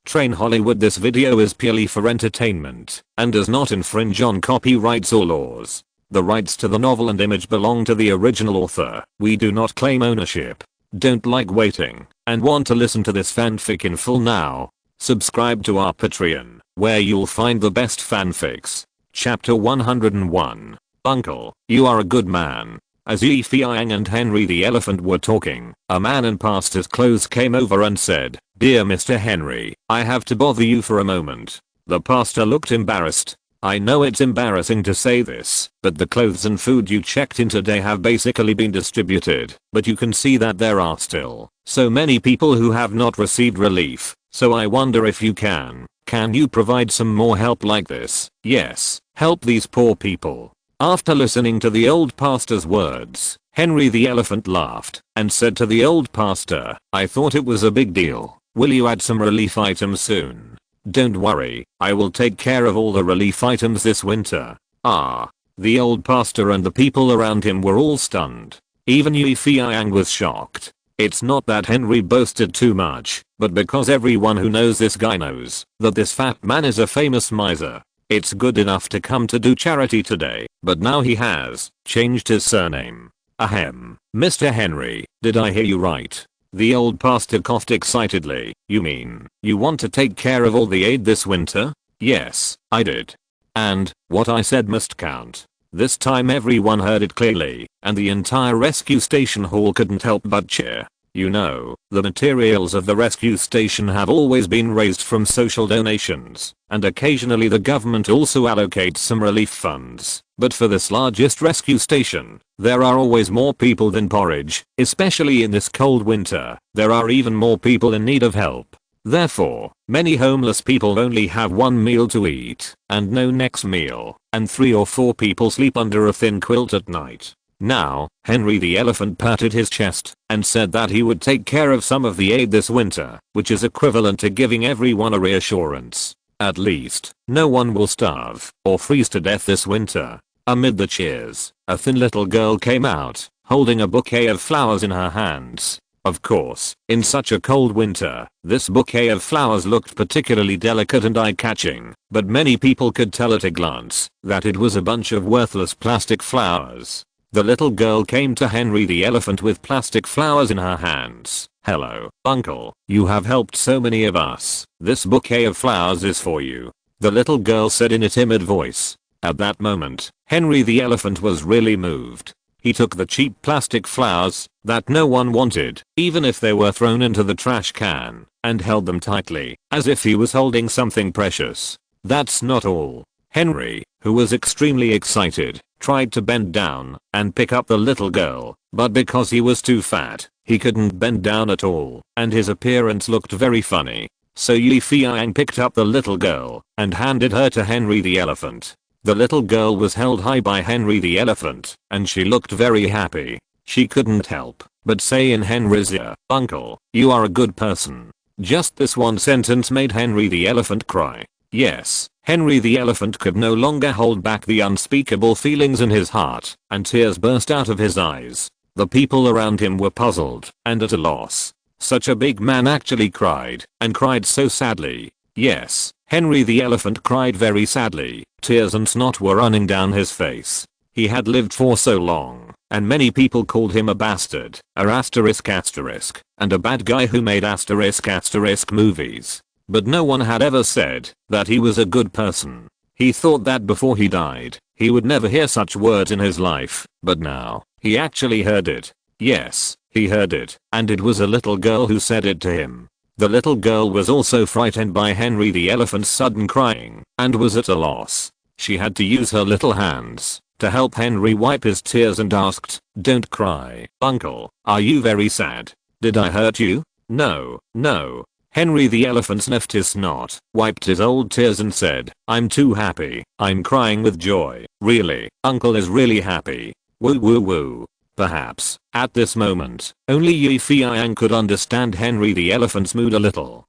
train Hollywood. This video is purely for entertainment and does not infringe on copyrights or laws. The rights to the novel and image belong to the original author. We do not claim ownership. Don't like waiting and want to listen to this fanfic in full now? Subscribe to our Patreon, where you'll find the best fanfics. Chapter 101. Uncle, you are a good man. As Feiyang and Henry the elephant were talking, a man in pastor's clothes came over and said, "Dear Mr. Henry, I have to bother you for a moment." The pastor looked embarrassed. "I know it's embarrassing to say this, but the clothes and food you checked in today have basically been distributed, but you can see that there are still so many people who have not received relief, so I wonder if you can you provide some more help like this? Yes, help these poor people." After listening to the old pastor's words, Henry the elephant laughed and said to the old pastor, "I thought it was a big deal. Will you add some relief items soon?" "Don't worry, I will take care of all the relief items this winter." The old pastor and the people around him were all stunned. Even Feiyang was shocked. It's not that Henry boasted too much, but because everyone who knows this guy knows that this fat man is a famous miser. It's good enough to come to do charity today, but now he has changed his surname. Ahem. Mr. Henry, did I hear you right? The old pastor coughed excitedly. "You mean, you want to take care of all the aid this winter?" "Yes, I did. And, what I said must count." This time everyone heard it clearly, and the entire rescue station hall couldn't help but cheer. You know, the materials of the rescue station have always been raised from social donations, and occasionally the government also allocates some relief funds. But for this largest rescue station, there are always more people than porridge, especially in this cold winter. There are even more people in need of help. Therefore, many homeless people only have one meal to eat, and no next meal, and 3 or 4 people sleep under a thin quilt at night. Now, Henry the elephant patted his chest and said that he would take care of some of the aid this winter, which is equivalent to giving everyone a reassurance. At least, no one will starve or freeze to death this winter. Amid the cheers, a thin little girl came out, holding a bouquet of flowers in her hands. Of course, in such a cold winter, this bouquet of flowers looked particularly delicate and eye-catching, but many people could tell at a glance that it was a bunch of worthless plastic flowers. The little girl came to Henry the elephant with plastic flowers in her hands. "Hello, uncle, you have helped so many of us. This bouquet of flowers is for you," the little girl said in a timid voice. At that moment, Henry the elephant was really moved. He took the cheap plastic flowers that no one wanted, even if they were thrown into the trash can, and held them tightly, as if he was holding something precious. That's not all. Henry, who was extremely excited, tried to bend down and pick up the little girl, but because he was too fat, he couldn't bend down at all, and his appearance looked very funny. So Feiyang picked up the little girl and handed her to Henry the elephant. The little girl was held high by Henry the elephant, and she looked very happy. She couldn't help but say in Henry's ear, "Uncle, you are a good person." Just this one sentence made Henry the elephant cry. Yes, Henry the elephant could no longer hold back the unspeakable feelings in his heart, and tears burst out of his eyes. The people around him were puzzled and at a loss. Such a big man actually cried, and cried so sadly. Yes, Henry the elephant cried very sadly. Tears and snot were running down his face. He had lived for so long, and many people called him a bastard, asterisk, and a bad guy who made asterisk movies. But no one had ever said that he was a good person. He thought that before he died, he would never hear such words in his life, but now, he actually heard it. Yes, he heard it, and it was a little girl who said it to him. The little girl was also frightened by Henry the elephant's sudden crying, and was at a loss. She had to use her little hands to help Henry wipe his tears and asked, "Don't cry, uncle, are you very sad? Did I hurt you?" "No, no." Henry the elephant sniffed his snot, wiped his old tears and said, "I'm too happy. I'm crying with joy. Really, uncle is really happy. Woo woo woo." Perhaps, at this moment, only Feiyang could understand Henry the elephant's mood a little.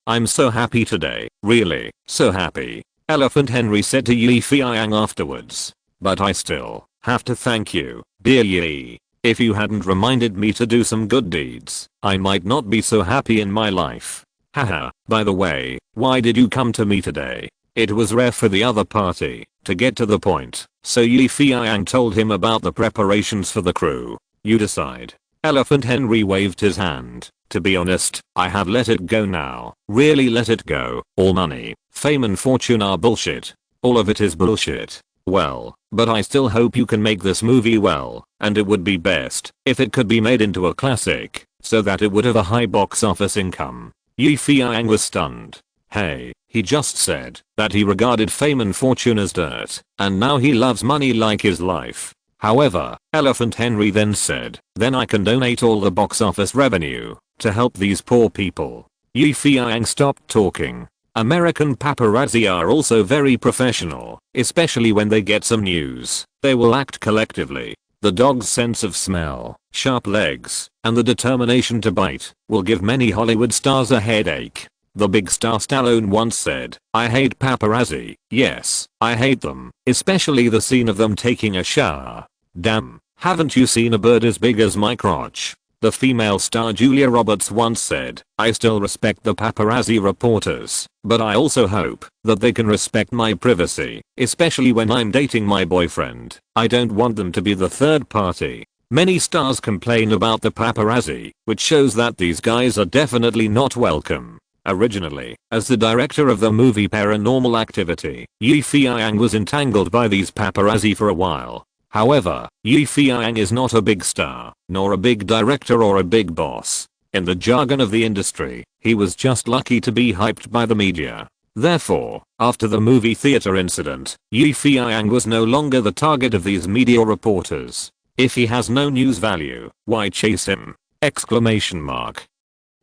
"I'm so happy today, really, so happy," Elephant Henry said to Feiyang afterwards. "But I still have to thank you, dear Yi. If you hadn't reminded me to do some good deeds, I might not be so happy in my life." Haha, by the way, why did you come to me today? It was rare for the other party to get to the point, so Yi Feiyang told him about the preparations for the crew. You decide. Elephant Henry waved his hand. To be honest, I have let it go now. Really let it go. All money, fame and fortune are bullshit. All of it is bullshit. Well, but I still hope you can make this movie well, and it would be best if it could be made into a classic, so that it would have a high box office income. Yi Feiyang was stunned. Hey, he just said that he regarded fame and fortune as dirt, and now he loves money like his life. However, Elephant Henry then said, then I can donate all the box office revenue to help these poor people. Yi Feiyang stopped talking. American paparazzi are also very professional, especially when they get some news. They will act collectively. The dog's sense of smell, sharp legs, and the determination to bite will give many Hollywood stars a headache. The big star Stallone once said, I hate paparazzi. Yes, I hate them, especially the scene of them taking a shower. Damn, haven't you seen a bird as big as my crotch? The female star Julia Roberts once said, I still respect the paparazzi reporters, but I also hope that they can respect my privacy, especially when I'm dating my boyfriend. I don't want them to be the third party. Many stars complain about the paparazzi, which shows that these guys are definitely not welcome. Originally, as the director of the movie Paranormal Activity, Yi Feiyang was entangled by these paparazzi for a while. However, Yi Feiyang is not a big star, nor a big director or a big boss. In the jargon of the industry, he was just lucky to be hyped by the media. Therefore, after the movie theater incident, Yi Feiyang was no longer the target of these media reporters. If he has no news value, why chase him? Exclamation mark.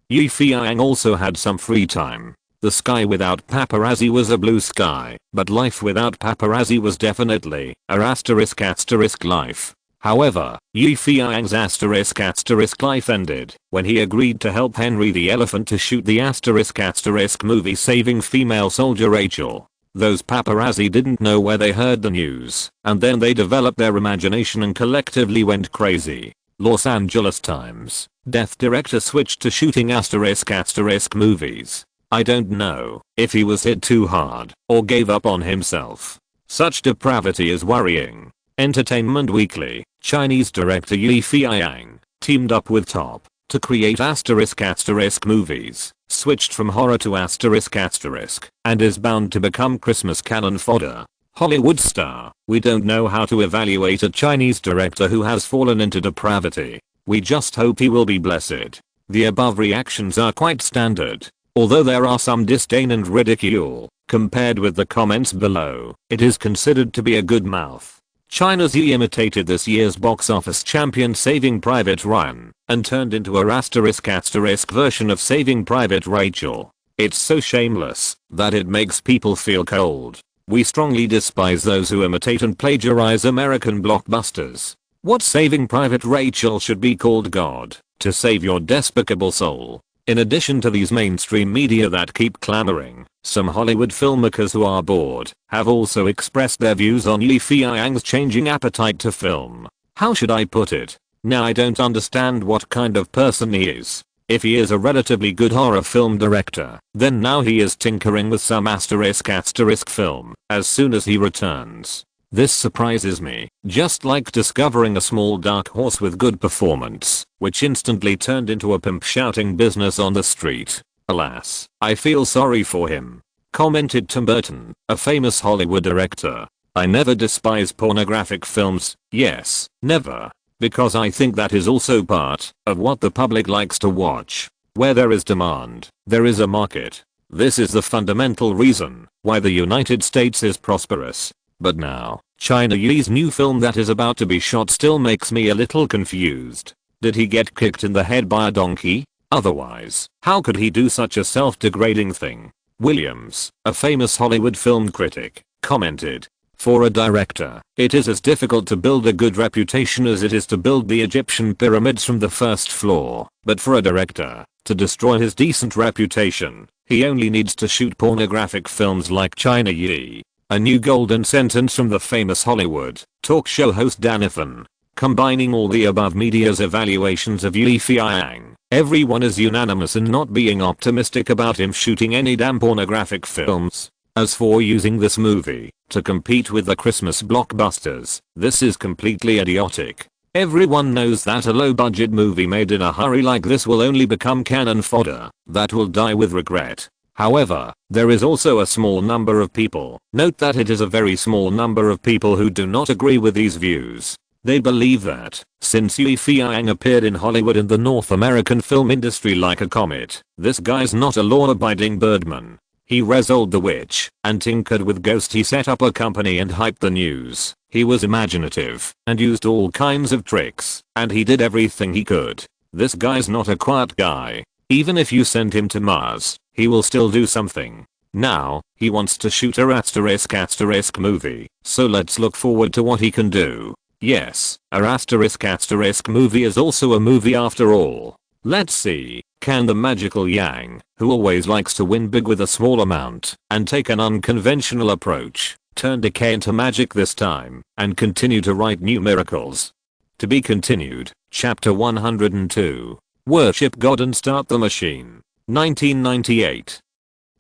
Yi Feiyang also had some free time. The sky without paparazzi was a blue sky, but life without paparazzi was definitely a asterisk life. However, Yi Feiyang's asterisk life ended when he agreed to help Henry the Elephant to shoot the asterisk movie Saving Female Soldier Rachel. Those paparazzi didn't know where they heard the news, and then they developed their imagination and collectively went crazy. Los Angeles Times. Death director switched to shooting asterisk movies. I don't know if he was hit too hard or gave up on himself. Such depravity is worrying. Entertainment Weekly. Chinese director Yi Feiyang teamed up with Top to create asterisk movies, switched from horror to asterisk, and is bound to become Christmas cannon fodder. Hollywood star. We don't know how to evaluate a Chinese director who has fallen into depravity. We just hope he will be blessed. The above reactions are quite standard. Although there are some disdain and ridicule, compared with the comments below, it is considered to be a good mouth. China's Yi imitated this year's box office champion Saving Private Ryan, and turned into a asterisk version of Saving Private Rachel. It's so shameless that it makes people feel cold. We strongly despise those who imitate and plagiarize American blockbusters. What Saving Private Rachel should be called God, to save your despicable soul. In addition to these mainstream media that keep clamoring, some Hollywood filmmakers who are bored have also expressed their views on Yi Feiyang's changing appetite to film. How should I put it? Now I don't understand what kind of person he is. If he is a relatively good horror film director, then now he is tinkering with some asterisk film as soon as he returns. This surprises me, just like discovering a small dark horse with good performance, which instantly turned into a pimp shouting business on the street. Alas, I feel sorry for him. Commented Tim Burton, a famous Hollywood director. I never despise pornographic films, yes, never. Because I think that is also part of what the public likes to watch. Where there is demand, there is a market. This is the fundamental reason why the United States is prosperous. But now, China Yi's new film that is about to be shot still makes me a little confused. Did he get kicked in the head by a donkey? Otherwise, how could he do such a self-degrading thing? Williams, a famous Hollywood film critic, commented, for a director, it is as difficult to build a good reputation as it is to build the Egyptian pyramids from the first floor. But for a director to destroy his decent reputation, he only needs to shoot pornographic films like China Yi. A new golden sentence from the famous Hollywood talk show host Danathan. Combining all the above media's evaluations of Feiyang, everyone is unanimous in not being optimistic about him shooting any damn pornographic films. As for using this movie to compete with the Christmas blockbusters, this is completely idiotic. Everyone knows that a low-budget movie made in a hurry like this will only become cannon fodder that will die with regret. However, there is also a small number of people, note that it is a very small number of people who do not agree with these views. They believe that, since Feiyang appeared in Hollywood and the North American film industry like a comet, this guy's not a law-abiding birdman. He resolved the witch and tinkered with ghosts. He set up a company and hyped the news. He was imaginative and used all kinds of tricks, and he did everything he could. This guy's not a quiet guy. Even if you send him to Mars, he will still do something. Now, he wants to shoot a *** movie, so let's look forward to what he can do. Yes, a *** movie is also a movie after all. Let's see, can the magical Yang, who always likes to win big with a small amount and take an unconventional approach, turn decay into magic this time and continue to write new miracles? To be continued, Chapter 102. Worship God and Start the Machine. 1998.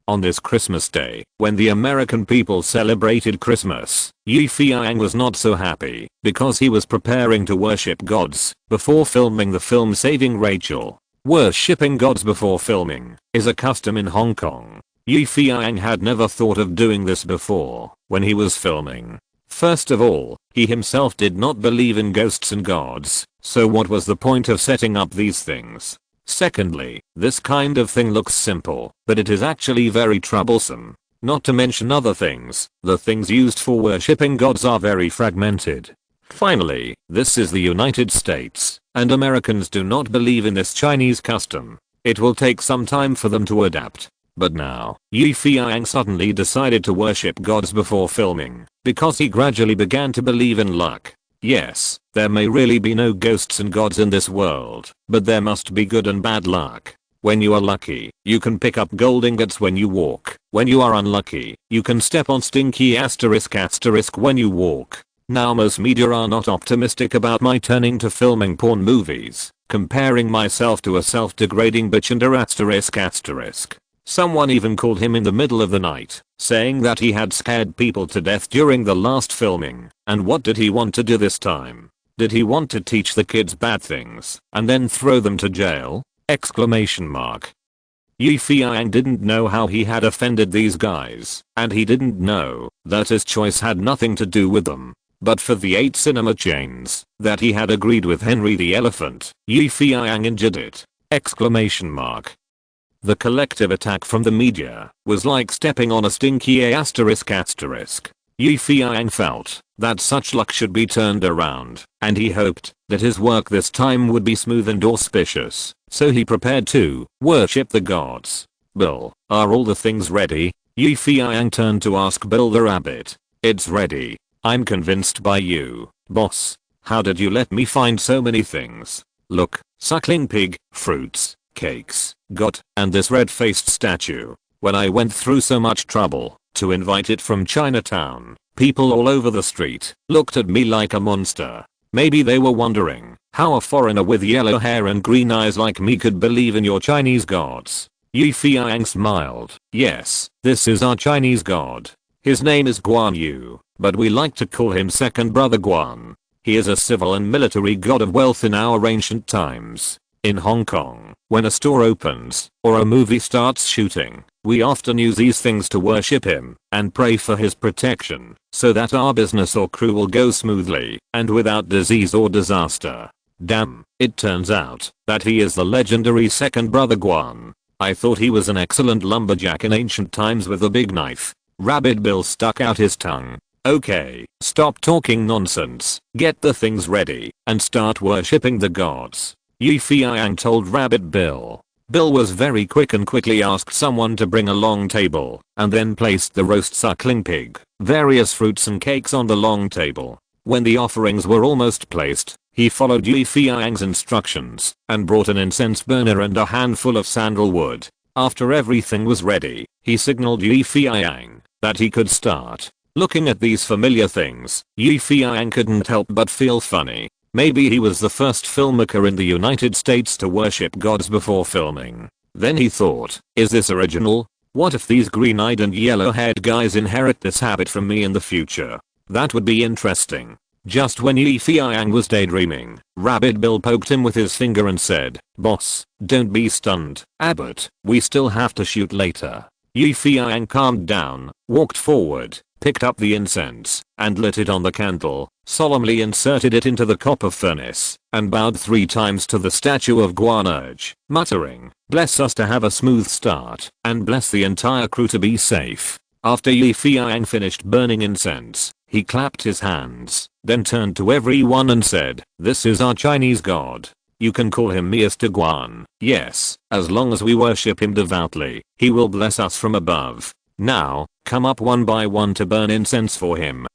On this Christmas day, when the American people celebrated Christmas, Feiyang was not so happy because he was preparing to worship gods before filming the film Saving Rachel. Worshipping gods before filming is a custom in Hong Kong. Feiyang had never thought of doing this before when he was filming. First of all, he himself did not believe in ghosts and gods, so what was the point of setting up these things? Secondly, this kind of thing looks simple, but it is actually very troublesome. Not to mention other things, the things used for worshipping gods are very fragmented. Finally, this is the United States, and Americans do not believe in this Chinese custom. It will take some time for them to adapt. But now, Feiyang suddenly decided to worship gods before filming, because he gradually began to believe in luck. Yes, there may really be no ghosts and gods in this world, but there must be good and bad luck. When you are lucky, you can pick up gold ingots when you walk. When you are unlucky, you can step on stinky ** when you walk. Now most media are not optimistic about my turning to filming porn movies, comparing myself to a self-degrading bitch and ***. Someone even called him in the middle of the night, saying that he had scared people to death during the last filming. And what did he want to do this time? Did he want to teach the kids bad things and then throw them to jail? Feiyang didn't know how he had offended these guys, and he didn't know that his choice had nothing to do with them. But for the 8 cinema chains that he had agreed with Henry the Elephant, Feiyang injured it! The collective attack from the media was like stepping on a stinky ***. Feiyang felt that such luck should be turned around, and he hoped that his work this time would be smooth and auspicious, so he prepared to worship the gods. Bill, are all the things ready? Feiyang turned to ask Bill the rabbit. It's ready. I'm convinced by you, boss. How did you let me find so many things? Look, suckling pig, fruits, cakes, got, and this red-faced statue. When I went through so much trouble to invite it from Chinatown, people all over the street looked at me like a monster. Maybe they were wondering how a foreigner with yellow hair and green eyes like me could believe in your Chinese gods. Feiyang smiled. Yes, this is our Chinese god. His name is Guan Yu, but we like to call him second brother Guan. He is a civil and military god of wealth in our ancient times. In Hong Kong, when a store opens or a movie starts shooting, we often use these things to worship him and pray for his protection so that our business or crew will go smoothly and without disease or disaster. Damn, it turns out that he is the legendary second brother Guan. I thought he was an excellent lumberjack in ancient times with a big knife. Rabbit Bill stuck out his tongue. Okay, stop talking nonsense, get the things ready, and start worshipping the gods. Feiyang told Rabbit Bill. Bill was very quick and quickly asked someone to bring a long table, and then placed the roast suckling pig, various fruits and cakes on the long table. When the offerings were almost placed, he followed Feiyang's instructions, and brought an incense burner and a handful of sandalwood. After everything was ready, he signaled Feiyang that he could start. Looking at these familiar things, Feiyang couldn't help but feel funny. Maybe he was the first filmmaker in the United States to worship gods before filming. Then he thought, is this original? What if these green-eyed and yellow-haired guys inherit this habit from me in the future? That would be interesting. Just when Feiyang was daydreaming, Rabbit Bill poked him with his finger and said, "Boss, don't be stunned, Abbott, we still have to shoot later." Feiyang calmed down, walked forward, picked up the incense, and lit it on the candle, solemnly inserted it into the copper furnace, and bowed 3 times to the statue of Guanurge, muttering, "Bless us to have a smooth start, and bless the entire crew to be safe." After Feiyang finished burning incense, he clapped his hands, then turned to everyone and said, "This is our Chinese god. You can call him Mr. Guan. Yes, as long as we worship him devoutly, he will bless us from above. Now, come up one by one to burn incense for him.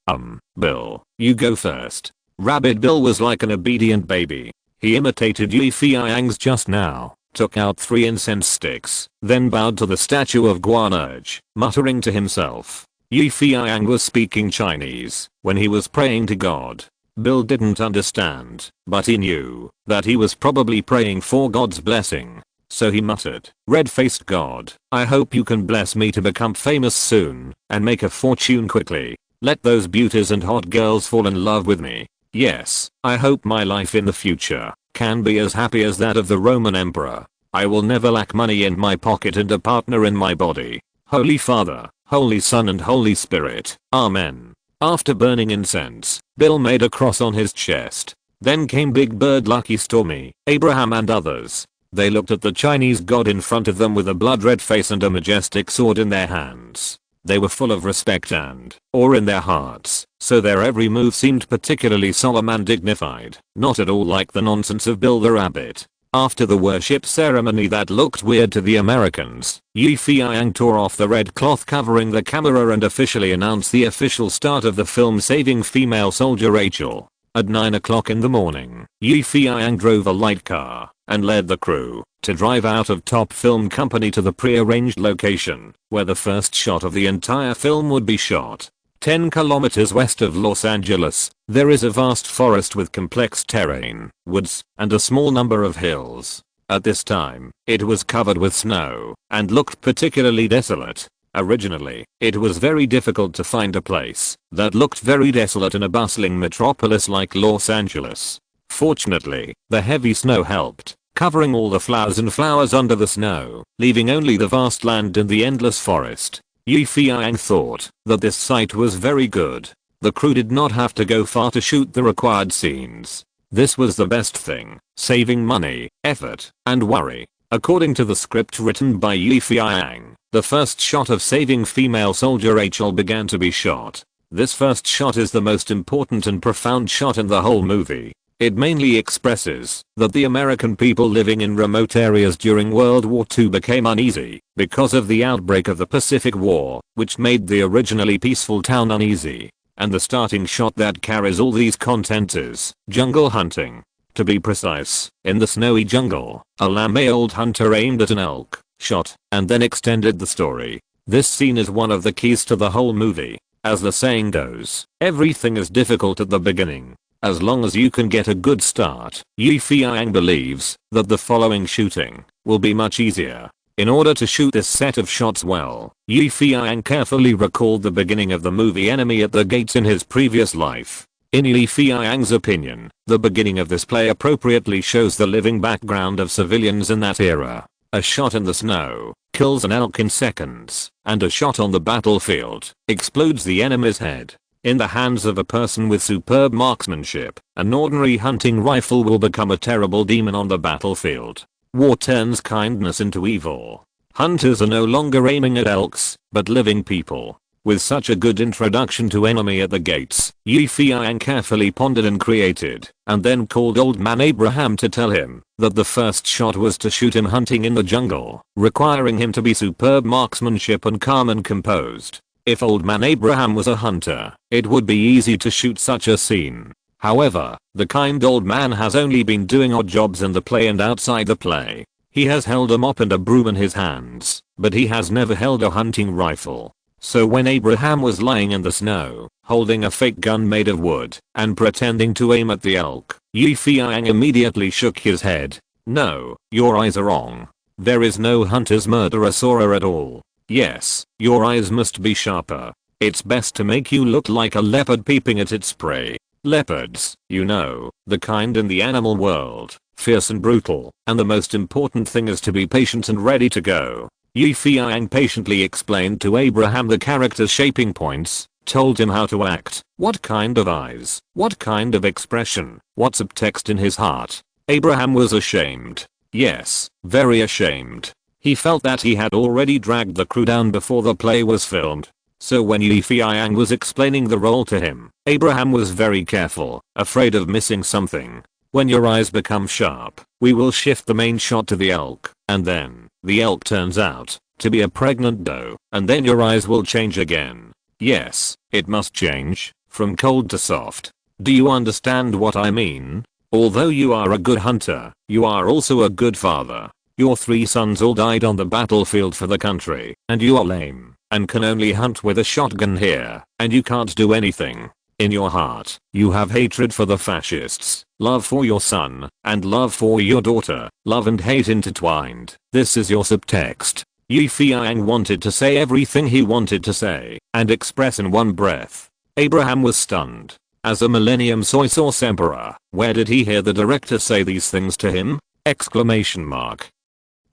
Bill, you go first." Rabbit Bill was like an obedient baby. He imitated Feiyang's just now, took out 3 incense sticks, then bowed to the statue of Guanurge, muttering to himself. Feiyang was speaking Chinese when he was praying to God. Bill didn't understand, but he knew that he was probably praying for God's blessing. So he muttered, "Red-faced God, I hope you can bless me to become famous soon and make a fortune quickly. Let those beauties and hot girls fall in love with me. Yes, I hope my life in the future can be as happy as that of the Roman emperor. I will never lack money in my pocket and a partner in my body. Holy Father, Holy Son and Holy Spirit, Amen." After burning incense, Bill made a cross on his chest. Then came Big Bird, Lucky Stormy, Abraham and others. They looked at the Chinese god in front of them with a blood-red face and a majestic sword in their hands. They were full of respect and awe in their hearts, so their every move seemed particularly solemn and dignified, not at all like the nonsense of Bill the Rabbit. After the worship ceremony that looked weird to the Americans, Feiyang tore off the red cloth covering the camera and officially announced the official start of the film Saving Female Soldier Rachel. At 9 o'clock in the morning, Feiyang drove a light car and led the crew to drive out of Top Film Company to the pre-arranged location where the first shot of the entire film would be shot. 10 kilometers west of Los Angeles, there is a vast forest with complex terrain, woods, and a small number of hills. At this time, it was covered with snow and looked particularly desolate. Originally, it was very difficult to find a place that looked very desolate in a bustling metropolis like Los Angeles. Fortunately, the heavy snow helped, covering all the flowers and flowers under the snow, leaving only the vast land and the endless forest. Feiyang thought that this site was very good. The crew did not have to go far to shoot the required scenes. This was the best thing, saving money, effort, and worry. According to the script written by Feiyang, the first shot of Saving Female Soldier Rachel began to be shot. This first shot is the most important and profound shot in the whole movie. It mainly expresses that the American people living in remote areas during World War II became uneasy because of the outbreak of the Pacific War, which made the originally peaceful town uneasy. And the starting shot that carries all these content is jungle hunting. To be precise, in the snowy jungle, a lame-old hunter aimed at an elk, shot, and then extended the story. This scene is one of the keys to the whole movie. As the saying goes, everything is difficult at the beginning. As long as you can get a good start, Feiyang believes that the following shooting will be much easier. In order to shoot this set of shots well, Feiyang carefully recalled the beginning of the movie Enemy at the Gates in his previous life. In Feiyang's opinion, the beginning of this play appropriately shows the living background of civilians in that era. A shot in the snow kills an elk in seconds, and a shot on the battlefield explodes the enemy's head. In the hands of a person with superb marksmanship, an ordinary hunting rifle will become a terrible demon on the battlefield. War turns kindness into evil. Hunters are no longer aiming at elks, but living people. With such a good introduction to Enemy at the Gates, Feiyang carefully pondered and created, and then called Old Man Abraham to tell him that the first shot was to shoot him hunting in the jungle, requiring him to be superb marksmanship and calm and composed. If Old Man Abraham was a hunter, it would be easy to shoot such a scene. However, the kind old man has only been doing odd jobs in the play and outside the play. He has held a mop and a broom in his hands, but he has never held a hunting rifle. So when Abraham was lying in the snow, holding a fake gun made of wood, and pretending to aim at the elk, Feiyang immediately shook his head. No, your eyes are wrong. There is no hunter's murderer soarer at all. Yes, your eyes must be sharper. It's best to make you look like a leopard peeping at its prey. Leopards, you know, the kind in the animal world, fierce and brutal, and the most important thing is to be patient and ready to go. Feiyang patiently explained to Abraham the character's shaping points, told him how to act, what kind of eyes, what kind of expression, what subtext in his heart. Abraham was ashamed. Yes, very ashamed. He felt that he had already dragged the crew down before the play was filmed. So when Feiyang was explaining the role to him, Abraham was very careful, afraid of missing something. When your eyes become sharp, we will shift the main shot to the elk, and then, the elk turns out to be a pregnant doe, and then your eyes will change again. Yes, it must change, from cold to soft. Do you understand what I mean? Although you are a good hunter, you are also a good father. Your 3 sons all died on the battlefield for the country, and you are lame, and can only hunt with a shotgun here, and you can't do anything. In your heart, you have hatred for the fascists, love for your son, and love for your daughter, love and hate intertwined. This is your subtext. Feiyang wanted to say everything he wanted to say, and express in one breath. Abraham was stunned. As a Millennium Soy Sauce Emperor, where did he hear the director say these things to him? Exclamation mark.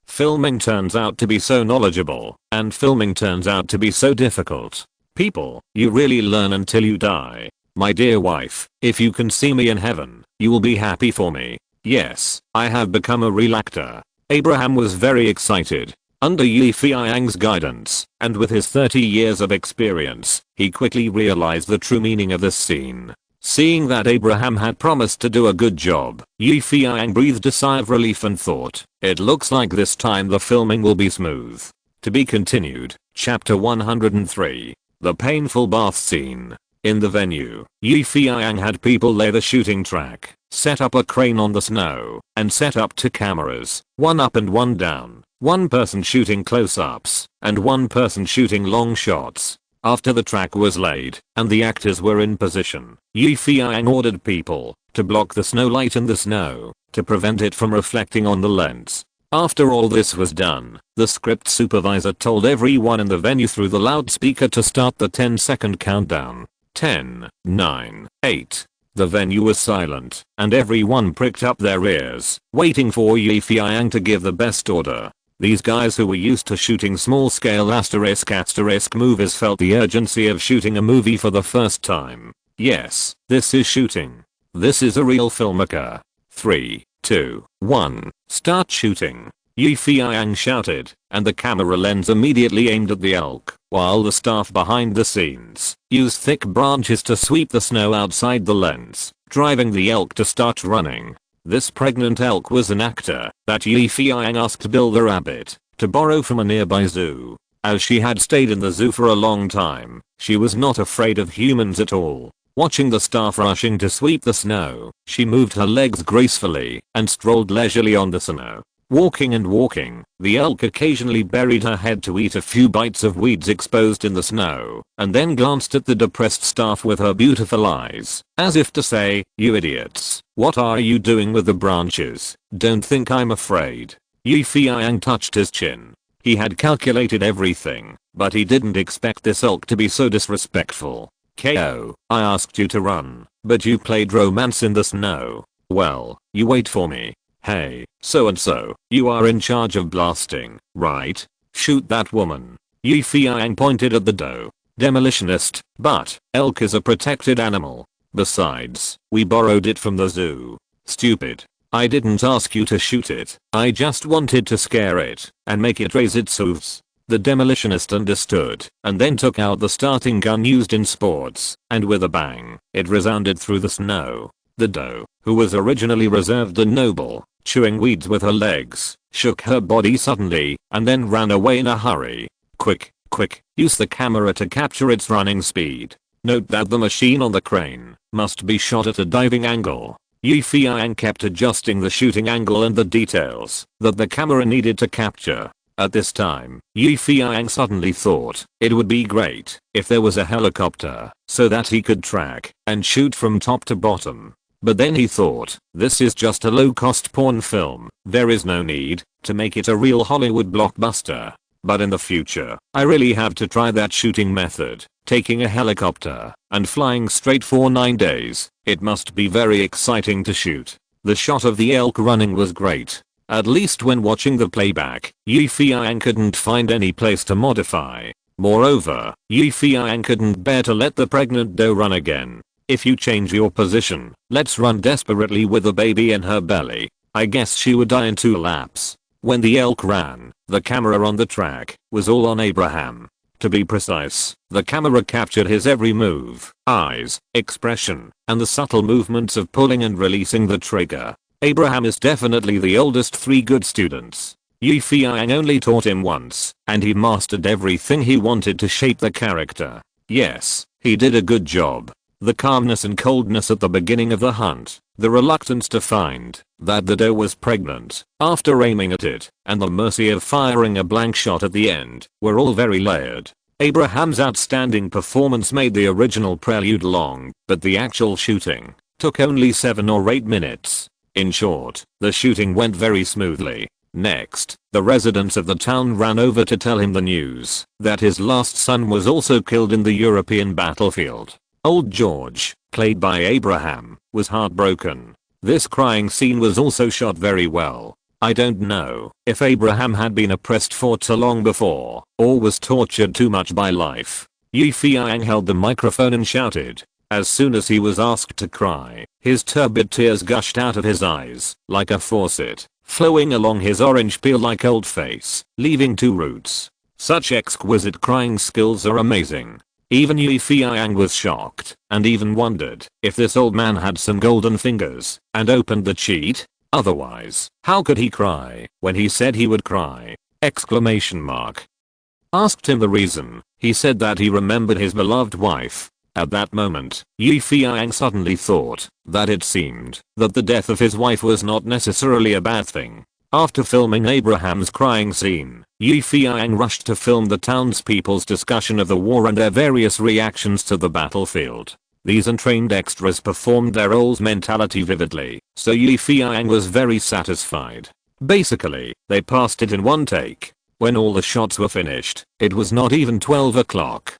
Filming turns out to be so knowledgeable, and filming turns out to be so difficult. People, you really learn until you die. My dear wife, if you can see me in heaven, you will be happy for me. Yes, I have become a real actor. Abraham was very excited. Under Feiyang's guidance, and with his 30 years of experience, he quickly realized the true meaning of this scene. Seeing that Abraham had promised to do a good job, Feiyang breathed a sigh of relief and thought, it looks like this time the filming will be smooth. To be continued, chapter 103. The painful bath scene. In the venue, Feiyang had people lay the shooting track, set up a crane on the snow, and set up 2 cameras, one up and one down, one person shooting close-ups, and one person shooting long shots. After the track was laid, and the actors were in position, Feiyang ordered people to block the snow light in the snow, to prevent it from reflecting on the lens. After all this was done, the script supervisor told everyone in the venue through the loudspeaker to start the 10-second countdown. 10, 9, 8. The venue was silent, and everyone pricked up their ears, waiting for Feiyang to give the best order. These guys who were used to shooting small-scale asterisk movies felt the urgency of shooting a movie for the first time. Yes, this is shooting. This is a real filmmaker. 3, 2, 1, start shooting. Feiyang shouted, and the camera lens immediately aimed at the elk, while the staff behind the scenes used thick branches to sweep the snow outside the lens, driving the elk to start running. This pregnant elk was an actor that Feiyang asked Bill the rabbit to borrow from a nearby zoo. As she had stayed in the zoo for a long time, she was not afraid of humans at all. Watching the staff rushing to sweep the snow, she moved her legs gracefully and strolled leisurely on the snow. Walking and walking, the elk occasionally buried her head to eat a few bites of weeds exposed in the snow, and then glanced at the depressed staff with her beautiful eyes, as if to say, you idiots, what are you doing with the branches? Don't think I'm afraid. Feiyang touched his chin. He had calculated everything, but he didn't expect this elk to be so disrespectful. KO, I asked you to run, but you played romance in the snow. Well, you wait for me. Hey, so and so, you are in charge of blasting, right? Shoot that woman. Feiyang pointed at the doe. Demolitionist, but elk is a protected animal. Besides, we borrowed it from the zoo. Stupid. I didn't ask you to shoot it. I just wanted to scare it and make it raise its hooves. The demolitionist understood, and then took out the starting gun used in sports, and with a bang, it resounded through the snow. The doe, who was originally reserved and noble, chewing weeds with her legs, shook her body suddenly, and then ran away in a hurry. Quick, quick, use the camera to capture its running speed. Note that the machine on the crane must be shot at a diving angle. Feiyang kept adjusting the shooting angle and the details that the camera needed to capture. At this time, Feiyang suddenly thought it would be great if there was a helicopter so that he could track and shoot from top to bottom. But then he thought, this is just a low-cost porn film, there is no need to make it a real Hollywood blockbuster. But in the future, I really have to try that shooting method, taking a helicopter and flying straight for 9 days. It must be very exciting to shoot. The shot of the elk running was great. At least when watching the playback, Feiyang couldn't find any place to modify. Moreover, Feiyang couldn't bear to let the pregnant doe run again. If you change your position, let's run desperately with the baby in her belly. I guess she would die in 2 laps. When the elk ran, the camera on the track was all on Abraham. To be precise, the camera captured his every move, eyes, expression, and the subtle movements of pulling and releasing the trigger. Abraham is definitely the oldest 3 good students. Feiyang only taught him once, and he mastered everything he wanted to shape the character. Yes, he did a good job. The calmness and coldness at the beginning of the hunt, the reluctance to find that the doe was pregnant after aiming at it, and the mercy of firing a blank shot at the end were all very layered. Abraham's outstanding performance made the original prelude long, but the actual shooting took only 7 or 8 minutes. In short, the shooting went very smoothly. Next, the residents of the town ran over to tell him the news that his last son was also killed in the European battlefield. Old George, played by Abraham, was heartbroken. This crying scene was also shot very well. I don't know if Abraham had been oppressed for too long before, or was tortured too much by life. Feiyang held the microphone and shouted. As soon as he was asked to cry, his turbid tears gushed out of his eyes, like a faucet, flowing along his orange peel-like old face, leaving 2 roots. Such exquisite crying skills are amazing. Even Feiyang was shocked, and even wondered if this old man had some golden fingers, and opened the cheat. Otherwise, how could he cry when he said he would cry? Exclamation mark. Asked him the reason, he said that he remembered his beloved wife. At that moment, Feiyang suddenly thought that it seemed that the death of his wife was not necessarily a bad thing. After filming Abraham's crying scene, Feiyang rushed to film the townspeople's discussion of the war and their various reactions to the battlefield. These untrained extras performed their roles' mentality vividly, so Feiyang was very satisfied. Basically, they passed it in 1 take. When all the shots were finished, it was not even 12 o'clock.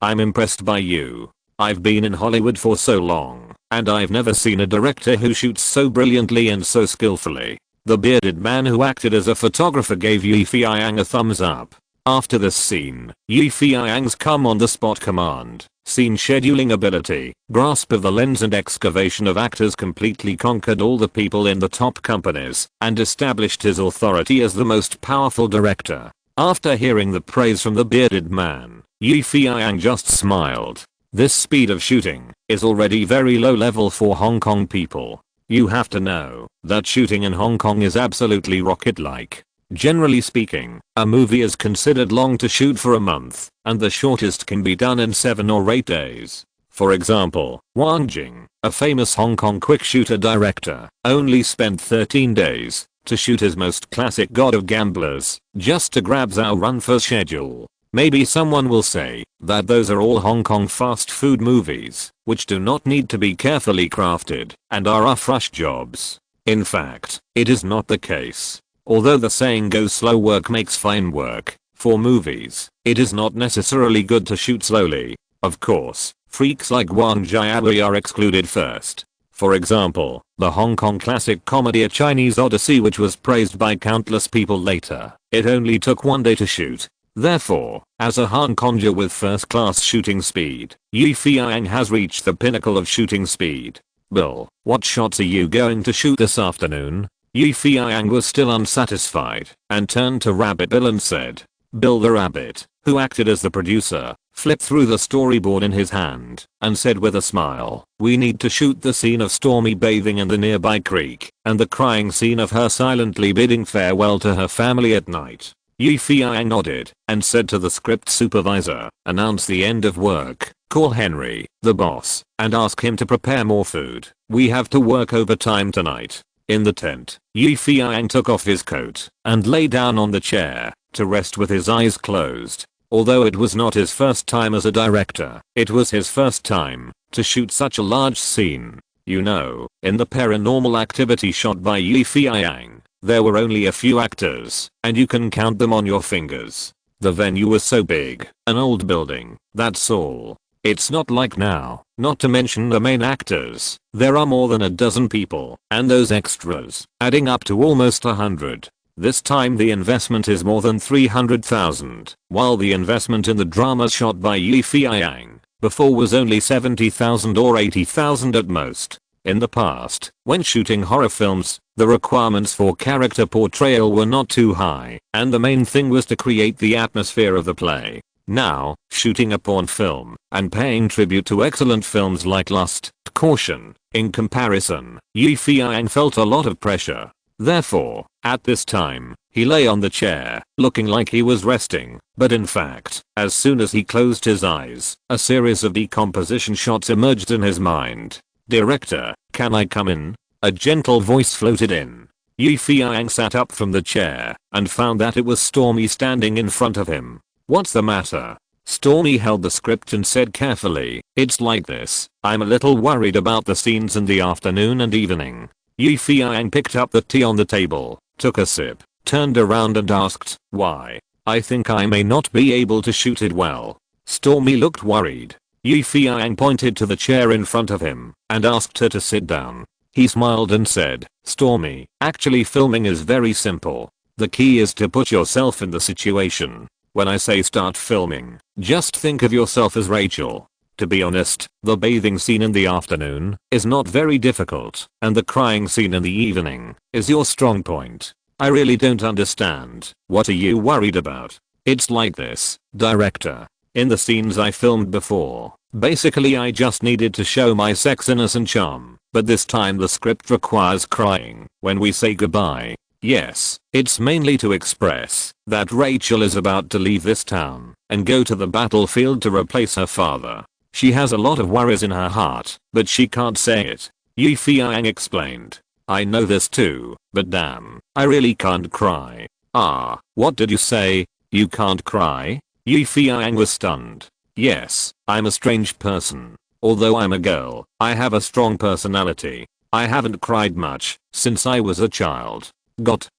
I'm impressed by you. I've been in Hollywood for so long, and I've never seen a director who shoots so brilliantly and so skillfully. The bearded man who acted as a photographer gave Feiyang a thumbs up. After this scene, Feiyang's come-on-the-spot command, scene scheduling ability, grasp of the lens and excavation of actors completely conquered all the people in the top companies and established his authority as the most powerful director. After hearing the praise from the bearded man, Feiyang just smiled. This speed of shooting is already very low level for Hong Kong people. You have to know that shooting in Hong Kong is absolutely rocket-like. Generally speaking, a movie is considered long to shoot for a month, and the shortest can be done in 7 or 8 days. For example, Wang Jing, a famous Hong Kong quick shooter director, only spent 13 days to shoot his most classic God of Gamblers, just to grab Zhao Run for schedule. Maybe someone will say that those are all Hong Kong fast food movies, which do not need to be carefully crafted and are rough rush jobs. In fact, it is not the case. Although the saying goes slow work makes fine work, for movies, it is not necessarily good to shoot slowly. Of course, freaks like Gao Jiabao are excluded first. For example, the Hong Kong classic comedy A Chinese Odyssey, which was praised by countless people later. It only took 1 day to shoot. Therefore, as a Hong Konger with first-class shooting speed, Feiyang has reached the pinnacle of shooting speed. Bill, what shots are you going to shoot this afternoon? Feiyang was still unsatisfied and turned to Rabbit Bill and said. Bill the Rabbit, who acted as the producer, flipped through the storyboard in his hand and said with a smile, we need to shoot the scene of Stormy bathing in the nearby creek and the crying scene of her silently bidding farewell to her family at night. Feiyang nodded and said to the script supervisor, announce the end of work, call Henry, the boss, and ask him to prepare more food. We have to work overtime tonight. In the tent, Feiyang took off his coat and lay down on the chair to rest with his eyes closed. Although it was not his first time as a director, it was his first time to shoot such a large scene. You know, in the Paranormal Activity shot by Feiyang, there were only a few actors, and you can count them on your fingers. The venue was so big, an old building, that's all. It's not like now, not to mention the main actors, there are more than a dozen people, and those extras, adding up to almost 100. This time the investment is more than 300,000, while the investment in the drama shot by Feiyang before was only 70,000 or 80,000 at most. In the past, when shooting horror films, the requirements for character portrayal were not too high, and the main thing was to create the atmosphere of the play. Now, shooting a porn film and paying tribute to excellent films like Lust, Caution, in comparison, Feiyang felt a lot of pressure. Therefore, at this time, he lay on the chair, looking like he was resting, but in fact, as soon as he closed his eyes, a series of decomposition shots emerged in his mind. "Director, can I come in?" A gentle voice floated in. Feiyang sat up from the chair and found that it was Stormy standing in front of him. "What's the matter?" Stormy held the script and said carefully, "It's like this, I'm a little worried about the scenes in the afternoon and evening." Feiyang picked up the tea on the table, took a sip, turned around and asked, "Why?" "I think I may not be able to shoot it well." Stormy looked worried. Feiyang pointed to the chair in front of him and asked her to sit down. He smiled and said, "Stormy, actually filming is very simple. The key is to put yourself in the situation. When I say start filming, just think of yourself as Rachel. To be honest, the bathing scene in the afternoon is not very difficult, and the crying scene in the evening is your strong point. I really don't understand. What are you worried about?" "It's like this, director. In the scenes I filmed before, basically I just needed to show my sexiness and charm, but this time the script requires crying when we say goodbye. Yes, it's mainly to express that Rachel is about to leave this town and go to the battlefield to replace her father. She has a lot of worries in her heart, but she can't say it." Feiyang explained. "I know this too, but damn, I really can't cry." "Ah, what did you say? You can't cry?" Feiyang was stunned. "Yes, I'm a strange person. Although I'm a girl, I have a strong personality. I haven't cried much since I was a child.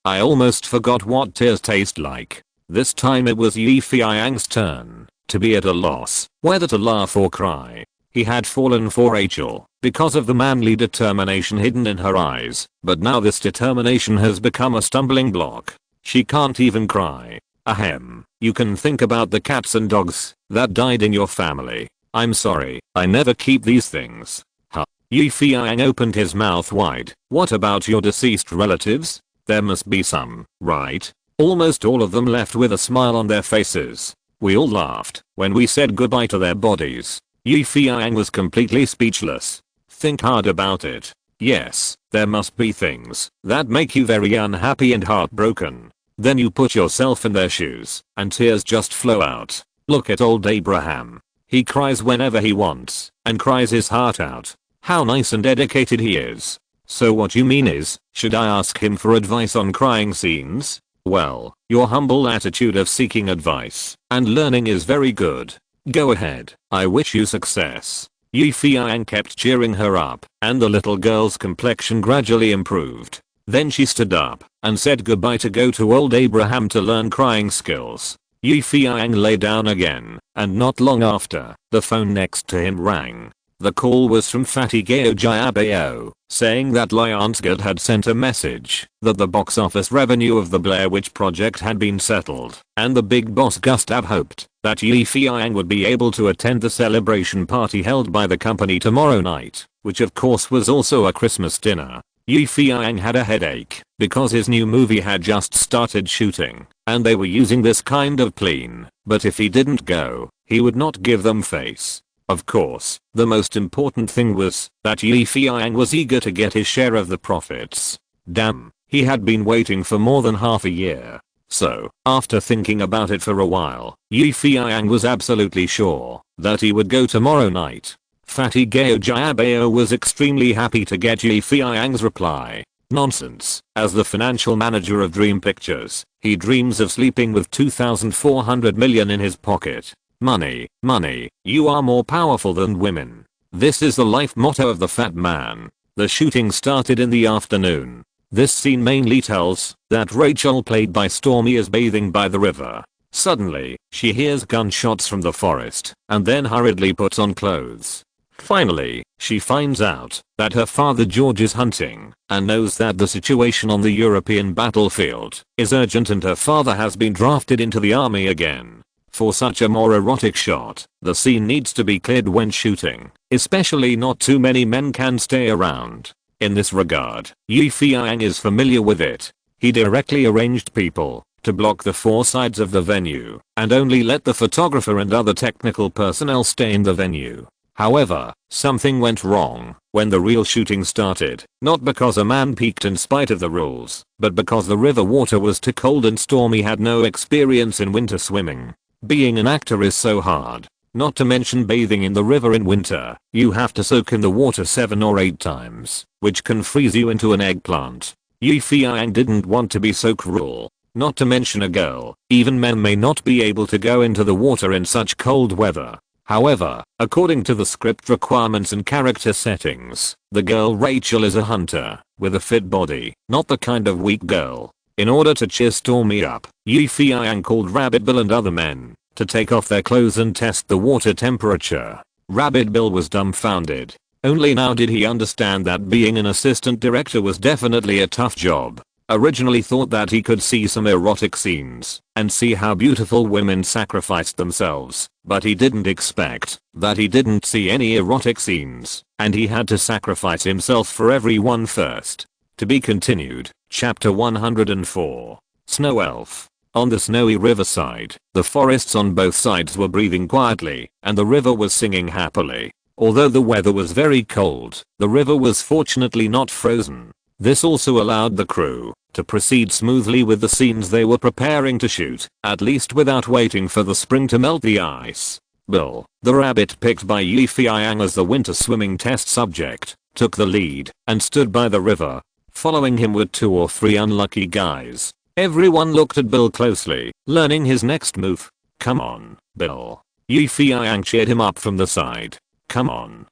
I almost forgot what tears taste like." This time it was Feiyang's turn to be at a loss whether to laugh or cry. He had fallen for Rachel because of the manly determination hidden in her eyes, but now this determination has become a stumbling block. She can't even cry. Ahem. "You can think about the cats and dogs that died in your family. I'm sorry, I never keep these things." Huh. Feiyang opened his mouth wide. "What about your deceased relatives? There must be some, right?" Almost all of them left with a smile on their faces. We all laughed when we said goodbye to their bodies. Feiyang was completely speechless. "Think hard about it. Yes, there must be things that make you very unhappy and heartbroken. Then you put yourself in their shoes, and tears just flow out. Look at old Abraham. He cries whenever he wants, and cries his heart out. How nice and dedicated he is. So what you mean is, should I ask him for advice on crying scenes? Well, your humble attitude of seeking advice and learning is very good. Go ahead, I wish you success." Feiyang kept cheering her up, and the little girl's complexion gradually improved. Then she stood up and said goodbye to go to old Abraham to learn crying skills. Feiyang lay down again, and not long after, the phone next to him rang. The call was from Fatty Gao Jiabao, saying that Lionsgate had sent a message that the box office revenue of the Blair Witch Project had been settled, and the big boss Gustav hoped that Feiyang would be able to attend the celebration party held by the company tomorrow night, which of course was also a Christmas dinner. Feiyang had a headache because his new movie had just started shooting, and they were using this kind of plane, but if he didn't go, he would not give them face. Of course, the most important thing was that Feiyang was eager to get his share of the profits. Damn, he had been waiting for more than half a year. So, after thinking about it for a while, Feiyang was absolutely sure that he would go tomorrow night. Fatty Gao Jiabao was extremely happy to get Feiyang's reply. Nonsense. As the financial manager of Dream Pictures, he dreams of sleeping with 2,400 million in his pocket. Money, money, you are more powerful than women. This is the life motto of the fat man. The shooting started in the afternoon. This scene mainly tells that Rachel, played by Stormy, is bathing by the river. Suddenly, she hears gunshots from the forest and then hurriedly puts on clothes. Finally, she finds out that her father George is hunting and knows that the situation on the European battlefield is urgent and her father has been drafted into the army again. For such a more erotic shot, the scene needs to be cleared when shooting, especially not too many men can stay around. In this regard, Feiyang is familiar with it. He directly arranged people to block the four sides of the venue and only let the photographer and other technical personnel stay in the venue. However, something went wrong when the real shooting started, not because a man peeked in spite of the rules, but because the river water was too cold and Stormy had no experience in winter swimming. Being an actor is so hard. Not to mention bathing in the river in winter, you have to soak in the water 7 or 8 times, which can freeze you into an eggplant. Feiyang didn't want to be so cruel. Not to mention a girl, even men may not be able to go into the water in such cold weather. However, according to the script requirements and character settings, the girl Rachel is a hunter, with a fit body, not the kind of weak girl. In order to cheer Stormy up, Feiyang called Rabbit Bill and other men to take off their clothes and test the water temperature. Rabbit Bill was dumbfounded. Only now did he understand that being an assistant director was definitely a tough job. Originally thought that he could see some erotic scenes and see how beautiful women sacrificed themselves, but he didn't expect that he didn't see any erotic scenes and he had to sacrifice himself for everyone first. To be continued. Chapter 104. Snow Elf. On the snowy riverside, the forests on both sides were breathing quietly and the river was singing happily. Although the weather was very cold, the river was fortunately not frozen. This also allowed the crew to proceed smoothly with the scenes they were preparing to shoot, at least without waiting for the spring to melt the ice. Bill, the rabbit picked by Feiyang as the winter swimming test subject, took the lead and stood by the river. Following him were 2 or 3 unlucky guys. Everyone looked at Bill closely, learning his next move. Come on, Bill. Feiyang cheered him up from the side. Come on,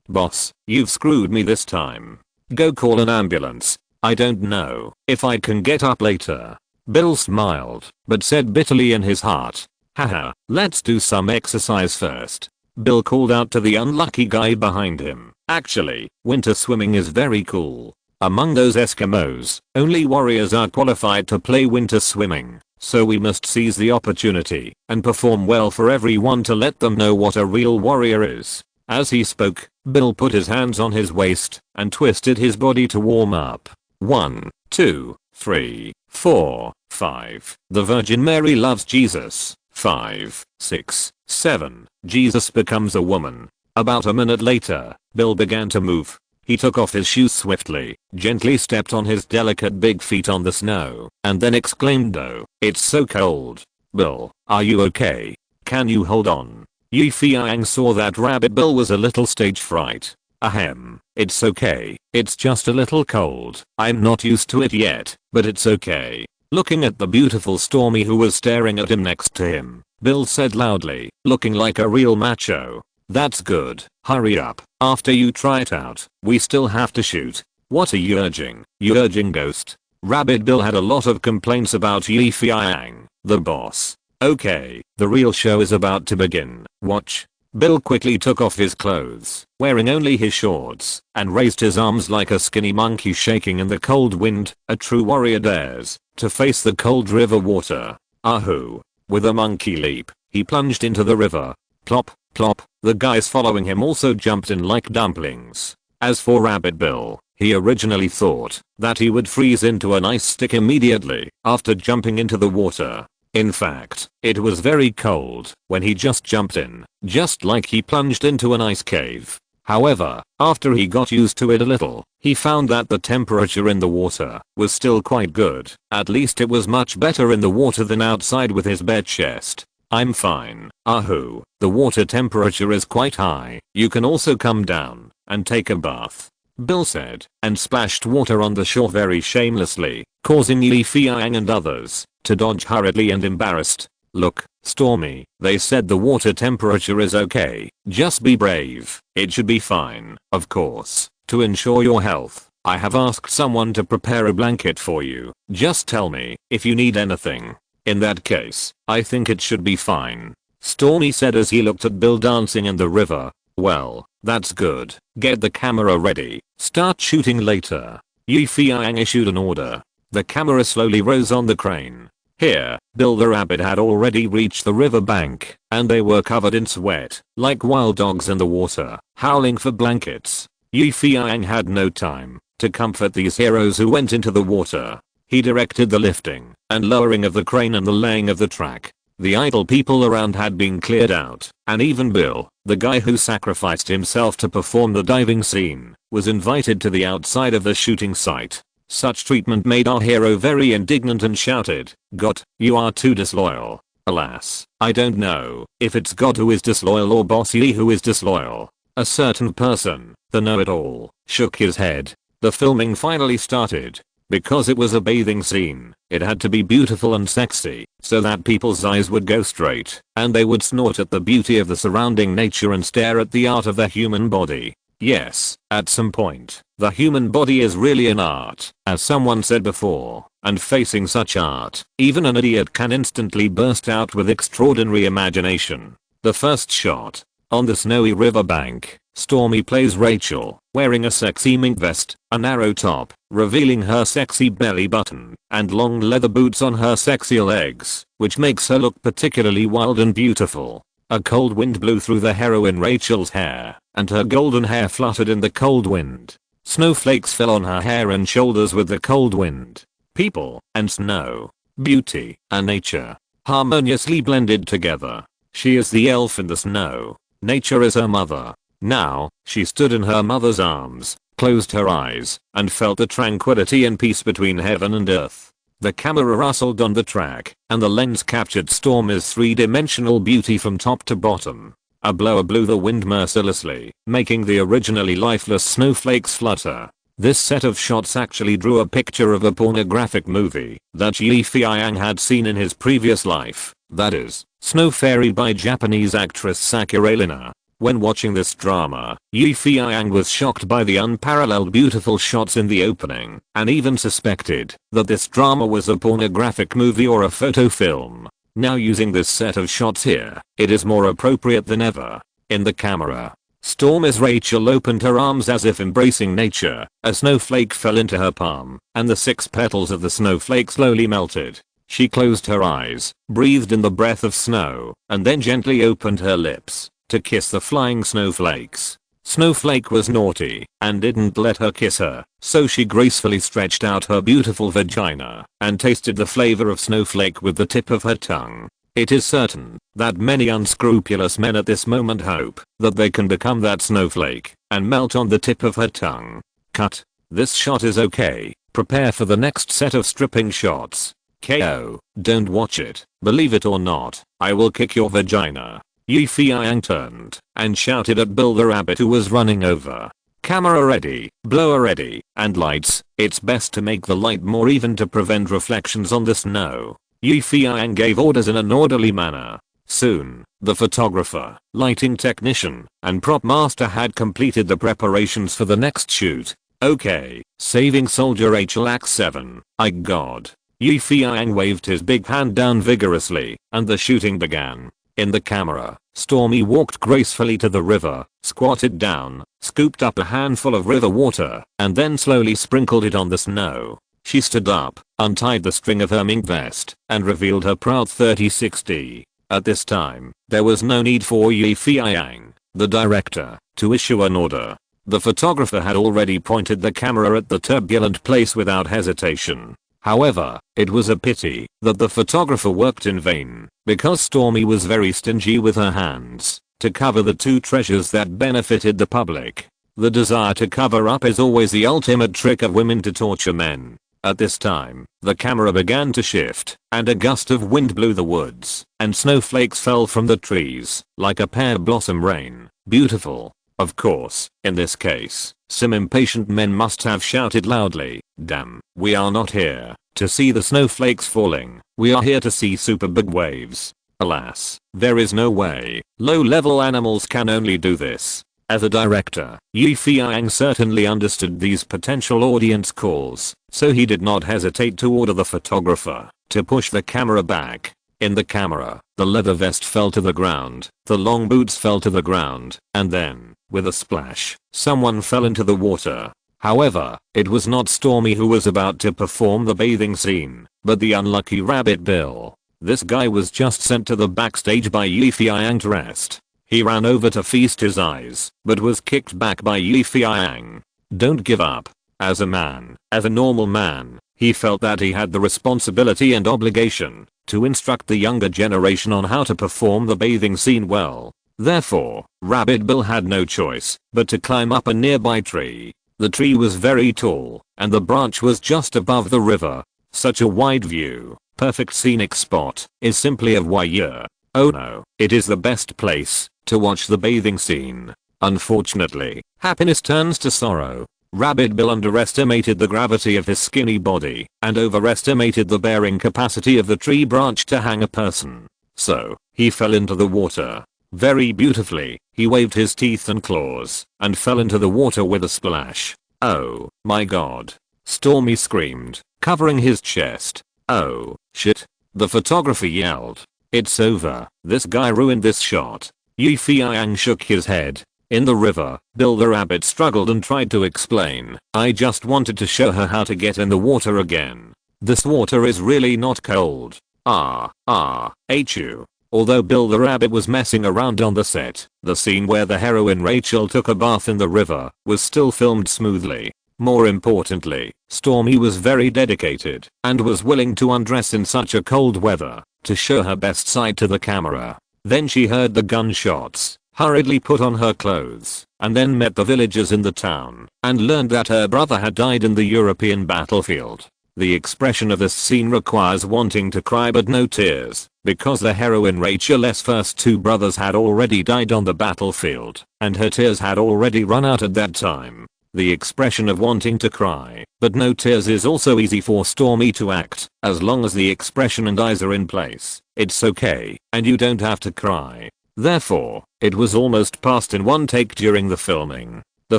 boss, you've screwed me this time. Go call an ambulance. I don't know if I can get up later. Bill smiled, but said bitterly in his heart, haha, let's do some exercise first. Bill called out to the unlucky guy behind him. Actually, winter swimming is very cool. Among those Eskimos, only warriors are qualified to play winter swimming, so we must seize the opportunity and perform well for everyone to let them know what a real warrior is. As he spoke, Bill put his hands on his waist and twisted his body to warm up. 1, 2, 3, 4, 5. The Virgin Mary loves Jesus. 5, 6, 7. Jesus becomes a woman. About a minute later, Bill began to move. He took off his shoes swiftly, gently stepped on his delicate big feet on the snow, and then exclaimed, "Oh, it's so cold. Bill, are you okay? Can you hold on?" Feiyang saw that Rabbit Bill was a little stage fright. Ahem, it's okay, it's just a little cold. I'm not used to it yet, but it's okay. Looking at the beautiful Stormy who was staring at him next to him, Bill said loudly, looking like a real macho, "That's good, hurry up, after you try it out, we still have to shoot." "What are you urging? You urging Ghost?" Rabbit Bill had a lot of complaints about Feiyang, the boss. "Okay, the real show is about to begin, watch." Bill quickly took off his clothes, wearing only his shorts, and raised his arms like a skinny monkey shaking in the cold wind. A true warrior dares to face the cold river water. Ahoo. With a monkey leap, he plunged into the river. Plop, plop, the guys following him also jumped in like dumplings. As for Rabbit Bill, he originally thought that he would freeze into an ice stick immediately after jumping into the water. In fact, it was very cold when he just jumped in, just like he plunged into an ice cave. However, after he got used to it a little, he found that the temperature in the water was still quite good. At least it was much better in the water than outside with his bare chest. "I'm fine. Ahoo, the water temperature is quite high. You can also come down and take a bath." Bill said, and splashed water on the shore very shamelessly, causing Feiyang and others to dodge hurriedly and embarrassed. Look, Stormy, they said the water temperature is okay, just be brave, it should be fine. Of course, to ensure your health, I have asked someone to prepare a blanket for you. Just tell me if you need anything. In that case, I think it should be fine, Stormy said as he looked at Bill dancing in the river. Well, that's good. Get the camera ready. Start shooting later. Feiyang issued an order. The camera slowly rose on the crane. Here, Bill the rabbit had already reached the river bank, and they were covered in sweat, like wild dogs in the water, howling for blankets. Feiyang had no time to comfort these heroes who went into the water. He directed the lifting and lowering of the crane and the laying of the track. The idle people around had been cleared out, and even Bill, the guy who sacrificed himself to perform the diving scene, was invited to the outside of the shooting site. Such treatment made our hero very indignant and shouted, "God, you are too disloyal." Alas, I don't know if it's God who is disloyal or Boss Yi who is disloyal. A certain person, the know-it-all, shook his head. The filming finally started. Because it was a bathing scene, it had to be beautiful and sexy, so that people's eyes would go straight, and they would snort at the beauty of the surrounding nature and stare at the art of the human body. Yes, at some point, the human body is really an art, as someone said before, and facing such art, even an idiot can instantly burst out with extraordinary imagination. The first shot. On the snowy riverbank, Stormy plays Rachel, wearing a sexy mink vest, a narrow top, revealing her sexy belly button, and long leather boots on her sexy legs, which makes her look particularly wild and beautiful. A cold wind blew through the heroine Rachel's hair, and her golden hair fluttered in the cold wind. Snowflakes fell on her hair and shoulders with the cold wind. People and snow, beauty and nature, harmoniously blended together. She is the elf in the snow. Nature is her mother. Now, she stood in her mother's arms, closed her eyes, and felt the tranquility and peace between heaven and earth. The camera rustled on the track, and the lens captured Stormy's three-dimensional beauty from top to bottom. A blower blew the wind mercilessly, making the originally lifeless snowflakes flutter. This set of shots actually drew a picture of a pornographic movie that Feiyang had seen in his previous life, that is, Snow Fairy by Japanese actress Sakura Lina. When watching this drama, Feiyang was shocked by the unparalleled beautiful shots in the opening, and even suspected that this drama was a pornographic movie or a photo film. Now using this set of shots here, it is more appropriate than ever. In the camera, Stormy's Rachel opened her arms as if embracing nature. A snowflake fell into her palm, and the 6 petals of the snowflake slowly melted. She closed her eyes, breathed in the breath of snow, and then gently opened her lips to kiss the flying snowflakes. Snowflake was naughty and didn't let her kiss her, so she gracefully stretched out her beautiful vagina and tasted the flavor of snowflake with the tip of her tongue. It is certain that many unscrupulous men at this moment hope that they can become that snowflake and melt on the tip of her tongue. Cut. This shot is okay. Prepare for the next set of stripping shots. KO. Don't watch it. Believe it or not, I will kick your vagina. Feiyang turned and shouted at Bill the rabbit who was running over. Camera ready, blower ready, and lights. It's best to make the light more even to prevent reflections on the snow. Feiyang gave orders in an orderly manner. Soon, the photographer, lighting technician, and prop master had completed the preparations for the next shoot. Okay, saving soldier Rachel Act 7, I God. Feiyang waved his big hand down vigorously, and the shooting began. In the camera, Stormy walked gracefully to the river, squatted down, scooped up a handful of river water, and then slowly sprinkled it on the snow. She stood up, untied the string of her mink vest, and revealed her proud 3060. At this time, there was no need for Feiyang, the director, to issue an order. The photographer had already pointed the camera at the turbulent place without hesitation. However, it was a pity that the photographer worked in vain, because Stormy was very stingy with her hands to cover the 2 treasures that benefited the public. The desire to cover up is always the ultimate trick of women to torture men. At this time, the camera began to shift, and a gust of wind blew the woods, and snowflakes fell from the trees, like a pear blossom rain. Beautiful. Of course, in this case, some impatient men must have shouted loudly, "Damn, we are not here to see the snowflakes falling, we are here to see super big waves." Alas, there is no way. Low-level animals can only do this. As a director, Feiyang certainly understood these potential audience calls, so he did not hesitate to order the photographer to push the camera back. In the camera, the leather vest fell to the ground, the long boots fell to the ground, and then, with a splash, someone fell into the water. However, it was not Stormy who was about to perform the bathing scene, but the unlucky Rabbit Bill. This guy was just sent to the backstage by Feiyang to rest. He ran over to feast his eyes, but was kicked back by Feiyang. Don't give up. As a man, as a normal man, he felt that he had the responsibility and obligation to instruct the younger generation on how to perform the bathing scene well. Therefore, Rabbit Bill had no choice but to climb up a nearby tree. The tree was very tall, and the branch was just above the river. Such a wide view, perfect scenic spot, is simply a voyeur. Oh no, it is the best place to watch the bathing scene. Unfortunately, happiness turns to sorrow. Rabbit Bill underestimated the gravity of his skinny body and overestimated the bearing capacity of the tree branch to hang a person. So, he fell into the water. Very beautifully, he waved his teeth and claws and fell into the water with a splash. Oh my god. Stormy screamed, covering his chest. Oh shit. The photographer yelled. It's over. This guy ruined this shot. Feiyang shook his head. In the river, Bill the rabbit struggled and tried to explain. I just wanted to show her how to get in the water again. This water is really not cold. HU. Although Bill the rabbit was messing around on the set, the scene where the heroine Rachel took a bath in the river was still filmed smoothly. More importantly, Stormy was very dedicated and was willing to undress in such a cold weather to show her best side to the camera. Then she heard the gunshots, hurriedly put on her clothes, and then met the villagers in the town and learned that her brother had died in the European battlefield. The expression of this scene requires wanting to cry but no tears, because the heroine Rachel's first two brothers had already died on the battlefield, and her tears had already run out at that time. The expression of wanting to cry, but no tears is also easy for Stormy to act, as long as the expression and eyes are in place. It's okay, and you don't have to cry. Therefore, it was almost passed in one take during the filming. The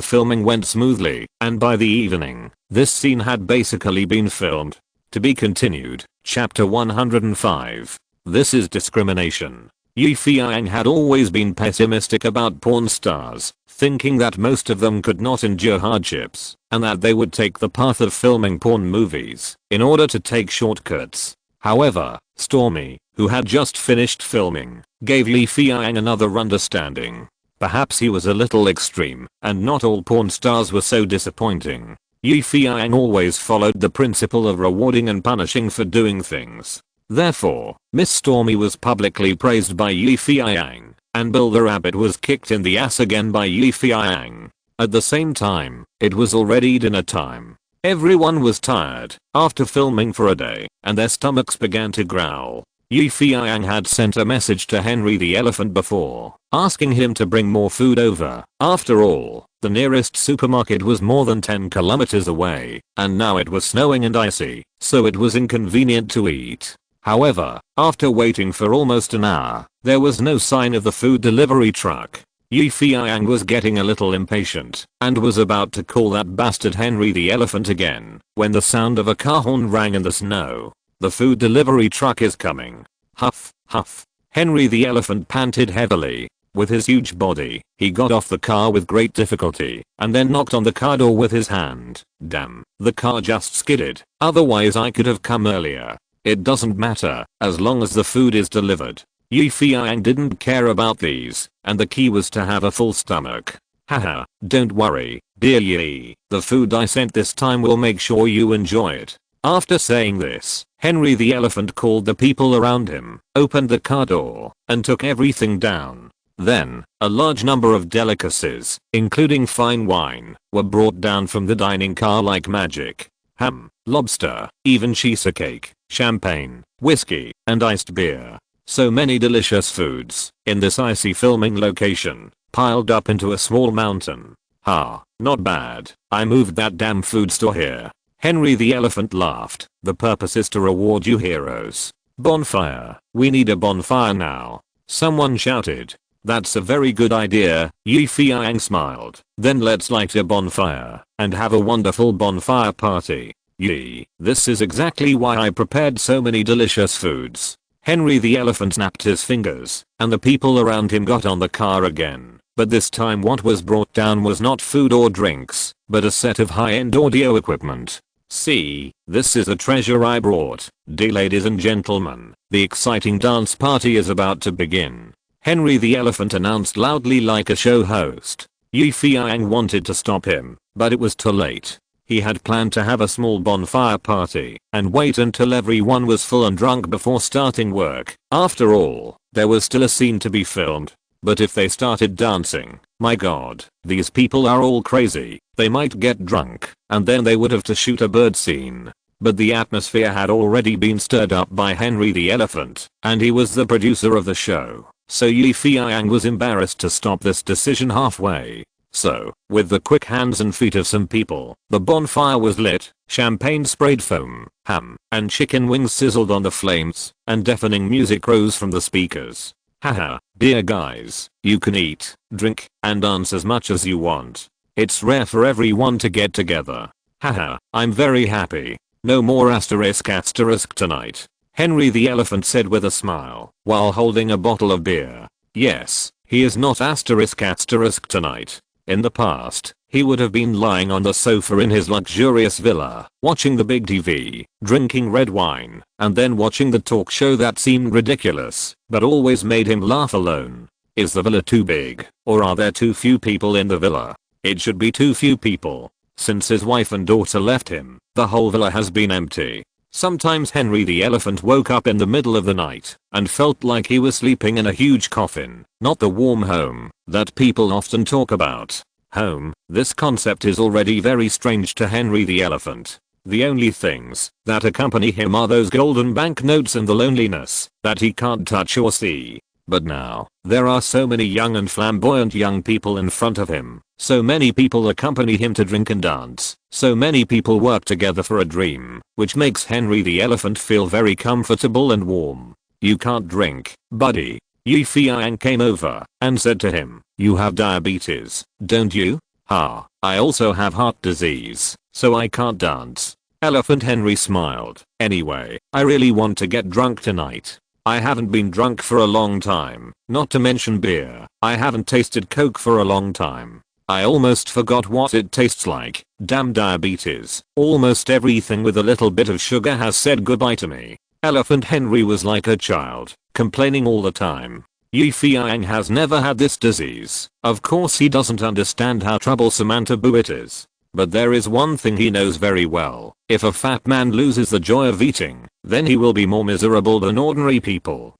filming went smoothly, and by the evening, this scene had basically been filmed. To be continued, Chapter 105. This is discrimination. Feiyang had always been pessimistic about porn stars, thinking that most of them could not endure hardships, and that they would take the path of filming porn movies in order to take shortcuts. However, Stormy, who had just finished filming, gave Feiyang another understanding. Perhaps he was a little extreme, and not all porn stars were so disappointing. Feiyang always followed the principle of rewarding and punishing for doing things. Therefore, Miss Stormy was publicly praised by Feiyang, and Bill the rabbit was kicked in the ass again by Feiyang. At the same time, it was already dinner time. Everyone was tired after filming for a day, and their stomachs began to growl. Feiyang had sent a message to Henry the elephant before, asking him to bring more food over. After all, the nearest supermarket was more than 10 kilometers away, and now it was snowing and icy, so it was inconvenient to eat. However, after waiting for almost an hour, there was no sign of the food delivery truck. Feiyang was getting a little impatient, and was about to call that bastard Henry the elephant again, when the sound of a car horn rang in the snow. The food delivery truck is coming. Huff, huff. Henry the elephant panted heavily. With his huge body, he got off the car with great difficulty, and then knocked on the car door with his hand. Damn, the car just skidded. Otherwise I could have come earlier. It doesn't matter, as long as the food is delivered. Feiyang didn't care about these, and the key was to have a full stomach. Haha, don't worry, dear Yi, the food I sent this time will make sure you enjoy it. After saying this, Henry the elephant called the people around him, opened the car door, and took everything down. Then, a large number of delicacies, including fine wine, were brought down from the dining car like magic. Ham, lobster, even cheesecake, champagne, whiskey, and iced beer. So many delicious foods in this icy filming location. piled up into a small mountain. Ha, not bad. I moved that damn food store here. Henry the elephant laughed. The purpose is to reward you heroes. Bonfire. We need a bonfire now. Someone shouted. That's a very good idea. Feiyang smiled. Then let's light a bonfire and have a wonderful bonfire party. This is exactly why I prepared so many delicious foods. Henry the elephant snapped his fingers and the people around him got on the car again. But this time what was brought down was not food or drinks, but a set of high-end audio equipment. See, this is a treasure I brought. Ladies and gentlemen, the exciting dance party is about to begin. Henry the elephant announced loudly like a show host. Feiyang wanted to stop him, but it was too late. He had planned to have a small bonfire party and wait until everyone was full and drunk before starting work. After all, there was still a scene to be filmed. But if they started dancing, my god, these people are all crazy. They might get drunk, and then they would have to shoot a bird scene. But the atmosphere had already been stirred up by Henry the elephant, and he was the producer of the show. So Feiyang was embarrassed to stop this decision halfway. So, with the quick hands and feet of some people, the bonfire was lit, champagne sprayed foam, ham, and chicken wings sizzled on the flames, and deafening music rose from the speakers. Haha, dear guys, you can eat, drink, and dance as much as you want. It's rare for everyone to get together. Haha, I'm very happy. No more asterisk tonight. Henry the elephant said with a smile, while holding a bottle of beer. Yes, he is not asterisk tonight. In the past, he would have been lying on the sofa in his luxurious villa, watching the big TV, drinking red wine, and then watching the talk show that seemed ridiculous, but always made him laugh alone. Is the villa too big, or are there too few people in the villa? It should be too few people. Since his wife and daughter left him, the whole villa has been empty. Sometimes Henry the elephant woke up in the middle of the night and felt like he was sleeping in a huge coffin, not the warm home that people often talk about. Home, this concept is already very strange to Henry the elephant. The only things that accompany him are those golden banknotes and the loneliness that he can't touch or see. But now, there are so many young and flamboyant young people in front of him. So many people accompany him to drink and dance. So many people work together for a dream, which makes Henry the elephant feel very comfortable and warm. You can't drink, buddy. Feiyang came over and said to him, you have diabetes, don't you? Ha, I also have heart disease, so I can't dance. Elephant Henry smiled. Anyway, I really want to get drunk tonight. I haven't been drunk for a long time, not to mention beer. I haven't tasted Coke for a long time. I almost forgot what it tastes like. Damn diabetes. Almost everything with a little bit of sugar has said goodbye to me. Elephant Henry was like a child, complaining all the time. Feiyang has never had this disease. Of course he doesn't understand how troublesome and taboo it is. But there is one thing he knows very well. If a fat man loses the joy of eating, then he will be more miserable than ordinary people.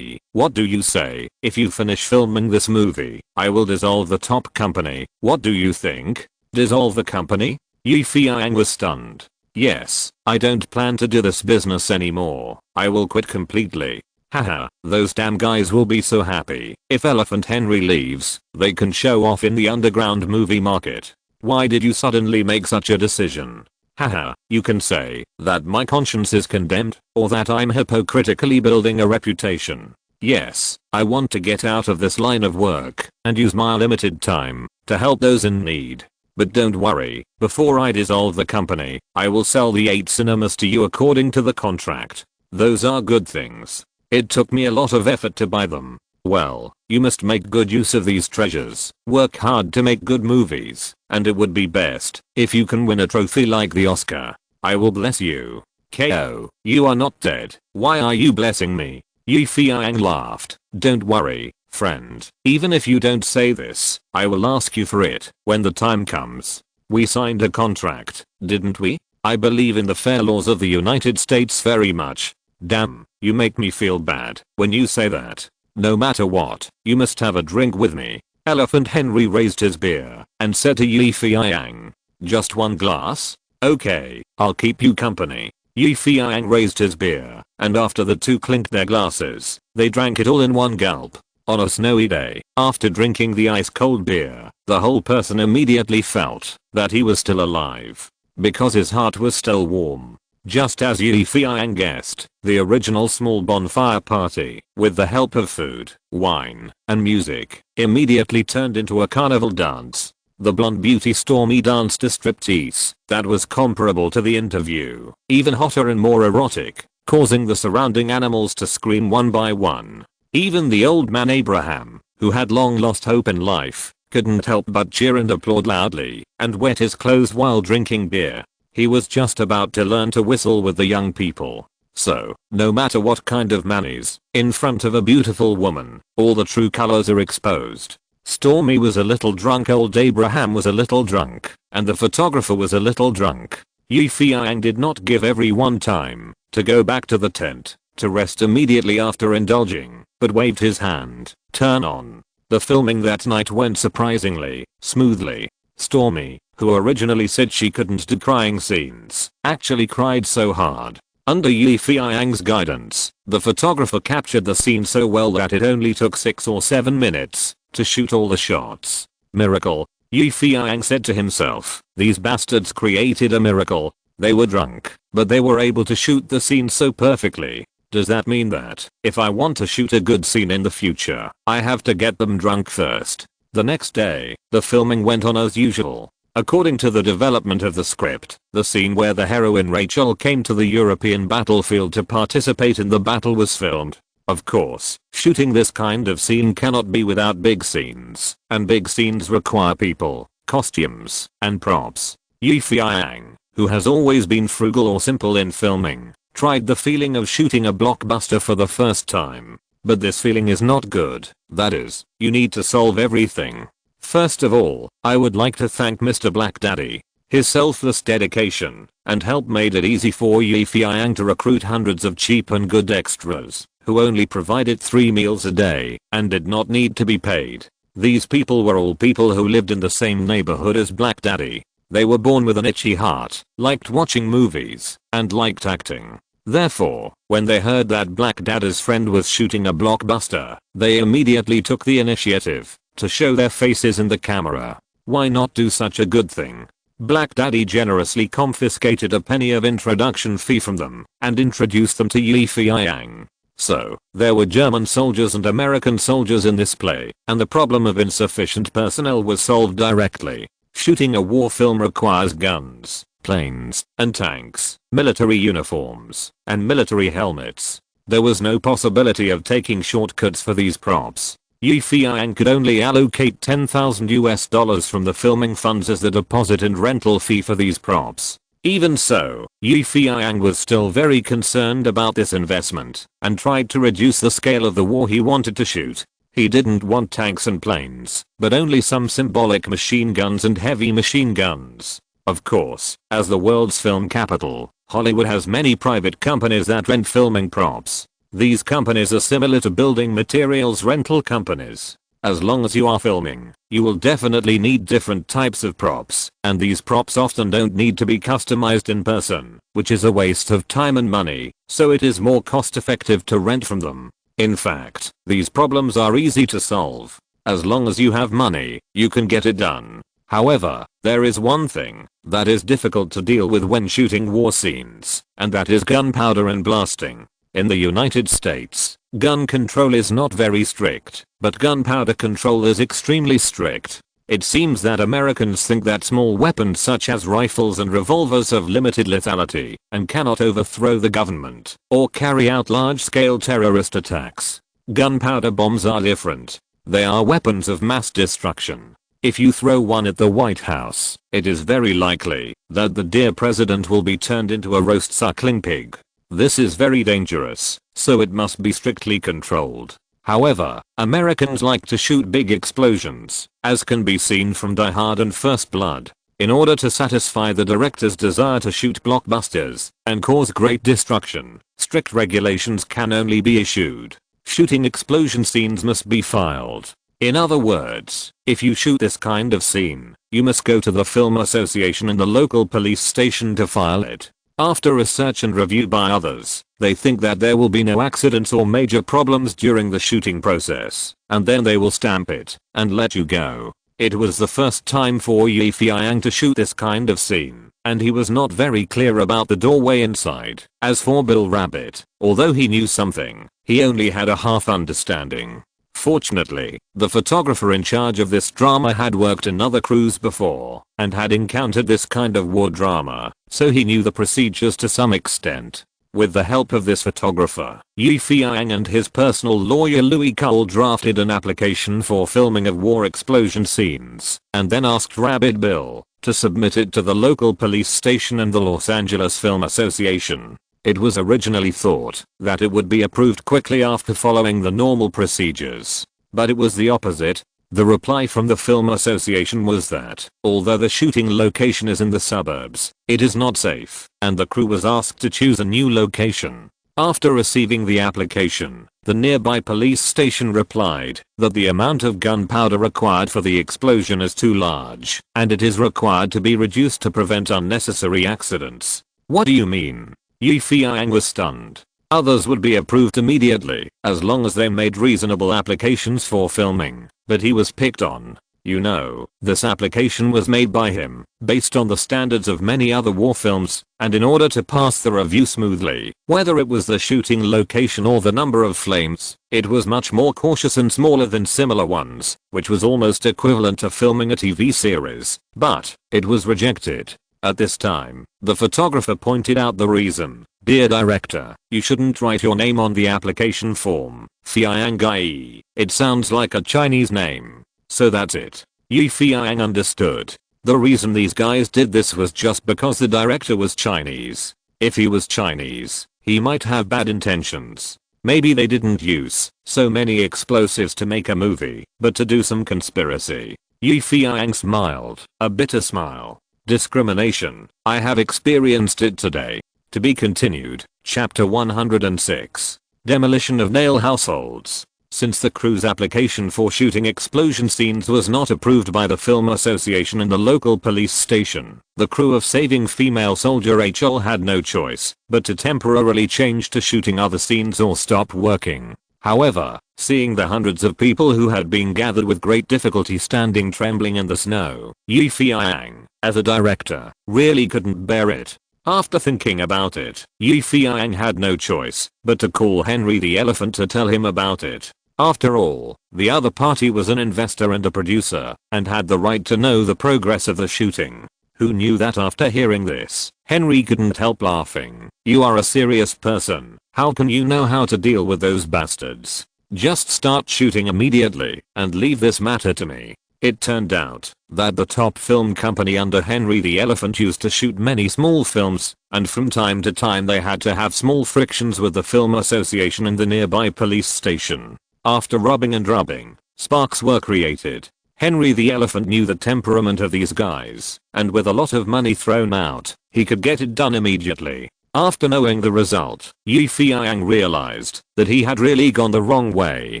What do you say? If you finish filming this movie, I will dissolve the top company. What do you think? Dissolve the company? Feiyang was stunned. Yes, I don't plan to do this business anymore. I will quit completely. Haha, those damn guys will be so happy. If Elephant Henry leaves, they can show off in the underground movie market. Why did you suddenly make such a decision? Haha, you can say that my conscience is condemned, or that I'm hypocritically building a reputation. Yes, I want to get out of this line of work and use my limited time to help those in need. But don't worry, before I dissolve the company, I will sell the 8 cinemas to you according to the contract. Those are good things. It took me a lot of effort to buy them. Well, you must make good use of these treasures, work hard to make good movies, and it would be best if you can win a trophy like the Oscar. I will bless you. KO, you are not dead. Why are you blessing me? Feiyang laughed. Don't worry, friend. Even if you don't say this, I will ask you for it when the time comes. We signed a contract, didn't we? I believe in the fair laws of the United States very much. Damn, you make me feel bad when you say that. No matter what, you must have a drink with me. Elephant Henry raised his beer and said to Feiyang, just one glass? Okay, I'll keep you company. Feiyang raised his beer, and after the two clinked their glasses, they drank it all in one gulp. On a snowy day, after drinking the ice-cold beer, the whole person immediately felt that he was still alive because his heart was still warm. Just as Yi Feiyang guessed, the original small bonfire party, with the help of food, wine, and music, immediately turned into a carnival dance. The blonde beauty Stormy danced a striptease that was comparable to the interview, even hotter and more erotic, causing the surrounding animals to scream one by one. Even the old man Abraham, who had long lost hope in life, couldn't help but cheer and applaud loudly, and wet his clothes while drinking beer. He was just about to learn to whistle with the young people. So, no matter what kind of man is in front of a beautiful woman, all the true colors are exposed. Stormy was a little drunk, old Abraham was a little drunk, and the photographer was a little drunk. Yi Feiyang did not give everyone time to go back to the tent to rest immediately after indulging, but waved his hand, turn on. The filming that night went surprisingly smoothly. Stormy, who originally said she couldn't do crying scenes, actually cried so hard. Under Yi Feiyang's guidance, the photographer captured the scene so well that it only took 6 or 7 minutes to shoot all the shots. Miracle, Yi Feiyang said to himself. These bastards created a miracle. They were drunk, but they were able to shoot the scene so perfectly. Does that mean that if I want to shoot a good scene in the future, I have to get them drunk first? The next day, the filming went on as usual. According to the development of the script, the scene where the heroine Rachel came to the European battlefield to participate in the battle was filmed. Of course, shooting this kind of scene cannot be without big scenes, and big scenes require people, costumes, and props. Yi Feiyang, who has always been frugal or simple in filming, tried the feeling of shooting a blockbuster for the first time. But this feeling is not good. That is, you need to solve everything. First of all, I would like to thank Mr. Black Daddy. His selfless dedication and help made it easy for Yi Feiyang to recruit hundreds of cheap and good extras who only provided 3 meals a day and did not need to be paid. These people were all people who lived in the same neighborhood as Black Daddy. They were born with an itchy heart, liked watching movies, and liked acting. Therefore, when they heard that Black Daddy's friend was shooting a blockbuster, they immediately took the initiative to show their faces in the camera. Why not do such a good thing? Black Daddy generously confiscated a penny of introduction fee from them and introduced them to Yi Feiyang. So, there were German soldiers and American soldiers in this play, and the problem of insufficient personnel was solved directly. Shooting a war film requires guns, planes, and tanks, military uniforms, and military helmets. There was no possibility of taking shortcuts for these props. Yi Feiyang could only allocate $10,000 from the filming funds as the deposit and rental fee for these props. Even so, Yi Feiyang was still very concerned about this investment and tried to reduce the scale of the war he wanted to shoot. He didn't want tanks and planes, but only some symbolic machine guns and heavy machine guns. Of course, as the world's film capital, Hollywood has many private companies that rent filming props. These companies are similar to building materials rental companies. As long as you are filming, you will definitely need different types of props, and these props often don't need to be customized in person, which is a waste of time and money, so it is more cost effective to rent from them. In fact, these problems are easy to solve. As long as you have money, you can get it done. However, there is one thing that is difficult to deal with when shooting war scenes, and that is gunpowder and blasting. In the United States, gun control is not very strict, but gunpowder control is extremely strict. It seems that Americans think that small weapons such as rifles and revolvers have limited lethality and cannot overthrow the government or carry out large-scale terrorist attacks. Gunpowder bombs are different. They are weapons of mass destruction. If you throw one at the White House, it is very likely that the dear president will be turned into a roast suckling pig. This is very dangerous, so it must be strictly controlled. However, Americans like to shoot big explosions, as can be seen from Die Hard and First Blood. In order to satisfy the director's desire to shoot blockbusters and cause great destruction, strict regulations can only be issued. Shooting explosion scenes must be filed. In other words, if you shoot this kind of scene, you must go to the Film Association and the local police station to file it. After research and review by others, they think that there will be no accidents or major problems during the shooting process, and then they will stamp it and let you go. It was the first time for Feiyang to shoot this kind of scene, and he was not very clear about the doorway inside. As for Bill Rabbit, although he knew something, he only had a half understanding. Fortunately, the photographer in charge of this drama had worked in other crews before and had encountered this kind of war drama, so he knew the procedures to some extent. With the help of this photographer, Feiyang and his personal lawyer Louis Cole drafted an application for filming of war explosion scenes and then asked Rabbit Bill to submit it to the local police station and the Los Angeles Film Association. It was originally thought that it would be approved quickly after following the normal procedures, but it was the opposite. The reply from the Film Association was that, although the shooting location is in the suburbs, it is not safe, and the crew was asked to choose a new location. After receiving the application, the nearby police station replied that the amount of gunpowder required for the explosion is too large, and it is required to be reduced to prevent unnecessary accidents. What do you mean? Feiyang was stunned. Others would be approved immediately, as long as they made reasonable applications for filming, but he was picked on. You know, this application was made by him, based on the standards of many other war films, and in order to pass the review smoothly, whether it was the shooting location or the number of flames, it was much more cautious and smaller than similar ones, which was almost equivalent to filming a TV series, but it was rejected. At this time, the photographer pointed out the reason. Dear director, you shouldn't write your name on the application form, Feiyang Gai. It sounds like a Chinese name. So that's it. Feiyang understood. The reason these guys did this was just because the director was Chinese. If he was Chinese, he might have bad intentions. Maybe they didn't use so many explosives to make a movie, but to do some conspiracy. Feiyang smiled, a bitter smile. Discrimination. I have experienced it today. To be continued. Chapter 106. Demolition of nail households. Since the crew's application for shooting explosion scenes was not approved by the Film Association and the local police station, the crew of Saving Female Soldier HL had no choice but to temporarily change to shooting other scenes or stop working. However, seeing the hundreds of people who had been gathered with great difficulty standing trembling in the snow, Feiyang, as a director, really couldn't bear it. After thinking about it, Feiyang had no choice but to call Henry the Elephant to tell him about it. After all, the other party was an investor and a producer, and had the right to know the progress of the shooting. Who knew that? After hearing this, Henry couldn't help laughing. You are a serious person. How can you know how to deal with those bastards? Just start shooting immediately and leave this matter to me. It turned out that the top film company under Henry the Elephant used to shoot many small films, and from time to time they had to have small frictions with the Film Association and the nearby police station. After rubbing and rubbing, sparks were created. Henry the Elephant knew the temperament of these guys, and with a lot of money thrown out, he could get it done immediately. After knowing the result, Feiyang realized that he had really gone the wrong way.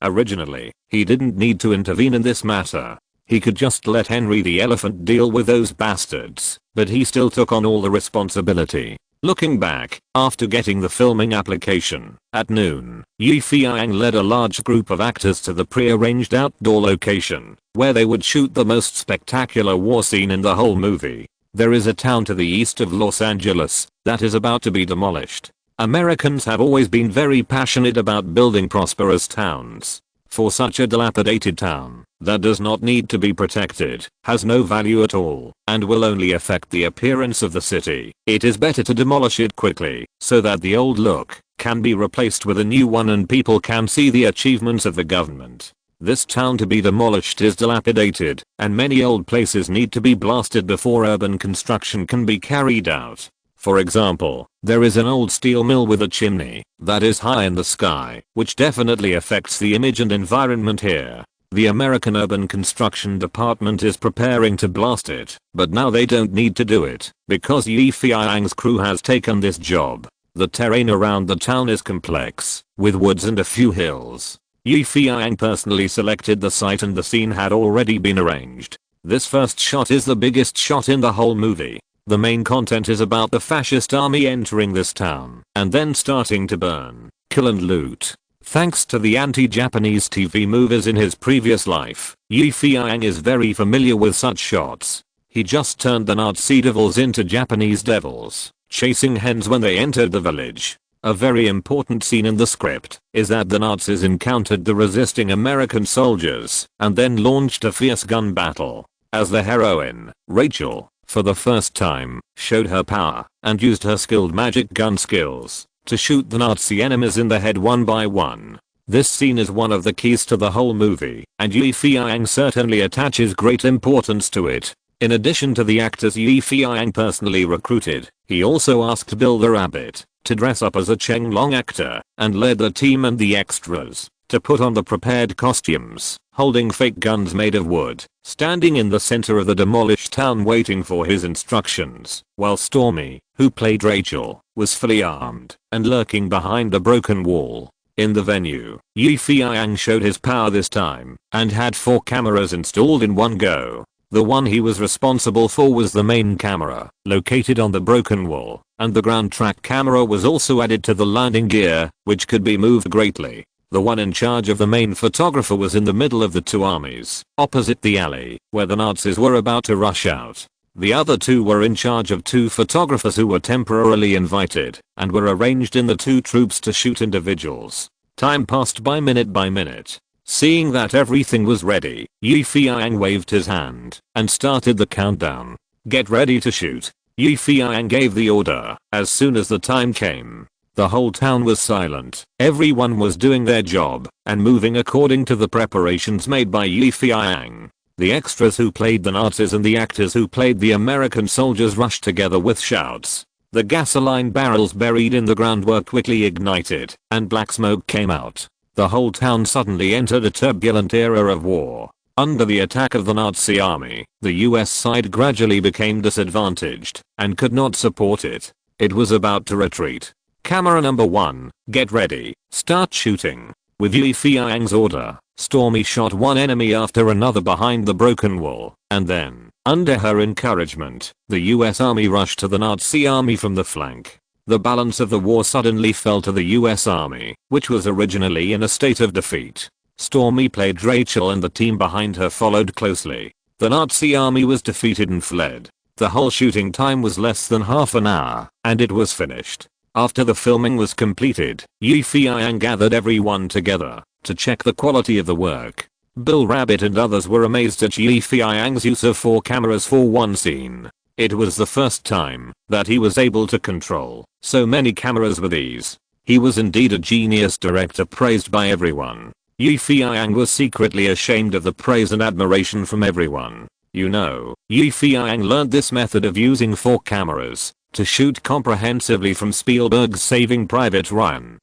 Originally, he didn't need to intervene in this matter. He could just let Henry the Elephant deal with those bastards, but he still took on all the responsibility. Looking back, after getting the filming application, at noon, Feiyang led a large group of actors to the pre-arranged outdoor location, where they would shoot the most spectacular war scene in the whole movie. There is a town to the east of Los Angeles that is about to be demolished. Americans have always been very passionate about building prosperous towns. For such a dilapidated town that does not need to be protected, has no value at all, and will only affect the appearance of the city, it is better to demolish it quickly so that the old look can be replaced with a new one and people can see the achievements of the government. This town to be demolished is dilapidated, and many old places need to be blasted before urban construction can be carried out. For example, there is an old steel mill with a chimney that is high in the sky, which definitely affects the image and environment here. The American Urban Construction Department is preparing to blast it, but now they don't need to do it, because Feiyang's crew has taken this job. The terrain around the town is complex, with woods and a few hills. Feiyang personally selected the site and the scene had already been arranged. This first shot is the biggest shot in the whole movie. The main content is about the fascist army entering this town and then starting to burn, kill and loot. Thanks to the anti-Japanese TV movies in his previous life, Feiyang is very familiar with such shots. He just turned the Nazi devils into Japanese devils, chasing hens when they entered the village. A very important scene in the script is that the Nazis encountered the resisting American soldiers and then launched a fierce gun battle. As the heroine, Rachel, for the first time, showed her power and used her skilled magic gun skills to shoot the Nazi enemies in the head one by one. This scene is one of the keys to the whole movie, and Feiyang certainly attaches great importance to it. In addition to the actors Feiyang personally recruited, he also asked Bill the Rabbit to dress up as a Chenglong actor and led the team and the extras to put on the prepared costumes, holding fake guns made of wood, standing in the center of the demolished town waiting for his instructions, while Stormy, who played Rachel, was fully armed and lurking behind a broken wall. In the venue, Feiyang showed his power this time and had 4 cameras installed in one go. The one he was responsible for was the main camera, located on the broken wall, and the ground track camera was also added to the landing gear, which could be moved greatly. The one in charge of the main photographer was in the middle of the two armies, opposite the alley, where the Nazis were about to rush out. The other 2 were in charge of 2 photographers who were temporarily invited, and were arranged in the 2 troops to shoot individuals. Time passed by minute. Seeing that everything was ready, Feiyang waved his hand and started the countdown. Get ready to shoot. Feiyang gave the order as soon as the time came. The whole town was silent. Everyone was doing their job and moving according to the preparations made by Feiyang. The extras who played the Nazis and the actors who played the American soldiers rushed together with shouts. The gasoline barrels buried in the ground were quickly ignited and black smoke came out. The whole town suddenly entered a turbulent era of war. Under the attack of the Nazi army, the US side gradually became disadvantaged and could not support it. It was about to retreat. Camera number 1, get ready, start shooting. With Feiyang's order, Stormy shot one enemy after another behind the broken wall, and then, under her encouragement, the US army rushed to the Nazi army from the flank. The balance of the war suddenly fell to the US army, which was originally in a state of defeat. Stormy played Rachel and the team behind her followed closely. The Nazi army was defeated and fled. The whole shooting time was less than half an hour, and it was finished. After the filming was completed, Feiyang gathered everyone together to check the quality of the work. Bill Rabbit and others were amazed at Feiyang's use of 4 cameras for one scene. It was the first time that he was able to control so many cameras with ease. He was indeed a genius director praised by everyone. Feiyang was secretly ashamed of the praise and admiration from everyone. Feiyang learned this method of using 4 cameras to shoot comprehensively from Spielberg's Saving Private Ryan.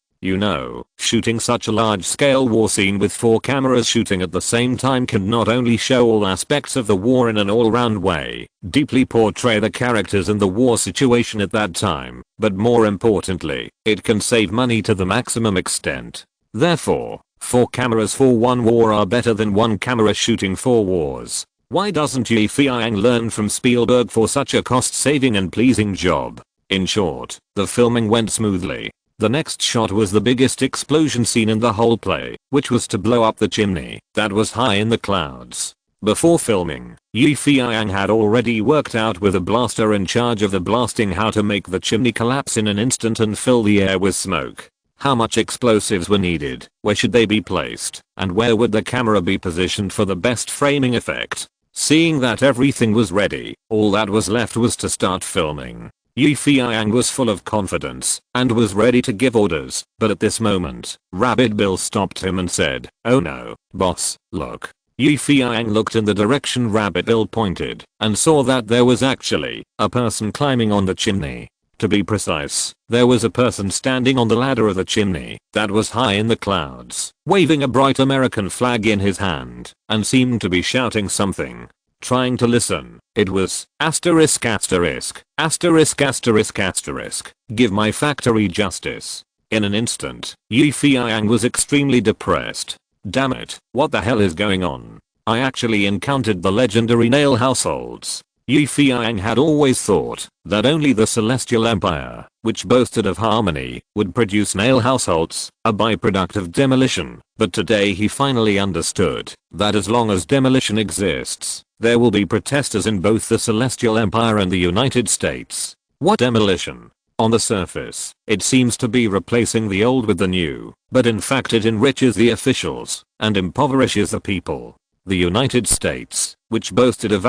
Shooting such a large-scale war scene with 4 cameras shooting at the same time can not only show all aspects of the war in an all-round way, deeply portray the characters and the war situation at that time, but more importantly, it can save money to the maximum extent. Therefore, 4 cameras for one war are better than 1 camera shooting 4 wars. Why doesn't Feiyang learn from Spielberg for such a cost-saving and pleasing job? In short, the filming went smoothly. The next shot was the biggest explosion scene in the whole play, which was to blow up the chimney that was high in the clouds. Before filming, Feiyang had already worked out with a blaster in charge of the blasting how to make the chimney collapse in an instant and fill the air with smoke. How much explosives were needed, where should they be placed, and where would the camera be positioned for the best framing effect. Seeing that everything was ready, all that was left was to start filming. Feiyang was full of confidence and was ready to give orders, but at this moment, Rabbit Bill stopped him and said, "Oh no, boss, look." Feiyang looked in the direction Rabbit Bill pointed and saw that there was actually a person climbing on the chimney. To be precise, there was a person standing on the ladder of the chimney that was high in the clouds, waving a bright American flag in his hand, and seemed to be shouting something. Trying to listen, it was asterisk asterisk, asterisk asterisk asterisk, give my factory justice. In an instant, Feiyang was extremely depressed. Damn it, what the hell is going on? I actually encountered the legendary nail households. Yi Feiyang had always thought that only the Celestial Empire, which boasted of harmony, would produce male households, a byproduct of demolition, but today he finally understood that as long as demolition exists, there will be protesters in both the Celestial Empire and the United States. What demolition? On the surface, it seems to be replacing the old with the new, but in fact it enriches the officials and impoverishes the people. The United States, which boasted of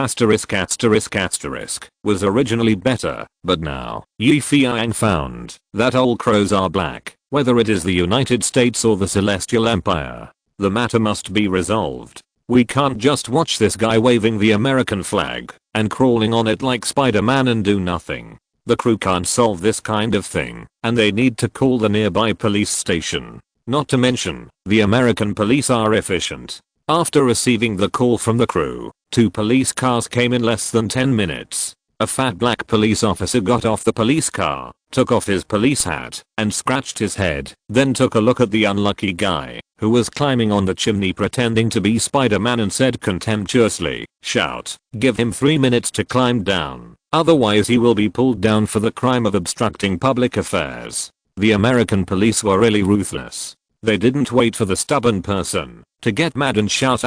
was originally better, but now, Yi Feiyang found that all crows are black, whether it is the United States or the Celestial Empire. The matter must be resolved. We can't just watch this guy waving the American flag and crawling on it like Spider-Man and do nothing. The crew can't solve this kind of thing, and they need to call the nearby police station. Not to mention, the American police are efficient. After receiving the call from the crew, 2 police cars came in less than 10 minutes. A fat black police officer got off the police car, took off his police hat, and scratched his head, then took a look at the unlucky guy, who was climbing on the chimney pretending to be Spider-Man and said contemptuously, "Shout, give him 3 minutes to climb down, otherwise he will be pulled down for the crime of obstructing public affairs." The American police were really ruthless. They didn't wait for the stubborn person to get mad and shout ****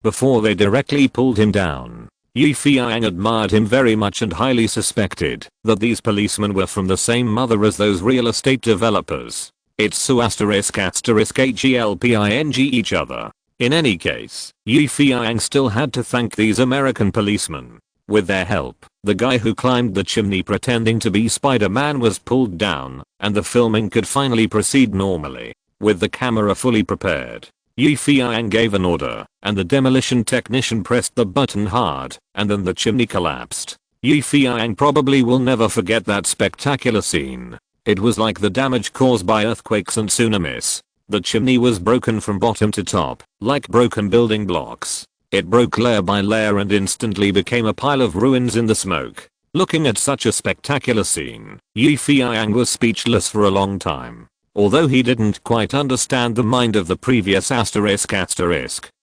before they directly pulled him down. Yi Feiyang admired him very much and highly suspected that these policemen were from the same mother as those real estate developers. It's so ****helping each other. In any case, Yi Feiyang still had to thank these American policemen. With their help, the guy who climbed the chimney pretending to be Spider-Man was pulled down, and the filming could finally proceed normally. With the camera fully prepared, Yi Feiyang gave an order, and the demolition technician pressed the button hard, and then the chimney collapsed. Yi Feiyang probably will never forget that spectacular scene. It was like the damage caused by earthquakes and tsunamis. The chimney was broken from bottom to top, like broken building blocks. It broke layer by layer and instantly became a pile of ruins in the smoke. Looking at such a spectacular scene, Yi Feiyang was speechless for a long time. Although he didn't quite understand the mind of the previous ***,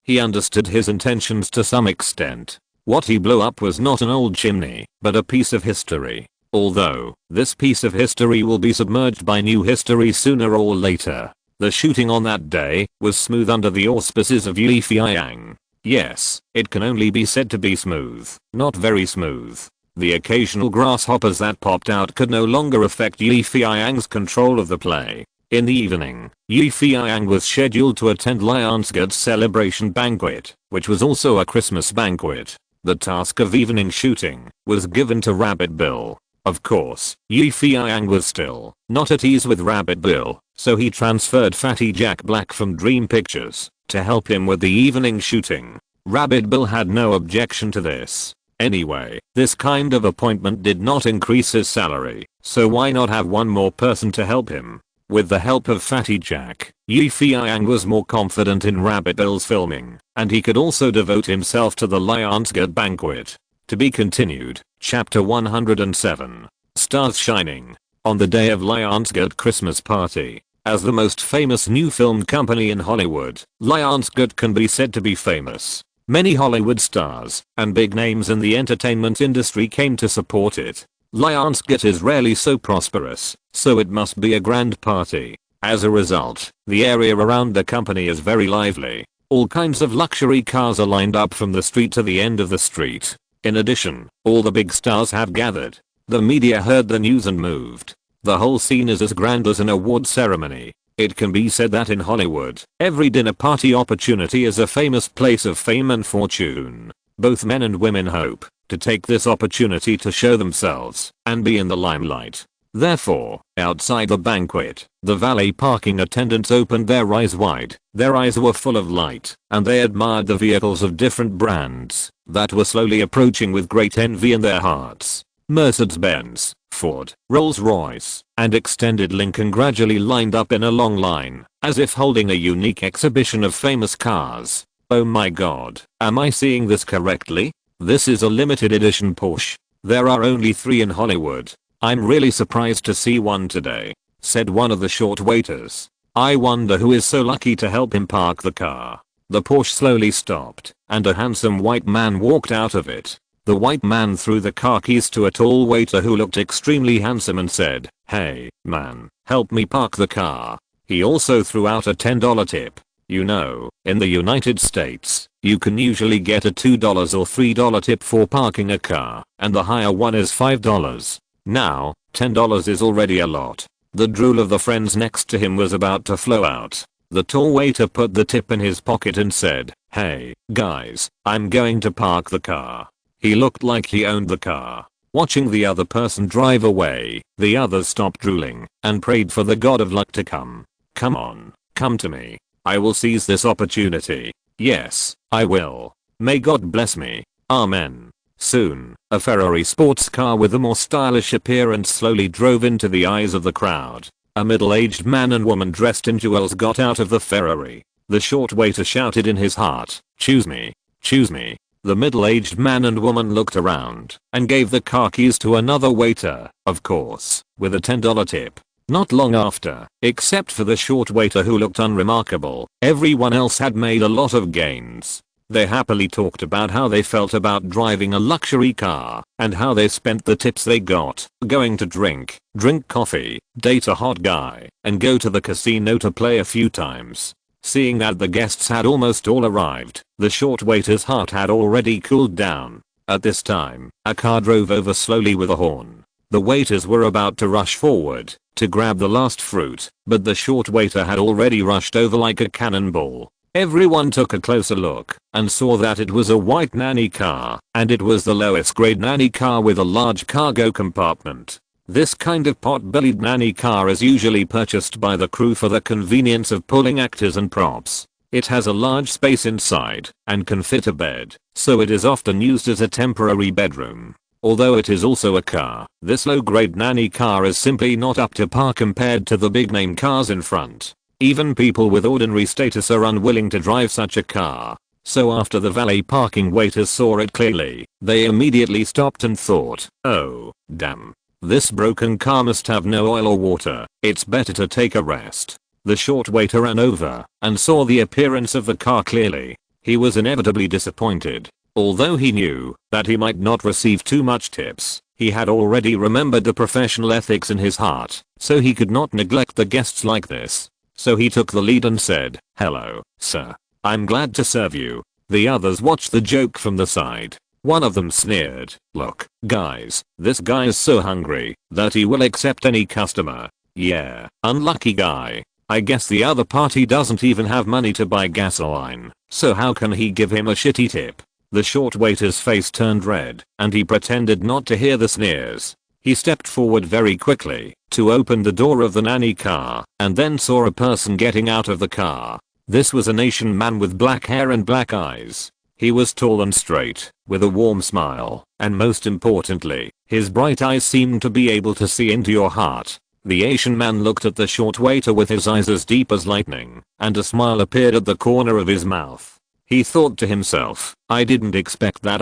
he understood his intentions to some extent. What he blew up was not an old chimney, but a piece of history. Although, this piece of history will be submerged by new history sooner or later. The shooting on that day was smooth under the auspices of Yi Feiyang. Yes, it can only be said to be smooth, not very smooth. The occasional grasshoppers that popped out could no longer affect Yi Feiyang's control of the play. In the evening, Yi Feiyang was scheduled to attend Lionsgate's celebration banquet, which was also a Christmas banquet. The task of evening shooting was given to Rabbit Bill. Of course, Yi Feiyang was still not at ease with Rabbit Bill, so he transferred Fatty Jack Black from Dream Pictures to help him with the evening shooting. Rabbit Bill had no objection to this. Anyway, this kind of appointment did not increase his salary, so why not have one more person to help him? With the help of Fatty Jack, Yi Feiyang was more confident in Rabbit Bill's filming, and he could also devote himself to the Lionsgate banquet. To be continued, Chapter 107. Stars Shining. On the day of Lionsgate Christmas Party, as the most famous new film company in Hollywood, Lionsgate can be said to be famous. Many Hollywood stars and big names in the entertainment industry came to support it. Lionsgate is rarely so prosperous, so it must be a grand party. As a result, the area around the company is very lively. All kinds of luxury cars are lined up from the street to the end of the street. In addition, all the big stars have gathered. The media heard the news and moved. The whole scene is as grand as an award ceremony. It can be said that in Hollywood, every dinner party opportunity is a famous place of fame and fortune. Both men and women hope to take this opportunity to show themselves and be in the limelight. Therefore, outside the banquet, the valet parking attendants opened their eyes wide. Their eyes were full of light, and they admired the vehicles of different brands that were slowly approaching with great envy in their hearts. Mercedes-Benz, Ford, Rolls-Royce, and extended Lincoln gradually lined up in a long line, as if holding a unique exhibition of famous cars. Oh my god, am I seeing this correctly? This is a limited edition Porsche. There are only 3 in Hollywood. I'm really surprised to see one today, said one of the short waiters. I wonder who is so lucky to help him park the car. The Porsche slowly stopped, and a handsome white man walked out of it. The white man threw the car keys to a tall waiter who looked extremely handsome and said, "Hey, man, help me park the car." He also threw out a $10 tip. You know, in the United States, you can usually get a $2 or $3 tip for parking a car, and the higher one is $5. Now, $10 is already a lot. The drool of the friends next to him was about to flow out. The tall waiter put the tip in his pocket and said, "Hey, guys, I'm going to park the car." He looked like he owned the car. Watching the other person drive away, the others stopped drooling and prayed for the god of luck to come. "Come on, come to me. I will seize this opportunity. Yes, I will. May God bless me. Amen." Soon, a Ferrari sports car with a more stylish appearance slowly drove into the eyes of the crowd. A middle-aged man and woman dressed in jewels got out of the Ferrari. The short waiter shouted in his heart, "Choose me, choose me." The middle-aged man and woman looked around and gave the car keys to another waiter, of course, with a $10 tip. Not long after, except for the short waiter who looked unremarkable, everyone else had made a lot of gains. They happily talked about how they felt about driving a luxury car and how they spent the tips they got going to drink coffee, date a hot guy, and go to the casino to play a few times. Seeing that the guests had almost all arrived, the short waiter's heart had already cooled down. At this time, a car drove over slowly with a horn. The waiters were about to rush forward to grab the last fruit, but the short waiter had already rushed over like a cannonball. Everyone took a closer look and saw that it was a white nanny car, and it was the lowest grade nanny car with a large cargo compartment. This kind of pot-bellied nanny car is usually purchased by the crew for the convenience of pulling actors and props. It has a large space inside and can fit a bed, so it is often used as a temporary bedroom. Although it is also a car, this low-grade nanny car is simply not up to par compared to the big-name cars in front. Even people with ordinary status are unwilling to drive such a car. So after the valet parking waiters saw it clearly, they immediately stopped and thought, "Oh, damn. This broken car must have no oil or water. It's better to take a rest." The short waiter ran over and saw the appearance of the car clearly. He was inevitably disappointed. Although he knew that he might not receive too much tips, he had already remembered the professional ethics in his heart, so he could not neglect the guests like this. So he took the lead and said, "Hello, sir. I'm glad to serve you." The others watched the joke from the side. One of them sneered, "Look, guys, this guy is so hungry that he will accept any customer. Yeah, unlucky guy. I guess the other party doesn't even have money to buy gasoline, so how can he give him a shitty tip?" The short waiter's face turned red, and he pretended not to hear the sneers. He stepped forward very quickly to open the door of the nanny car and then saw a person getting out of the car. This was an Asian man with black hair and black eyes. He was tall and straight, with a warm smile, and most importantly, his bright eyes seemed to be able to see into your heart. The Asian man looked at the short waiter with his eyes as deep as lightning, and a smile appeared at the corner of his mouth. He thought to himself, "I didn't expect that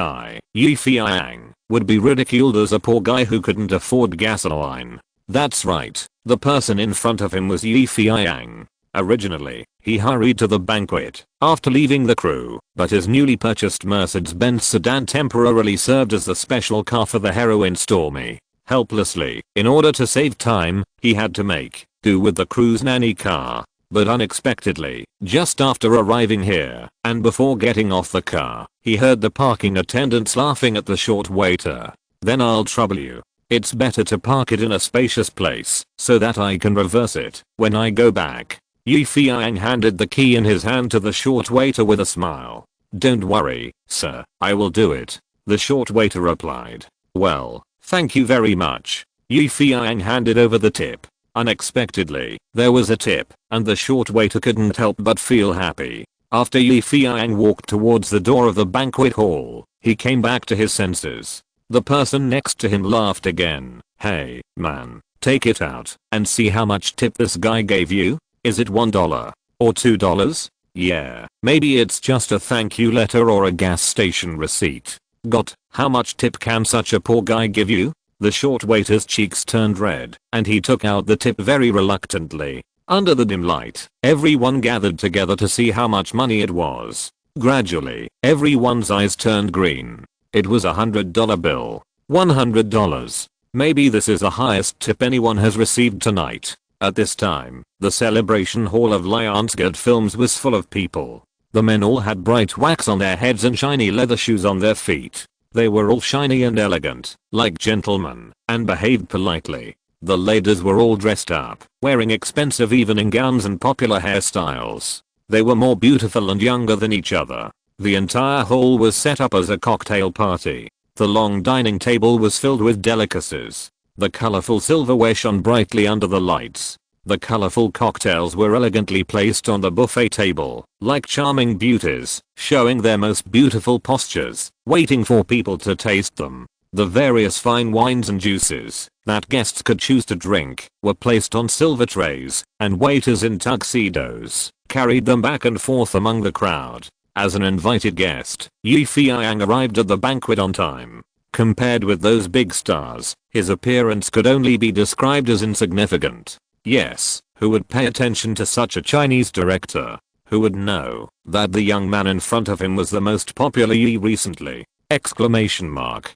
Feiyang would be ridiculed as a poor guy who couldn't afford gasoline." That's right, the person in front of him was Feiyang. Originally, he hurried to the banquet after leaving the crew, but his newly purchased Mercedes-Benz sedan temporarily served as the special car for the heroine Stormy. Helplessly, in order to save time, he had to make do with the crew's nanny car. But unexpectedly, just after arriving here, and before getting off the car, he heard the parking attendants laughing at the short waiter. "Then I'll trouble you. It's better to park it in a spacious place, so that I can reverse it when I go back." Feiyang handed the key in his hand to the short waiter with a smile. "Don't worry, sir, I will do it," the short waiter replied. "Well, thank you very much." Feiyang handed over the tip. Unexpectedly, there was a tip, and the short waiter couldn't help but feel happy. After Feiyang walked towards the door of the banquet hall, he came back to his senses. The person next to him laughed again. "Hey, man, take it out and see how much tip this guy gave you. Is it $1 or $2? Yeah, maybe it's just a thank you letter or a gas station receipt. Got, how much tip can such a poor guy give you?" The short waiter's cheeks turned red, and he took out the tip very reluctantly. Under the dim light, everyone gathered together to see how much money it was. Gradually, everyone's eyes turned green. It was a $100 bill. $100. Maybe this is the highest tip anyone has received tonight. At this time, the celebration hall of Lionsgate Films was full of people. The men all had bright wax on their heads and shiny leather shoes on their feet. They were all shiny and elegant, like gentlemen, and behaved politely. The ladies were all dressed up, wearing expensive evening gowns and popular hairstyles. They were more beautiful and younger than each other. The entire hall was set up as a cocktail party. The long dining table was filled with delicacies. The colorful silverware shone brightly under the lights. The colorful cocktails were elegantly placed on the buffet table, like charming beauties, showing their most beautiful postures, waiting for people to taste them. The various fine wines and juices that guests could choose to drink were placed on silver trays, and waiters in tuxedos carried them back and forth among the crowd. As an invited guest, Feiyang arrived at the banquet on time. Compared with those big stars, his appearance could only be described as insignificant. Yes, who would pay attention to such a Chinese director? Who would know that the young man in front of him was the most popular recently? Exclamation mark.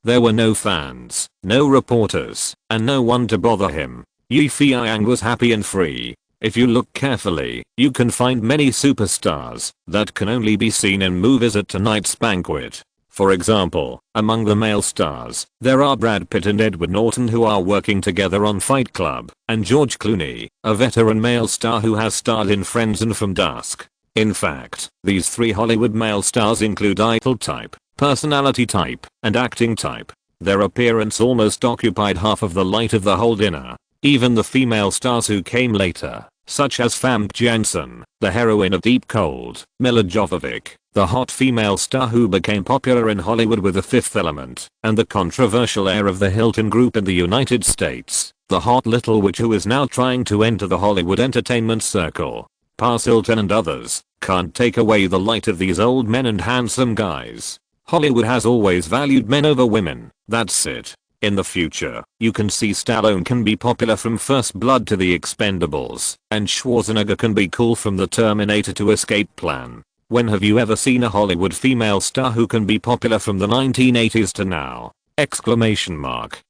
There were no fans, no reporters, and no one to bother him. Feiyang was happy and free. If you look carefully, you can find many superstars that can only be seen in movies at tonight's banquet. For example, among the male stars, there are Brad Pitt and Edward Norton who are working together on Fight Club, and George Clooney, a veteran male star who has starred in Friends and From Dusk. In fact, these three Hollywood male stars include idol type, personality type, and acting type. Their appearance almost occupied half of the light of the whole dinner. Even the female stars who came later, such as Famke Janssen, the heroine of Deep Cold, Mila Jovovich, the hot female star who became popular in Hollywood with The Fifth Element, and the controversial heir of the Hilton Group in the United States, the hot little witch who is now trying to enter the Hollywood entertainment circle. Paris Hilton and others can't take away the light of these old men and handsome guys. Hollywood has always valued men over women, that's it. In the future, you can see Stallone can be popular from First Blood to The Expendables, and Schwarzenegger can be cool from The Terminator to Escape Plan. When have you ever seen a Hollywood female star who can be popular from the 1980s to now? Exclamation mark.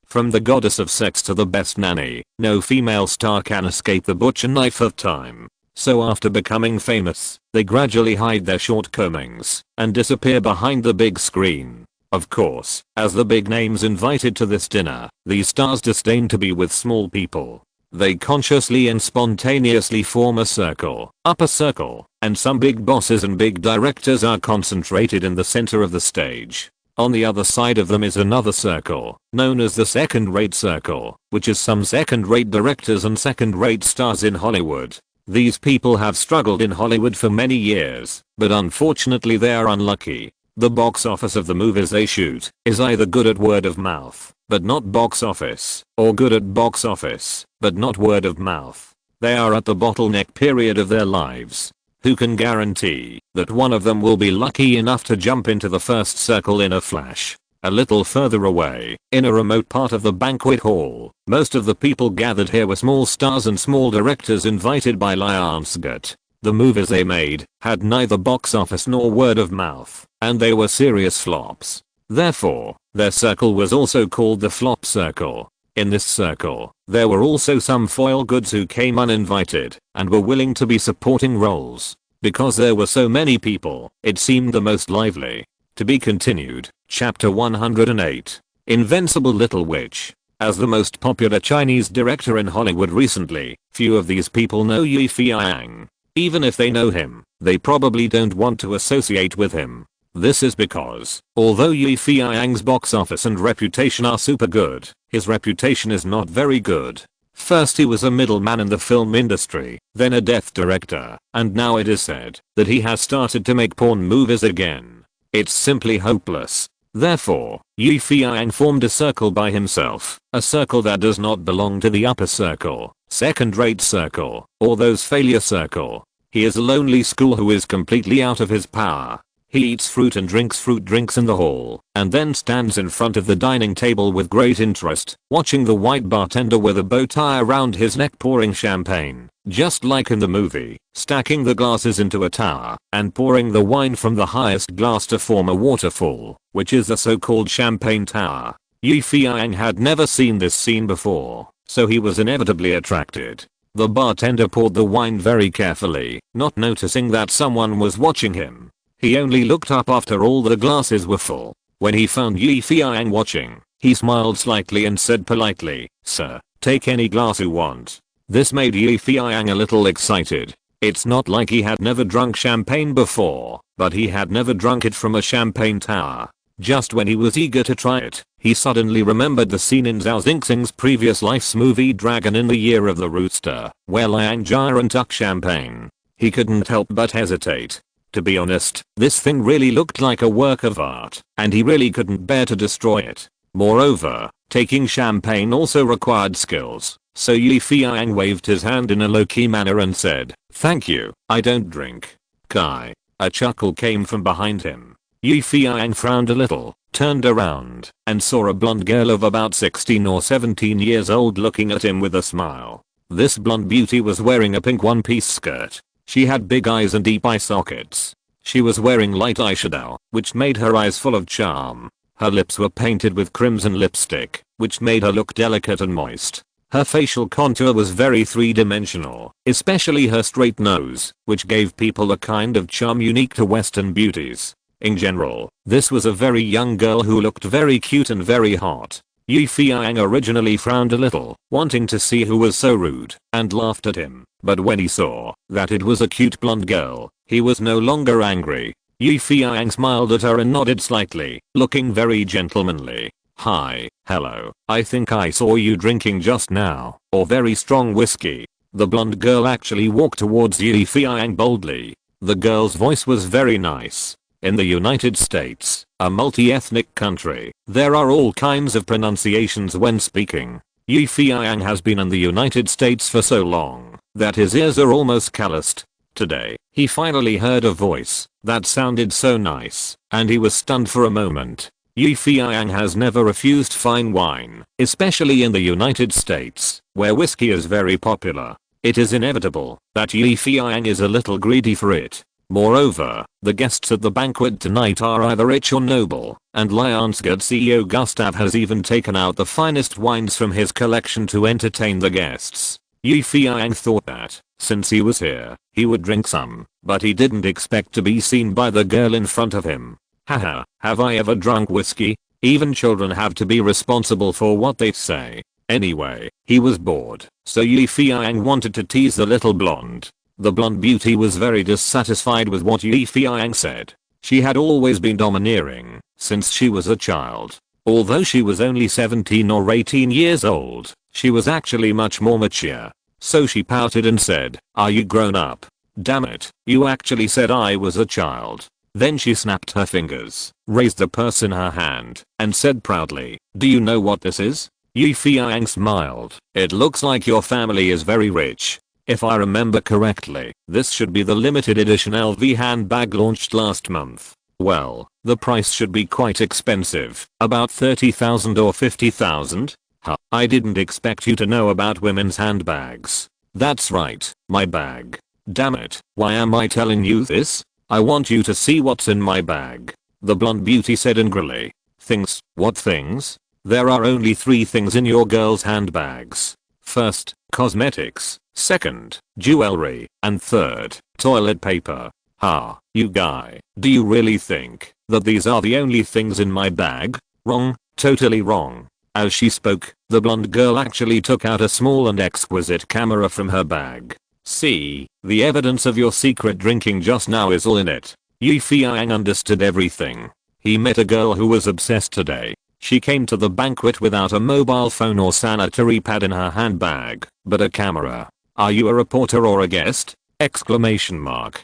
From the goddess of sex to the best nanny, no female star can escape the butcher knife of time. So after becoming famous, they gradually hide their shortcomings and disappear behind the big screen. Of course, as the big names invited to this dinner, these stars disdain to be with small people. They consciously and spontaneously form a circle, upper circle, and some big bosses and big directors are concentrated in the center of the stage. On the other side of them is another circle, known as the second-rate circle, which is some second-rate directors and second-rate stars in Hollywood. These people have struggled in Hollywood for many years, but unfortunately they are unlucky. The box office of the movies they shoot is either good at word of mouth, but not box office, or good at box office, but not word of mouth. They are at the bottleneck period of their lives. Who can guarantee that one of them will be lucky enough to jump into the first circle in a flash? A little further away, in a remote part of the banquet hall, most of the people gathered here were small stars and small directors invited by Lionsgate. The movies they made had neither box office nor word of mouth, and they were serious flops. Therefore, their circle was also called the flop circle. In this circle, there were also some foil goods who came uninvited and were willing to be supporting roles. Because there were so many people, it seemed the most lively. To be continued, Chapter 108. Invincible Little Witch. As the most popular Chinese director in Hollywood recently, few of these people know Feiyang. Even if they know him, they probably don't want to associate with him. This is because, although Feiyang's box office and reputation are super good, his reputation is not very good. First he was a middleman in the film industry, then a death director, and now it is said that he has started to make porn movies again. It's simply hopeless. Therefore, Feiyang formed a circle by himself, a circle that does not belong to the upper circle, second-rate circle, or those failure circle. He is a lonely school who is completely out of his power. He eats fruit and drinks fruit drinks in the hall, and then stands in front of the dining table with great interest, watching the white bartender with a bow tie around his neck pouring champagne, just like in the movie, stacking the glasses into a tower, and pouring the wine from the highest glass to form a waterfall, which is the so-called champagne tower. Feiyang had never seen this scene before, so he was inevitably attracted. The bartender poured the wine very carefully, not noticing that someone was watching him. He only looked up after all the glasses were full. When he found Feiyang watching, he smiled slightly and said politely, "Sir, take any glass you want." This made Feiyang a little excited. It's not like he had never drunk champagne before, but he had never drunk it from a champagne tower. Just when he was eager to try it, he suddenly remembered the scene in Zhao Xing's previous life's movie Dragon in the Year of the Rooster, where Liang Jiren took champagne. He couldn't help but hesitate. To be honest, this thing really looked like a work of art, and he really couldn't bear to destroy it. Moreover, taking champagne also required skills, so Feiyang waved his hand in a low-key manner and said, "Thank you, I don't drink." Kai. A chuckle came from behind him. Feiyang frowned a little, turned around, and saw a blonde girl of about 16 or 17 years old looking at him with a smile. This blonde beauty was wearing a pink one-piece skirt. She had big eyes and deep eye sockets. She was wearing light eyeshadow, which made her eyes full of charm. Her lips were painted with crimson lipstick, which made her look delicate and moist. Her facial contour was very three-dimensional, especially her straight nose, which gave people a kind of charm unique to Western beauties. In general, this was a very young girl who looked very cute and very hot. Feiyang originally frowned a little, wanting to see who was so rude, and laughed at him, but when he saw that it was a cute blonde girl, he was no longer angry. Feiyang smiled at her and nodded slightly, looking very gentlemanly. "Hi, hello, I think I saw you drinking just now, or very strong whiskey." The blonde girl actually walked towards Feiyang boldly. The girl's voice was very nice. In the United States, a multi-ethnic country, there are all kinds of pronunciations when speaking. Feiyang has been in the United States for so long that his ears are almost calloused. Today, he finally heard a voice that sounded so nice, and he was stunned for a moment. Feiyang has never refused fine wine, especially in the United States, where whiskey is very popular. It is inevitable that Feiyang is a little greedy for it. Moreover, the guests at the banquet tonight are either rich or noble, and Lionsgate CEO Gustav has even taken out the finest wines from his collection to entertain the guests. Feiyang thought that, since he was here, he would drink some, but he didn't expect to be seen by the girl in front of him. Haha, have I ever drunk whiskey? Even children have to be responsible for what they say. Anyway, he was bored, so Feiyang wanted to tease the little blonde. The blonde beauty was very dissatisfied with what Feiyang said. She had always been domineering since she was a child. Although she was only 17 or 18 years old, she was actually much more mature. So she pouted and said, "Are you grown up? Damn it, you actually said I was a child." Then she snapped her fingers, raised the purse in her hand, and said proudly, "Do you know what this is?" Feiyang smiled. "It looks like your family is very rich. If I remember correctly, this should be the limited edition LV handbag launched last month. Well, the price should be quite expensive, about 30,000 or 50,000. Huh, I didn't expect you to know about women's handbags." "That's right, my bag. Damn it, why am I telling you this? I want you to see what's in my bag," the blonde beauty said angrily. "Things? What things? There are only 3 things in your girl's handbags. First, cosmetics. Second, jewelry. And third, toilet paper. Ha, you guy, do you really think that these are the only things in my bag? Wrong, totally wrong." As she spoke, the blonde girl actually took out a small and exquisite camera from her bag. "See, the evidence of your secret drinking just now is all in it." Feiyang understood everything. He met a girl who was obsessed today. She came to the banquet without a mobile phone or sanitary pad in her handbag, but a camera. "Are you a reporter or a guest?" Exclamation mark.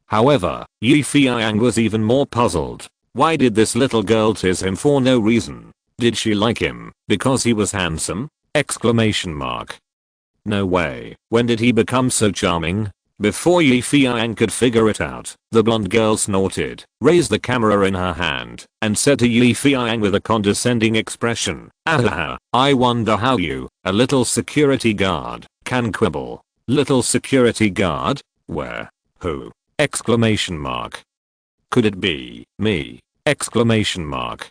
However, Feiyang was even more puzzled. Why did this little girl tease him for no reason? Did she like him because he was handsome? Exclamation mark. No way. When did he become so charming? Before Yi Feiyang could figure it out, the blonde girl snorted, raised the camera in her hand, and said to Yi Feiyang with a condescending expression, "Ahaha, I wonder how you, a little security guard, can quibble. Little security guard? Where? Who? Exclamation mark. Could it be me? Exclamation mark."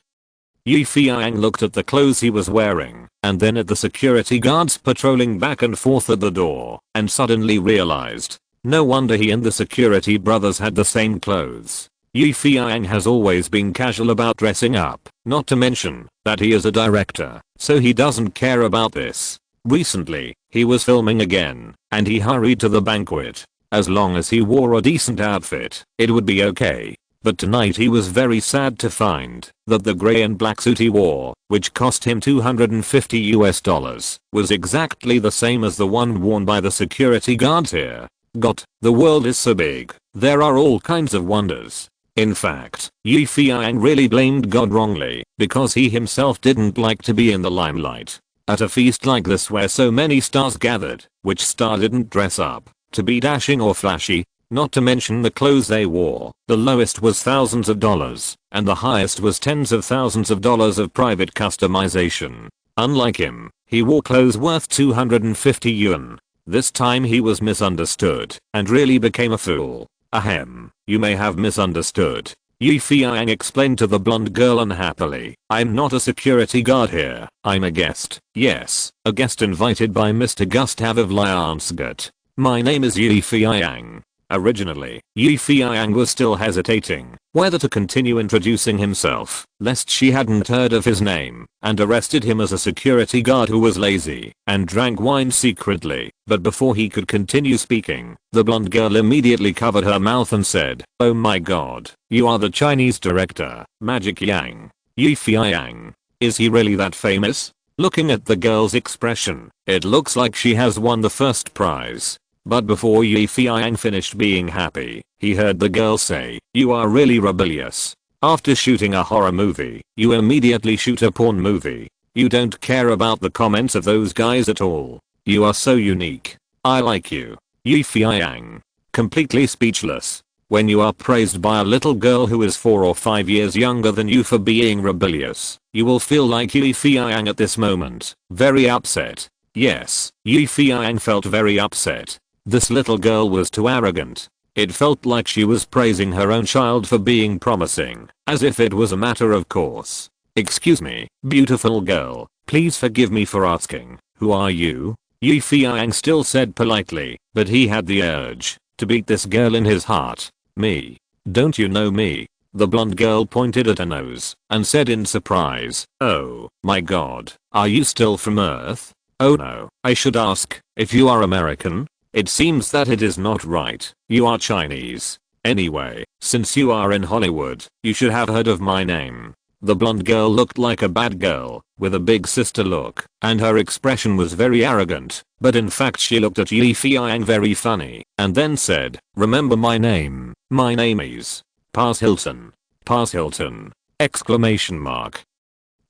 Yi Feiyang looked at the clothes he was wearing, and then at the security guards patrolling back and forth at the door, and suddenly realized. No wonder he and the security brothers had the same clothes. Yi Feiyang has always been casual about dressing up, not to mention that he is a director, so he doesn't care about this. Recently, he was filming again, and he hurried to the banquet. As long as he wore a decent outfit, it would be okay. But tonight he was very sad to find that the grey and black suit he wore, which cost him $250 was exactly the same as the one worn by the security guards here. God, the world is so big, there are all kinds of wonders. In fact, Yi Feiyang really blamed God wrongly, because he himself didn't like to be in the limelight. At a feast like this where so many stars gathered, which star didn't dress up to be dashing or flashy? Not to mention the clothes they wore. The lowest was thousands of dollars, and the highest was tens of thousands of dollars of private customization. Unlike him, he wore clothes worth 250 yuan. This time he was misunderstood, and really became a fool. Ahem, you may have misunderstood. Yi Feiyang explained to the blonde girl unhappily. I'm not a security guard here, I'm a guest. Yes, a guest invited by Mr. Gustav of Liansgate. My name is Yi Feiyang. Originally, Yi Feiyang was still hesitating whether to continue introducing himself, lest she hadn't heard of his name, and arrested him as a security guard who was lazy and drank wine secretly. But before he could continue speaking, the blonde girl immediately covered her mouth and said, "Oh my god, you are the Chinese director, Magic Yang. Yi Feiyang. Is he really that famous?" Looking at the girl's expression, it looks like she has won the first prize. But before Yi Feiyang finished being happy, he heard the girl say, "You are really rebellious. After shooting a horror movie, you immediately shoot a porn movie. You don't care about the comments of those guys at all. You are so unique. I like you." Yi Feiyang. Completely speechless. When you are praised by a little girl who is 4 or 5 years younger than you for being rebellious, you will feel like Yi Feiyang at this moment, very upset. Yes, Yi Feiyang felt very upset. This little girl was too arrogant. It felt like she was praising her own child for being promising, as if it was a matter of course. "Excuse me, beautiful girl, please forgive me for asking, who are you?" Yi Feiyang still said politely, but he had the urge to beat this girl in his heart. "Me? Don't you know me?" The blonde girl pointed at her nose and said in surprise, "Oh my god, are you still from Earth?" "Oh no, I should ask if you are American. It seems that it is not right. You are Chinese. Anyway, since you are in Hollywood, you should have heard of my name." The blonde girl looked like a bad girl, with a big sister look, and her expression was very arrogant, but in fact she looked at Yi Feiyang very funny, and then said, "Remember my name. My name is Paris Hilton. Paris Hilton!" Exclamation mark.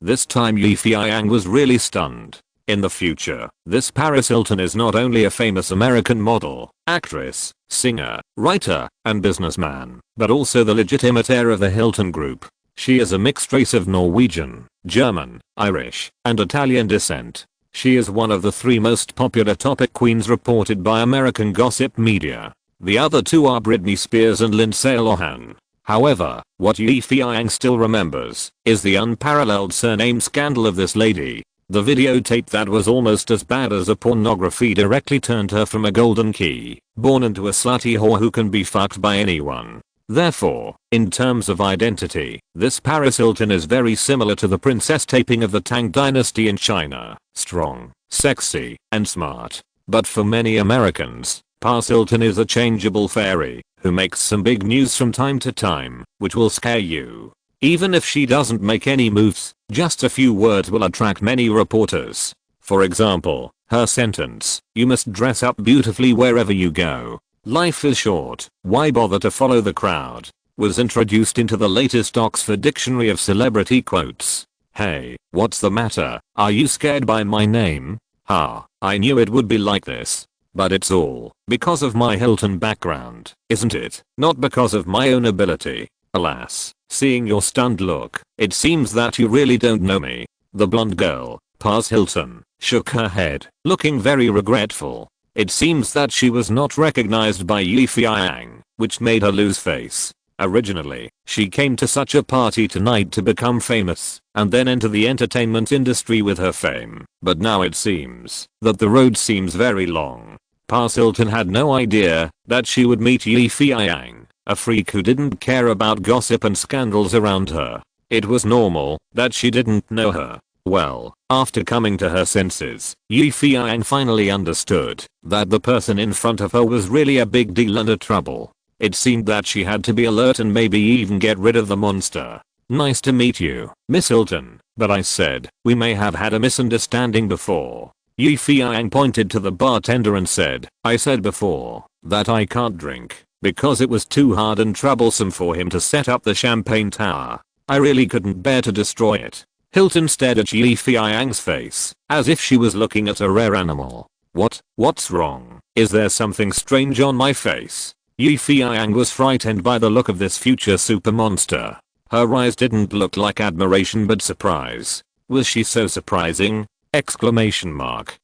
This time Yi Feiyang was really stunned. In the future, this Paris Hilton is not only a famous American model, actress, singer, writer, and businessman, but also the legitimate heir of the Hilton Group. She is a mixed race of Norwegian, German, Irish, and Italian descent. She is one of the 3 most popular topic queens reported by American gossip media. The other 2 are Britney Spears and Lindsay Lohan. However, what Yi Feiyang still remembers is the unparalleled surname scandal of this lady. The videotape that was almost as bad as a pornography directly turned her from a golden key, born into a slutty whore who can be fucked by anyone. Therefore, in terms of identity, this Paris Hilton is very similar to the princess taping of the Tang dynasty in China. Strong, sexy, and smart. But for many Americans, Paris Hilton is a changeable fairy who makes some big news from time to time, which will scare you. Even if she doesn't make any moves, just a few words will attract many reporters. For example, her sentence, "You must dress up beautifully wherever you go. Life is short, why bother to follow the crowd?" was introduced into the latest Oxford Dictionary of Celebrity Quotes. Hey, what's the matter? Are you scared by my name? Ha, I knew it would be like this. But it's all because of my Hilton background, isn't it? Not because of my own ability. Alas, seeing your stunned look, it seems that you really don't know me. The blonde girl, Paz Hilton, shook her head, looking very regretful. It seems that she was not recognized by Feiyang, which made her lose face. Originally, she came to such a party tonight to become famous, and then enter the entertainment industry with her fame. But now it seems that the road seems very long. Paz Hilton had no idea that she would meet Feiyang, a freak who didn't care about gossip and scandals around her. It was normal that she didn't know her. Well, after coming to her senses, Feiyang finally understood that the person in front of her was really a big deal and a trouble. It seemed that she had to be alert and maybe even get rid of the monster. Nice to meet you, Miss Hilton, but I said, we may have had a misunderstanding before. Feiyang pointed to the bartender and said, I said before that I can't drink because it was too hard and troublesome for him to set up the champagne tower. I really couldn't bear to destroy it. Hilton stared at Feiyang's face as if she was looking at a rare animal. What's wrong? Is there something strange on my face? Feiyang was frightened by the look of this future super monster. Her eyes didn't look like admiration but surprise. Was she so surprising? Exclamation mark.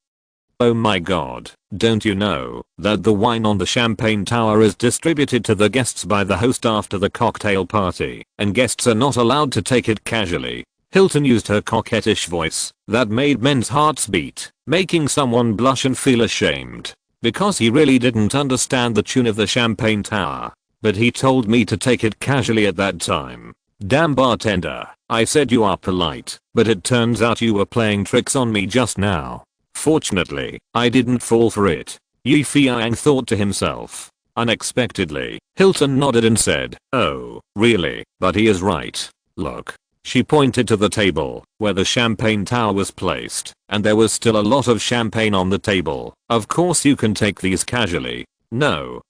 Oh my god, don't you know that the wine on the champagne tower is distributed to the guests by the host after the cocktail party, and guests are not allowed to take it casually. Hilton used her coquettish voice that made men's hearts beat, making someone blush and feel ashamed. Because he really didn't understand the tune of the champagne tower. But he told me to take it casually at that time. Damn bartender, I said you are polite, but it turns out you were playing tricks on me just now. Fortunately, I didn't fall for it. Feiyang thought to himself. Unexpectedly, Hilton nodded and said, oh, really? But he is right. Look. She pointed to the table where the champagne tower was placed, and there was still a lot of champagne on the table. Of course you can take these casually. No,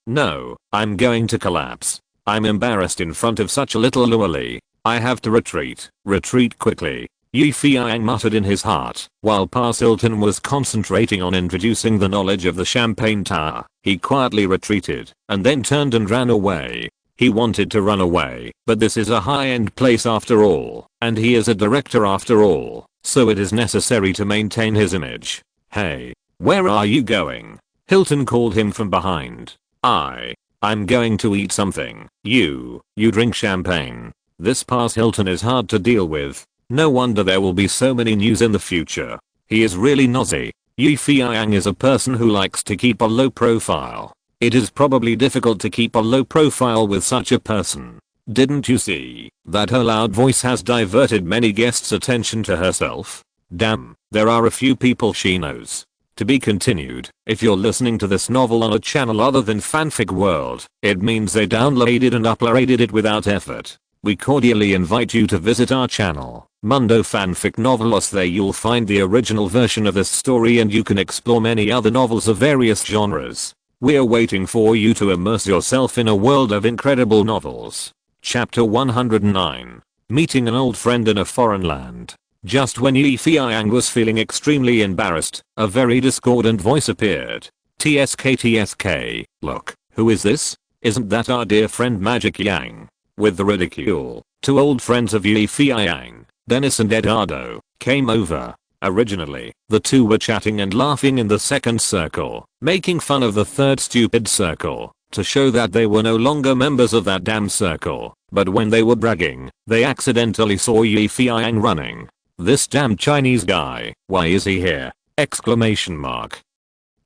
I'm going to collapse. I'm embarrassed in front of such a little lowly. I have to retreat quickly. Feiyang muttered in his heart, while Paz Hilton was concentrating on introducing the knowledge of the champagne tower. He quietly retreated, and then turned and ran away. He wanted to run away, but this is a high-end place after all, and he is a director after all, so it is necessary to maintain his image. Hey, where are you going? Hilton called him from behind. I'm going to eat something. You drink champagne. This Paz Hilton is hard to deal with. No wonder there will be so many news in the future. He is really nosy. Feiyang is a person who likes to keep a low profile. It is probably difficult to keep a low profile with such a person. Didn't you see that her loud voice has diverted many guests' attention to herself? Damn, there are a few people she knows. To be continued. If you're listening to this novel on a channel other than Fanfic World, it means they downloaded and uploaded it without effort. We cordially invite you to visit our channel, Mundo Fanfic Novelos. There you'll find the original version of this story and you can explore many other novels of various genres. We're waiting for you to immerse yourself in a world of incredible novels. Chapter 109. Meeting an old friend in a foreign land. Just when Feiyang was feeling extremely embarrassed, a very discordant voice appeared. TSK, look, who is this? Isn't that our dear friend Magic Yang? With the ridicule, two old friends of Feiyang, Dennis and Eduardo, came over. Originally, the two were chatting and laughing in the second circle, making fun of the third stupid circle, to show that they were no longer members of that damn circle. But when they were bragging, they accidentally saw Feiyang running. This damn Chinese guy, why is he here? Exclamation mark.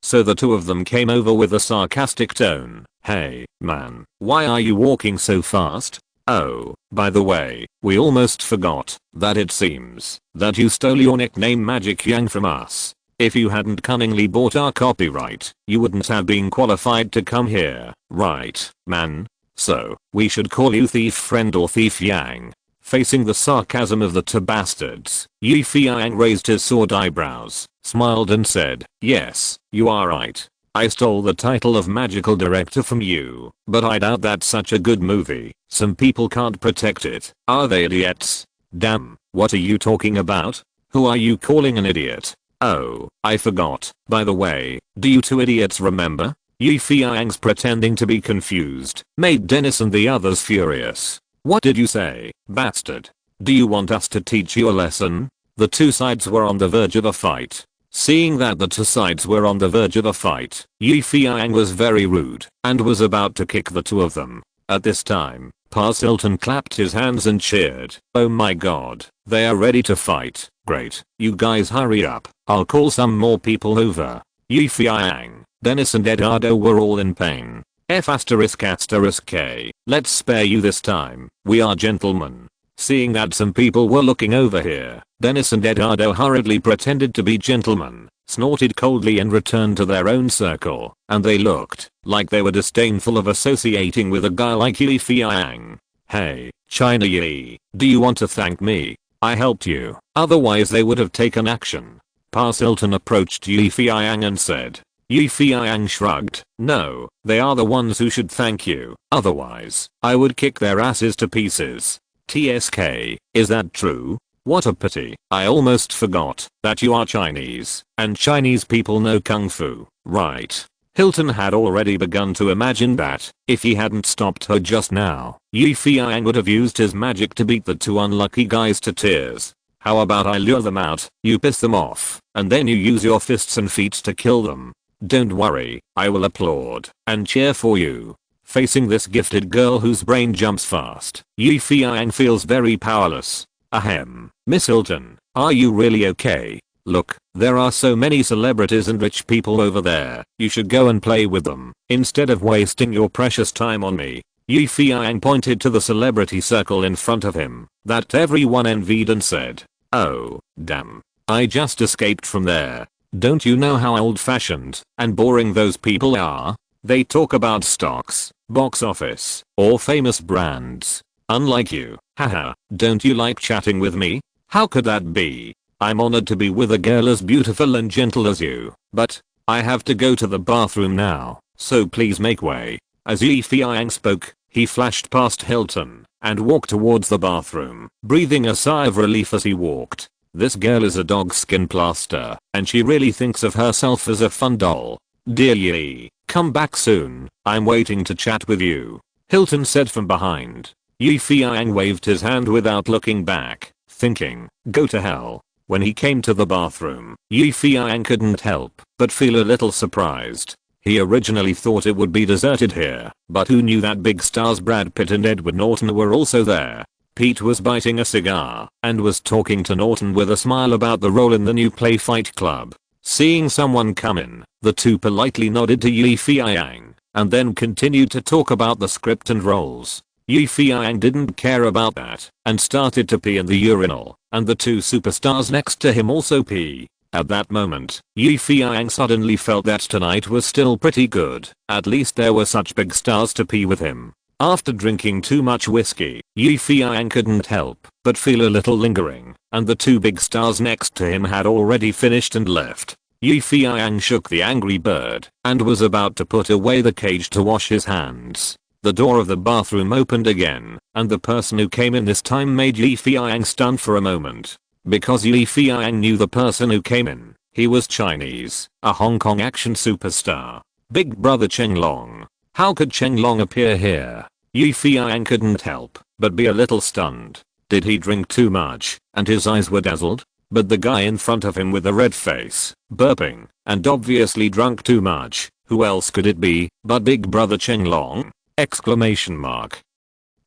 So the two of them came over with a sarcastic tone. Hey, man, why are you walking so fast? Oh, by the way, we almost forgot that it seems that you stole your nickname Magic Yang from us. If you hadn't cunningly bought our copyright, you wouldn't have been qualified to come here, right, man? So, we should call you Thief Friend or Thief Yang. Facing the sarcasm of the two bastards, Feiyang raised his sword eyebrows, smiled and said, yes, you are right. I stole the title of magical director from you, but I doubt that's such a good movie. Some people can't protect it. Are they idiots? Damn, what are you talking about? Who are you calling an idiot? Oh, I forgot. By the way, do you two idiots remember? Feiyang's pretending to be confused made Dennis and the others furious. What did you say, bastard? Do you want us to teach you a lesson? The two sides were on the verge of a fight. Seeing that the two sides were on the verge of a fight, Feiyang was very rude and was about to kick the two of them. At this time, Paz Hilton clapped his hands and cheered. Oh my god, they are ready to fight. Great, you guys hurry up. I'll call some more people over. Feiyang, Dennis and Eduardo were all in pain. F***K. Let's spare you this time. We are gentlemen. Seeing that some people were looking over here, Dennis and Eduardo hurriedly pretended to be gentlemen, snorted coldly and returned to their own circle, and they looked like they were disdainful of associating with a guy like Feiyang. Hey, China Yi, do you want to thank me? I helped you, otherwise they would have taken action. Paz Hilton approached Feiyang and said. Feiyang shrugged. No, they are the ones who should thank you, otherwise I would kick their asses to pieces. TSK, is that true? What a pity. I almost forgot that you are Chinese, and Chinese people know Kung Fu, right? Hilton had already begun to imagine that, if he hadn't stopped her just now, Feiyang would have used his magic to beat the two unlucky guys to tears. How about I lure them out, you piss them off, and then you use your fists and feet to kill them? Don't worry, I will applaud and cheer for you. Facing this gifted girl whose brain jumps fast, Feiyang feels very powerless. Ahem. Miss Hilton, are you really okay? Look, there are so many celebrities and rich people over there. You should go and play with them, instead of wasting your precious time on me. Feiyang pointed to the celebrity circle in front of him, that everyone envied and said, oh, damn. I just escaped from there. Don't you know how old-fashioned and boring those people are? They talk about stocks, box office, or famous brands. Unlike you. Haha, don't you like chatting with me? How could that be? I'm honored to be with a girl as beautiful and gentle as you, but I have to go to the bathroom now, so please make way. As Feiyang spoke, he flashed past Hilton and walked towards the bathroom, breathing a sigh of relief as he walked. This girl is a dog skin plaster, and she really thinks of herself as a fun doll. Dear Yi, come back soon, I'm waiting to chat with you, Hilton said from behind. Feiyang waved his hand without looking back, thinking, go to hell. When he came to the bathroom, Feiyang couldn't help but feel a little surprised. He originally thought it would be deserted here, but who knew that big stars Brad Pitt and Edward Norton were also there. Pete was biting a cigar and was talking to Norton with a smile about the role in the new play Fight Club. Seeing someone come in, the two politely nodded to Feiyang and then continued to talk about the script and roles. Feiyang didn't care about that and started to pee in the urinal, and the two superstars next to him also pee. At that moment, Feiyang suddenly felt that tonight was still pretty good. At least there were such big stars to pee with him. After drinking too much whiskey, Feiyang couldn't help but feel a little lingering, and the two big stars next to him had already finished and left. Feiyang shook the angry bird and was about to put away the cage to wash his hands. The door of the bathroom opened again, and the person who came in this time made Feiyang stunned for a moment. Because Feiyang knew the person who came in, he was Chinese, a Hong Kong action superstar, Big Brother Chenglong. How could Chenglong appear here? Feiyang couldn't help but be a little stunned. Did he drink too much and his eyes were dazzled? But the guy in front of him with a red face, burping, and obviously drunk too much, who else could it be but Big Brother Chenglong? Exclamation mark.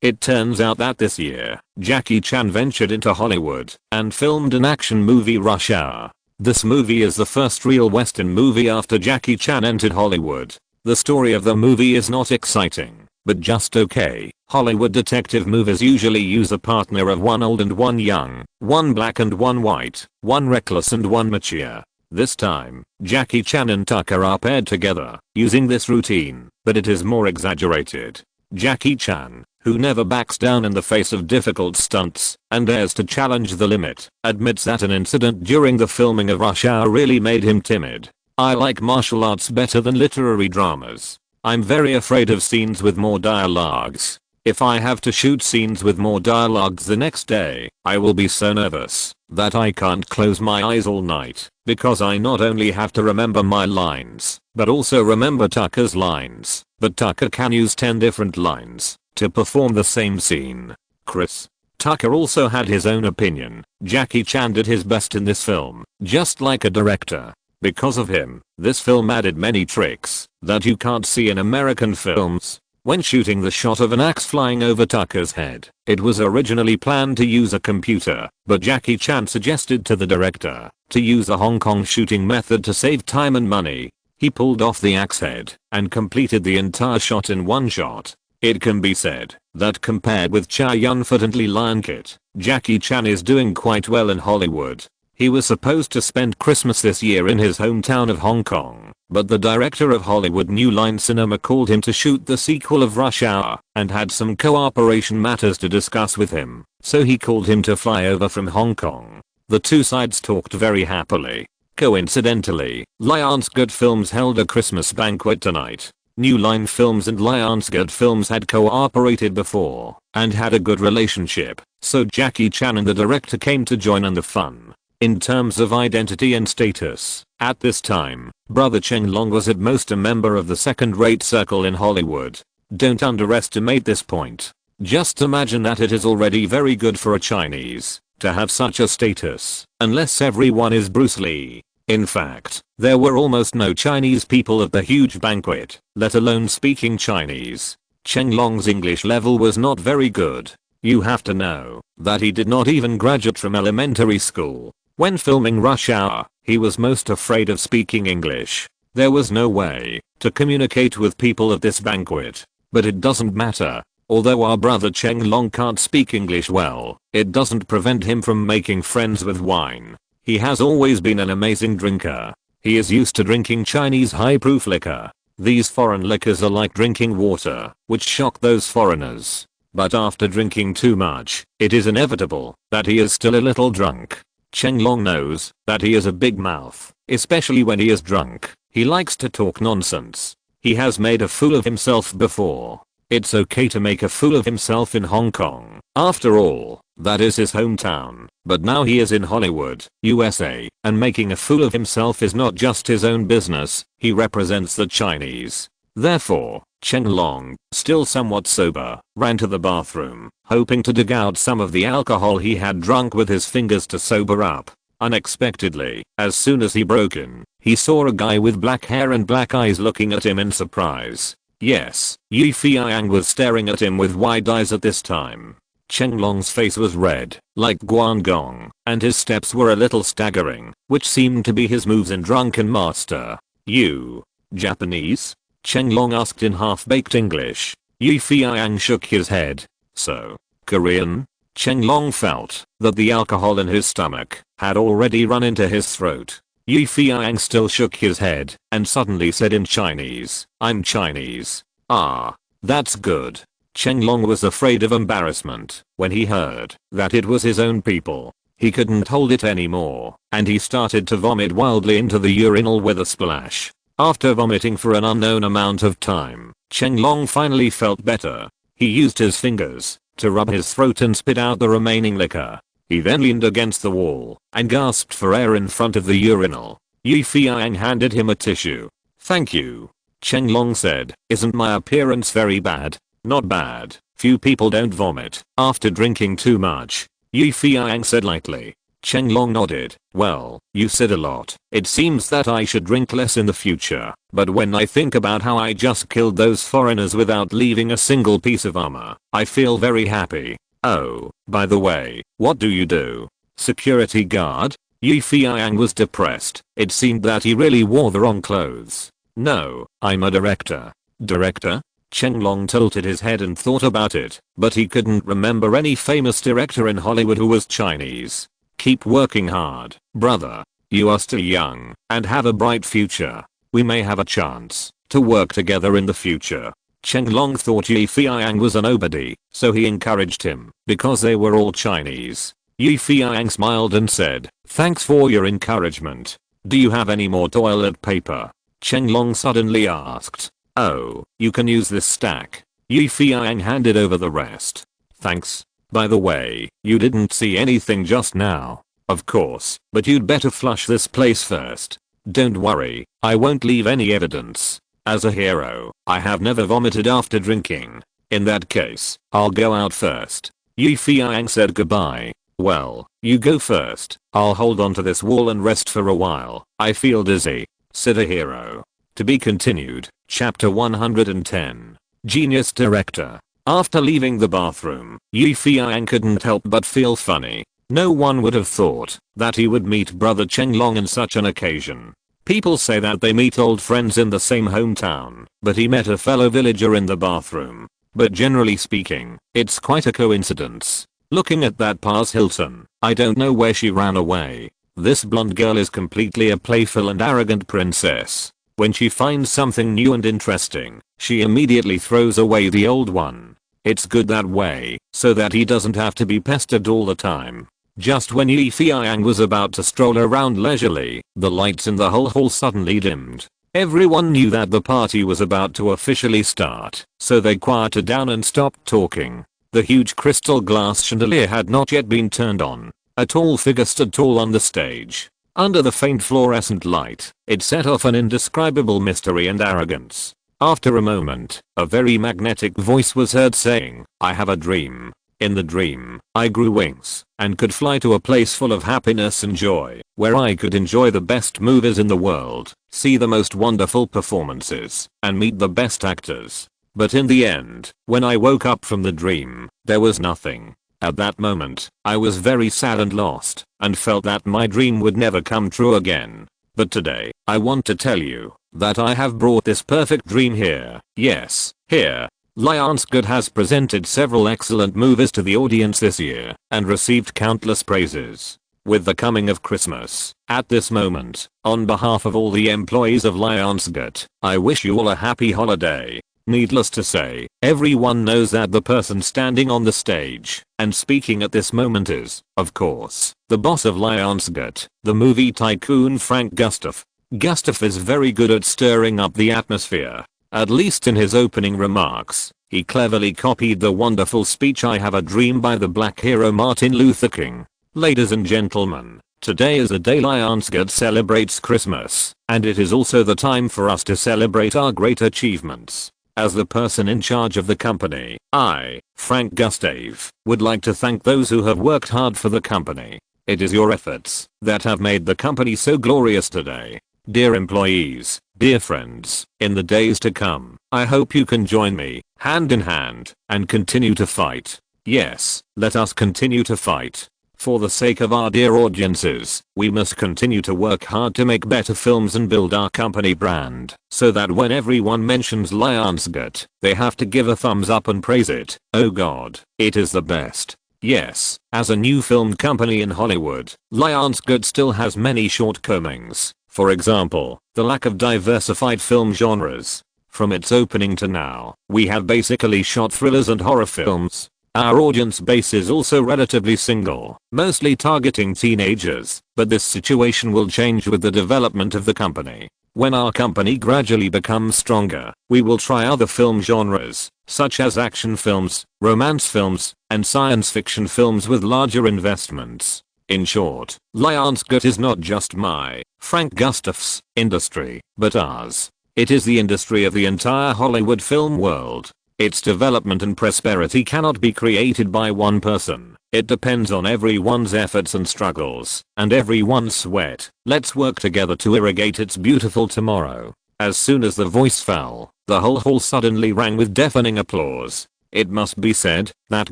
It turns out that this year, Jackie Chan ventured into Hollywood and filmed an action movie Rush Hour. This movie is the first real Western movie after Jackie Chan entered Hollywood. The story of the movie is not exciting, but just okay. Hollywood detective movies usually use a partner of one old and one young, one black and one white, one reckless and one mature. This time, Jackie Chan and Tucker are paired together, using this routine, but it is more exaggerated. Jackie Chan, who never backs down in the face of difficult stunts and dares to challenge the limit, admits that an incident during the filming of Rush Hour really made him timid. I like martial arts better than literary dramas. I'm very afraid of scenes with more dialogues. If I have to shoot scenes with more dialogues the next day, I will be so nervous that I can't close my eyes all night because I not only have to remember my lines, but also remember Tucker's lines. But Tucker can use 10 different lines to perform the same scene. Chris. Tucker also had his own opinion. Jackie Chan did his best in this film, just like a director. Because of him, this film added many tricks that you can't see in American films. When shooting the shot of an axe flying over Tucker's head, it was originally planned to use a computer, but Jackie Chan suggested to the director to use a Hong Kong shooting method to save time and money. He pulled off the axe head and completed the entire shot in one shot. It can be said that compared with Chow Yun-fat and Lee Lion-kit, Jackie Chan is doing quite well in Hollywood. He was supposed to spend Christmas this year in his hometown of Hong Kong, but the director of Hollywood New Line Cinema called him to shoot the sequel of Rush Hour and had some cooperation matters to discuss with him, so he called him to fly over from Hong Kong. The two sides talked very happily. Coincidentally, Lionsgate Films held a Christmas banquet tonight. New Line Films and Lionsgate Films had cooperated before and had a good relationship, so Jackie Chan and the director came to join in the fun. In terms of identity and status, at this time, brother Cheng Long was at most a member of the second-rate circle in Hollywood. Don't underestimate this point. Just imagine that it is already very good for a Chinese to have such a status, unless everyone is Bruce Lee. In fact, there were almost no Chinese people at the huge banquet, let alone speaking Chinese. Cheng Long's English level was not very good. You have to know that he did not even graduate from elementary school. When filming Rush Hour, he was most afraid of speaking English. There was no way to communicate with people at this banquet. But it doesn't matter. Although our brother Cheng Long can't speak English well, it doesn't prevent him from making friends with wine. He has always been an amazing drinker. He is used to drinking Chinese high-proof liquor. These foreign liquors are like drinking water, which shock those foreigners. But after drinking too much, it is inevitable that he is still a little drunk. Cheng Long knows that he is a big mouth, especially when he is drunk. He likes to talk nonsense. He has made a fool of himself before. It's okay to make a fool of himself in Hong Kong. After all, that is his hometown. But now he is in Hollywood, USA, and making a fool of himself is not just his own business, he represents the Chinese. Therefore, Cheng Long, still somewhat sober, ran to the bathroom, hoping to dig out some of the alcohol he had drunk with his fingers to sober up. Unexpectedly, as soon as he broke in, he saw a guy with black hair and black eyes looking at him in surprise. Yes, Feiyang was staring at him with wide eyes at this time. Cheng Long's face was red, like Guangdong, and his steps were a little staggering, which seemed to be his moves in Drunken Master. You Japanese? Cheng Long asked in half-baked English. Feiyang shook his head. So, Korean? Cheng Long felt that the alcohol in his stomach had already run into his throat. Feiyang still shook his head and suddenly said in Chinese, "I'm Chinese." Ah, that's good. Cheng Long was afraid of embarrassment when he heard that it was his own people. He couldn't hold it anymore, and he started to vomit wildly into the urinal with a splash. After vomiting for an unknown amount of time, Cheng Long finally felt better. He used his fingers to rub his throat and spit out the remaining liquor. He then leaned against the wall and gasped for air in front of the urinal. Feiyang handed him a tissue. "Thank you," Cheng Long said. "Isn't my appearance very bad?" "Not bad. Few people don't vomit after drinking too much," Feiyang said lightly. Cheng Long nodded. "Well, you said a lot. It seems that I should drink less in the future, but when I think about how I just killed those foreigners without leaving a single piece of armor, I feel very happy. Oh, by the way, what do you do? Security guard?" Feiyang was depressed. It seemed that he really wore the wrong clothes. "No, I'm a director." "Director?" Cheng Long tilted his head and thought about it, but he couldn't remember any famous director in Hollywood who was Chinese. "Keep working hard, brother. You are still young and have a bright future. We may have a chance to work together in the future." Cheng Long thought Feiyang was a nobody, so he encouraged him because they were all Chinese. Feiyang smiled and said, "Thanks for your encouragement. Do you have any more toilet paper?" Cheng Long suddenly asked. "Oh, you can use this stack." Feiyang handed over the rest. Thanks. By the way, you didn't see anything just now. Of course, but you'd better flush this place first. Don't worry, I won't leave any evidence. As a hero, I have never vomited after drinking. In that case, I'll go out first. Feiyang said goodbye. Well, you go first. I'll hold on to this wall and rest for a while. I feel dizzy, said a hero. To be continued, chapter 110. Genius director. After leaving the bathroom, Feiyang couldn't help but feel funny. No one would have thought that he would meet brother Chenglong in such an occasion. People say that they meet old friends in the same hometown, but he met a fellow villager in the bathroom. But generally speaking, it's quite a coincidence. Looking at that Paris Hilton, I don't know where she ran away. This blonde girl is completely a playful and arrogant princess. When she finds something new and interesting, she immediately throws away the old one. It's good that way, so that he doesn't have to be pestered all the time. Just when Feiyang was about to stroll around leisurely, the lights in the whole hall suddenly dimmed. Everyone knew that the party was about to officially start, so they quieted down and stopped talking. The huge crystal glass chandelier had not yet been turned on. A tall figure stood tall on the stage. Under the faint fluorescent light, it set off an indescribable mystery and arrogance. After a moment, a very magnetic voice was heard saying, "I have a dream. In the dream, I grew wings and could fly to a place full of happiness and joy, where I could enjoy the best movies in the world, see the most wonderful performances, and meet the best actors. But in the end, when I woke up from the dream, there was nothing. At that moment, I was very sad and lost, and felt that my dream would never come true again. But today, I want to tell you that I have brought this perfect dream here. Yes, here. Lionsgate has presented several excellent movies to the audience this year and received countless praises. With the coming of Christmas, at this moment, on behalf of all the employees of Lionsgate, I wish you all a happy holiday. Needless to say, everyone knows that the person standing on the stage and speaking at this moment is, of course, the boss of Lionsgate, the movie tycoon Frank Gustav. Gustav is very good at stirring up the atmosphere. At least in his opening remarks, he cleverly copied the wonderful speech "I Have a Dream" by the black hero Martin Luther King. Ladies and gentlemen, today is the day Lionsgate celebrates Christmas, and it is also the time for us to celebrate our great achievements. As the person in charge of the company, I, Frank Gustav, would like to thank those who have worked hard for the company. It is your efforts that have made the company so glorious today. Dear employees, dear friends, in the days to come, I hope you can join me, hand in hand, and continue to fight. Yes, let us continue to fight. For the sake of our dear audiences, we must continue to work hard to make better films and build our company brand, so that when everyone mentions Lionsgate, they have to give a thumbs up and praise it. Oh God, it is the best. Yes, as a new film company in Hollywood, Lionsgate still has many shortcomings. For example, the lack of diversified film genres. From its opening to now, we have basically shot thrillers and horror films. Our audience base is also relatively single, mostly targeting teenagers, but this situation will change with the development of the company. When our company gradually becomes stronger, we will try other film genres, such as action films, romance films, and science fiction films with larger investments. In short, Lionsgate is not just my, Frank Gustav's, industry, but ours. It is the industry of the entire Hollywood film world. Its development and prosperity cannot be created by one person. It depends on everyone's efforts and struggles, and everyone's sweat. Let's work together to irrigate its beautiful tomorrow. As soon as the voice fell, the whole hall suddenly rang with deafening applause. It must be said that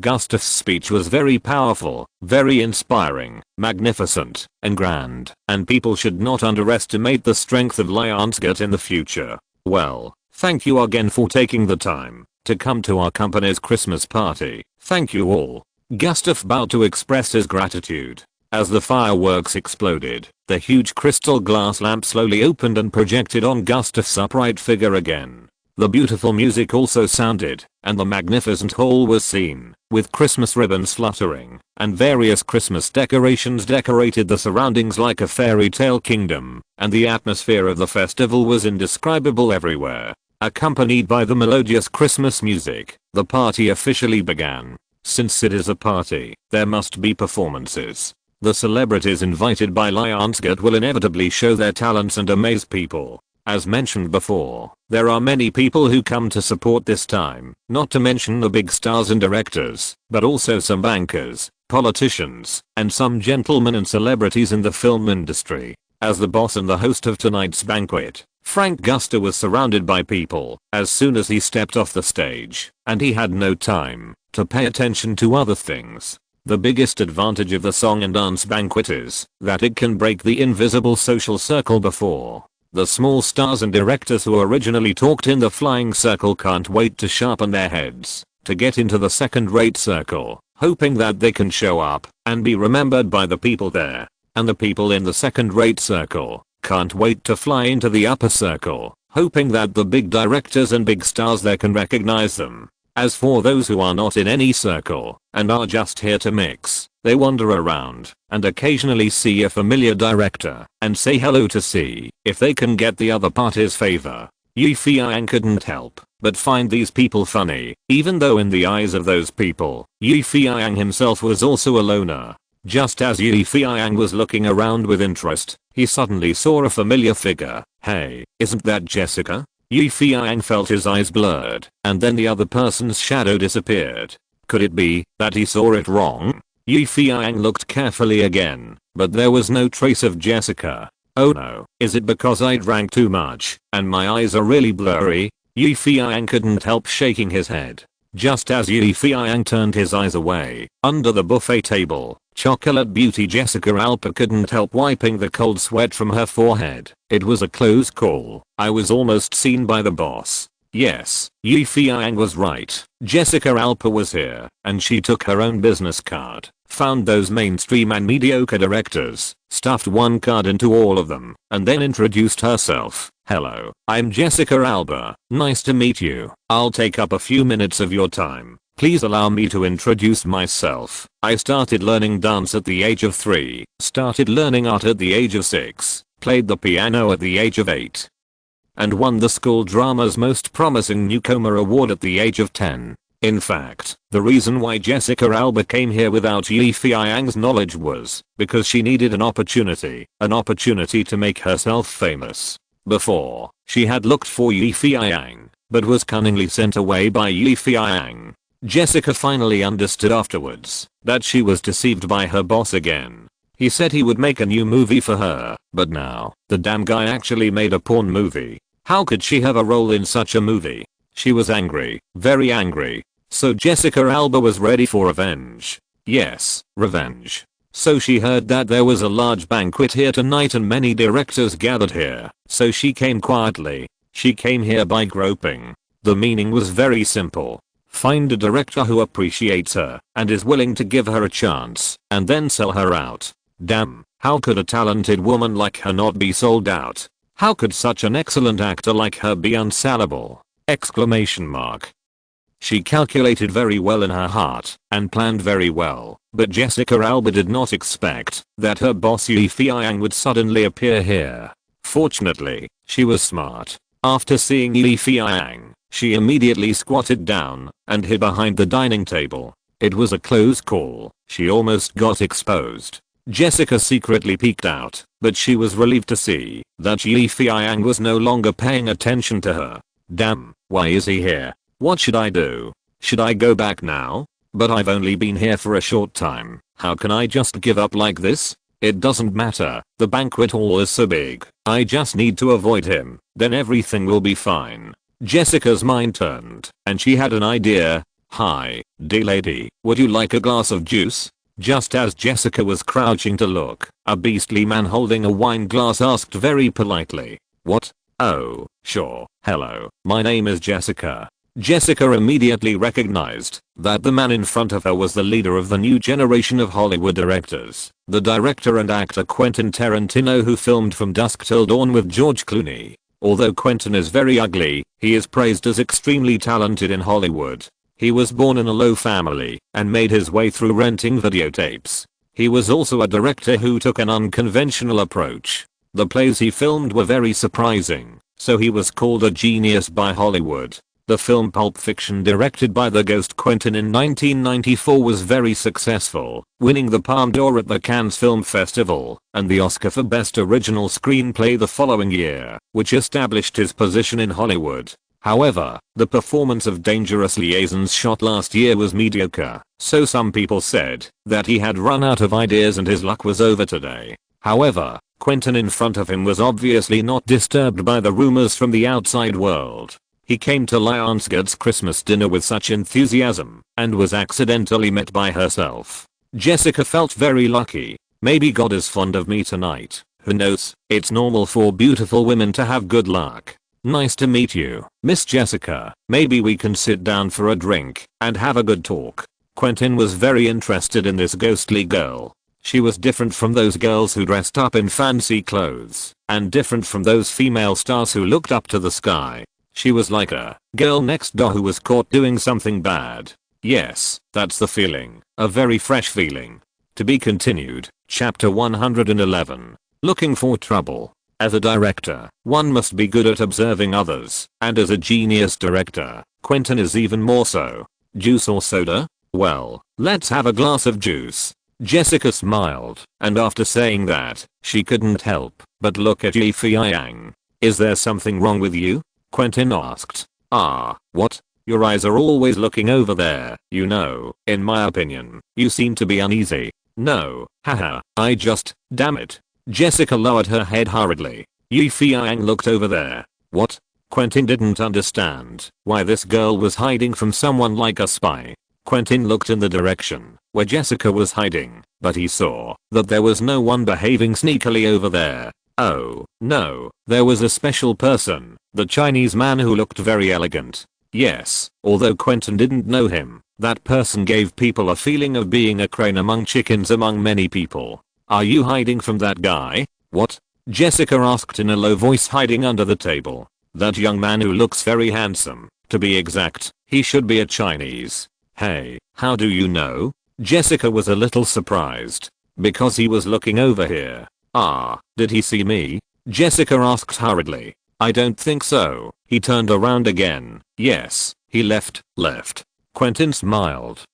Gustav's speech was very powerful, very inspiring, magnificent, and grand, and people should not underestimate the strength of Lionsgate in the future. Well, thank you again for taking the time to come to our company's Christmas party. Thank you all. Gustav bowed to express his gratitude. As the fireworks exploded, the huge crystal glass lamp slowly opened and projected on Gustav's upright figure again. The beautiful music also sounded, and the magnificent hall was seen, with Christmas ribbons fluttering, and various Christmas decorations decorated the surroundings like a fairy tale kingdom, and the atmosphere of the festival was indescribable everywhere. Accompanied by the melodious Christmas music, the party officially began. Since it is a party, there must be performances. The celebrities invited by Lionsgate will inevitably show their talents and amaze people. As mentioned before, there are many people who come to support this time, not to mention the big stars and directors, but also some bankers, politicians, and some gentlemen and celebrities in the film industry. As the boss and the host of tonight's banquet, Frank Guster was surrounded by people as soon as he stepped off the stage, and he had no time to pay attention to other things. The biggest advantage of the song and dance banquet is that it can break the invisible social circle before. The small stars and directors who originally talked in the flying circle can't wait to sharpen their heads to get into the second-rate circle, hoping that they can show up and be remembered by the people there. And the people in the second-rate circle can't wait to fly into the upper circle, hoping that the big directors and big stars there can recognize them. As for those who are not in any circle and are just here to mix, they wander around and occasionally see a familiar director and say hello to see if they can get the other party's favor. Feiyang couldn't help but find these people funny, even though in the eyes of those people, Feiyang himself was also a loner. Just as Feiyang was looking around with interest, he suddenly saw a familiar figure. Hey, isn't that Jessica? Feiyang felt his eyes blurred, and then the other person's shadow disappeared. Could it be that he saw it wrong? Feiyang looked carefully again, but there was no trace of Jessica. Oh no, is it because I drank too much, and my eyes are really blurry? Feiyang couldn't help shaking his head. Just as Feiyang turned his eyes away, under the buffet table, chocolate beauty Jessica Alba couldn't help wiping the cold sweat from her forehead. It was a close call. I was almost seen by the boss. Yes, Feiyang was right. Jessica Alba was here, and she took her own business card, found those mainstream and mediocre directors, stuffed one card into all of them, and then introduced herself. Hello, I'm Jessica Alba. Nice to meet you. I'll take up a few minutes of your time. Please allow me to introduce myself. I started learning dance at the age of 3, started learning art at the age of 6, played the piano at the age of 8, and won the school drama's most promising newcomer award at the age of 10. In fact, the reason why Jessica Alba came here without Feiyang's knowledge was because she needed an opportunity to make herself famous. Before, she had looked for Feiyang, but was cunningly sent away by Feiyang. Jessica finally understood afterwards that she was deceived by her boss again. He said he would make a new movie for her, but now, the damn guy actually made a porn movie. How could she have a role in such a movie? She was angry, very angry. So Jessica Alba was ready for revenge. Yes, revenge. So she heard that there was a large banquet here tonight and many directors gathered here, so she came quietly. She came here by groping. The meaning was very simple. Find a director who appreciates her and is willing to give her a chance, and then sell her out. Damn, how could a talented woman like her not be sold out? How could such an excellent actor like her be unsellable? Exclamation mark. She calculated very well in her heart and planned very well, but Jessica Alba did not expect that her boss Feiyang would suddenly appear here. Fortunately, she was smart. After seeing Feiyang, she immediately squatted down and hid behind the dining table. It was a close call. She almost got exposed. Jessica secretly peeked out, but she was relieved to see that Feiyang was no longer paying attention to her. Damn, why is he here? What should I do? Should I go back now? But I've only been here for a short time. How can I just give up like this? It doesn't matter. The banquet hall is so big. I just need to avoid him. Then everything will be fine. Jessica's mind turned, and she had an idea. Hi, dear lady, would you like a glass of juice? Just as Jessica was crouching to look, a beastly man holding a wine glass asked very politely. What? Oh, sure. Hello, my name is Jessica. Jessica immediately recognized that the man in front of her was the leader of the new generation of Hollywood directors, the director and actor Quentin Tarantino, who filmed From Dusk Till Dawn with George Clooney. Although Quentin is very ugly, he is praised as extremely talented in Hollywood. He was born in a low family and made his way through renting videotapes. He was also a director who took an unconventional approach. The plays he filmed were very surprising. so he was called a genius by Hollywood. The film Pulp Fiction, directed by the ghost Quentin in 1994, was very successful, winning the Palme d'Or at the Cannes Film Festival and the Oscar for Best Original Screenplay the following year, which established his position in Hollywood. However, the performance of Dangerous Liaisons shot last year was mediocre, so some people said that he had run out of ideas and his luck was over today. However, Quentin in front of him was obviously not disturbed by the rumors from the outside world. He came to Lionsgate's Christmas dinner with such enthusiasm and was accidentally met by herself. Jessica felt very lucky. Maybe God is fond of me tonight. Who knows? It's normal for beautiful women to have good luck. Nice to meet you, Miss Jessica. Maybe we can sit down for a drink and have a good talk. Quentin was very interested in this ghostly girl. She was different from those girls who dressed up in fancy clothes, and different from those female stars who looked up to the sky. She was like a girl next door who was caught doing something bad. Yes, that's the feeling. A very fresh feeling. To be continued. Chapter 111. Looking for trouble. As a director, one must be good at observing others, and as a genius director, Quentin is even more so. Juice or soda? Well, let's have a glass of juice. Jessica smiled, and after saying that, she couldn't help but look at Feiyang. Is there something wrong with you? Quentin asked. What? Your eyes are always looking over there, you know. In my opinion, you seem to be uneasy. No, haha, damn it. Jessica lowered her head hurriedly. Feiyang looked over there. What? Quentin didn't understand why this girl was hiding from someone like a spy. Quentin looked in the direction where Jessica was hiding, but he saw that there was no one behaving sneakily over there. Oh, no, there was a special person, the Chinese man who looked very elegant. Yes, although Quentin didn't know him, that person gave people a feeling of being a crane among chickens among many people. Are you hiding from that guy? What? Jessica asked in a low voice, hiding under the table. That young man who looks very handsome, to be exact, he should be a Chinese. Hey, how do you know? Jessica was a little surprised. Because he was looking over here. Did he see me? Jessica asked hurriedly. I don't think so. He turned around again. Yes, he left. Quentin smiled.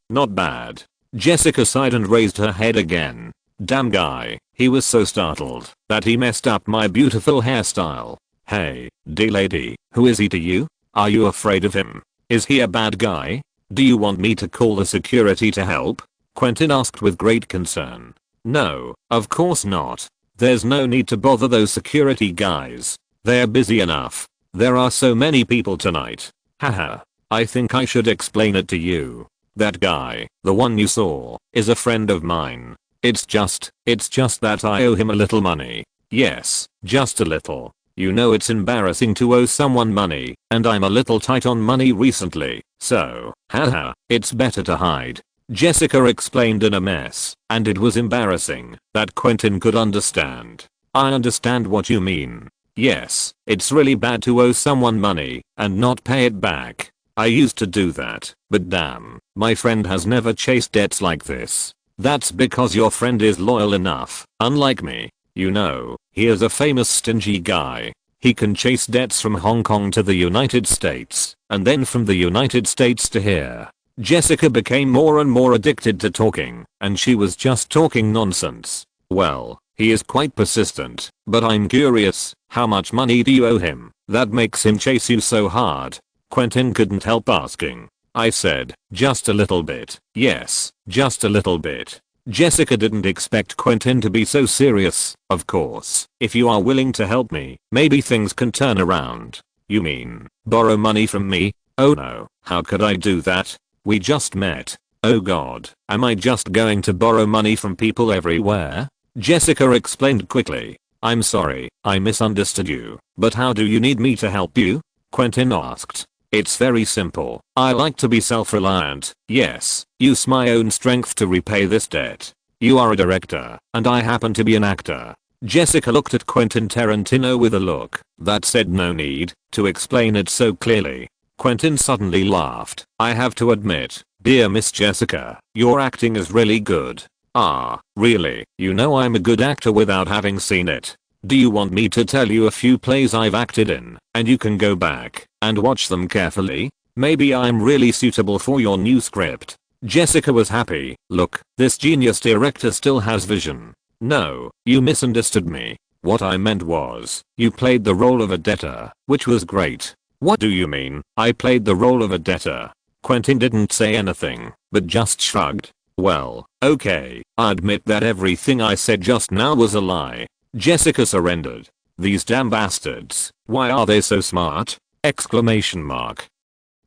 Not bad. Jessica sighed and raised her head again. Damn guy, he was so startled that he messed up my beautiful hairstyle. Hey, lady, who is he to you? Are you afraid of him? Is he a bad guy? Do you want me to call the security to help? Quentin asked with great concern. No, of course not. There's no need to bother those security guys. They're busy enough. There are so many people tonight. Haha. I think I should explain it to you. That guy, the one you saw, is a friend of mine. It's just that I owe him a little money. Yes, just a little. You know it's embarrassing to owe someone money, and I'm a little tight on money recently, so, haha, it's better to hide. Jessica explained in a mess, and it was embarrassing that Quentin could understand. I understand what you mean. Yes, it's really bad to owe someone money and not pay it back. I used to do that, but damn, my friend has never chased debts like this. That's because your friend is loyal enough, unlike me. You know, he is a famous stingy guy. He can chase debts from Hong Kong to the United States, and then from the United States to here. Jessica became more and more addicted to talking, and she was just talking nonsense. Well, he is quite persistent, but I'm curious, how much money do you owe him that makes him chase you so hard? Quentin couldn't help asking. I said, just a little bit. Yes, just a little bit. Jessica didn't expect Quentin to be so serious. Of course, if you are willing to help me, maybe things can turn around. You mean, borrow money from me? Oh no, how could I do that? We just met. Oh god, am I just going to borrow money from people everywhere? Jessica explained quickly. I'm sorry, I misunderstood you, but how do you need me to help you? Quentin asked. It's very simple. I like to be self-reliant. Yes, use my own strength to repay this debt. You are a director, and I happen to be an actor. Jessica looked at Quentin Tarantino with a look that said no need to explain it so clearly. Quentin suddenly laughed. I have to admit, dear Miss Jessica, your acting is really good. Really? You know I'm a good actor without having seen it. Do you want me to tell you a few plays I've acted in, and you can go back and watch them carefully? Maybe I'm really suitable for your new script. Jessica was happy. Look, this genius director still has vision. No, you misunderstood me. What I meant was, you played the role of a debtor, which was great. What do you mean, I played the role of a debtor? Quentin didn't say anything, but just shrugged. Well, okay, I admit that everything I said just now was a lie. Jessica surrendered. These damn bastards, why are they so smart? Exclamation mark.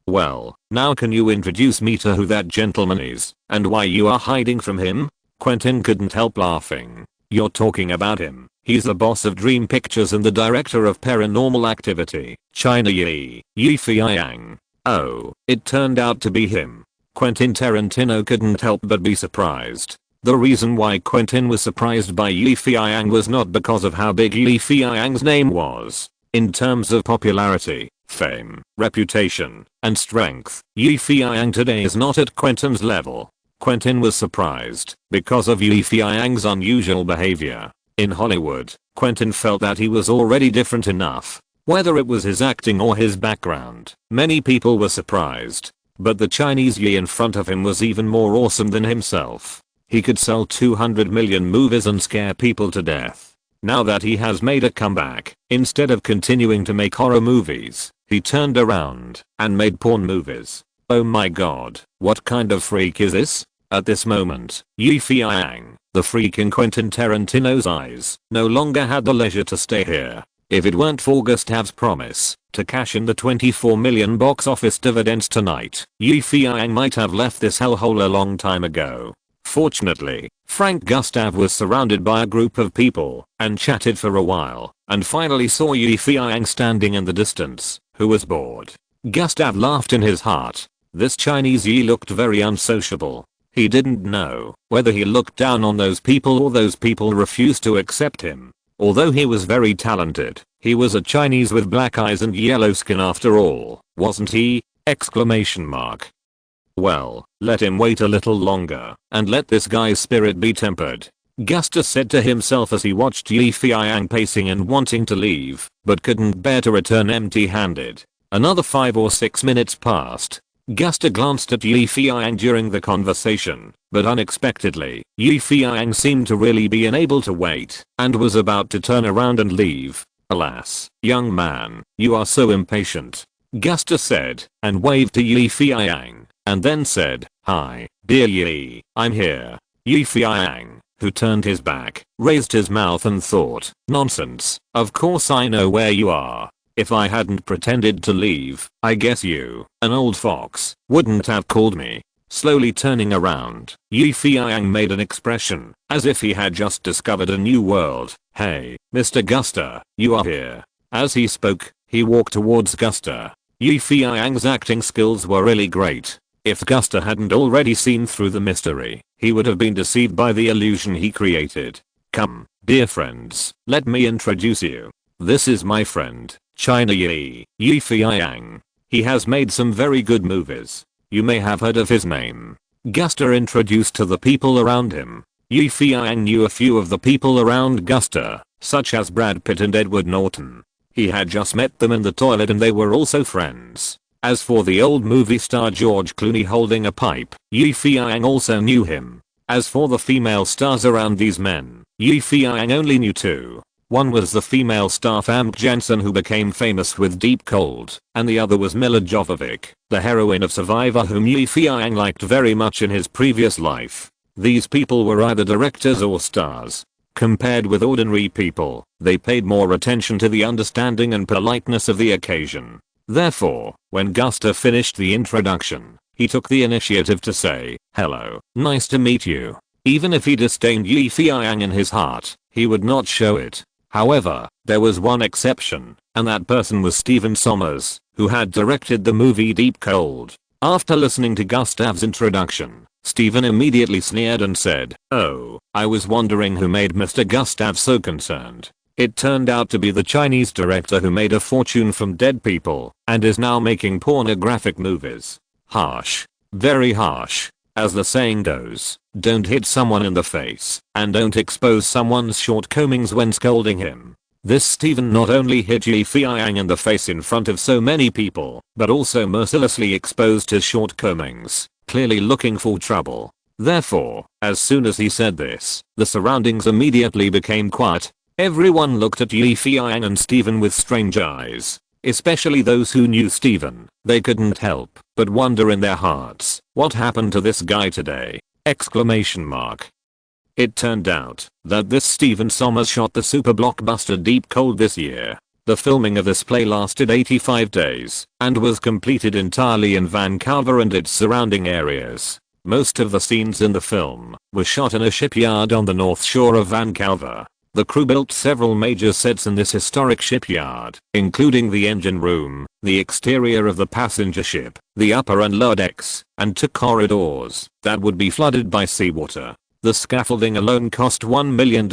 Well, now can you introduce me to who that gentleman is, and why you are hiding from him? Quentin couldn't help laughing. You're talking about him. He's the boss of Dream Pictures and the director of Paranormal Activity, China Yi Feiyang. Oh, it turned out to be him. Quentin Tarantino couldn't help but be surprised. The reason why Quentin was surprised by Yi Feiyang was not because of how big Yi Feiyang's name was. In terms of popularity, fame, reputation, and strength, Yi Feiyang today is not at Quentin's level. Quentin was surprised because of Yi Feiyang's unusual behavior. In Hollywood, Quentin felt that he was already different enough. Whether it was his acting or his background, many people were surprised. But the Chinese Yi in front of him was even more awesome than himself. He could sell 200 million movies and scare people to death. Now that he has made a comeback, instead of continuing to make horror movies, he turned around and made porn movies. Oh my god, what kind of freak is this? At this moment, Yi Feiyang, the freak in Quentin Tarantino's eyes, no longer had the leisure to stay here. If it weren't for Gustav's promise to cash in the 24 million box office dividends tonight, Yi Feiyang might have left this hellhole a long time ago. Fortunately, Frank Gustav was surrounded by a group of people and chatted for a while and finally saw Yi Feiyang standing in the distance, who was bored. Gustav laughed in his heart. This Chinese Yi looked very unsociable. He didn't know whether he looked down on those people or those people refused to accept him. Although he was very talented, he was a Chinese with black eyes and yellow skin after all, wasn't he? Exclamation mark. Well, let him wait a little longer, and let this guy's spirit be tempered. Gusta said to himself as he watched Yi Feiyang pacing and wanting to leave, but couldn't bear to return empty-handed. Another 5 or 6 minutes passed. Gusta glanced at Yi Feiyang during the conversation, but unexpectedly, Yi Feiyang seemed to really be unable to wait, and was about to turn around and leave. Alas, young man, you are so impatient. Gusta said, and waved to Yi Feiyang, and then said, hi, dear Yi, I'm here. Yi Feiyang, who turned his back, raised his mouth and thought, nonsense, of course I know where you are. If I hadn't pretended to leave, I guess you, an old fox, wouldn't have called me. Slowly turning around, Yi Feiyang made an expression, as if he had just discovered a new world. Hey, Mr. Gusta, you are here. As he spoke, he walked towards Gusta. Yi Feiyang's acting skills were really great. If Gusta hadn't already seen through the mystery, he would have been deceived by the illusion he created. Come, dear friends, let me introduce you. This is my friend, China Yi Feiyang. He has made some very good movies. You may have heard of his name. Gusta introduced to the people around him. Yi Feiyang knew a few of the people around Gusta, such as Brad Pitt and Edward Norton. He had just met them in the toilet and they were also friends. As for the old movie star George Clooney holding a pipe, Yi Feiyang also knew him. As for the female stars around these men, Yi Feiyang only knew two. One was the female star Famke Janssen who became famous with Deep Cold, and the other was Mila Jovovich, the heroine of Survivor whom Yi Feiyang liked very much in his previous life. These people were either directors or stars. Compared with ordinary people, they paid more attention to the understanding and politeness of the occasion. Therefore, when Gusta finished the introduction, he took the initiative to say, hello, nice to meet you. Even if he disdained Yi Feiyang in his heart, he would not show it. However, there was one exception, and that person was Stephen Sommers, who had directed the movie Deep Cold. After listening to Gustav's introduction, Stephen immediately sneered and said, oh, I was wondering who made Mr. Gustav so concerned. It turned out to be the Chinese director who made a fortune from dead people, and is now making pornographic movies. Harsh. Very harsh. As the saying goes, don't hit someone in the face, and don't expose someone's shortcomings when scolding him. This Steven not only hit Yi Feiyang in the face in front of so many people, but also mercilessly exposed his shortcomings, clearly looking for trouble. Therefore, as soon as he said this, the surroundings immediately became quiet. Everyone looked at Yi Feiyang and Steven with strange eyes. Especially those who knew Steven. They couldn't help but wonder in their hearts, what happened to this guy today? Exclamation mark. It turned out that this Steven Sommers shot the super blockbuster Deep Cold this year. The filming of this play lasted 85 days and was completed entirely in Vancouver and its surrounding areas. Most of the scenes in the film were shot in a shipyard on the north shore of Vancouver. The crew built several major sets in this historic shipyard, including the engine room, the exterior of the passenger ship, the upper and lower decks, and 2 corridors that would be flooded by seawater. The scaffolding alone cost $1 million.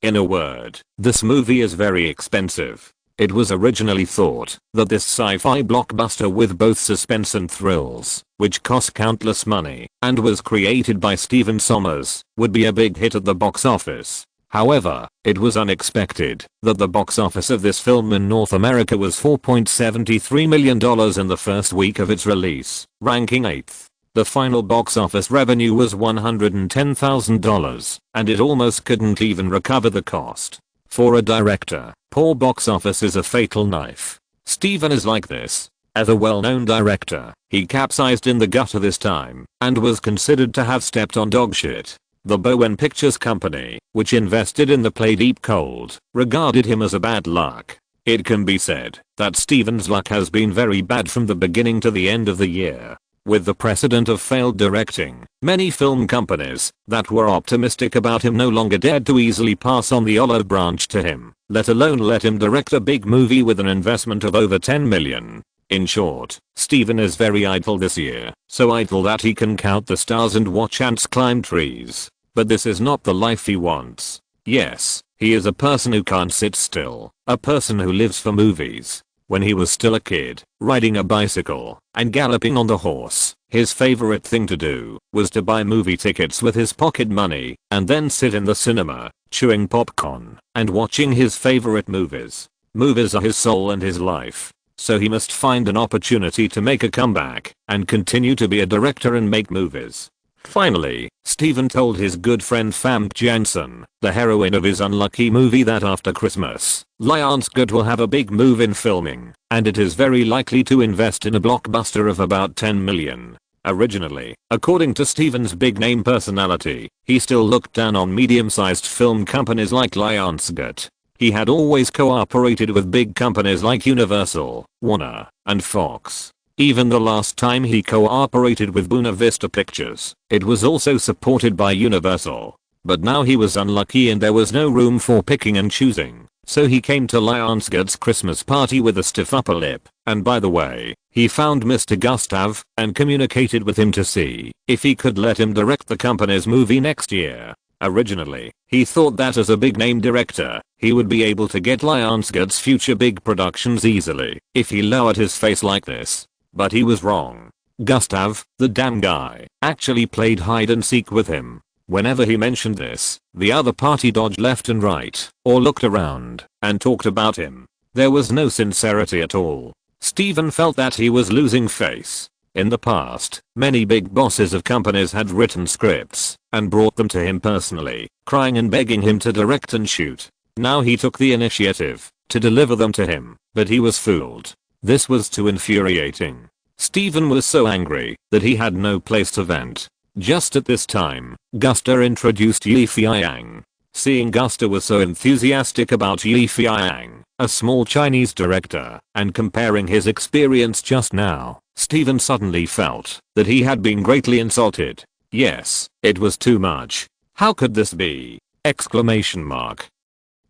In a word, this movie is very expensive. It was originally thought that this sci-fi blockbuster with both suspense and thrills, which cost countless money and was created by Steven Sommers, would be a big hit at the box office. However, it was unexpected that the box office of this film in North America was $4.73 million in the first week of its release, ranking 8th. The final box office revenue was $110,000, and it almost couldn't even recover the cost. For a director, poor box office is a fatal knife. Steven is like this. As a well-known director, he capsized in the gutter this time and was considered to have stepped on dog shit. The Bowen Pictures Company, which invested in the play Deep Cold, regarded him as a bad luck. It can be said that Steven's luck has been very bad from the beginning to the end of the year. With the precedent of failed directing, many film companies that were optimistic about him no longer dared to easily pass on the olive branch to him, let alone let him direct a big movie with an investment of over $10 million. In short, Steven is very idle this year, so idle that he can count the stars and watch ants climb trees. But this is not the life he wants. Yes, he is a person who can't sit still, a person who lives for movies. When he was still a kid, riding a bicycle and galloping on the horse, his favorite thing to do was to buy movie tickets with his pocket money and then sit in the cinema, chewing popcorn and watching his favorite movies. Movies are his soul and his life. So he must find an opportunity to make a comeback and continue to be a director and make movies. Finally, Steven told his good friend Famke Janssen, the heroine of his unlucky movie, that after Christmas, Lionsgate will have a big move in filming, and it is very likely to invest in a blockbuster of about $10 million. Originally, according to Steven's big name personality, he still looked down on medium-sized film companies like Lionsgate. He had always cooperated with big companies like Universal, Warner, and Fox. Even the last time he cooperated with Buena Vista Pictures, it was also supported by Universal. But now he was unlucky and there was no room for picking and choosing. So he came to Lionsgate's Christmas party with a stiff upper lip. And by the way, he found Mr. Gustav and communicated with him to see if he could let him direct the company's movie next year. Originally, he thought that as a big name director, he would be able to get Lionsgate's future big productions easily if he lowered his face like this. But he was wrong. Gustav, the damn guy, actually played hide and seek with him. Whenever he mentioned this, the other party dodged left and right, or looked around, and talked about him. There was no sincerity at all. Steven felt that he was losing face. In the past, many big bosses of companies had written scripts and brought them to him personally, crying and begging him to direct and shoot. Now he took the initiative to deliver them to him, but he was fooled. This was too infuriating. Steven was so angry that he had no place to vent. Just at this time, Gusta introduced Yi Feiyang. Seeing Gusta was so enthusiastic about Yi Feiyang, a small Chinese director, and comparing his experience just now, Steven suddenly felt that he had been greatly insulted. Yes, it was too much. How could this be? Exclamation mark.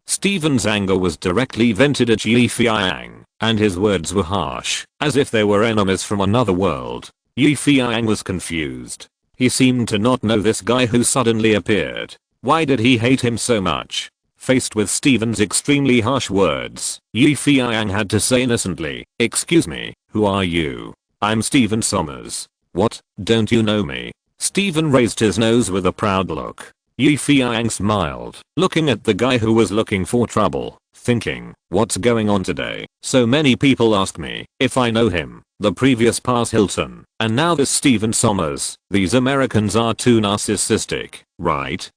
Steven's anger was directly vented at Yi Feiyang, and his words were harsh, as if they were enemies from another world. Yi Feiyang was confused. He seemed to not know this guy who suddenly appeared. Why did he hate him so much? Faced with Steven's extremely harsh words, Yi Feiyang had to say innocently, "Excuse me, who are you?" "I'm Steven Sommers." "What, don't you know me?" Steven raised his nose with a proud look. Yu Feiyang smiled, looking at the guy who was looking for trouble, thinking, what's going on today? So many people ask me if I know him, the previous Paris Hilton, and now this Stephen Sommers. These Americans are too narcissistic, right?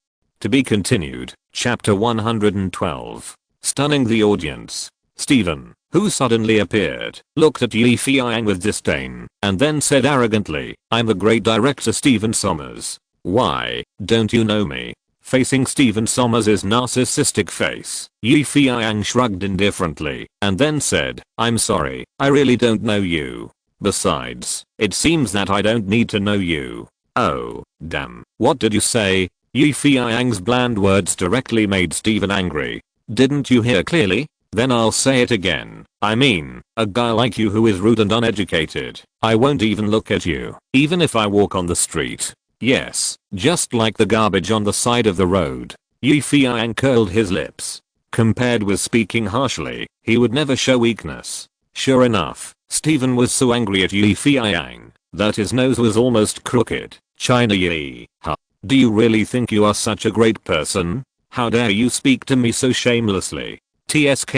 To be continued, chapter 112. Stunning the audience. Stephen, who suddenly appeared, looked at Yu Feiyang with disdain, and then said arrogantly, I'm the great director Stephen Sommers. Why, don't you know me? Facing Stephen Sommers' narcissistic face, Yu Feiyang shrugged indifferently, and then said, I'm sorry, I really don't know you. Besides, it seems that I don't need to know you. Oh, damn. What did you say? Yu Feiyang's bland words directly made Stephen angry. Didn't you hear clearly? Then I'll say it again. I mean, a guy like you who is rude and uneducated, I won't even look at you, even if I walk on the street. Yes, just like the garbage on the side of the road. Yu Feiyang curled his lips. Compared with speaking harshly, he would never show weakness. Sure enough, Stephen was so angry at Yu Feiyang that his nose was almost crooked. China Yi, huh? Do you really think you are such a great person? How dare you speak to me so shamelessly? TSK,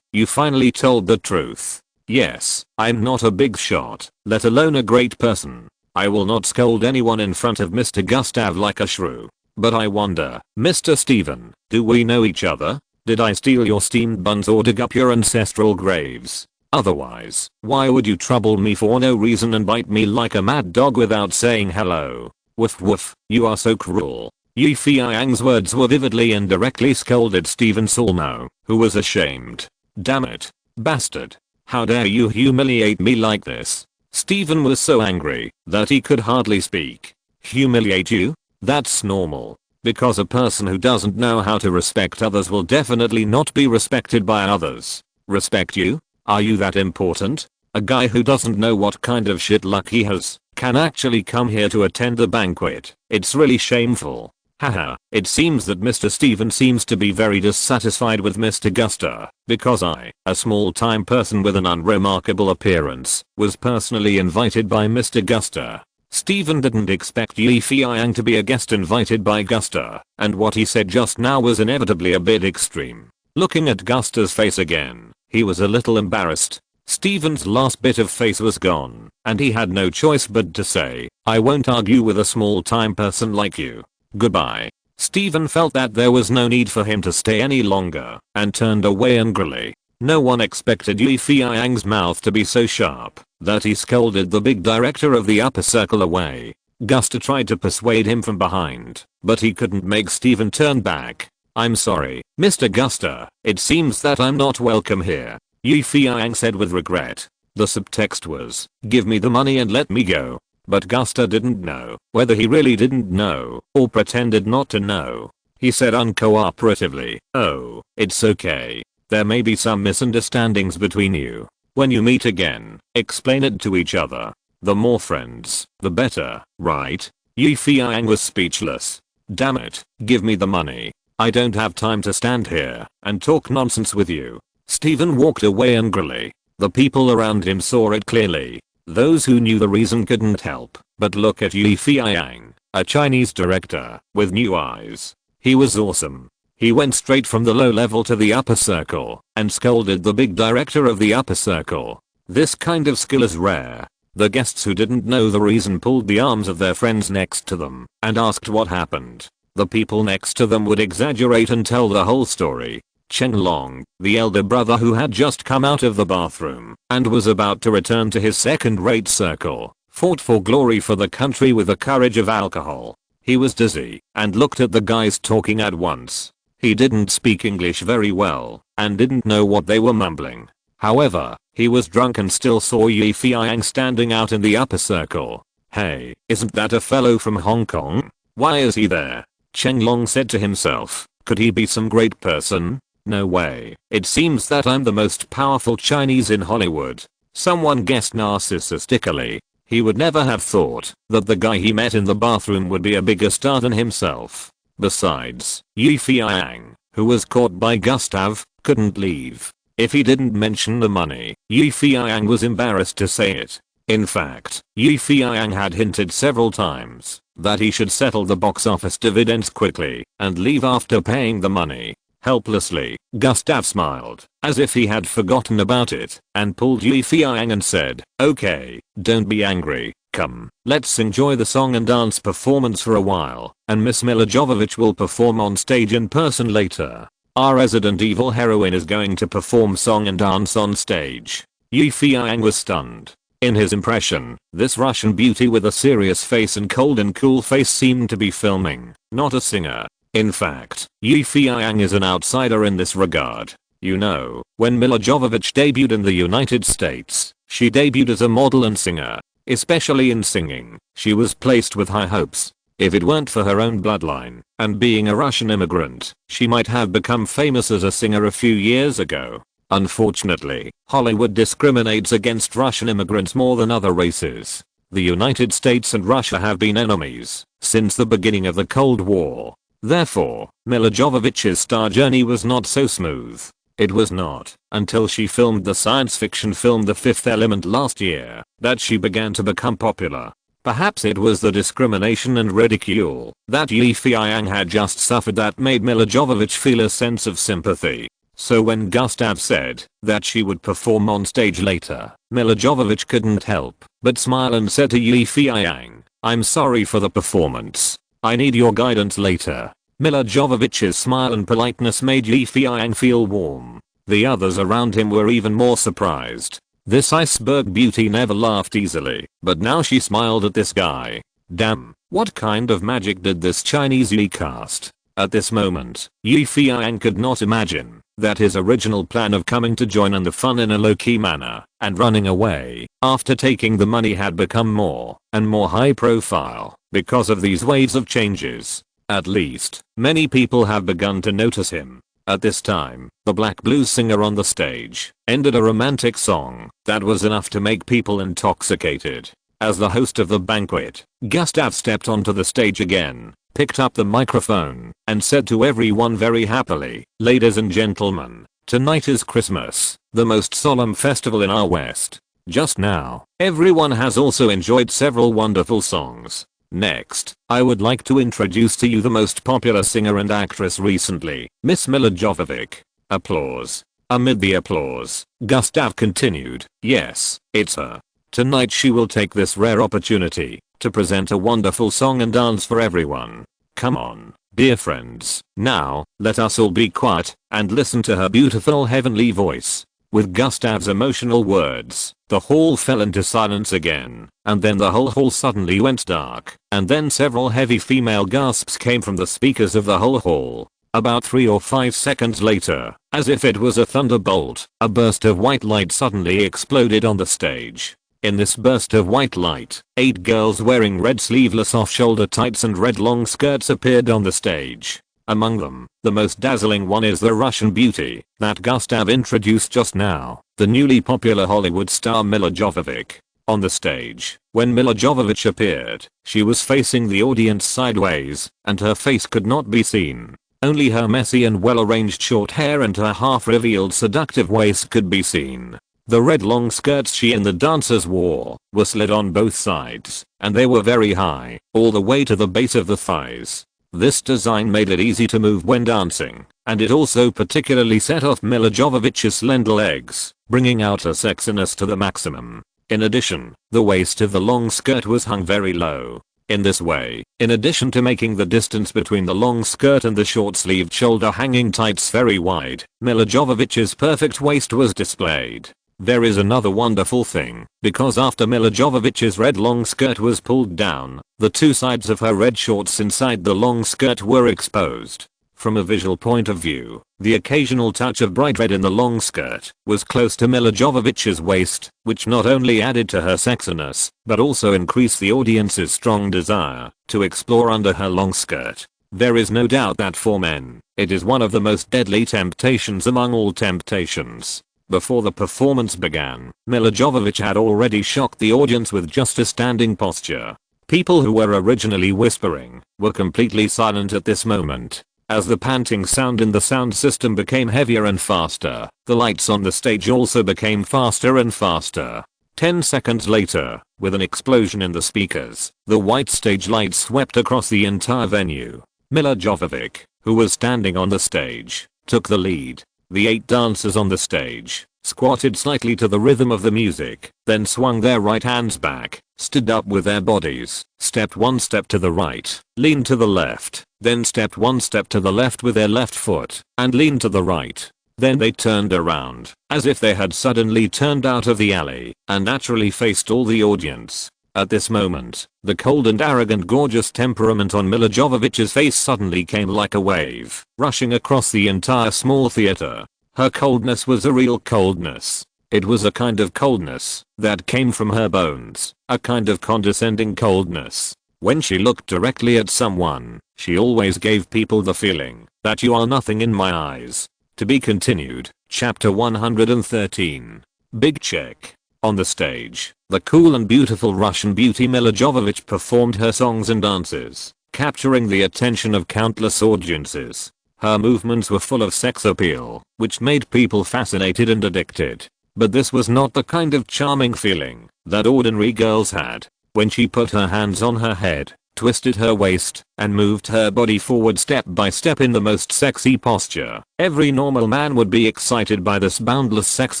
you finally told the truth. Yes, I'm not a big shot, let alone a great person. I will not scold anyone in front of Mr. Gustav like a shrew. But I wonder, Mr. Stephen, do we know each other? Did I steal your steamed buns or dig up your ancestral graves? Otherwise, why would you trouble me for no reason and bite me like a mad dog without saying hello? Woof woof, you are so cruel. Yu Feiyang's words were vividly and directly scolded Stephen Solno, who was ashamed. Damn it. Bastard. How dare you humiliate me like this? Stephen was so angry that he could hardly speak. Humiliate you? That's normal. Because a person who doesn't know how to respect others will definitely not be respected by others. Respect you? Are you that important? A guy who doesn't know what kind of shit luck he has can actually come here to attend the banquet. It's really shameful. Haha, it seems that Mr. Stephen seems to be very dissatisfied with Mr. Gusta, because I, a small-time person with an unremarkable appearance, was personally invited by Mr. Gusta. Stephen didn't expect Yu Feiyang to be a guest invited by Gusta, and what he said just now was inevitably a bit extreme. Looking at Gusta's face again, he was a little embarrassed. Stephen's last bit of face was gone, and he had no choice but to say, I won't argue with a small-time person like you. Goodbye. Stephen felt that there was no need for him to stay any longer, and turned away angrily. No one expected Yu Feiyang's mouth to be so sharp that he scolded the big director of the upper circle away. Gusta tried to persuade him from behind, but he couldn't make Stephen turn back. I'm sorry, Mr. Gusta, it seems that I'm not welcome here, Yu Feiyang said with regret. The subtext was, give me the money and let me go. But Gusta didn't know whether he really didn't know or pretended not to know. He said uncooperatively, oh, it's okay. There may be some misunderstandings between you. When you meet again, explain it to each other. The more friends, the better, right? Yu Feiyang was speechless. Damn it, give me the money. I don't have time to stand here and talk nonsense with you. Stephen walked away angrily. The people around him saw it clearly. Those who knew the reason couldn't help but look at Yu Feiyang, a Chinese director, with new eyes. He was awesome. He went straight from the low level to the upper circle and scolded the big director of the upper circle. This kind of skill is rare. The guests who didn't know the reason pulled the arms of their friends next to them and asked what happened. The people next to them would exaggerate and tell the whole story. Chen Long, the elder brother who had just come out of the bathroom and was about to return to his second-rate circle, fought for glory for the country with the courage of alcohol. He was dizzy and looked at the guys talking at once. He didn't speak English very well and didn't know what they were mumbling. However, he was drunk and still saw Yu Feiyang standing out in the upper circle. Hey, isn't that a fellow from Hong Kong? Why is he there? Chen Long said to himself, could he be some great person? No way. It seems that I'm the most powerful Chinese in Hollywood. Someone guessed narcissistically. He would never have thought that the guy he met in the bathroom would be a bigger star than himself. Besides, Yu Feiyang, who was caught by Gustav, couldn't leave. If he didn't mention the money, Yu Feiyang was embarrassed to say it. In fact, Yu Feiyang had hinted several times that he should settle the box office dividends quickly and leave after paying the money. Helplessly, Gustav smiled, as if he had forgotten about it, and pulled Feiyang and said, "Okay, don't be angry, come, let's enjoy the song and dance performance for a while, and Miss Milla Jovovich will perform on stage in person later. Our Resident Evil heroine is going to perform song and dance on stage." Feiyang was stunned. In his impression, this Russian beauty with a serious face and cold and cool face seemed to be filming, not a singer. In fact, Feiyang is an outsider in this regard. You know, when Milla Jovovich debuted in the United States, she debuted as a model and singer. Especially in singing, she was placed with high hopes. If it weren't for her own bloodline, and being a Russian immigrant, she might have become famous as a singer a few years ago. Unfortunately, Hollywood discriminates against Russian immigrants more than other races. The United States and Russia have been enemies since the beginning of the Cold War. Therefore, Milla Jovovich's star journey was not so smooth. It was not until she filmed the science fiction film The Fifth Element last year that she began to become popular. Perhaps it was the discrimination and ridicule that Feiyang had just suffered that made Milla Jovovich feel a sense of sympathy. So when Gustav said that she would perform on stage later, Milla Jovovich couldn't help but smile and said to Feiyang, "I'm sorry for the performance. I need your guidance later." Milla Jovovich's smile and politeness made Feiyang feel warm. The others around him were even more surprised. This iceberg beauty never laughed easily, but now she smiled at this guy. Damn, what kind of magic did this Chinese cast? At this moment, Feiyang could not imagine that his original plan of coming to join in the fun in a low-key manner and running away after taking the money had become more and more high profile because of these waves of changes. At least, many people have begun to notice him. At this time, the black blues singer on the stage ended a romantic song that was enough to make people intoxicated. As the host of the banquet, Gustav stepped onto the stage again, picked up the microphone, and said to everyone very happily, "Ladies and gentlemen, tonight is Christmas, the most solemn festival in our West. Just now, everyone has also enjoyed several wonderful songs. Next, I would like to introduce to you the most popular singer and actress recently, Miss Milla Jovovich." Applause. Amid the applause, Gustav continued, "Yes, it's her. Tonight she will take this rare opportunity to present a wonderful song and dance for everyone. Come on, dear friends, now, let us all be quiet and listen to her beautiful heavenly voice." With Gustav's emotional words, the hall fell into silence again, and then the whole hall suddenly went dark, and then several heavy female gasps came from the speakers of the whole hall. About 3 or 5 seconds later, as if it was a thunderbolt, a burst of white light suddenly exploded on the stage. In this burst of white light, 8 girls wearing red sleeveless off-shoulder tights and red long skirts appeared on the stage. Among them, the most dazzling one is the Russian beauty that Gustav introduced just now, the newly popular Hollywood star Milla Jovovich. On the stage, when Milla Jovovich appeared, she was facing the audience sideways, and her face could not be seen. Only her messy and well-arranged short hair and her half-revealed seductive waist could be seen. The red long skirts she and the dancers wore were slid on both sides, and they were very high, all the way to the base of the thighs. This design made it easy to move when dancing, and it also particularly set off Milla Jovovich's slender legs, bringing out her sexiness to the maximum. In addition, the waist of the long skirt was hung very low. In this way, in addition to making the distance between the long skirt and the short-sleeved shoulder-hanging tights very wide, Milla Jovovich's perfect waist was displayed. There is another wonderful thing, because after Milla Jovovich's red long skirt was pulled down, the 2 sides of her red shorts inside the long skirt were exposed. From a visual point of view, the occasional touch of bright red in the long skirt was close to Milla Jovovich's waist, which not only added to her sexiness, but also increased the audience's strong desire to explore under her long skirt. There is no doubt that for men, it is one of the most deadly temptations among all temptations. Before the performance began, Milla Jovovich had already shocked the audience with just a standing posture. People who were originally whispering were completely silent at this moment. As the panting sound in the sound system became heavier and faster, the lights on the stage also became faster and faster. 10 seconds later, with an explosion in the speakers, the white stage lights swept across the entire venue. Mila Jovovich, who was standing on the stage, took the lead. The 8 dancers on the stage squatted slightly to the rhythm of the music, then swung their right hands back, stood up with their bodies, stepped 1 step to the right, leaned to the left, then stepped 1 step to the left with their left foot, and leaned to the right. Then they turned around, as if they had suddenly turned out of the alley, and naturally faced all the audience. At this moment, the cold and arrogant gorgeous temperament on Mila Jovovich's face suddenly came like a wave, rushing across the entire small theater. Her coldness was a real coldness. It was a kind of coldness that came from her bones, a kind of condescending coldness. When she looked directly at someone, she always gave people the feeling that you are nothing in my eyes. To be continued, chapter 113. Big check. On the stage, the cool and beautiful Russian beauty Mila Jovovich performed her songs and dances, capturing the attention of countless audiences. Her movements were full of sex appeal, which made people fascinated and addicted. But this was not the kind of charming feeling that ordinary girls had. When she put her hands on her head, twisted her waist, and moved her body forward step by step in the most sexy posture, every normal man would be excited by this boundless sex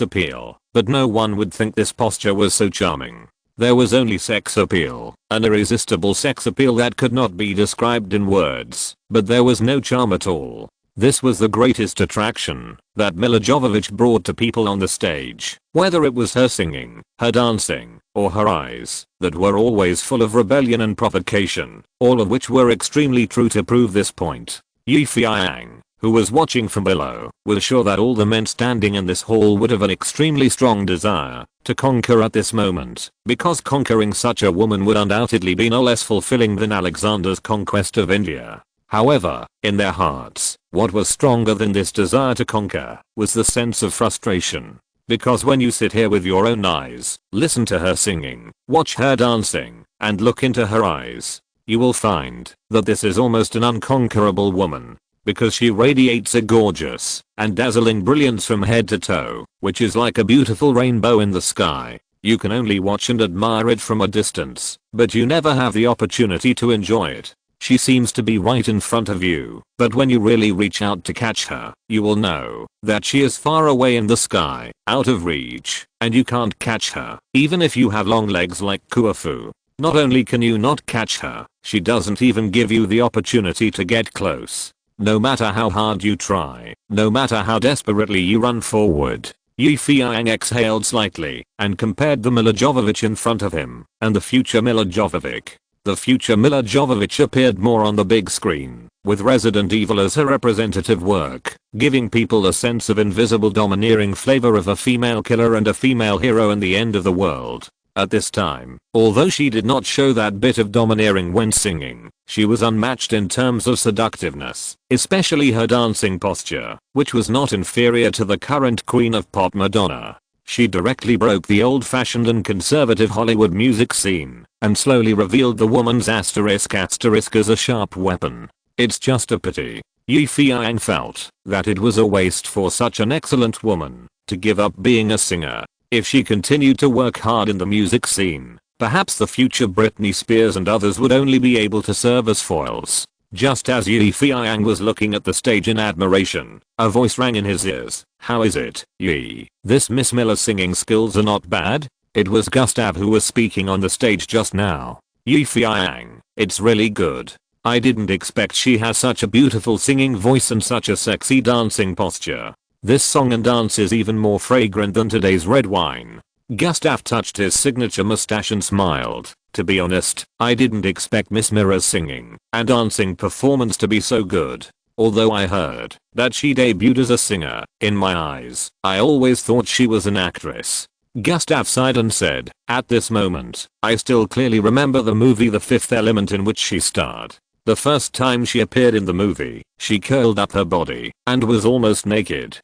appeal, but no one would think this posture was so charming. There was only sex appeal, an irresistible sex appeal that could not be described in words, but there was no charm at all. This was the greatest attraction that Mila Jovovich brought to people on the stage, whether it was her singing, her dancing, or her eyes, that were always full of rebellion and provocation, all of which were extremely true to prove this point. Feiyang, who was watching from below, was sure that all the men standing in this hall would have an extremely strong desire to conquer at this moment, because conquering such a woman would undoubtedly be no less fulfilling than Alexander's conquest of India. However, in their hearts, what was stronger than this desire to conquer was the sense of frustration. Because when you sit here with your own eyes, listen to her singing, watch her dancing, and look into her eyes, you will find that this is almost an unconquerable woman. Because she radiates a gorgeous and dazzling brilliance from head to toe, which is like a beautiful rainbow in the sky. You can only watch and admire it from a distance, but you never have the opportunity to enjoy it. She seems to be right in front of you, but when you really reach out to catch her, you will know that she is far away in the sky, out of reach, and you can't catch her, even if you have long legs like Khufu. Not only can you not catch her, she doesn't even give you the opportunity to get close. No matter how hard you try, no matter how desperately you run forward. Feiyang exhaled slightly and compared the Mila Jovovich in front of him and the future Mila Jovovich. The future Mila Jovovich appeared more on the big screen, with Resident Evil as her representative work, giving people a sense of invisible domineering flavor of a female killer and a female hero and the end of the world. At this time, although she did not show that bit of domineering when singing, she was unmatched in terms of seductiveness, especially her dancing posture, which was not inferior to the current queen of pop Madonna. She directly broke the old-fashioned and conservative Hollywood music scene, and slowly revealed the woman's asterisk as a sharp weapon. It's just a pity. Feiyang felt that it was a waste for such an excellent woman to give up being a singer. If she continued to work hard in the music scene, perhaps the future Britney Spears and others would only be able to serve as foils. Just as Feiyang was looking at the stage in admiration, a voice rang in his ears. "How is it, Yi? This Miss Miller's singing skills are not bad?" It was Gustav who was speaking on the stage just now. Feiyang, it's really good. I didn't expect she has such a beautiful singing voice and such a sexy dancing posture. This song and dance is even more fragrant than today's red wine. Gustav touched his signature mustache and smiled. To be honest, I didn't expect Miss Mirror's singing and dancing performance to be so good. Although I heard that she debuted as a singer, in my eyes, I always thought she was an actress. Gustav sighed and said, at this moment, I still clearly remember the movie The Fifth Element in which she starred. The first time she appeared in the movie, she curled up her body and was almost naked.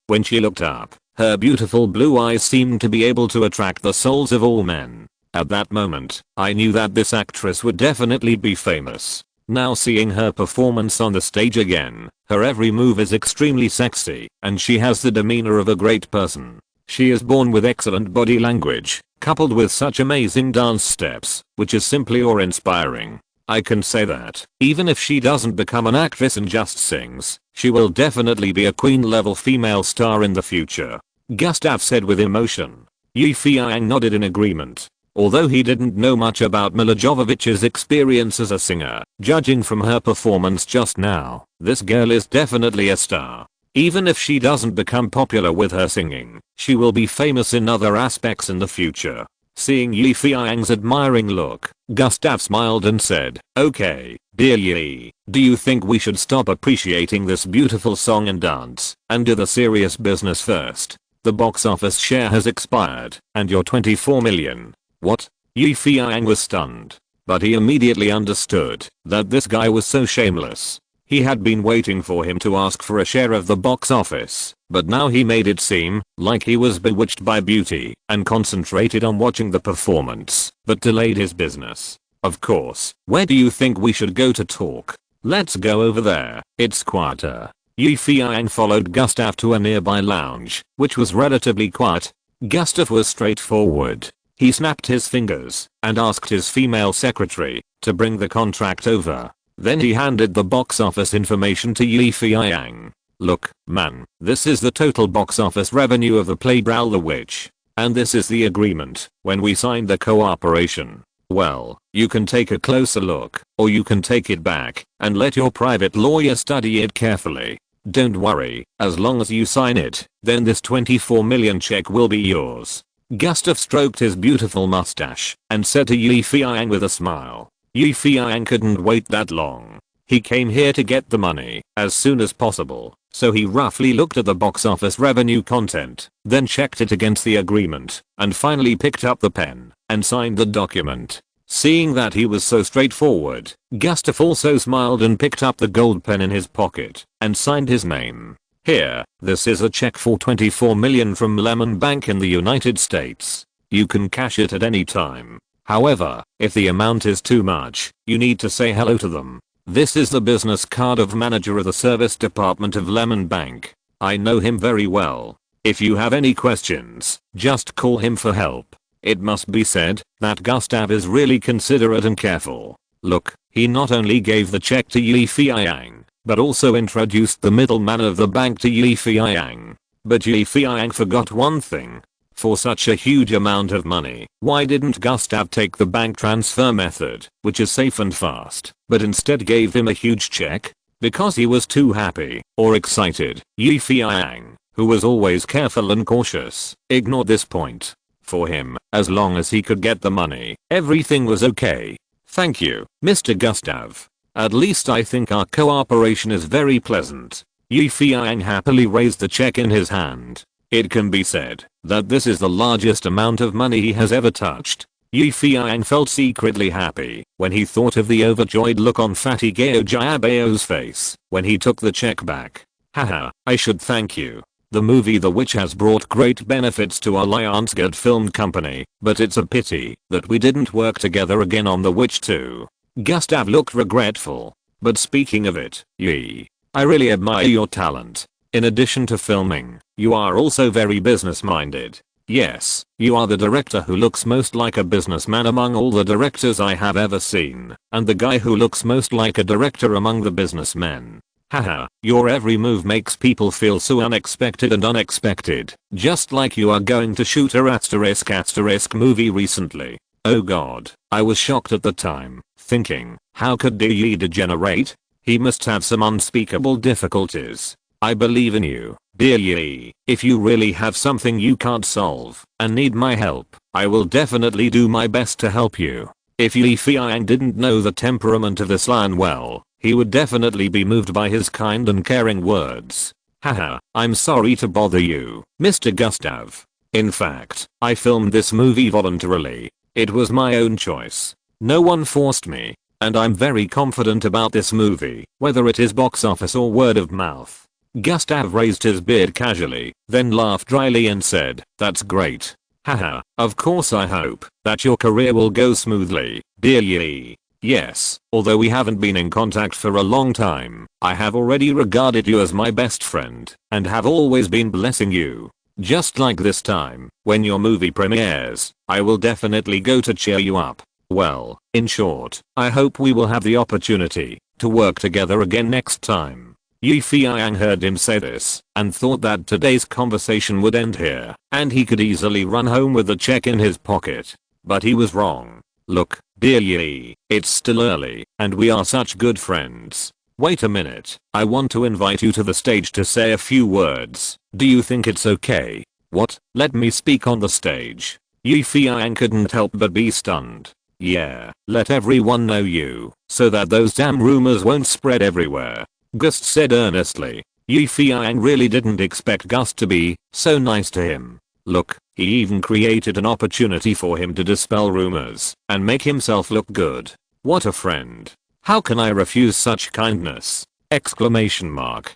When she looked up, her beautiful blue eyes seemed to be able to attract the souls of all men. At that moment, I knew that this actress would definitely be famous. Now seeing her performance on the stage again, her every move is extremely sexy, and she has the demeanor of a great person. She is born with excellent body language, coupled with such amazing dance steps, which is simply awe-inspiring. I can say that, even if she doesn't become an actress and just sings, she will definitely be a queen-level female star in the future. Gustav said with emotion. Feiyang nodded in agreement. Although he didn't know much about Mila Jovovich's experience as a singer, judging from her performance just now, this girl is definitely a star. Even if she doesn't become popular with her singing, she will be famous in other aspects in the future. Seeing Feiyang's admiring look, Gustav smiled and said, "Okay, dear Yi, do you think we should stop appreciating this beautiful song and dance, and do the serious business first? The box office share has expired, and your 24 million. What? Feiyang was stunned. But he immediately understood that this guy was so shameless. He had been waiting for him to ask for a share of the box office, but now he made it seem like he was bewitched by beauty and concentrated on watching the performance, but delayed his business. Of course, where do you think we should go to talk? Let's go over there, it's quieter." Feiyang followed Gustav to a nearby lounge, which was relatively quiet. Gustav was straightforward. He snapped his fingers and asked his female secretary to bring the contract over. Then he handed the box office information to Feiyang. "Look, man, this is the total box office revenue of the play Brawl the Witch. And this is the agreement when we signed the cooperation. Well, you can take a closer look, or you can take it back and let your private lawyer study it carefully. Don't worry, as long as you sign it, then this 24 million check will be yours." Gustav stroked his beautiful mustache and said to Feiyang with a smile. Feiyang couldn't wait that long. He came here to get the money as soon as possible, so he roughly looked at the box office revenue content, then checked it against the agreement, and finally picked up the pen and signed the document. Seeing that he was so straightforward, Gustav also smiled and picked up the gold pen in his pocket and signed his name. "Here, this is a check for 24 million from Lemon Bank in the United States. You can cash it at any time. However, if the amount is too much, you need to say hello to them. This is the business card of manager of the service department of Lemon Bank. I know him very well. If you have any questions, just call him for help." It must be said that Gustav is really considerate and careful. Look, he not only gave the check to Feiyang, but also introduced the middleman of the bank to Feiyang. But Feiyang forgot one thing. For such a huge amount of money, why didn't Gustav take the bank transfer method, which is safe and fast, but instead gave him a huge check? Because he was too happy or excited. Feiyang, who was always careful and cautious, ignored this point. For him, as long as he could get the money, everything was okay. "Thank you, Mr. Gustav. At least I think our cooperation is very pleasant." Feiyang happily raised the check in his hand. It can be said that this is the largest amount of money he has ever touched. Feiyang felt secretly happy when he thought of the overjoyed look on fatty Gao Jiabao's face when he took the check back. "Haha, I should thank you. The movie The Witch has brought great benefits to our Lionsgate film company, but it's a pity that we didn't work together again on The Witch 2. Gustav looked regretful. "But speaking of it, Yi, I really admire your talent. In addition to filming, you are also very business-minded. Yes, you are the director who looks most like a businessman among all the directors I have ever seen, and the guy who looks most like a director among the businessmen. Haha, your every move makes people feel so unexpected and unexpected, just like you are going to shoot a *** movie recently. Oh god, I was shocked at the time, thinking, how could Yi degenerate? He must have some unspeakable difficulties. I believe in you, dear Yi. If you really have something you can't solve and need my help, I will definitely do my best to help you." If Feiyang didn't know the temperament of this lion well, he would definitely be moved by his kind and caring words. "Haha, I'm sorry to bother you, Mr. Gustav. In fact, I filmed this movie voluntarily. It was my own choice. No one forced me, and I'm very confident about this movie, whether it is box office or word of mouth." Gustav raised his beard casually, then laughed dryly and said, "That's great. Haha, of course I hope that your career will go smoothly, dear Yi. Yes, although we haven't been in contact for a long time, I have already regarded you as my best friend, and have always been blessing you." Just like this time, when your movie premieres, I will definitely go to cheer you up. Well, in short, I hope we will have the opportunity to work together again next time. Feiyang heard him say this and thought that today's conversation would end here and he could easily run home with the check in his pocket. But he was wrong. Look, dear Yi, it's still early and we are such good friends. Wait a minute, I want to invite you to the stage to say a few words. Do you think it's okay? What? Let me speak on the stage. Feiyang couldn't help but be stunned. Yeah, let everyone know you, so that those damn rumors won't spread everywhere. Gust said earnestly. Feiyang really didn't expect Gust to be so nice to him. Look, he even created an opportunity for him to dispel rumors and make himself look good. What a friend. How can I refuse such kindness? Exclamation mark.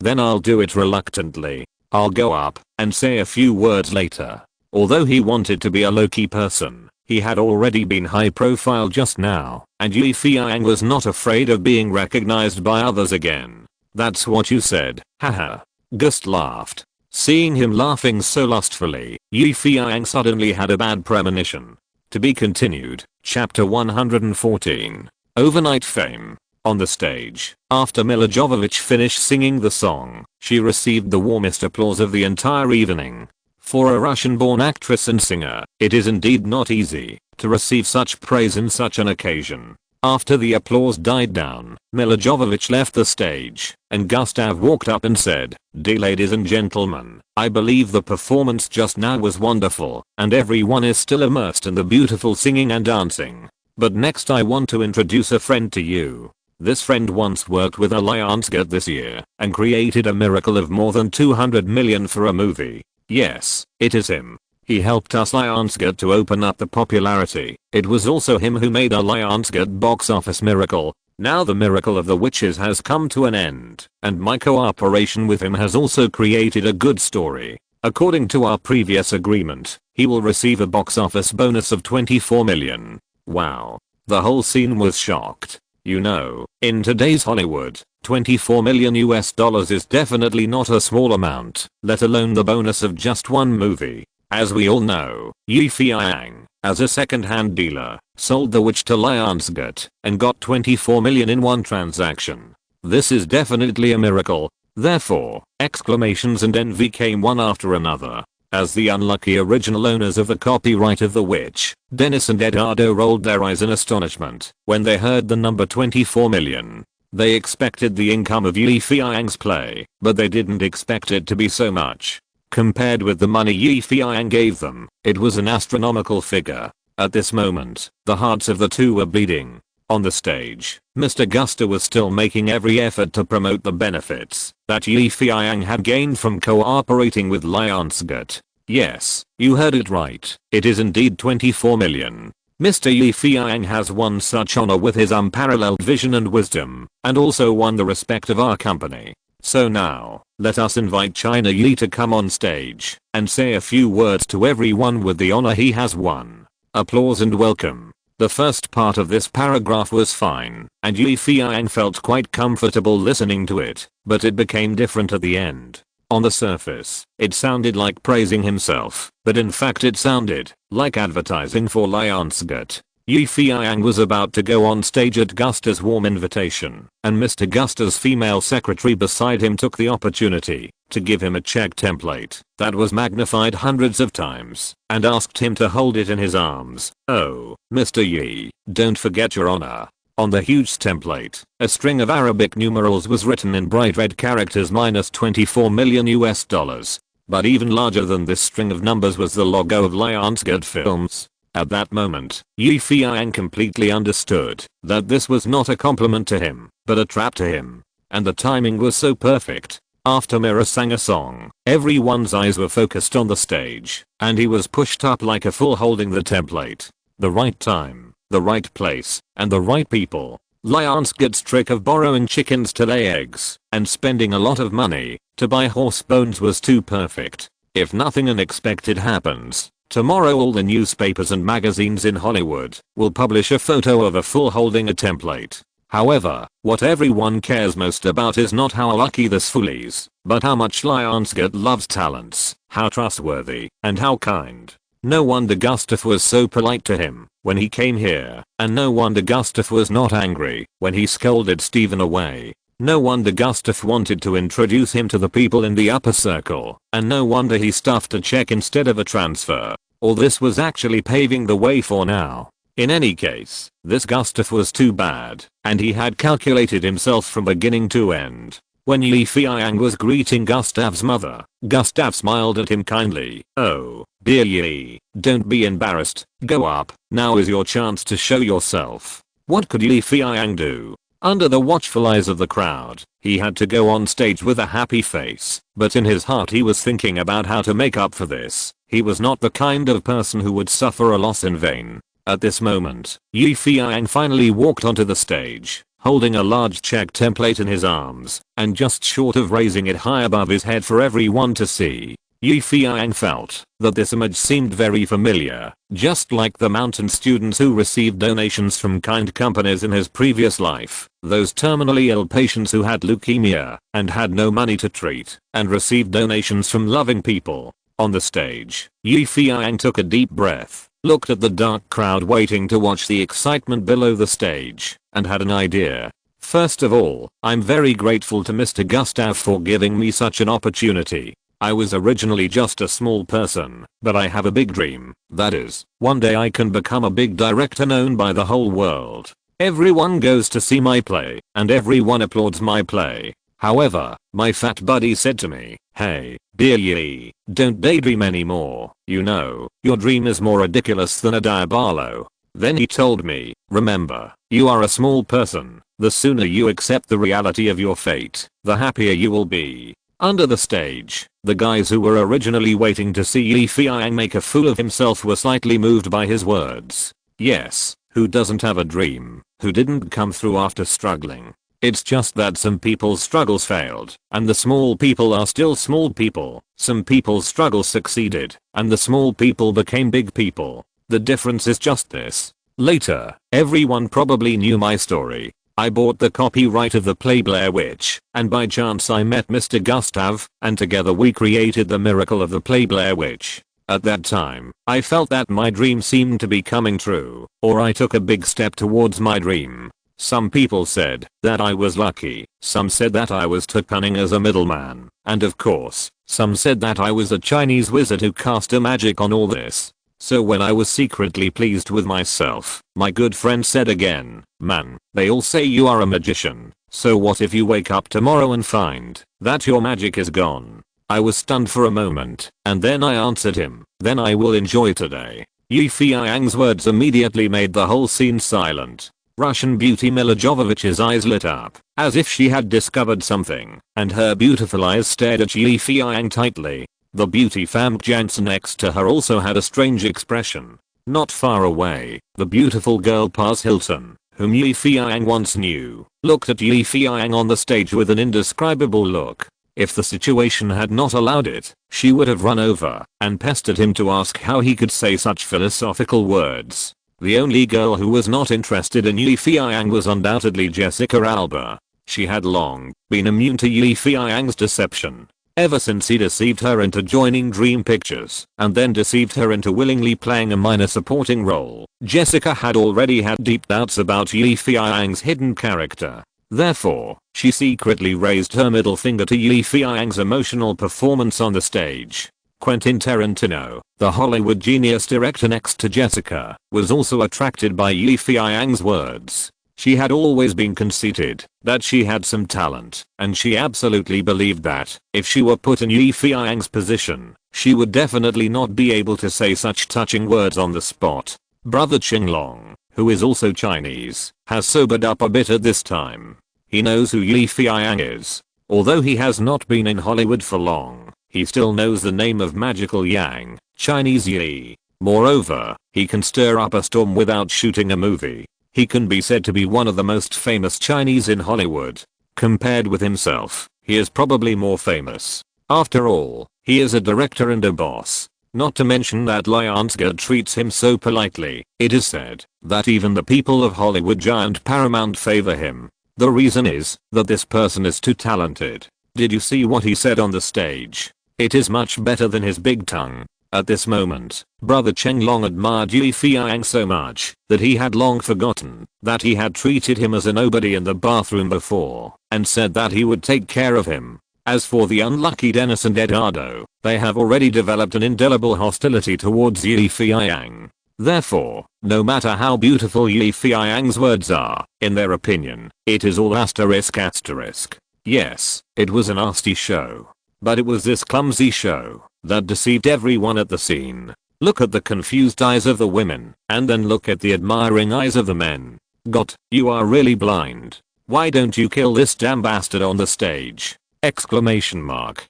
Then I'll do it reluctantly. I'll go up and say a few words later. Although he wanted to be a low-key person, he had already been high profile just now, and Feiyang was not afraid of being recognized by others again. That's what you said, haha. Gust laughed. Seeing him laughing so lustfully, Feiyang suddenly had a bad premonition. To be continued, chapter 114. Overnight fame. On the stage, after Mila Jovovich finished singing the song, she received the warmest applause of the entire evening. For a Russian-born actress and singer, it is indeed not easy to receive such praise in such an occasion. After the applause died down, Mila Jovovich left the stage, and Gustav walked up and said, "Dear ladies and gentlemen, I believe the performance just now was wonderful, and everyone is still immersed in the beautiful singing and dancing. But next I want to introduce a friend to you. This friend once worked with Lionsgate this year and created a miracle of more than 200 million for a movie. Yes, it is him. He helped us Lionsgate to open up the popularity. It was also him who made our Lionsgate box office miracle. Now the miracle of the witches has come to an end, and my cooperation with him has also created a good story. According to our previous agreement, he will receive a box office bonus of 24 million. Wow. The whole scene was shocked. You know, in today's Hollywood, 24 million US dollars is definitely not a small amount, let alone the bonus of just one movie. As we all know, Feiyang, as a second-hand dealer, sold The Witch to Lionsgate and got 24 million in one transaction. This is definitely a miracle. Therefore, exclamations and envy came one after another. As the unlucky original owners of the copyright of The Witch, Dennis and Eduardo rolled their eyes in astonishment when they heard the number 24 million. They expected the income of Feiyang's play, but they didn't expect it to be so much. Compared with the money Feiyang gave them, it was an astronomical figure. At this moment, the hearts of the two were bleeding. On the stage, Mr. Gusta was still making every effort to promote the benefits that Feiyang had gained from cooperating with Lionsgate. Yes, you heard it right, it is indeed 24 million. Mr. Feiyang has won such honor with his unparalleled vision and wisdom, and also won the respect of our company. So now, let us invite China Yi to come on stage and say a few words to everyone with the honor he has won. Applause and welcome. The first part of this paragraph was fine, and Feiyang felt quite comfortable listening to it, but it became different at the end. On the surface, it sounded like praising himself, but in fact it sounded like advertising for Lionsgate. Feiyang was about to go on stage at Gusta's warm invitation, and Mr. Gusta's female secretary beside him took the opportunity to give him a check template that was magnified hundreds of times and asked him to hold it in his arms. "Oh, Mr. Yi, don't forget your honor." On the huge template, a string of Arabic numerals was written in bright red characters minus 24 million US dollars. But even larger than this string of numbers was the logo of Lionsgate Films. At that moment, Feiyang completely understood that this was not a compliment to him, but a trap to him. And the timing was so perfect. After Mira sang a song, everyone's eyes were focused on the stage, and he was pushed up like a fool holding the template. The right time, the right place, and the right people. Lionsgate's trick of borrowing chickens to lay eggs and spending a lot of money to buy horse bones was too perfect. If nothing unexpected happens, tomorrow all the newspapers and magazines in Hollywood will publish a photo of a fool holding a template. However, what everyone cares most about is not how lucky this fool is, but how much Lionsgate loves talents, how trustworthy, and how kind. No wonder Gustav was so polite to him when he came here, and no wonder Gustav was not angry when he scolded Stephen away. No wonder Gustav wanted to introduce him to the people in the upper circle, and no wonder he stuffed a check instead of a transfer. All this was actually paving the way for now. In any case, this Gustav was too bad, and he had calculated himself from beginning to end. When Yi Feiyang was greeting Gustav's mother, Gustav smiled at him kindly. "Oh, dear Yi, don't be embarrassed, go up, now is your chance to show yourself." What could Yi Feiyang do? Under the watchful eyes of the crowd, he had to go on stage with a happy face, but in his heart he was thinking about how to make up for this. He was not the kind of person who would suffer a loss in vain. At this moment, Yi Feiyang finally walked onto the stage, holding a large check template in his arms, and just short of raising it high above his head for everyone to see. Yi Feiyang felt that this image seemed very familiar, just like the mountain students who received donations from kind companies in his previous life, those terminally ill patients who had leukemia and had no money to treat, and received donations from loving people. On the stage, Yi Feiyang took a deep breath, looked at the dark crowd waiting to watch the excitement below the stage, and had an idea. First of all, I'm very grateful to Mr. Gustav for giving me such an opportunity. I was originally just a small person, but I have a big dream. That is, one day I can become a big director known by the whole world. Everyone goes to see my play, and everyone applauds my play. However, my fat buddy said to me, "Hey, dear Yi, don't daydream anymore. You know, your dream is more ridiculous than a diabolo." Then he told me, "Remember, you are a small person. The sooner you accept the reality of your fate, the happier you will be." Under the stage, the guys who were originally waiting to see Yi Feiyang make a fool of himself were slightly moved by his words. Yes, who doesn't have a dream? Who didn't come through after struggling? It's just that some people's struggles failed, and the small people are still small people. Some people's struggles succeeded, and the small people became big people. The difference is just this. Later, everyone probably knew my story. I bought the copyright of the play Blair Witch, and by chance I met Mr. Gustav, and together we created the miracle of the play Blair Witch. At that time, I felt that my dream seemed to be coming true, or I took a big step towards my dream. Some people said that I was lucky, some said that I was too cunning as a middleman, and of course, some said that I was a Chinese wizard who cast a magic on all this. So when I was secretly pleased with myself, my good friend said again, "Man, they all say you are a magician, so what if you wake up tomorrow and find that your magic is gone?" I was stunned for a moment, and then I answered him, "Then I will enjoy today." Yi Feiyang's words immediately made the whole scene silent. Russian beauty Mila Jovovich's eyes lit up, as if she had discovered something, and her beautiful eyes stared at Yi Feiyang tightly. The beauty femme Jansen next to her also had a strange expression. Not far away, the beautiful girl Paris Hilton, whom Yi Feiyang once knew, looked at Yi Feiyang on the stage with an indescribable look. If the situation had not allowed it, she would have run over and pestered him to ask how he could say such philosophical words. The only girl who was not interested in Yi Feiyang was undoubtedly Jessica Alba. She had long been immune to Yi Feiyang's deception. Ever since he deceived her into joining Dream Pictures, and then deceived her into willingly playing a minor supporting role, Jessica had already had deep doubts about Yi Feiyang's hidden character. Therefore, she secretly raised her middle finger to Yi Feiyang's emotional performance on the stage. Quentin Tarantino, the Hollywood genius director next to Jessica, was also attracted by Yi Feiyang's words. She had always been conceited that she had some talent, and she absolutely believed that if she were put in Yi Feiyang's position, she would definitely not be able to say such touching words on the spot. Brother Qinglong, who is also Chinese, has sobered up a bit at this time. He knows who Yi Feiyang is. Although he has not been in Hollywood for long, he still knows the name of Magical Yang, Chinese Yi. Moreover, he can stir up a storm without shooting a movie. He can be said to be one of the most famous Chinese in Hollywood. Compared with himself, he is probably more famous. After all, he is a director and a boss. Not to mention that Lionsgate treats him so politely. It is said that even the people of Hollywood giant Paramount favor him. The reason is that this person is too talented. Did you see what he said on the stage? It is much better than his big tongue. At this moment, Brother Cheng Long admired Yi Feiyang so much that he had long forgotten that he had treated him as a nobody in the bathroom before and said that he would take care of him. As for the unlucky Dennis and Eduardo, they have already developed an indelible hostility towards Yi Feiyang. Therefore, no matter how beautiful Yi Feiyang's words are, in their opinion, it is all asterisk asterisk. Yes, it was a nasty show. But it was this clumsy show that deceived everyone at the scene. Look at the confused eyes of the women, and then look at the admiring eyes of the men. God, you are really blind. Why don't you kill this damn bastard on the stage? Exclamation mark.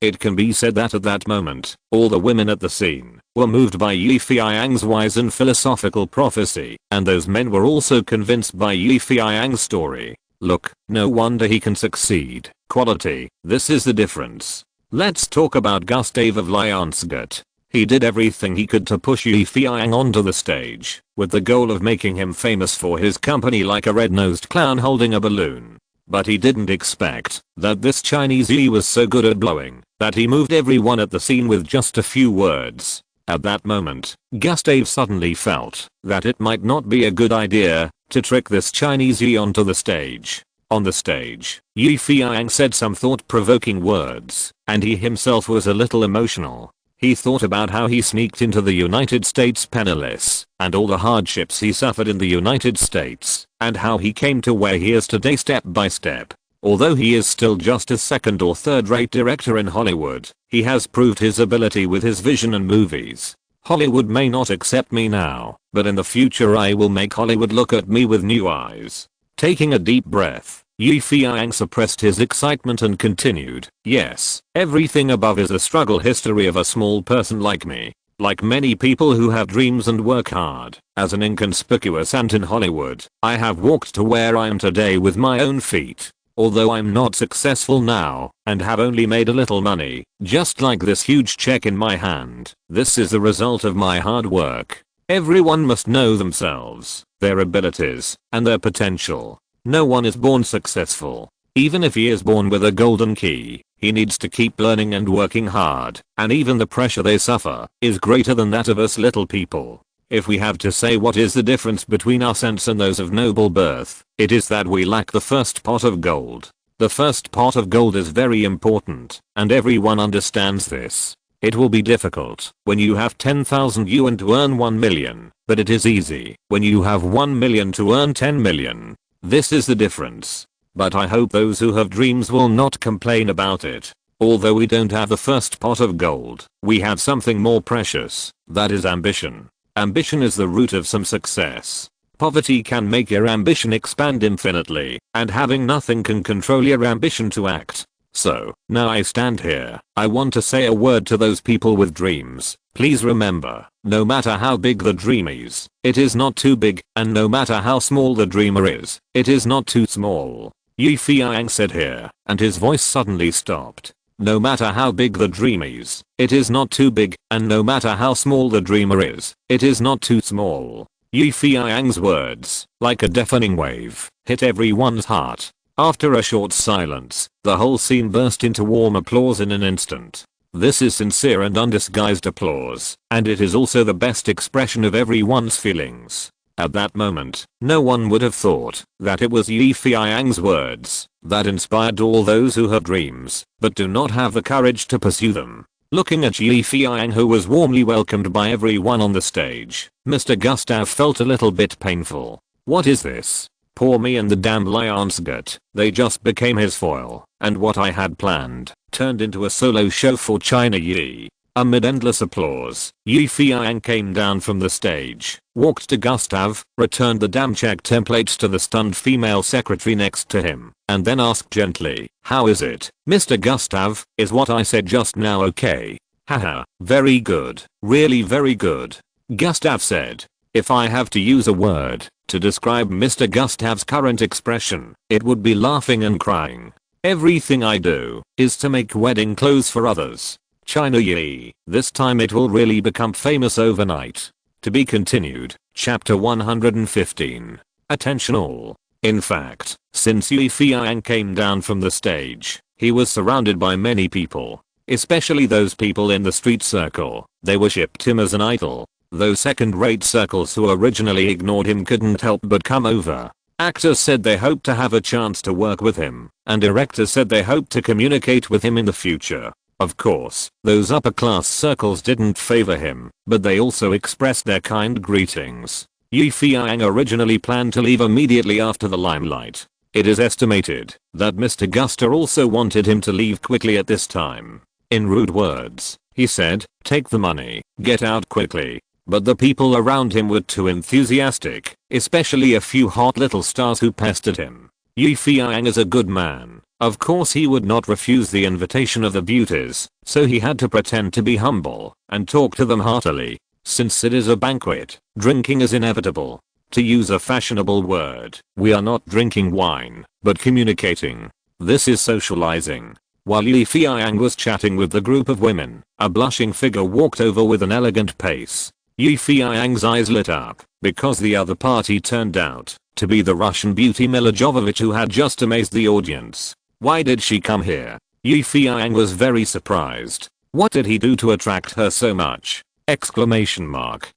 It can be said that at that moment, all the women at the scene were moved by Yi Feiyang's wise and philosophical prophecy, and those men were also convinced by Yi Feiyang's story. Look, no wonder he can succeed. Quality, this is the difference. Let's talk about Gustave of Lionsgate. He did everything he could to push Yi Feiyang onto the stage, with the goal of making him famous for his company like a red-nosed clown holding a balloon. But he didn't expect that this Chinese Yi was so good at blowing that he moved everyone at the scene with just a few words. At that moment, Gustave suddenly felt that it might not be a good idea to trick this Chinese Yi onto the stage. On the stage, Yi Feiyang said some thought-provoking words, and he himself was a little emotional. He thought about how he sneaked into the United States penniless, and all the hardships he suffered in the United States, and how he came to where he is today step by step. Although he is still just a second or third-rate director in Hollywood, he has proved his ability with his vision and movies. Hollywood may not accept me now, but in the future I will make Hollywood look at me with new eyes. Taking a deep breath, Yi Feiyang suppressed his excitement and continued, yes, everything above is a struggle history of a small person like me. Like many people who have dreams and work hard, as an inconspicuous ant in Hollywood, I have walked to where I am today with my own feet. Although I'm not successful now, and have only made a little money, just like this huge check in my hand, this is the result of my hard work. Everyone must know themselves, their abilities, and their potential. No one is born successful. Even if he is born with a golden key, he needs to keep learning and working hard, and even the pressure they suffer is greater than that of us little people. If we have to say what is the difference between us ants and those of noble birth, it is that we lack the first pot of gold. The first pot of gold is very important, and everyone understands this. It will be difficult when you have 10,000 yuan to earn 1 million, but it is easy when you have 1 million to earn 10 million. This is the difference. But I hope those who have dreams will not complain about it. Although we don't have the first pot of gold, we have something more precious, that is ambition. Ambition is the root of some success. Poverty can make your ambition expand infinitely, and having nothing can control your ambition to act. So, now I stand here, I want to say a word to those people with dreams. Please remember, no matter how big the dream is, it is not too big, and no matter how small the dreamer is, it is not too small. Yi Feiyang said here, and his voice suddenly stopped. No matter how big the dream is, it is not too big, and no matter how small the dreamer is, it is not too small. Yi Feiyang's words, like a deafening wave, hit everyone's heart. After a short silence, the whole scene burst into warm applause in an instant. This is sincere and undisguised applause, and it is also the best expression of everyone's feelings. At that moment, no one would have thought that it was Yi Feiyang's words that inspired all those who have dreams, but do not have the courage to pursue them. Looking at Yi Feiyang, who was warmly welcomed by everyone on the stage, Mr. Gustav felt a little bit painful. What is this? Poor me and the damn Lionsgate, they just became his foil, and what I had planned turned into a solo show for China Yi. Amid endless applause, Yi Feiyang came down from the stage, walked to Gustav, returned the damn check templates to the stunned female secretary next to him, and then asked gently, "How is it, Mr. Gustav, is what I said just now okay?" "Haha, very good, really very good," Gustav said. If I have to use a word to describe Mr. Gustav's current expression, it would be laughing and crying. Everything I do is to make wedding clothes for others. China Yi. This time it will really become famous overnight. To be continued. Chapter 115. Attention all. In fact, since Feiyang came down from the stage, he was surrounded by many people. Especially those people in the street circle. They worshipped him as an idol. Those second-rate circles who originally ignored him couldn't help but come over. Actors said they hoped to have a chance to work with him, and directors said they hoped to communicate with him in the future. Of course, those upper-class circles didn't favor him, but they also expressed their kind greetings. Feiyang originally planned to leave immediately after the limelight. It is estimated that Mr. Guster also wanted him to leave quickly at this time. In rude words, he said, "Take the money, get out quickly." But the people around him were too enthusiastic, especially a few hot little stars who pestered him. Feiyang is a good man. Of course he would not refuse the invitation of the beauties, so he had to pretend to be humble and talk to them heartily. Since it is a banquet, drinking is inevitable. To use a fashionable word, we are not drinking wine, but communicating. This is socializing. While Feiyang was chatting with the group of women, a blushing figure walked over with an elegant pace. Feiyang's eyes lit up, because the other party turned out to be the Russian beauty Milla Jovovich, who had just amazed the audience. Why did she come here? Feiyang was very surprised. What did he do to attract her so much? Exclamation mark.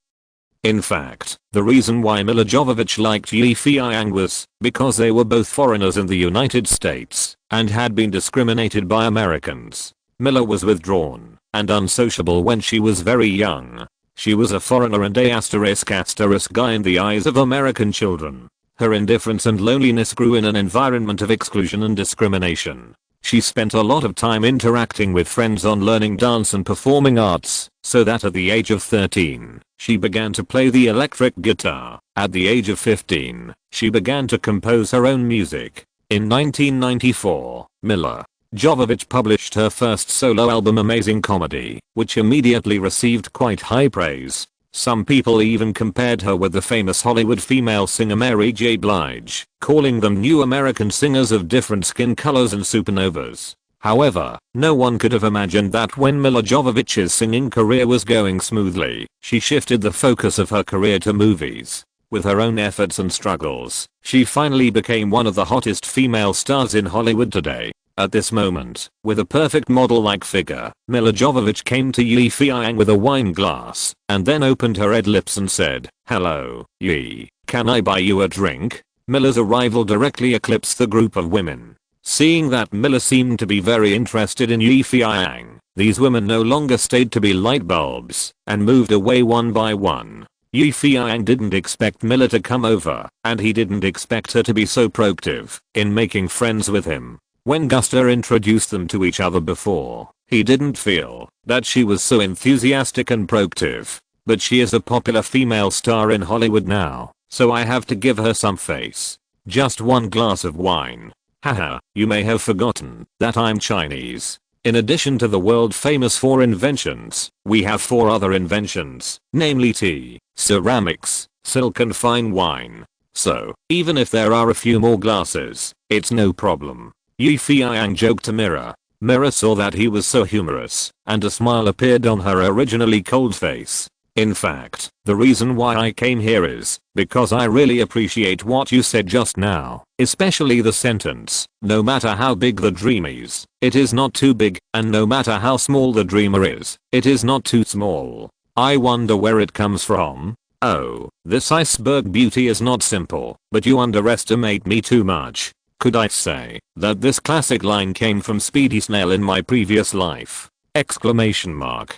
In fact, the reason why Milla Jovovich liked Feiyang was because they were both foreigners in the United States and had been discriminated by Americans. Milla was withdrawn and unsociable when she was very young. She was a foreigner and a *** guy in the eyes of American children. Her indifference and loneliness grew in an environment of exclusion and discrimination. She spent a lot of time interacting with friends on learning dance and performing arts, so that at the age of 13, she began to play the electric guitar. At the age of 15, she began to compose her own music. In 1994, Milla Jovovich published her first solo album Amazing Comedy, which immediately received quite high praise. Some people even compared her with the famous Hollywood female singer Mary J. Blige, calling them new American singers of different skin colors and supernovas. However, no one could have imagined that when Milla Jovovich's singing career was going smoothly, she shifted the focus of her career to movies. With her own efforts and struggles, she finally became one of the hottest female stars in Hollywood today. At this moment, with a perfect model-like figure, Milla Jovovich came to Feiyang with a wine glass, and then opened her red lips and said, "Hello, Yi, can I buy you a drink?" Milla's arrival directly eclipsed the group of women. Seeing that Milla seemed to be very interested in Feiyang, these women no longer stayed to be light bulbs, and moved away one by one. Feiyang didn't expect Milla to come over, and he didn't expect her to be so proactive in making friends with him. When Guster introduced them to each other before, he didn't feel that she was so enthusiastic and proactive. But she is a popular female star in Hollywood now, so I have to give her some face. Just one glass of wine. Haha, you may have forgotten that I'm Chinese. In addition to the world famous 4 inventions, we have 4 other inventions, namely tea, ceramics, silk and fine wine. So, even if there are a few more glasses, it's no problem. Feiyang joked to Mira. Mira saw that he was so humorous, and a smile appeared on her originally cold face. In fact, the reason why I came here is because I really appreciate what you said just now, especially the sentence, "No matter how big the dream is, it is not too big, and no matter how small the dreamer is, it is not too small." I wonder where it comes from. Oh, this iceberg beauty is not simple, but you underestimate me too much. Could I say that this classic line came from Speedy Snail in my previous life? Exclamation mark.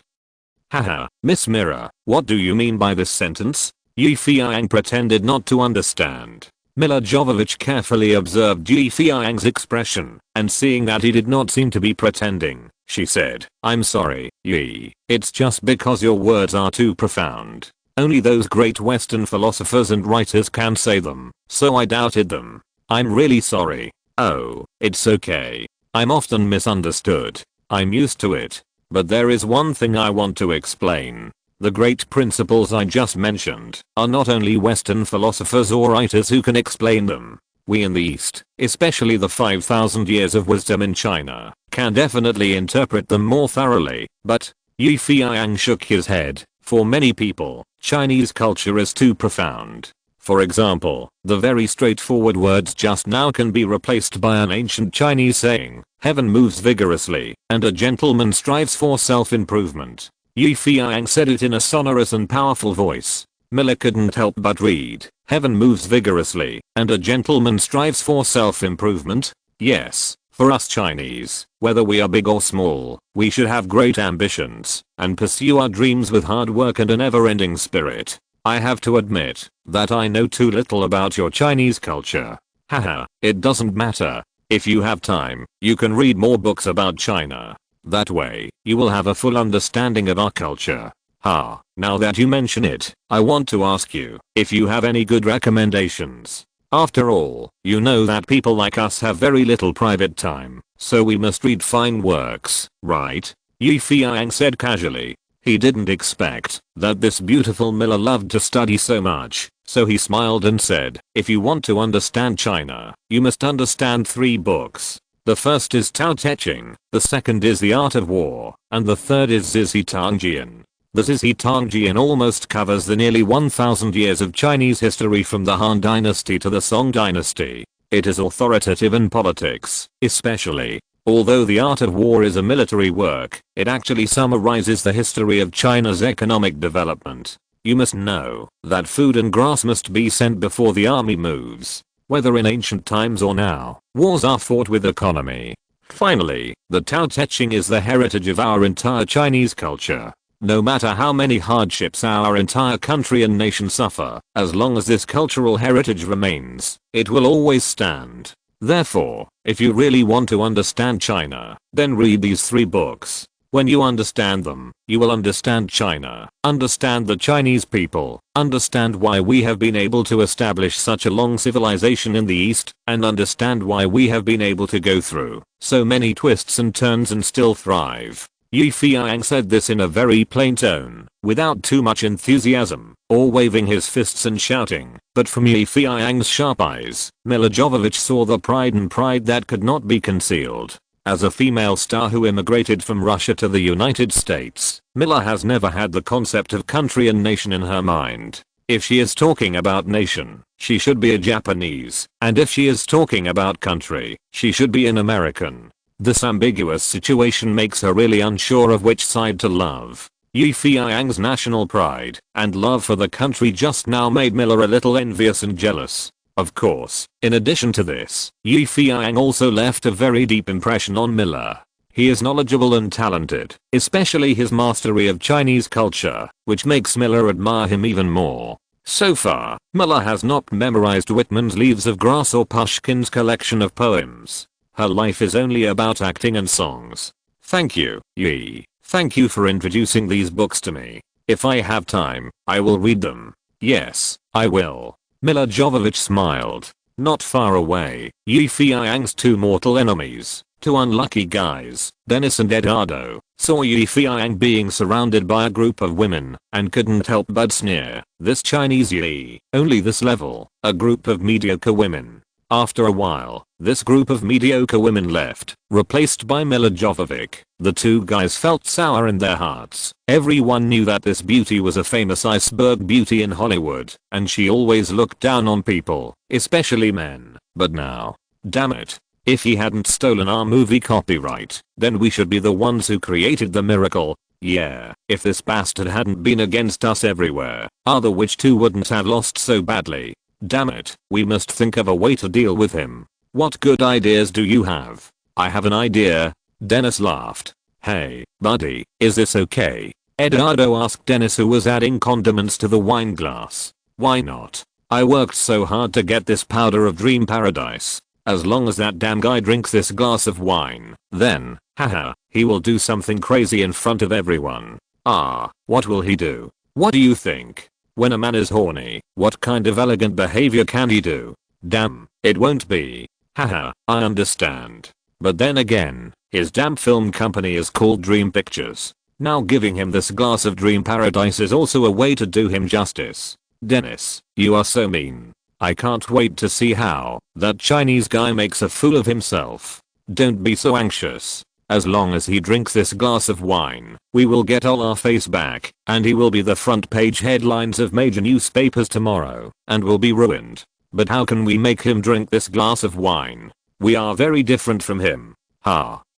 Haha, Miss Mira, what do you mean by this sentence? Feiyang pretended not to understand. Milla Jovovich carefully observed Feiyang's expression, and seeing that he did not seem to be pretending, she said, "I'm sorry, Yi. It's just because your words are too profound. Only those great Western philosophers and writers can say them, so I doubted them. I'm really sorry." "Oh, it's okay. I'm often misunderstood. I'm used to it. But there is one thing I want to explain. The great principles I just mentioned are not only Western philosophers or writers who can explain them. We in the East, especially the 5,000 years of wisdom in China, can definitely interpret them more thoroughly, but Feiyang shook his head. For many people, Chinese culture is too profound. For example, the very straightforward words just now can be replaced by an ancient Chinese saying, heaven moves vigorously, and a gentleman strives for self-improvement. Feiyang said it in a sonorous and powerful voice. Miller couldn't help but read, heaven moves vigorously, and a gentleman strives for self-improvement. Yes, for us Chinese, whether we are big or small, we should have great ambitions, and pursue our dreams with hard work and a never-ending spirit. I have to admit that I know too little about your Chinese culture. Haha, it doesn't matter. If you have time, you can read more books about China. That way, you will have a full understanding of our culture. Now that you mention it, I want to ask you if you have any good recommendations. After all, you know that people like us have very little private time, so we must read fine works, right? Feiyang said casually. He didn't expect that this beautiful Miller loved to study so much, so he smiled and said, if you want to understand China, you must understand 3 books. The first is Tao Te Ching, the second is The Art of War, and the third is Zizi Tangjian. The Zizi Tangjian almost covers the nearly 1000 years of Chinese history from the Han Dynasty to the Song Dynasty. It is authoritative in politics, especially. Although The Art of War is a military work, it actually summarizes the history of China's economic development. You must know that food and grass must be sent before the army moves. Whether in ancient times or now, wars are fought with economy. Finally, the Tao Te Ching is the heritage of our entire Chinese culture. No matter how many hardships our entire country and nation suffer, as long as this cultural heritage remains, it will always stand. Therefore, if you really want to understand China, then read these 3 books. When you understand them, you will understand China, understand the Chinese people, understand why we have been able to establish such a long civilization in the East, and understand why we have been able to go through so many twists and turns and still thrive. Feiyang said this in a very plain tone, without too much enthusiasm, or waving his fists and shouting, but from Feiyang's sharp eyes, Milla Jovovich saw the pride that could not be concealed. As a female star who immigrated from Russia to the United States, Milla has never had the concept of country and nation in her mind. If she is talking about nation, she should be a Japanese, and if she is talking about country, she should be an American. This ambiguous situation makes her really unsure of which side to love. Feiyang's national pride and love for the country just now made Miller a little envious and jealous. Of course, in addition to this, Feiyang also left a very deep impression on Miller. He is knowledgeable and talented, especially his mastery of Chinese culture, which makes Miller admire him even more. So far, Miller has not memorized Whitman's Leaves of Grass or Pushkin's collection of poems. Her life is only about acting and songs. Thank you, Yi. Thank you for introducing these books to me. If I have time, I will read them. Yes, I will. Milla Jovovich smiled. Not far away, Feiyang's 2 mortal enemies, 2 unlucky guys, Dennis and Eduardo, saw Feiyang being surrounded by a group of women, and couldn't help but sneer. This Chinese Yi, only this level, a group of mediocre women. After a while, this group of mediocre women left, replaced by Milla Jovovich. The 2 guys felt sour in their hearts. Everyone knew that this beauty was a famous iceberg beauty in Hollywood, and she always looked down on people, especially men. But now, damn it. If he hadn't stolen our movie copyright, then we should be the ones who created the miracle. Yeah, if this bastard hadn't been against us everywhere, our The Witch 2 wouldn't have lost so badly. Damn it, we must think of a way to deal with him. What good ideas do you have? I have an idea. Dennis laughed. Hey, buddy, is this okay? Eduardo asked Dennis, who was adding condiments to the wine glass. Why not? I worked so hard to get this powder of dream paradise. As long as that damn guy drinks this glass of wine, then, haha, he will do something crazy in front of everyone. What will he do? What do you think? When a man is horny, what kind of elegant behavior can he do? Damn, it won't be. Haha, I understand. But then again, his damn film company is called Dream Pictures. Now giving him this glass of dream paradise is also a way to do him justice. Dennis, you are so mean. I can't wait to see how that Chinese guy makes a fool of himself. Don't be so anxious. As long as he drinks this glass of wine, we will get all our face back, and he will be the front page headlines of major newspapers tomorrow, and will be ruined. But how can we make him drink this glass of wine? We are very different from him.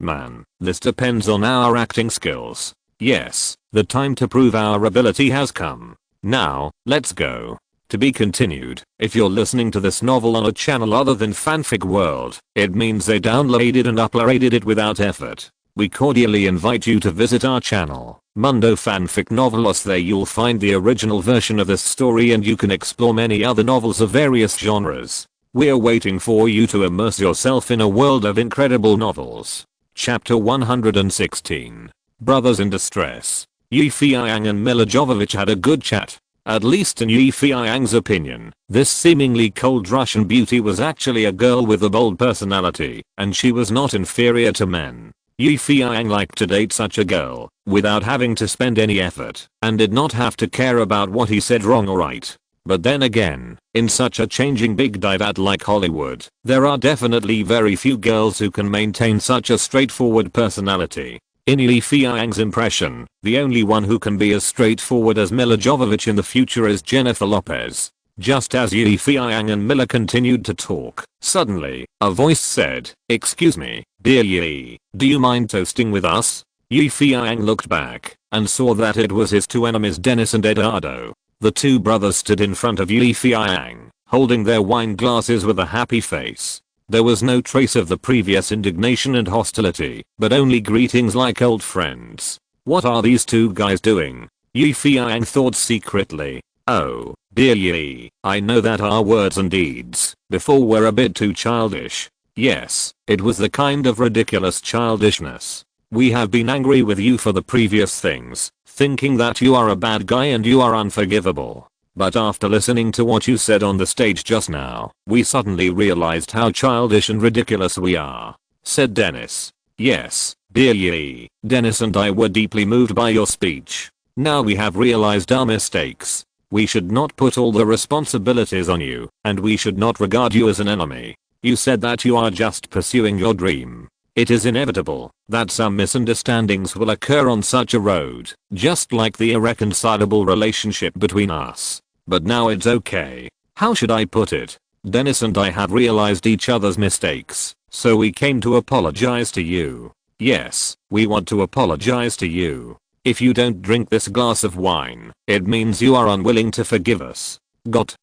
Man, this depends on our acting skills. Yes, the time to prove our ability has come. Now, let's go. To be continued. If you're listening to this novel on a channel other than Fanfic World, it means they downloaded and uploaded it without effort. We cordially invite you to visit our channel, Mundo Fanfic Novelos. There you'll find the original version of this story and you can explore many other novels of various genres. We're waiting for you to immerse yourself in a world of incredible novels. Chapter 116. Brothers in Distress. Yi Feiyang and Mila Jovovich had a good chat. At least in Yi Feiyang's opinion, this seemingly cold Russian beauty was actually a girl with a bold personality, and she was not inferior to men. Yi Feiyang liked to date such a girl, without having to spend any effort, and did not have to care about what he said wrong or right. But then again, in such a changing big divat like Hollywood, there are definitely very few girls who can maintain such a straightforward personality. In Yi Feiyang's impression, the only one who can be as straightforward as Mila Jovovich in the future is Jennifer Lopez. Just as Yi Feiyang and Mila continued to talk, suddenly, a voice said, "Excuse me, dear Yi, do you mind toasting with us?" Yi Feiyang looked back, and saw that it was his two enemies Dennis and Eduardo. The two brothers stood in front of Yi Feiyang, holding their wine glasses with a happy face. There was no trace of the previous indignation and hostility, but only greetings like old friends. What are these two guys doing? Yi Feiyang thought secretly. Oh, dear Yi, I know that our words and deeds before were a bit too childish. Yes, it was the kind of ridiculous childishness. We have been angry with you for the previous things, thinking that you are a bad guy and you are unforgivable. But after listening to what you said on the stage just now, we suddenly realized how childish and ridiculous we are," said Dennis. "Yes, dear Yi, Dennis and I were deeply moved by your speech. Now we have realized our mistakes. We should not put all the responsibilities on you, and we should not regard you as an enemy. You said that you are just pursuing your dream. It is inevitable that some misunderstandings will occur on such a road, just like the irreconcilable relationship between us. But now it's okay. How should I put it? Dennis and I have realized each other's mistakes, so we came to apologize to you. Yes, we want to apologize to you. If you don't drink this glass of wine, it means you are unwilling to forgive us.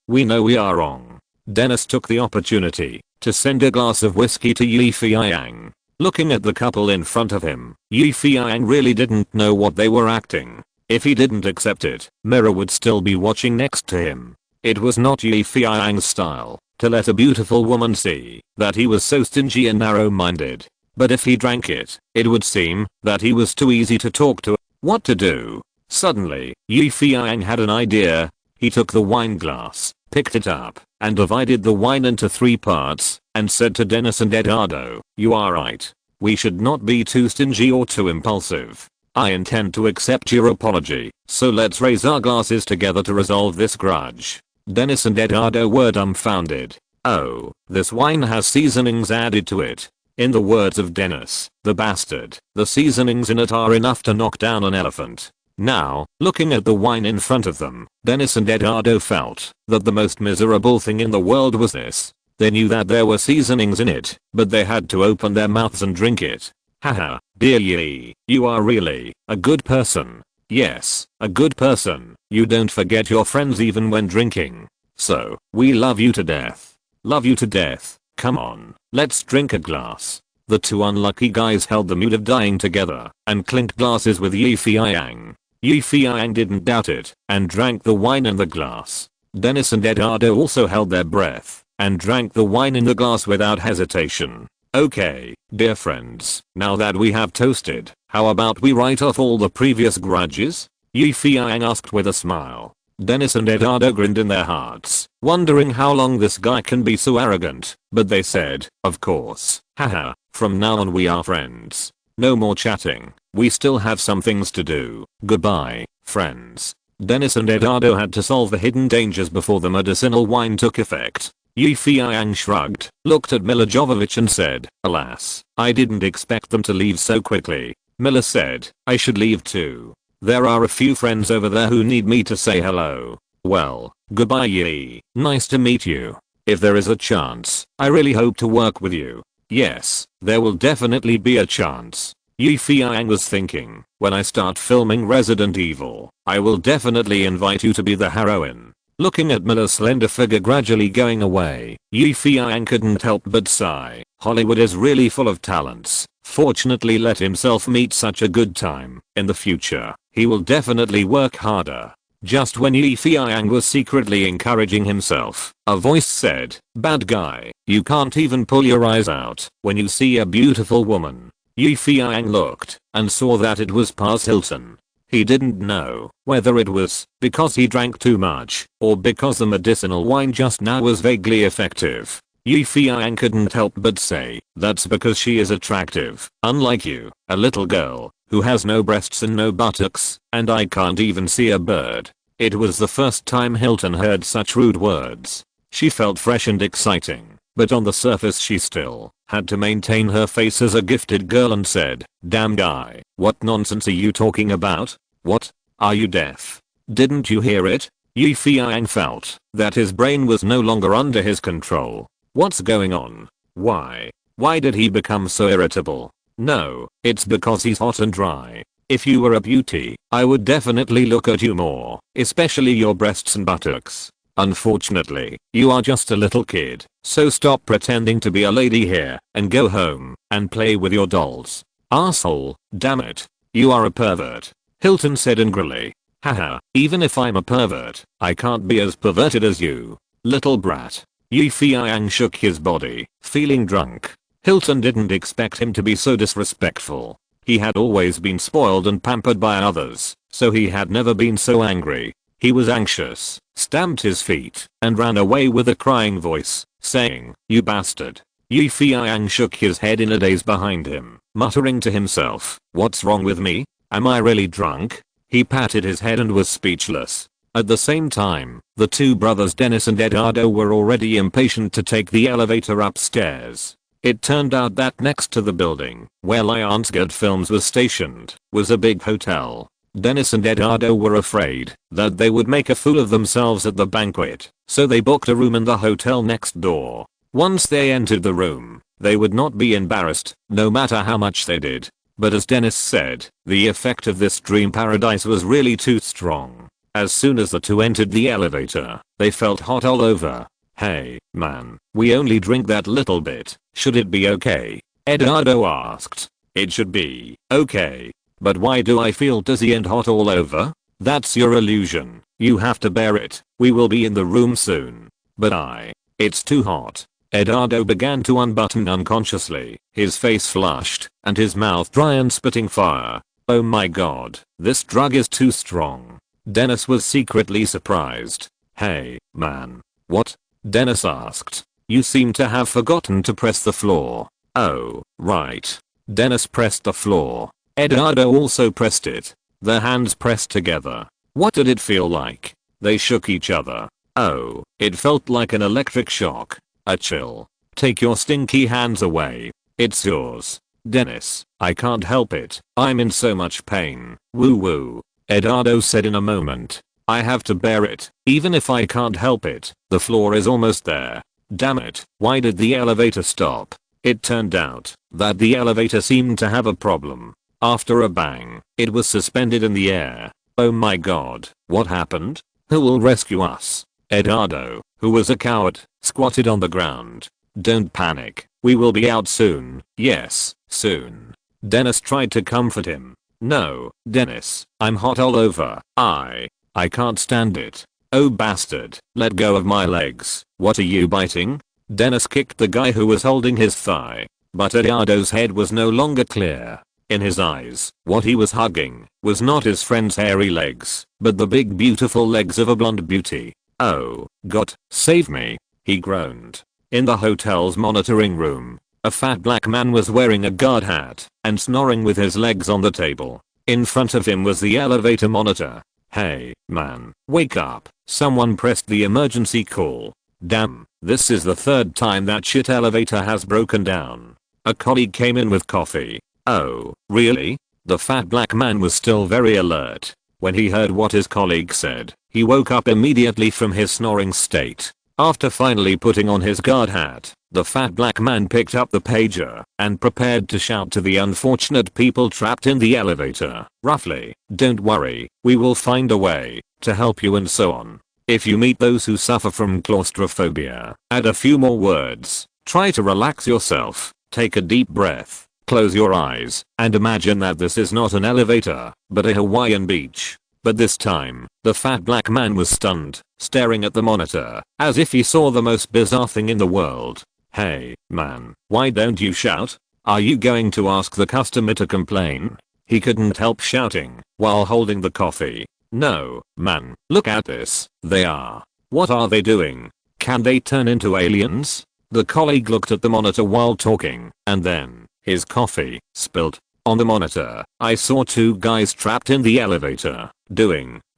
We know we are wrong." Dennis took the opportunity to send a glass of whiskey to Yi Feiyang. Looking at the couple in front of him, Yi Feiyang really didn't know what they were acting. If he didn't accept it, Mira would still be watching next to him. It was not Yi Feiyang's style to let a beautiful woman see that he was so stingy and narrow-minded. But if he drank it, it would seem that he was too easy to talk to. What to do? Suddenly, Yi Feiyang had an idea. He took the wine glass, picked it up, and divided the wine into 3 parts, and said to Dennis and Eduardo, "You are right. We should not be too stingy or too impulsive. I intend to accept your apology, so let's raise our glasses together to resolve this grudge." Dennis and Eduardo were dumbfounded. Oh, this wine has seasonings added to it. In the words of Dennis, the bastard, the seasonings in it are enough to knock down an elephant. Now, looking at the wine in front of them, Dennis and Eduardo felt that the most miserable thing in the world was this. They knew that there were seasonings in it, but they had to open their mouths and drink it. Haha, dear Yi, you are really a good person. Yes, a good person. You don't forget your friends even when drinking. So, we love you to death. Love you to death. Come on, let's drink a glass. The two unlucky guys held the mood of dying together and clinked glasses with Yi Feiyang. Yi Feiyang didn't doubt it and drank the wine in the glass. Dennis and Eduardo also held their breath and drank the wine in the glass without hesitation. Okay, dear friends, now that we have toasted, how about we write off all the previous grudges? Yi Feiyang asked with a smile. Dennis and Eduardo grinned in their hearts, wondering how long this guy can be so arrogant, but they said, of course, haha, from now on we are friends. No more chatting, we still have some things to do. Goodbye, friends. Dennis and Eduardo had to solve the hidden dangers before the medicinal wine took effect. Feiyang shrugged, looked at Mila Jovovich and said, alas, I didn't expect them to leave so quickly. Mila said, I should leave too. There are a few friends over there who need me to say hello. Well, goodbye Yi. Nice to meet you. If there is a chance, I really hope to work with you. Yes, there will definitely be a chance. Feiyang was thinking, when I start filming Resident Evil, I will definitely invite you to be the heroine. Looking at Mila's slender figure gradually going away, Feiyang couldn't help but sigh. Hollywood is really full of talents. Fortunately let himself meet such a good time. In the future, he will definitely work harder. Just when Feiyang was secretly encouraging himself, a voice said, bad guy, you can't even pull your eyes out when you see a beautiful woman. Feiyang looked and saw that it was Paris Hilton. He didn't know whether it was because he drank too much or because the medicinal wine just now was vaguely effective. Feiyang couldn't help but say, that's because she is attractive, unlike you, a little girl who has no breasts and no buttocks, and I can't even see a bird. It was the first time Hilton heard such rude words. She felt fresh and exciting, but on the surface she still had to maintain her face as a gifted girl and said, damn guy, what nonsense are you talking about? What? Are you deaf? Didn't you hear it? Feiyang felt that his brain was no longer under his control. What's going on? Why? Why did he become so irritable? No, it's because he's hot and dry. If you were a beauty, I would definitely look at you more, especially your breasts and buttocks. Unfortunately, you are just a little kid, so stop pretending to be a lady here and go home and play with your dolls. Asshole, damn it. You are a pervert. Hilton said angrily. Haha, even if I'm a pervert, I can't be as perverted as you. Little brat. Feiyang shook his body, feeling drunk. Hilton didn't expect him to be so disrespectful. He had always been spoiled and pampered by others, so he had never been so angry. He was anxious, stamped his feet, and ran away with a crying voice, saying, you bastard. Feiyang shook his head in a daze behind him, muttering to himself, what's wrong with me? Am I really drunk? He patted his head and was speechless. At the same time, the two brothers Dennis and Eduardo were already impatient to take the elevator upstairs. It turned out that next to the building where Lionsgate Films was stationed was a big hotel. Dennis and Eduardo were afraid that they would make a fool of themselves at the banquet, so they booked a room in the hotel next door. Once they entered the room, they would not be embarrassed, no matter how much they did. But as Dennis said, the effect of this dream paradise was really too strong. As soon as the two entered the elevator, they felt hot all over. Hey, man, we only drink that little bit. Should it be okay? Eduardo asked. It should be okay. But why do I feel dizzy and hot all over? That's your illusion. You have to bear it. We will be in the room soon. But it's too hot. Eduardo began to unbutton unconsciously, his face flushed, and his mouth dry and spitting fire. Oh my god, this drug is too strong. Dennis was secretly surprised. Hey, man. What? Dennis asked. You seem to have forgotten to press the floor. Oh, right. Dennis pressed the floor. Eduardo also pressed it. Their hands pressed together. What did it feel like? They shook each other. Oh, it felt like an electric shock. A chill. Take your stinky hands away. It's yours. Dennis, I can't help it. I'm in so much pain. Woo woo. Eduardo said in a moment. I have to bear it, even if I can't help it. The floor is almost there. Damn it, why did the elevator stop? It turned out that the elevator seemed to have a problem. After a bang, it was suspended in the air. Oh my god, what happened? Who will rescue us? Eduardo, who was a coward, squatted on the ground. Don't panic, we will be out soon. Yes, soon. Dennis tried to comfort him. No, Dennis, I'm hot all over. I can't stand it. Oh bastard, let go of my legs. What are you biting? Dennis kicked the guy who was holding his thigh. But Eduardo's head was no longer clear. In his eyes, what he was hugging was not his friend's hairy legs, but the big beautiful legs of a blonde beauty. Oh, God, save me, he groaned. In the hotel's monitoring room, a fat black man was wearing a guard hat and snoring with his legs on the table. In front of him was the elevator monitor. Hey, man, wake up. Someone pressed the emergency call. Damn, This is the third time that shit elevator has broken down. A colleague came in with coffee. Oh, really? The fat black man was still very alert. When he heard what his colleague said, he woke up immediately from his snoring state. After finally putting on his guard hat, the fat black man picked up the pager and prepared to shout to the unfortunate people trapped in the elevator, roughly, "Don't worry, we will find a way to help you," and so on. If you meet those who suffer from claustrophobia, add a few more words. Try to relax yourself, take a deep breath, close your eyes, and imagine that this is not an elevator, but a Hawaiian beach. But this time, the fat black man was stunned, staring at the monitor, as if he saw the most bizarre thing in the world. "Hey, man, why don't you shout? Are you going to ask the customer to complain?" He couldn't help shouting, while holding the coffee. "No, man, look at this. They are. What are they doing? Can they turn into aliens?" The colleague looked at the monitor while talking, and then, his coffee spilled on the monitor. "I saw two guys trapped in the elevator,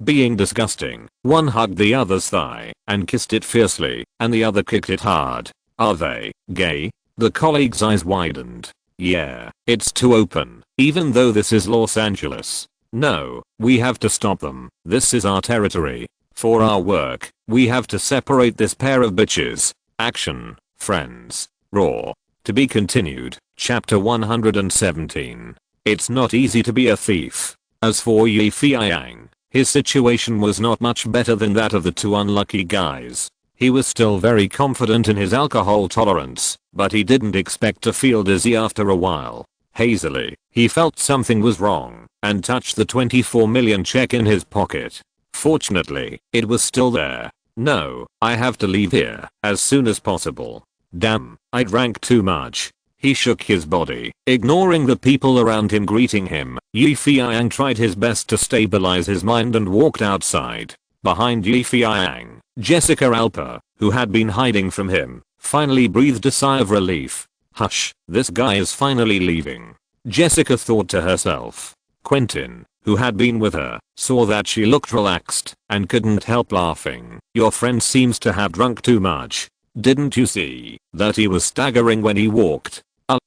being disgusting. One hugged the other's thigh and kissed it fiercely, and the other kicked it hard. Are they gay?" The colleague's eyes widened. "Yeah, it's too open, even though this is Los Angeles. No, we have to stop them. This is our territory. For our work, we have to separate this pair of bitches. Action, friends. Raw." To be continued. Chapter 117. It's not easy to be a thief. As for Feiyang, his situation was not much better than that of the two unlucky guys. He was still very confident in his alcohol tolerance, but he didn't expect to feel dizzy after a while. Hazily, he felt something was wrong, and touched the 24 million check in his pocket. Fortunately, it was still there. "No, I have to leave here as soon as possible. Damn, I drank too much." He shook his body, ignoring the people around him greeting him. Feiyang tried his best to stabilize his mind and walked outside. Behind Feiyang, Jessica Alper, who had been hiding from him, finally breathed a sigh of relief. "Hush, this guy is finally leaving," Jessica thought to herself. Quentin, who had been with her, saw that she looked relaxed and couldn't help laughing. "Your friend seems to have drunk too much. Didn't you see that he was staggering when he walked?"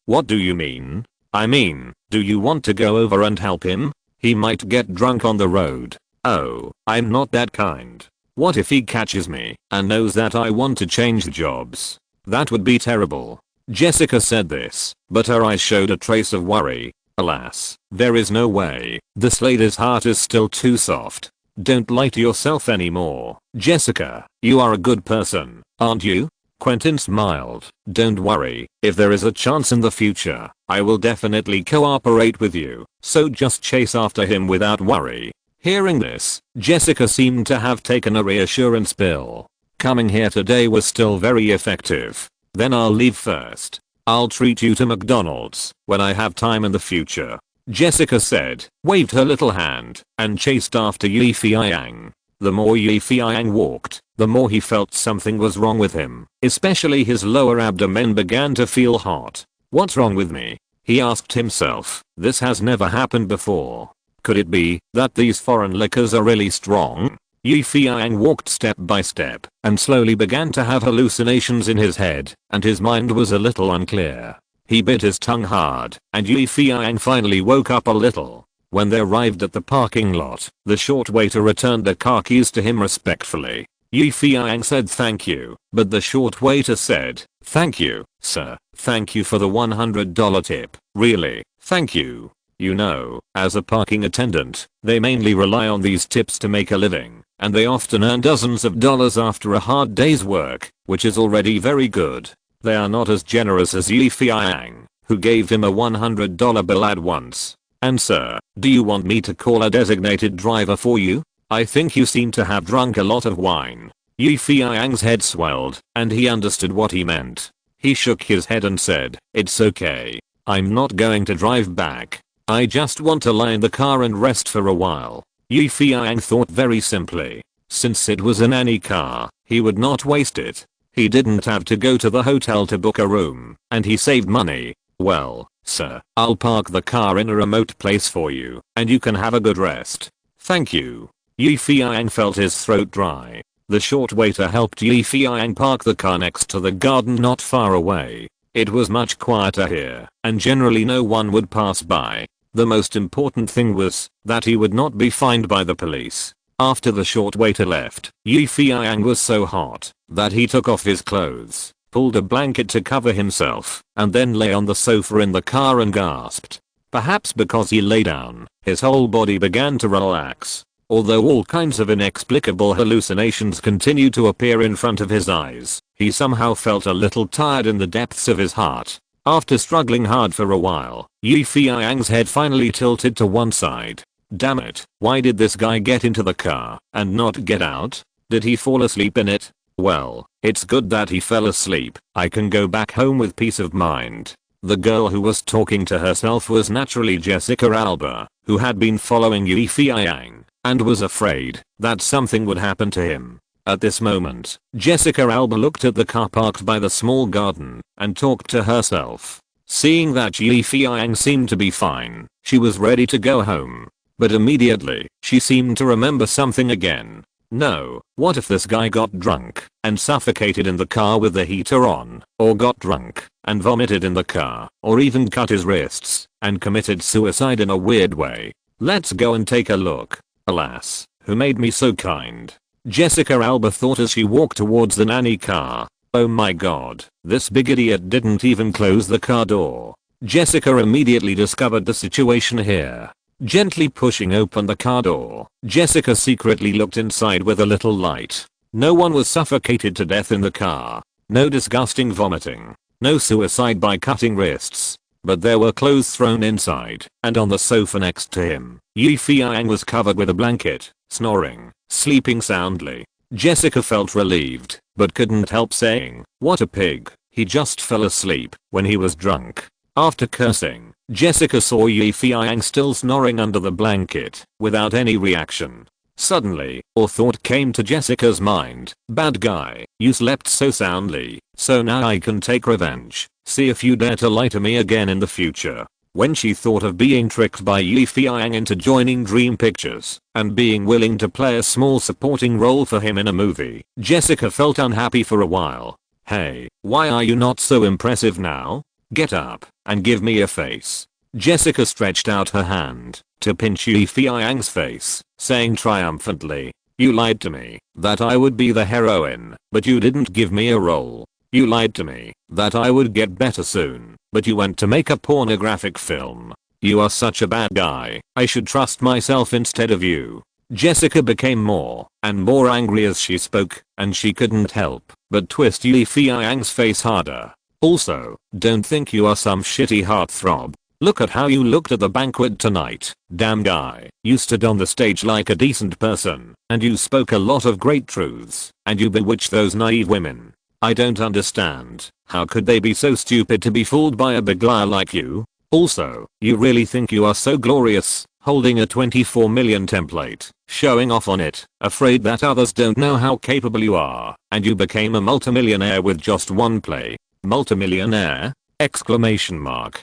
What do you mean?" "I mean, do you want to go over and help him? He might get drunk on the road." "Oh, I'm not that kind. What if he catches me and knows that I want to change jobs?" "That would be terrible." Jessica said this, but her eyes showed a trace of worry. "Alas, there is no way. This lady's heart is still too soft. Don't lie to yourself anymore. Jessica, you are a good person, aren't you?" Quentin smiled. "Don't worry, if there is a chance in the future, I will definitely cooperate with you, so just chase after him without worry." Hearing this, Jessica seemed to have taken a reassurance pill. Coming here today was still very effective. "Then I'll leave first. I'll treat you to McDonald's when I have time in the future," Jessica said, waved her little hand, and chased after Feiyang. The more Feiyang walked, the more he felt something was wrong with him, especially his lower abdomen began to feel hot. "What's wrong with me?" he asked himself. "This has never happened before. Could it be that these foreign liquors are really strong?" Feiyang walked step by step and slowly began to have hallucinations in his head, and his mind was a little unclear. He bit his tongue hard, and Feiyang finally woke up a little. When they arrived at the parking lot, the short waiter returned the car keys to him respectfully. Feiyang said thank you, but the short waiter said, "Thank you, sir. Thank you for the $100 tip. Really, thank you. You know, as a parking attendant, they mainly rely on these tips to make a living, and they often earn dozens of dollars after a hard day's work, which is already very good. They are not as generous as Feiyang, who gave him a $100 bill at once. And sir, do you want me to call a designated driver for you? I think you seem to have drunk a lot of wine." Feiyang's head swelled, and he understood what he meant. He shook his head and said, "It's okay. I'm not going to drive back. I just want to lie in the car and rest for a while." Feiyang thought very simply. Since it was an Annie car, he would not waste it. He didn't have to go to the hotel to book a room, and he saved money. "Well, sir, I'll park the car in a remote place for you, and you can have a good rest." "Thank you." Feiyang felt his throat dry. The short waiter helped Yi Feiyang park the car next to the garden not far away. It was much quieter here, and generally no one would pass by. The most important thing was that he would not be fined by the police. After the short waiter left, Yi Feiyang was so hot that he took off his clothes, pulled a blanket to cover himself, and then lay on the sofa in the car and gasped. Perhaps because he lay down, his whole body began to relax. Although all kinds of inexplicable hallucinations continued to appear in front of his eyes, he somehow felt a little tired in the depths of his heart. After struggling hard for a while, Yi Feiyang's head finally tilted to one side. Damn it, why did this guy get into the car and not get out? Did he fall asleep in it? Well, it's good that he fell asleep. I can go back home with peace of mind. The girl who was talking to herself was naturally Jessica Alba, who had been following Yi Feiyang and was afraid that something would happen to him. At this moment, Jessica Alba looked at the car parked by the small garden and talked to herself. Seeing that Yi Feiyang seemed to be fine, she was ready to go home. But immediately, she seemed to remember something again. No, what if this guy got drunk and suffocated in the car with the heater on, or got drunk and vomited in the car, or even cut his wrists and committed suicide in a weird way? Let's go and take a look. Alas, who made me so kind? Jessica Alba thought as she walked towards the nanny car. Oh my god, this big idiot didn't even close the car door. Jessica immediately discovered the situation here. Gently pushing open the car door, Jessica secretly looked inside with a little light. No one was suffocated to death in the car. No disgusting vomiting. No suicide by cutting wrists. But there were clothes thrown inside, and on the sofa next to him, Yi Feiyang was covered with a blanket, snoring, sleeping soundly. Jessica felt relieved, but couldn't help saying, what a pig, he just fell asleep when he was drunk. After cursing, Jessica saw Yi Feiyang still snoring under the blanket, without any reaction. Suddenly, a thought came to Jessica's mind. Bad guy, you slept so soundly, so now I can take revenge. See if you dare to lie to me again in the future. When she thought of being tricked by Yi Feiyang into joining Dream Pictures and being willing to play a small supporting role for him in a movie, Jessica felt unhappy for a while. Hey, why are you not so impressive now? Get up and give me a face. Jessica stretched out her hand to pinch Yi Feiyang's face, saying triumphantly, you lied to me that I would be the heroine, but you didn't give me a role. You lied to me that I would get better soon, but you went to make a pornographic film. You are such a bad guy. I should trust myself instead of you. Jessica became more and more angry as she spoke, and she couldn't help but twist Yi Feiyang's face harder. Also, don't think you are some shitty heartthrob. Look at how you looked at the banquet tonight. Damn guy, you stood on the stage like a decent person, and you spoke a lot of great truths, and you bewitched those naive women. I don't understand. How could they be so stupid to be fooled by a big liar like you? Also, you really think you are so glorious, holding a 24 million template, showing off on it, afraid that others don't know how capable you are, and you became a multimillionaire with just one play. Multimillionaire? Exclamation mark.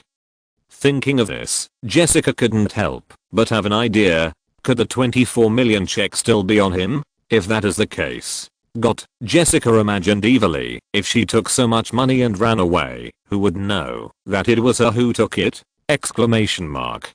Thinking of this, Jessica couldn't help but have an idea. Could the 24 million check still be on him? If that is the case. Jessica imagined evilly, if she took so much money and ran away, who would know that it was her who took it? Exclamation mark.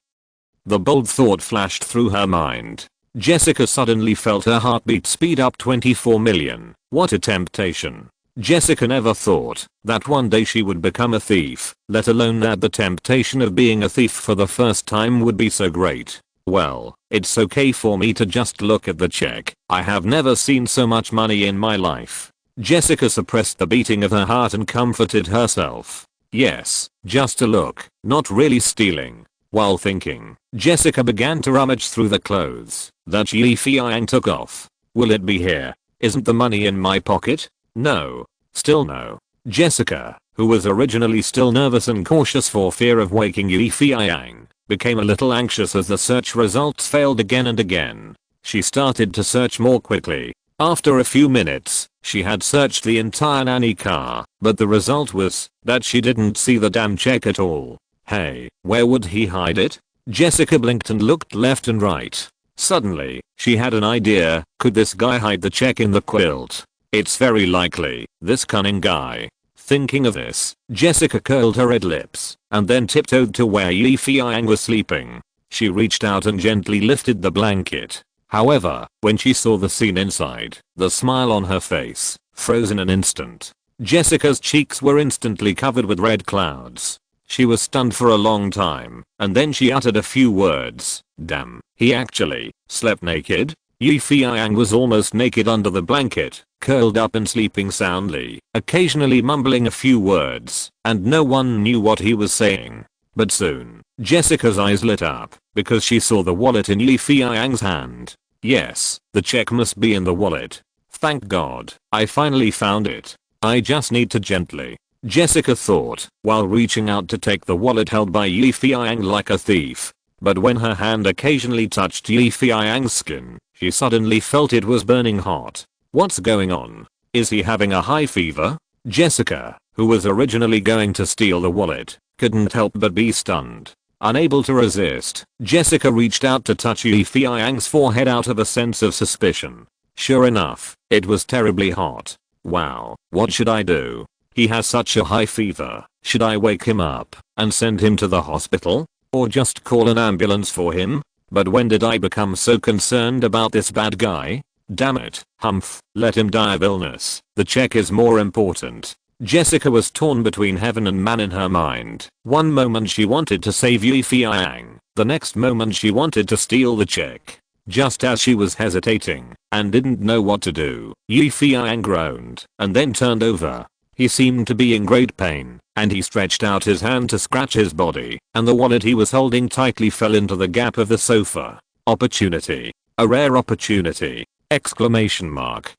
The bold thought flashed through her mind. Jessica suddenly felt her heartbeat speed up 24 million. What a temptation. Jessica never thought that one day she would become a thief, let alone that the temptation of being a thief for the first time would be so great. Well, it's okay for me to just look at the check. I have never seen so much money in my life. Jessica suppressed the beating of her heart and comforted herself. Yes, just a look, not really stealing. While thinking, Jessica began to rummage through the clothes that Yi Feiyang took off. Will it be here? Isn't the money in my pocket? No. Still no. Jessica, who was originally still nervous and cautious for fear of waking Yi Feiyang, became a little anxious as the search results failed again and again. She started to search more quickly. After a few minutes, she had searched the entire nanny car, but the result was that she didn't see the damn check at all. Hey, where would he hide it? Jessica blinked and looked left and right. Suddenly, she had an idea. Could this guy hide the check in the quilt? It's very likely, this cunning guy. Thinking of this, Jessica curled her red lips and then tiptoed to where Feiyang was sleeping. She reached out and gently lifted the blanket. However, when she saw the scene inside, the smile on her face froze in an instant. Jessica's cheeks were instantly covered with red clouds. She was stunned for a long time, and then she uttered a few words. Damn, he actually slept naked? Feiyang was almost naked under the blanket, curled up and sleeping soundly, occasionally mumbling a few words, and no one knew what he was saying. But soon, Jessica's eyes lit up, because she saw the wallet in Feiyang's hand. Yes, the check must be in the wallet. Thank God, I finally found it. I just need to gently, Jessica thought, while reaching out to take the wallet held by Feiyang like a thief. But when her hand occasionally touched Feiyang's skin, she suddenly felt it was burning hot. What's going on? Is he having a high fever? Jessica, who was originally going to steal the wallet, couldn't help but be stunned. Unable to resist, Jessica reached out to touch Feiyang's forehead out of a sense of suspicion. Sure enough, it was terribly hot. Wow, what should I do? He has such a high fever. Should I wake him up and send him to the hospital? Or just call an ambulance for him? But when did I become so concerned about this bad guy? Damn it, humph, let him die of illness. The check is more important. Jessica was torn between heaven and man in her mind. One moment she wanted to save Feiyang, the next moment she wanted to steal the check. Just as she was hesitating and didn't know what to do, Feiyang groaned and then turned over. He seemed to be in great pain, and he stretched out his hand to scratch his body, and the wallet he was holding tightly fell into the gap of the sofa. Opportunity. A rare opportunity! Exclamation mark.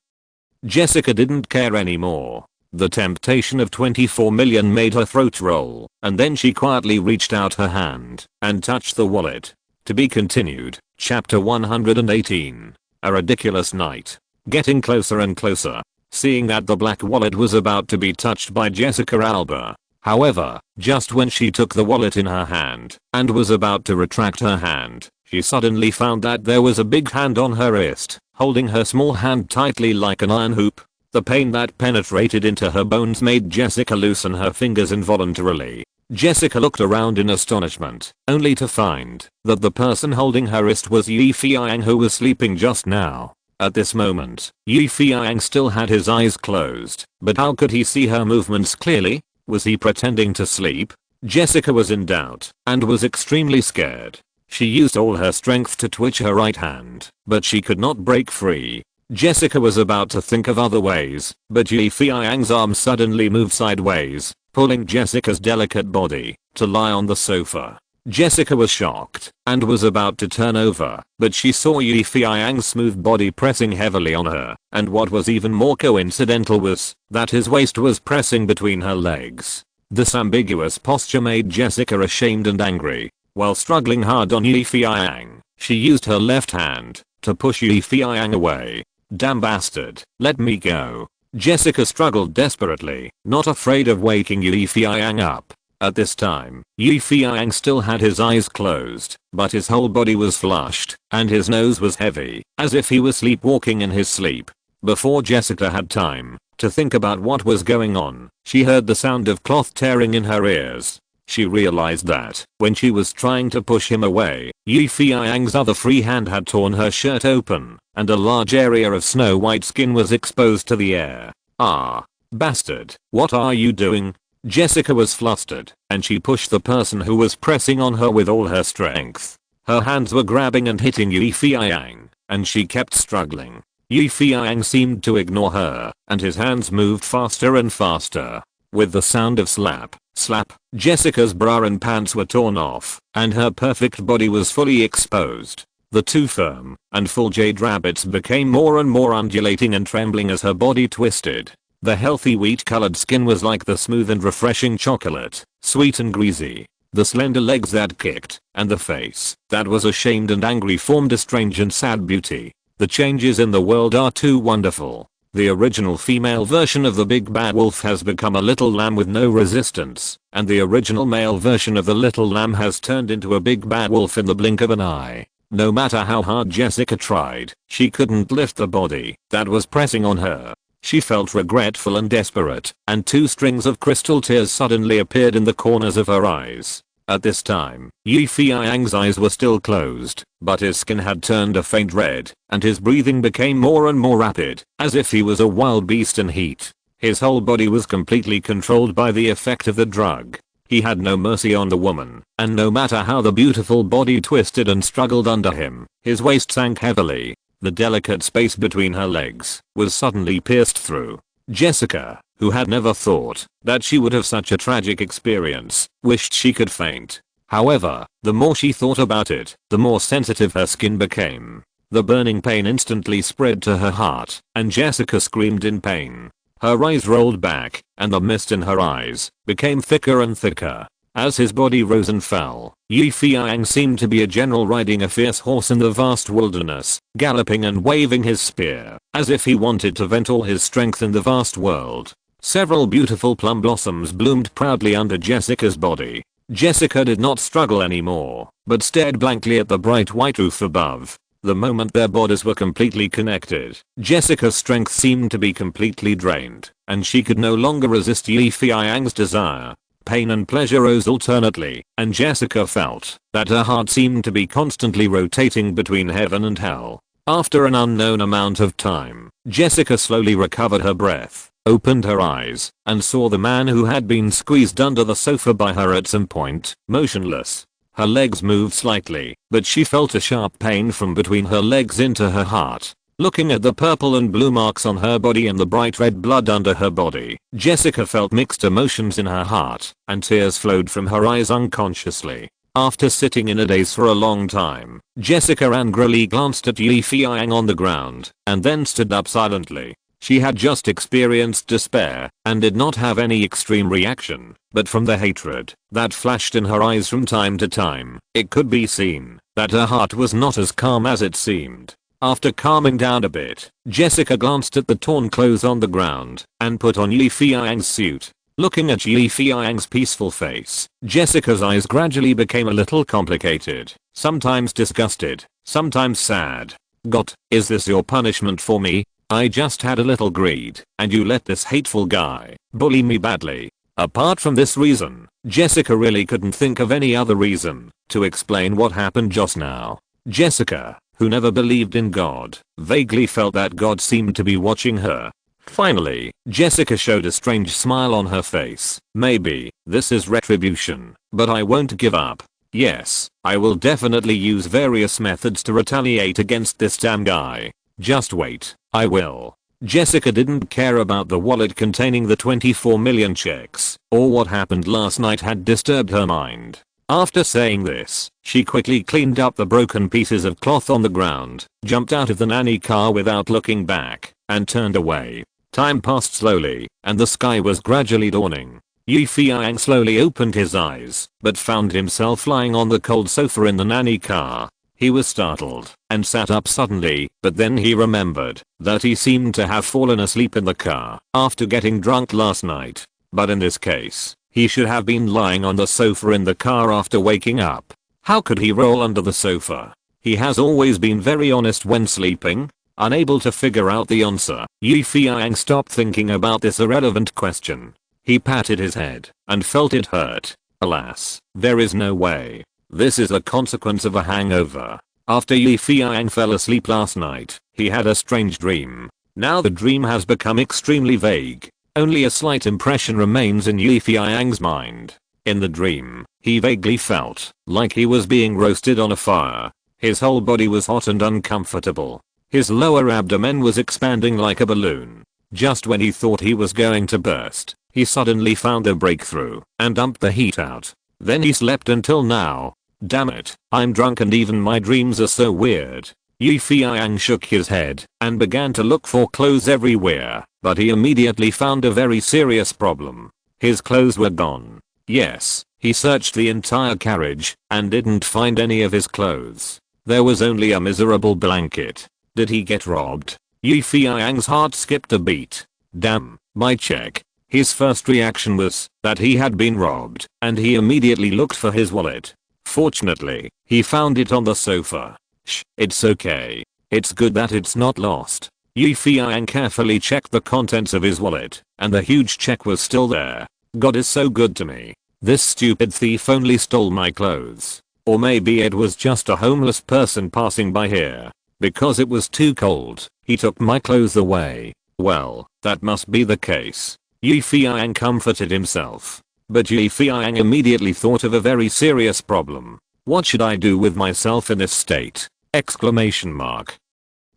Jessica didn't care anymore. The temptation of 24 million made her throat roll, and then she quietly reached out her hand and touched the wallet. To be continued. Chapter 118. A ridiculous night. Getting closer and closer. Seeing that the black wallet was about to be touched by Jessica Alba. However, just when she took the wallet in her hand and was about to retract her hand, she suddenly found that there was a big hand on her wrist, holding her small hand tightly like an iron hoop. The pain that penetrated into her bones made Jessica loosen her fingers involuntarily. Jessica looked around in astonishment, only to find that the person holding her wrist was Feiyang, who was sleeping just now. At this moment, Feiyang still had his eyes closed, but how could he see her movements clearly? Was he pretending to sleep? Jessica was in doubt and was extremely scared. She used all her strength to twitch her right hand, but she could not break free. Jessica was about to think of other ways, but Feiyang's arm suddenly moved sideways, pulling Jessica's delicate body to lie on the sofa. Jessica was shocked and was about to turn over, but she saw Feiyang's smooth body pressing heavily on her, and what was even more coincidental was that his waist was pressing between her legs. This ambiguous posture made Jessica ashamed and angry. While struggling hard on Feiyang, she used her left hand to push Feiyang away. Damn bastard, let me go. Jessica struggled desperately, not afraid of waking Feiyang up. At this time, Feiyang still had his eyes closed, but his whole body was flushed, and his nose was heavy, as if he was sleepwalking in his sleep. Before Jessica had time to think about what was going on, she heard the sound of cloth tearing in her ears. She realized that, when she was trying to push him away, Feiyang's other free hand had torn her shirt open, and a large area of snow-white skin was exposed to the air. Ah, bastard, what are you doing? Jessica was flustered, and she pushed the person who was pressing on her with all her strength. Her hands were grabbing and hitting Feiyang, and she kept struggling. Feiyang seemed to ignore her, and his hands moved faster and faster. With the sound of slap, slap, Jessica's bra and pants were torn off, and her perfect body was fully exposed. The two firm and full jade rabbits became more and more undulating and trembling as her body twisted. The healthy wheat-colored skin was like the smooth and refreshing chocolate, sweet and greasy. The slender legs that kicked, and the face that was ashamed and angry formed a strange and sad beauty. The changes in the world are too wonderful. The original female version of the big bad wolf has become a little lamb with no resistance, and the original male version of the little lamb has turned into a big bad wolf in the blink of an eye. No matter how hard Jessica tried, she couldn't lift the body that was pressing on her. She felt regretful and desperate, and 2 strings of crystal tears suddenly appeared in the corners of her eyes. At this time, Feiyang's eyes were still closed, but his skin had turned a faint red, and his breathing became more and more rapid, as if he was a wild beast in heat. His whole body was completely controlled by the effect of the drug. He had no mercy on the woman, and no matter how the beautiful body twisted and struggled under him, his waist sank heavily. The delicate space between her legs was suddenly pierced through. Jessica, who had never thought that she would have such a tragic experience, wished she could faint. However, the more she thought about it, the more sensitive her skin became. The burning pain instantly spread to her heart, and Jessica screamed in pain. Her eyes rolled back, and the mist in her eyes became thicker and thicker. As his body rose and fell, Feiyang seemed to be a general riding a fierce horse in the vast wilderness, galloping and waving his spear, as if he wanted to vent all his strength in the vast world. Several beautiful plum blossoms bloomed proudly under Jessica's body. Jessica did not struggle anymore, but stared blankly at the bright white roof above. The moment their bodies were completely connected, Jessica's strength seemed to be completely drained, and she could no longer resist Feiyang's desire. Pain and pleasure rose alternately, and Jessica felt that her heart seemed to be constantly rotating between heaven and hell. After an unknown amount of time, Jessica slowly recovered her breath, opened her eyes, and saw the man who had been squeezed under the sofa by her at some point, motionless. Her legs moved slightly, but she felt a sharp pain from between her legs into her heart. Looking at the purple and blue marks on her body and the bright red blood under her body, Jessica felt mixed emotions in her heart, and tears flowed from her eyes unconsciously. After sitting in a daze for a long time, Jessica angrily glanced at Feiyang on the ground, and then stood up silently. She had just experienced despair, and did not have any extreme reaction, but from the hatred that flashed in her eyes from time to time, it could be seen that her heart was not as calm as it seemed. After calming down a bit, Jessica glanced at the torn clothes on the ground, and put on Feiyang's suit. Looking at Feiyang's peaceful face, Jessica's eyes gradually became a little complicated, sometimes disgusted, sometimes sad. "God, is this your punishment for me? I just had a little greed, and you let this hateful guy bully me badly." Apart from this reason, Jessica really couldn't think of any other reason to explain what happened just now. Jessica, who never believed in God, vaguely felt that God seemed to be watching her. Finally, Jessica showed a strange smile on her face. "Maybe this is retribution, but I won't give up. Yes, I will definitely use various methods to retaliate against this damn guy. Just wait, I will." Jessica didn't care about the wallet containing the 24 million checks, or what happened last night had disturbed her mind. After saying this, she quickly cleaned up the broken pieces of cloth on the ground, jumped out of the nanny car without looking back, and turned away. Time passed slowly, and the sky was gradually dawning. Feiyang slowly opened his eyes, but found himself lying on the cold sofa in the nanny car. He was startled, and sat up suddenly, but then he remembered that he seemed to have fallen asleep in the car after getting drunk last night. But in this case, he should have been lying on the sofa in the car after waking up. How could he roll under the sofa? He has always been very honest when sleeping. Unable to figure out the answer, Feiyang stopped thinking about this irrelevant question. He patted his head and felt it hurt. Alas, there is no way. This is a consequence of a hangover. After Feiyang fell asleep last night, he had a strange dream. Now the dream has become extremely vague. Only a slight impression remains in Feiyang's mind. In the dream, he vaguely felt like he was being roasted on a fire. His whole body was hot and uncomfortable. His lower abdomen was expanding like a balloon. Just when he thought he was going to burst, he suddenly found a breakthrough and dumped the heat out. Then he slept until now. Damn it, I'm drunk and even my dreams are so weird. Feiyang shook his head and began to look for clothes everywhere, but he immediately found a very serious problem. His clothes were gone. Yes, he searched the entire carriage and didn't find any of his clothes. There was only a miserable blanket. Did he get robbed? Feiyang's heart skipped a beat. Damn, my check. His first reaction was that he had been robbed, and he immediately looked for his wallet. Fortunately, he found it on the sofa. Shh, it's okay. It's good that it's not lost. Feiyang carefully checked the contents of his wallet, and the huge check was still there. God is so good to me. This stupid thief only stole my clothes. Or maybe it was just a homeless person passing by here. Because it was too cold, he took my clothes away. Well, that must be the case. Feiyang comforted himself. But Feiyang immediately thought of a very serious problem. What should I do with myself in this state? Exclamation mark.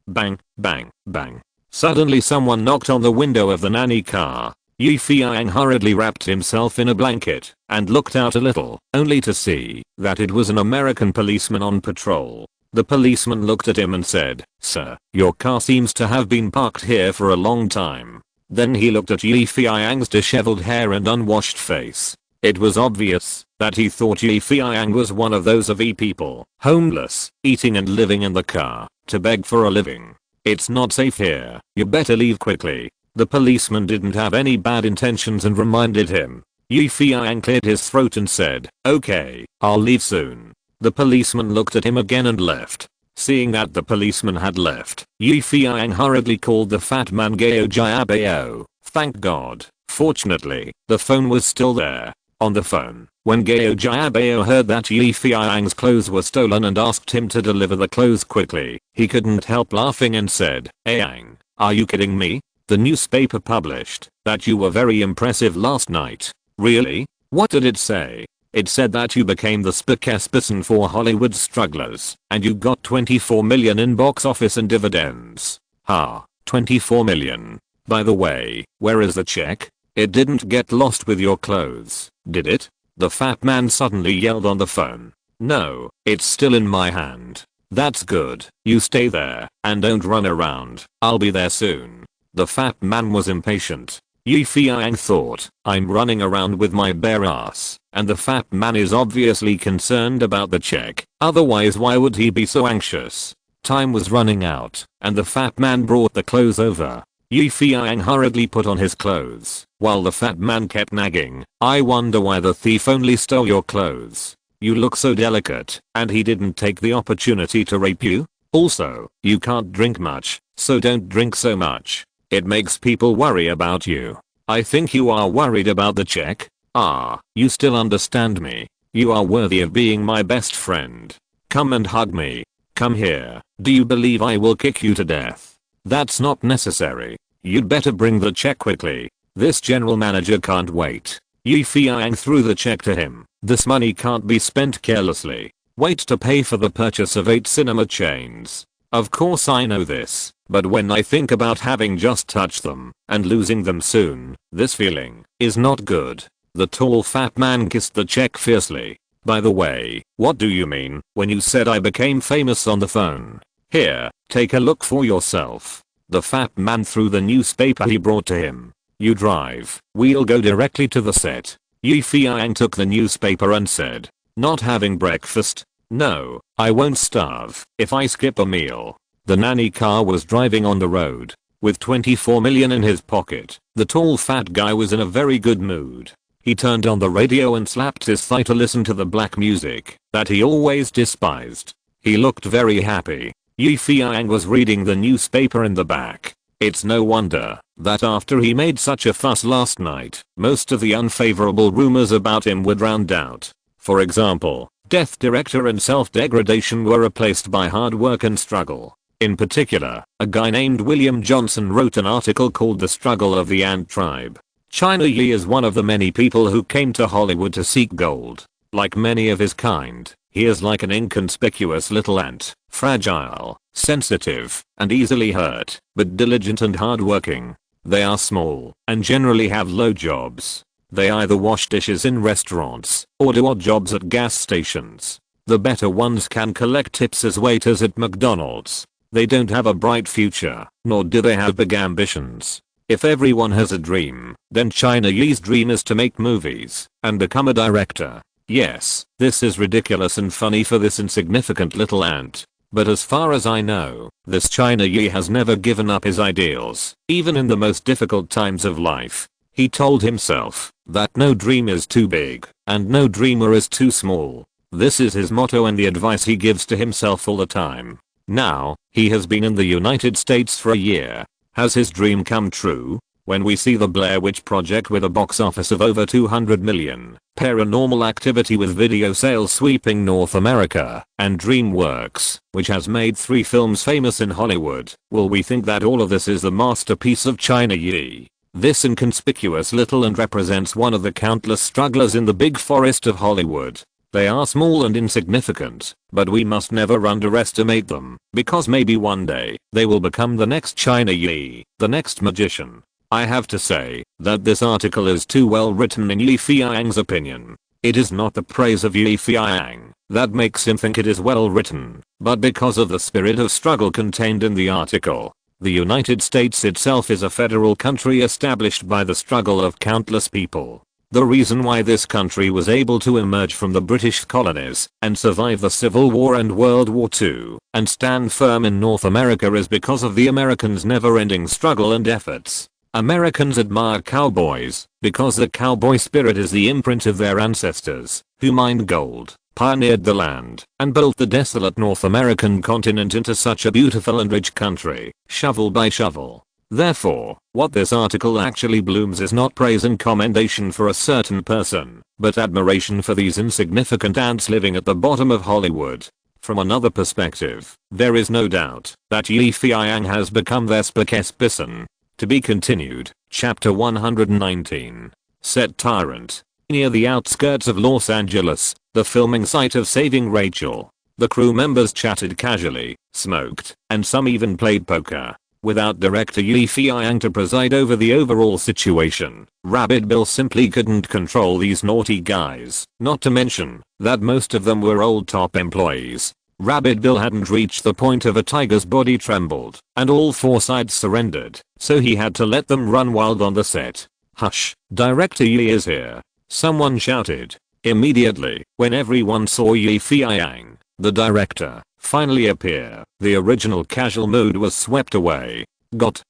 Bang, bang, bang. Suddenly someone knocked on the window of the nanny car. Feiyang hurriedly wrapped himself in a blanket and looked out a little, only to see that it was an American policeman on patrol. The policeman looked at him and said, "Sir, your car seems to have been parked here for a long time." Then he looked at Feiyang's disheveled hair and unwashed face. It was obvious that he thought Feiyang was one of those people, homeless, eating and living in the car, to beg for a living. "It's not safe here, you better leave quickly." The policeman didn't have any bad intentions and reminded him. Feiyang cleared his throat and said, "Okay, I'll leave soon." The policeman looked at him again and left. Seeing that the policeman had left, Feiyang hurriedly called the fat man Gao Jiabao. Thank God. Fortunately, the phone was still there. On the phone, when Gao Jiabao heard that Feiyang's clothes were stolen and asked him to deliver the clothes quickly, he couldn't help laughing and said, "Feiyang, are you kidding me? The newspaper published that you were very impressive last night." "Really? What did it say?" "It said that you became the spokesperson for Hollywood strugglers, and you got 24 million in box office and dividends." "Ha, 24 million. By the way, where is the check? It didn't get lost with your clothes, did it?" The fat man suddenly yelled on the phone. "No, it's still in my hand." "That's good. You stay there, and don't run around. I'll be there soon." The fat man was impatient. Feiyang thought, "I'm running around with my bare ass, and the fat man is obviously concerned about the check, otherwise why would he be so anxious?" Time was running out, and the fat man brought the clothes over. Feiyang hurriedly put on his clothes, while the fat man kept nagging, "I wonder why the thief only stole your clothes. You look so delicate, and he didn't take the opportunity to rape you? Also, you can't drink much, so don't drink so much. It makes people worry about you. I think you are worried about the check? Ah, you still understand me. You are worthy of being my best friend. Come and hug me. Come here. Do you believe I will kick you to death?" "That's not necessary. You'd better bring the check quickly. This general manager can't wait." Feiyang threw the check to him. "This money can't be spent carelessly. Wait to pay for the purchase of 8 cinema chains. Of course I know this, but when I think about having just touched them and losing them soon, this feeling is not good." The tall fat man kissed the check fiercely. "By the way, what do you mean when you said I became famous on the phone? Here, take a look for yourself." The fat man threw the newspaper he brought to him. "You drive, we'll go directly to the set." Feiyang took the newspaper and said, "Not having breakfast? No, I won't starve if I skip a meal." The nanny car was driving on the road. With 24 million in his pocket, the tall fat guy was in a very good mood. He turned on the radio and slapped his thigh to listen to the black music that he always despised. He looked very happy. Feiyang was reading the newspaper in the back. It's no wonder that after he made such a fuss last night, most of the unfavorable rumors about him were drowned out. For example, death, director and self-degradation were replaced by hard work and struggle. In particular, a guy named William Johnson wrote an article called The Struggle of the Ant Tribe. China Yi is one of the many people who came to Hollywood to seek gold. Like many of his kind, he is like an inconspicuous little ant, fragile, sensitive, and easily hurt, but diligent and hardworking. They are small, and generally have low jobs. They either wash dishes in restaurants, or do odd jobs at gas stations. The better ones can collect tips as waiters at McDonald's. They don't have a bright future, nor do they have big ambitions. If everyone has a dream, then China Yi's dream is to make movies, and become a director. Yes, this is ridiculous and funny for this insignificant little ant. But as far as I know, this China Yi has never given up his ideals, even in the most difficult times of life. He told himself that no dream is too big, and no dreamer is too small. This is his motto and the advice he gives to himself all the time. Now, he has been in the United States for a year. Has his dream come true? When we see the Blair Witch Project with a box office of over 200 million, Paranormal Activity with video sales sweeping North America, and DreamWorks, which has made 3 films famous in Hollywood, will we think that all of this is the masterpiece of China Yi? This inconspicuous little and represents one of the countless strugglers in the big forest of Hollywood. They are small and insignificant, but we must never underestimate them, because maybe one day, they will become the next China Yi, the next magician. I have to say that this article is too well written in Yi Feiyang's opinion. It is not the praise of Yi Feiyang that makes him think it is well written, but because of the spirit of struggle contained in the article. The United States itself is a federal country established by the struggle of countless people. The reason why this country was able to emerge from the British colonies and survive the Civil War and World War II and stand firm in North America is because of the Americans' never-ending struggle and efforts. Americans admire cowboys because the cowboy spirit is the imprint of their ancestors, who mined gold, pioneered the land, and built the desolate North American continent into such a beautiful and rich country, shovel by shovel. Therefore, what this article actually blooms is not praise and commendation for a certain person, but admiration for these insignificant ants living at the bottom of Hollywood. From another perspective, there is no doubt that Yi Feiyang has become their spokesperson. To be continued, Chapter 119. Set Tyrant. Near the outskirts of Los Angeles, the filming site of Saving Rachel, the crew members chatted casually, smoked, and some even played poker. Without director Yi Feiyang to preside over the overall situation, Rabbit Bill simply couldn't control these naughty guys, not to mention that most of them were old top employees. Rabbit Bill hadn't reached the point of a tiger's body trembled, and all 4 sides surrendered, so he had to let them run wild on the set. Hush, Director Yi is here, someone shouted. Immediately, when everyone saw Yi Feiyang, the director, finally appear, the original casual mood was swept away.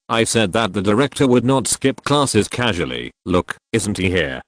I said that the director would not skip classes casually. Look, isn't he here?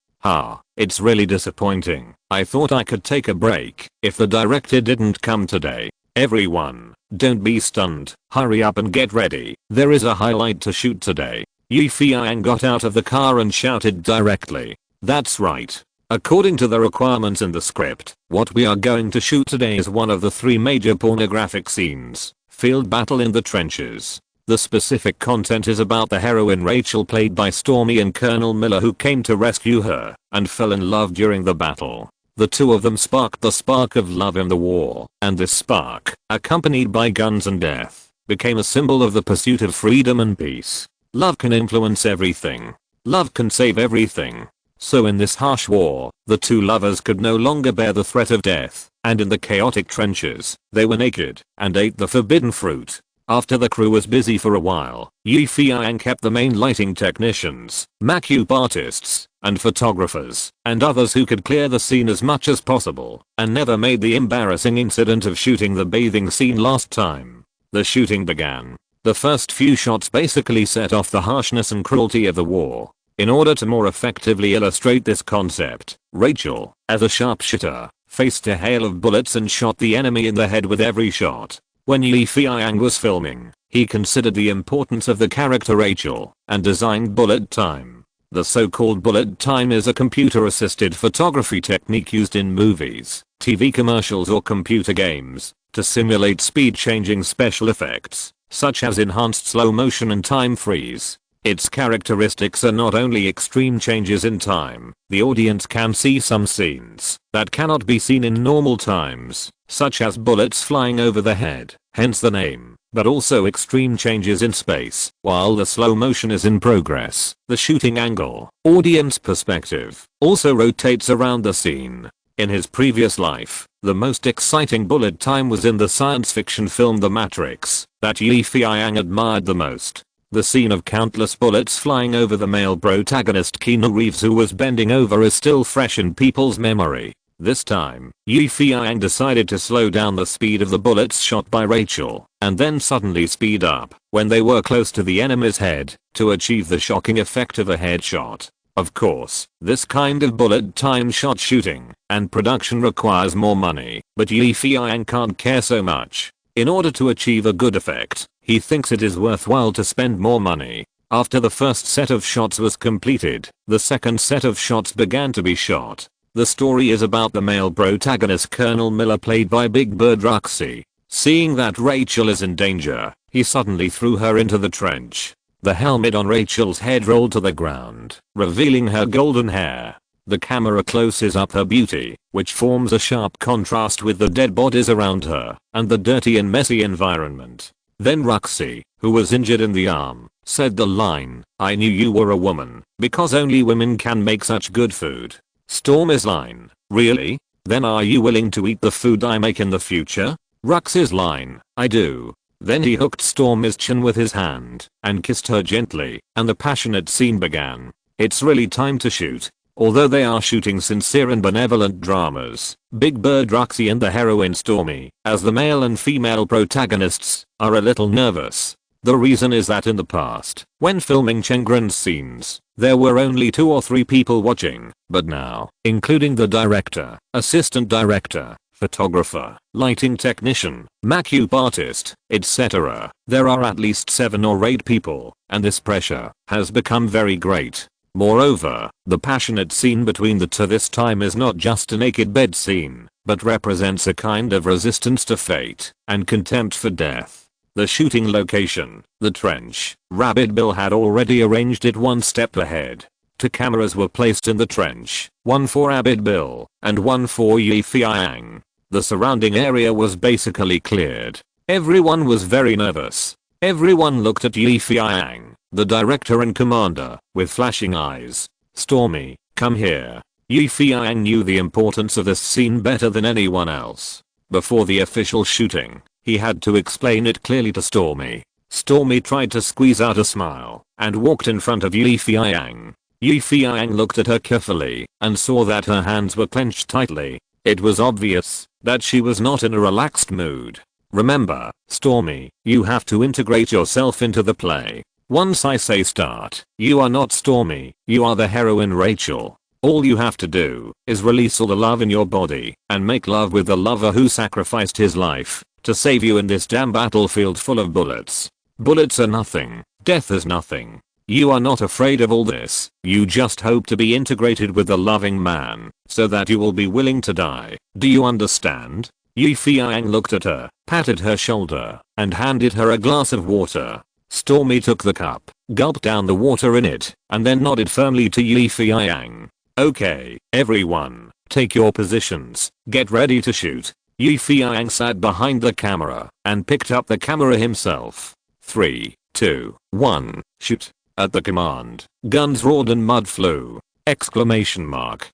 It's really disappointing. I thought I could take a break if the director didn't come today. Everyone, don't be stunned. Hurry up and get ready. There is a highlight to shoot today. Yi Feiyang got out of the car and shouted directly. That's right. According to the requirements in the script, what we are going to shoot today is one of the 3 major pornographic scenes. Field battle in the trenches. The specific content is about the heroine Rachel played by Stormy and Colonel Miller who came to rescue her and fell in love during the battle. The 2 of them sparked the spark of love in the war, and this spark, accompanied by guns and death, became a symbol of the pursuit of freedom and peace. Love can influence everything. Love can save everything. So in this harsh war, the 2 lovers could no longer bear the threat of death, and in the chaotic trenches, they were naked and ate the forbidden fruit. After the crew was busy for a while, Yi Feiyang kept the main lighting technicians, makeup artists, and photographers, and others who could clear the scene as much as possible, and never made the embarrassing incident of shooting the bathing scene last time. The shooting began. The first few shots basically set off the harshness and cruelty of the war. In order to more effectively illustrate this concept, Rachel, as a sharpshooter, faced a hail of bullets and shot the enemy in the head with every shot. When Yi Feiyang was filming, he considered the importance of the character Rachel and designed bullet time. The so-called bullet time is a computer-assisted photography technique used in movies, TV commercials or computer games to simulate speed-changing special effects, such as enhanced slow motion and time freeze. Its characteristics are not only extreme changes in time, the audience can see some scenes that cannot be seen in normal times, such as bullets flying over the head, hence the name, but also extreme changes in space while the slow motion is in progress. The shooting angle, audience perspective, also rotates around the scene. In his previous life, the most exciting bullet time was in the science fiction film The Matrix, that Yi Feiyang admired the most. The scene of countless bullets flying over the male protagonist Keanu Reeves who was bending over is still fresh in people's memory. This time, Yi Feiyang decided to slow down the speed of the bullets shot by Rachel, and then suddenly speed up when they were close to the enemy's head, to achieve the shocking effect of a headshot. Of course, this kind of bullet time shot shooting and production requires more money, but Feiyang can't care so much. In order to achieve a good effect, he thinks it is worthwhile to spend more money. After the first set of shots was completed, the second set of shots began to be shot. The story is about the male protagonist Colonel Miller, played by Big Bird Ruxy. Seeing that Rachel is in danger, he suddenly threw her into the trench. The helmet on Rachel's head rolled to the ground, revealing her golden hair. The camera closes up her beauty, which forms a sharp contrast with the dead bodies around her and the dirty and messy environment. Then Ruxy, who was injured in the arm, said the line, "I knew you were a woman, because only women can make such good food." Stormy's line, "Really? Then are you willing to eat the food I make in the future?" Ruxy's line, "I do." Then he hooked Stormy's chin with his hand and kissed her gently, and the passionate scene began. It's really time to shoot. Although they are shooting sincere and benevolent dramas, Big Bird Ruxy and the heroine Stormy, as the male and female protagonists, are a little nervous. The reason is that in the past, when filming Chengren's scenes, there were only 2 or 3 people watching, but now, including the director, assistant director, photographer, lighting technician, makeup artist, etc., there are at least 7 or 8 people, and this pressure has become very great. Moreover, the passionate scene between the two this time is not just a naked bed scene, but represents a kind of resistance to fate and contempt for death. The shooting location, the trench, Rabbit Bill had already arranged it one step ahead. 2 cameras were placed in the trench, one for Rabbit Bill and one for Feiyang. The surrounding area was basically cleared. Everyone was very nervous. Everyone looked at Feiyang, the director and commander, with flashing eyes. "Stormy, come here." Feiyang knew the importance of this scene better than anyone else. Before the official shooting, he had to explain it clearly to Stormy. Stormy tried to squeeze out a smile and walked in front of Feiyang. Feiyang looked at her carefully and saw that her hands were clenched tightly. It was obvious that she was not in a relaxed mood. "Remember, Stormy, you have to integrate yourself into the play. Once I say start, you are not Stormy, you are the heroine Rachel. All you have to do is release all the love in your body and make love with the lover who sacrificed his life to save you in this damn battlefield full of bullets. Bullets are nothing, death is nothing. You are not afraid of all this, you just hope to be integrated with the loving man, so that you will be willing to die. Do you understand?" Feiyang looked at her, patted her shoulder, and handed her a glass of water. Stormy took the cup, gulped down the water in it, and then nodded firmly to Feiyang. "Okay, everyone, take your positions, get ready to shoot." Feiyang sat behind the camera and picked up the camera himself. 3, 2, 1, shoot. At the command, guns roared and mud flew! Exclamation mark.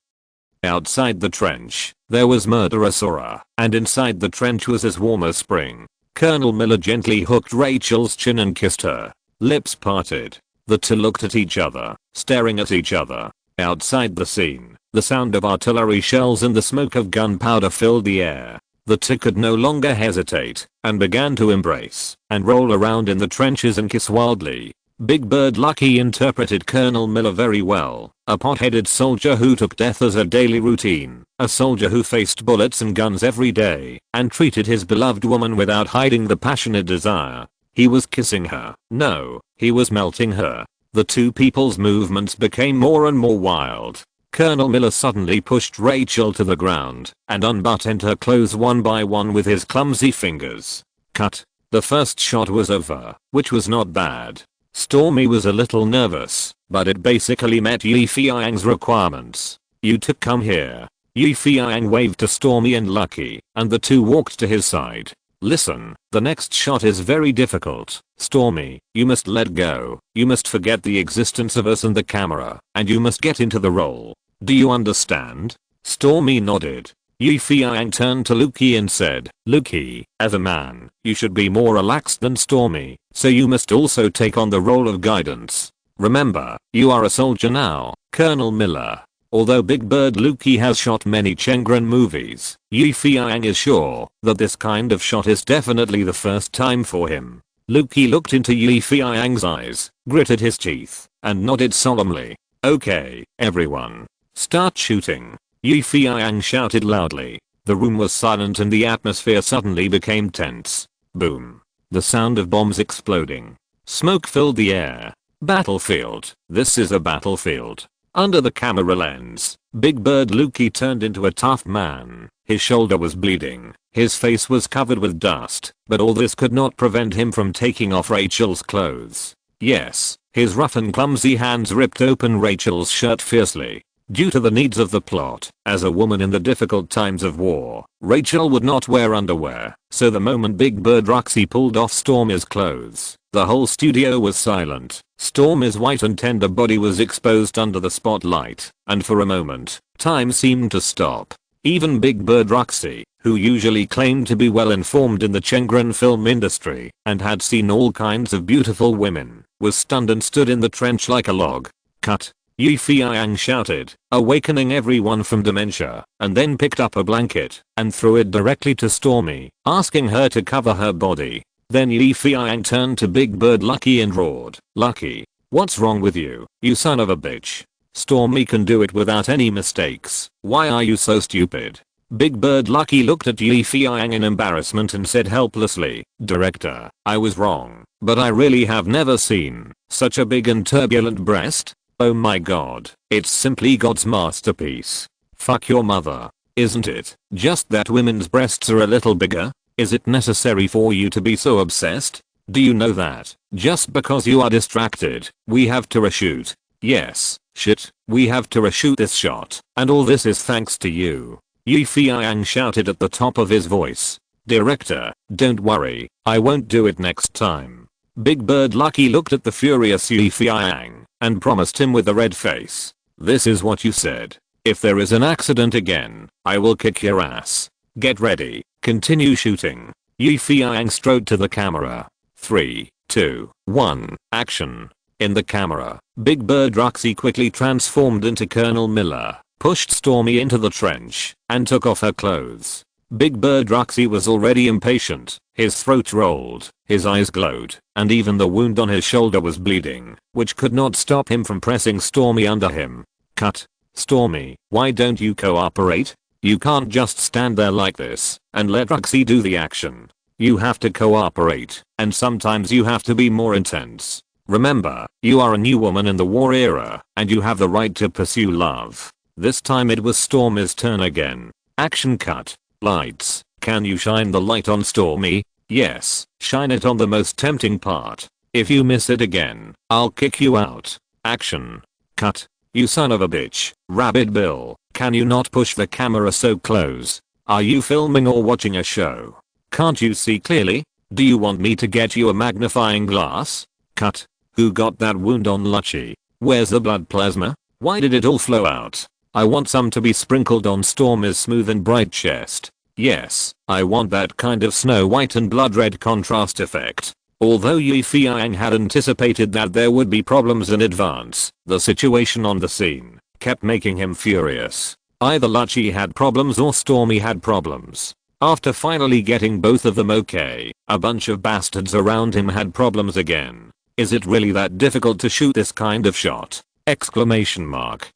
Outside the trench, there was murderous aura, and inside the trench was as warm as spring. Colonel Miller gently hooked Rachel's chin and kissed her. Lips parted. The two looked at each other, staring at each other. Outside the scene, the sound of artillery shells and the smoke of gunpowder filled the air. The two could no longer hesitate, and began to embrace, and roll around in the trenches and kiss wildly. Big Bird Lucky interpreted Colonel Miller very well, a pot-headed soldier who took death as a daily routine, a soldier who faced bullets and guns every day, and treated his beloved woman without hiding the passionate desire. He was kissing her. No, he was melting her. The two people's movements became more and more wild. Colonel Miller suddenly pushed Rachel to the ground, and unbuttoned her clothes one by one with his clumsy fingers. Cut. The first shot was over, which was not bad. Stormy was a little nervous, but it basically met Feiyang's requirements. "You two come here." Feiyang waved to Stormy and Lucky, and the two walked to his side. "Listen, the next shot is very difficult. Stormy, you must let go. You must forget the existence of us and the camera, and you must get into the role. Do you understand?" Stormy nodded. Feiyang turned to Lucky and said, "Lucky, as a man, you should be more relaxed than Stormy, so you must also take on the role of guidance. Remember, you are a soldier now, Colonel Miller." Although Big Bird Lucky has shot many Chengren movies, Feiyang is sure that this kind of shot is definitely the first time for him. Lucky looked into Feiyang's eyes, gritted his teeth, and nodded solemnly. Okay, everyone. Start shooting. Feiyang shouted loudly. The room was silent and the atmosphere suddenly became tense. Boom. The sound of bombs exploding. Smoke filled the air. Battlefield. This is a battlefield. Under the camera lens, Big Bird Lukey turned into a tough man. His shoulder was bleeding. His face was covered with dust, but all this could not prevent him from taking off Rachel's clothes. Yes, his rough and clumsy hands ripped open Rachel's shirt fiercely. Due to the needs of the plot, as a woman in the difficult times of war, Rachel would not wear underwear, so the moment Big Bird Roxy pulled off Stormy's clothes, the whole studio was silent. Stormy's white and tender body was exposed under the spotlight, and for a moment, time seemed to stop. Even Big Bird Roxy, who usually claimed to be well informed in the Chengren film industry and had seen all kinds of beautiful women, was stunned and stood in the trench like a log. Cut. Feiyang shouted, awakening everyone from dementia, and then picked up a blanket and threw it directly to Stormy, asking her to cover her body. Then Feiyang turned to Big Bird Lucky and roared, Lucky, what's wrong with you, you son of a bitch? Stormy can do it without any mistakes. Why are you so stupid? Big Bird Lucky looked at Feiyang in embarrassment and said helplessly, Director, I was wrong, but I really have never seen such a big and turbulent breast. Oh my god, it's simply God's masterpiece. Fuck your mother. Isn't it just that women's breasts are a little bigger? Is it necessary for you to be so obsessed? Do you know that just because you are distracted, we have to reshoot? Yes, shit, we have to reshoot this shot, and all this is thanks to you. Feiyang shouted at the top of his voice. Director, don't worry, I won't do it next time. Big Bird Lucky looked at the furious Feiyang and promised him with a red face. This is what you said. If there is an accident again, I will kick your ass. Get ready, continue shooting. Feiyang strode to the camera. 3, 2, 1, action. In the camera, Big Bird Roxy quickly transformed into Colonel Miller, pushed Stormy into the trench, and took off her clothes. Big Bird Roxy was already impatient, his throat rolled, his eyes glowed, and even the wound on his shoulder was bleeding, which could not stop him from pressing Stormy under him. Cut. Stormy, why don't you cooperate? You can't just stand there like this and let Roxy do the action. You have to cooperate, and sometimes you have to be more intense. Remember, you are a new woman in the war era, and you have the right to pursue love. This time it was Stormy's turn again. Action cut. Lights. Can you shine the light on Stormy? Yes, shine it on the most tempting part. If you miss it again, I'll kick you out. Action. Cut. You son of a bitch, Rabbit Bill, can you not push the camera so close? Are you filming or watching a show? Can't you see clearly? Do you want me to get you a magnifying glass? Cut. Who got that wound on Lucky? Where's the blood plasma? Why did it all flow out? I want some to be sprinkled on Stormy's smooth and bright chest. Yes, I want that kind of snow white and blood red contrast effect. Although Feiyang had anticipated that there would be problems in advance, the situation on the scene kept making him furious. Either Lucky had problems or Stormy had problems. After finally getting both of them okay, a bunch of bastards around him had problems again. Is it really that difficult to shoot this kind of shot? Exclamation mark.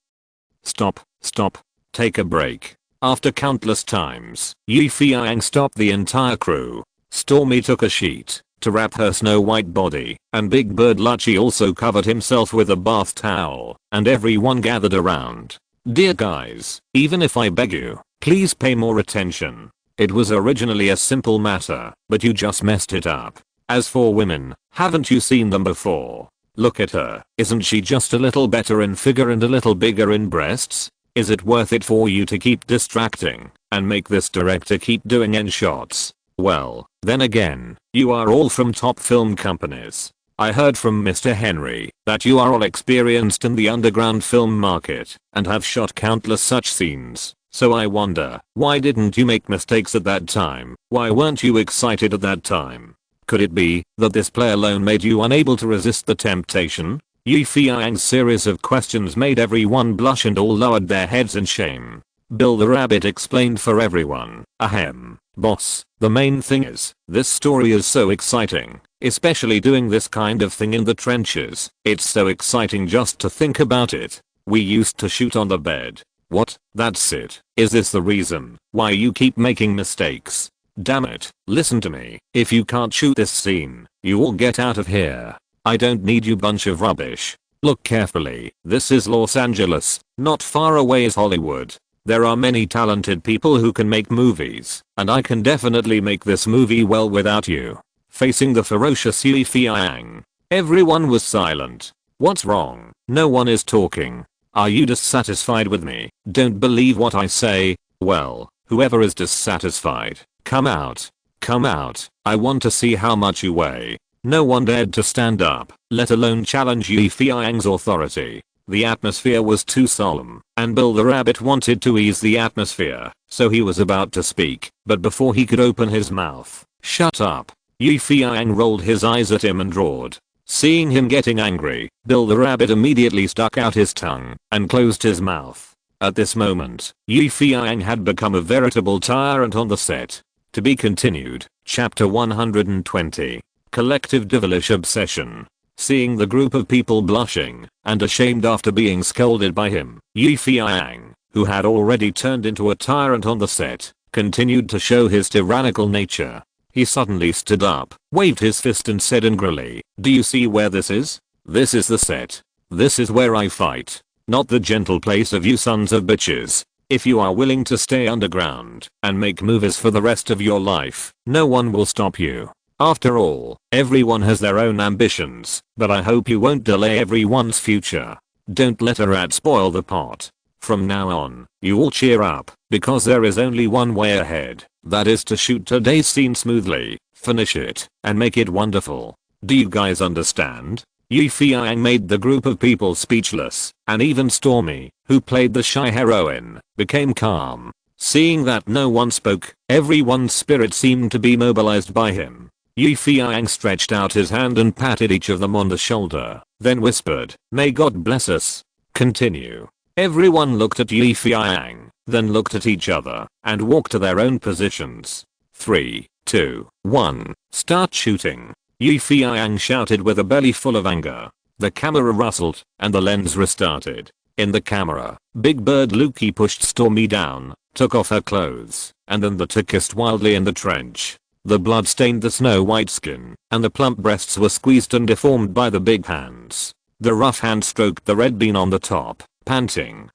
Stop, stop, take a break. After countless times, Feiyang stopped the entire crew. Stormy took a sheet to wrap her snow white body, and Big Bird Lucky also covered himself with a bath towel, and everyone gathered around. Dear guys, even if I beg you, please pay more attention. It was originally a simple matter, but you just messed it up. As for women, haven't you seen them before? Look at her, isn't she just a little better in figure and a little bigger in breasts? Is it worth it for you to keep distracting and make this director keep doing end shots? Well, then again, you are all from top film companies. I heard from Mr. Henry that you are all experienced in the underground film market and have shot countless such scenes. So I wonder, why didn't you make mistakes at that time? Why weren't you excited at that time? Could it be that this play alone made you unable to resist the temptation? Feiyang's series of questions made everyone blush and all lowered their heads in shame. Bill the Rabbit explained for everyone. Ahem, boss, the main thing is, this story is so exciting, especially doing this kind of thing in the trenches. It's so exciting just to think about it. We used to shoot on the bed. What? That's it. Is this the reason why you keep making mistakes? Damn it. Listen to me. If you can't shoot this scene, you all get out of here. I don't need you bunch of rubbish. Look carefully. This is Los Angeles. Not far away is Hollywood. There are many talented people who can make movies, and I can definitely make this movie well without you. Facing the ferocious Feiyang, everyone was silent. What's wrong? No one is talking. Are you dissatisfied with me? Don't believe what I say? Well, whoever is dissatisfied, come out. Come out. I want to see how much you weigh. No one dared to stand up, let alone challenge Feiyang's authority. The atmosphere was too solemn, and Bill the Rabbit wanted to ease the atmosphere, so he was about to speak, but before he could open his mouth, "Shut up." Feiyang rolled his eyes at him and roared. Seeing him getting angry, Bill the Rabbit immediately stuck out his tongue and closed his mouth. At this moment, Feiyang had become a veritable tyrant on the set. To be continued, Chapter 120. Collective Devilish Obsession. Seeing the group of people blushing and ashamed after being scolded by him, Feiyang, who had already turned into a tyrant on the set, continued to show his tyrannical nature. He suddenly stood up, waved his fist and said angrily, "Do you see where this is? This is the set. This is where I fight. Not the gentle place of you sons of bitches. If you are willing to stay underground and make movies for the rest of your life, no one will stop you. After all, everyone has their own ambitions, but I hope you won't delay everyone's future. Don't let a rat spoil the pot. From now on, you all cheer up, because there is only one way ahead, that is to shoot today's scene smoothly, finish it, and make it wonderful. Do you guys understand?" Feiyang made the group of people speechless, and even Stormy, who played the shy heroine, became calm. Seeing that no one spoke, everyone's spirit seemed to be mobilized by him. Feiyang stretched out his hand and patted each of them on the shoulder, then whispered, "May God bless us. Continue." Everyone looked at Feiyang, then looked at each other, and walked to their own positions. 3, 2, 1, start shooting. Feiyang shouted with a belly full of anger. The camera rustled, and the lens restarted. In the camera, Big Bird Lukey pushed Stormy down, took off her clothes, and then the two kissed wildly in the trench. The blood stained the snow-white skin, and the plump breasts were squeezed and deformed by the big hands. The rough hand stroked the red bean on the top, panting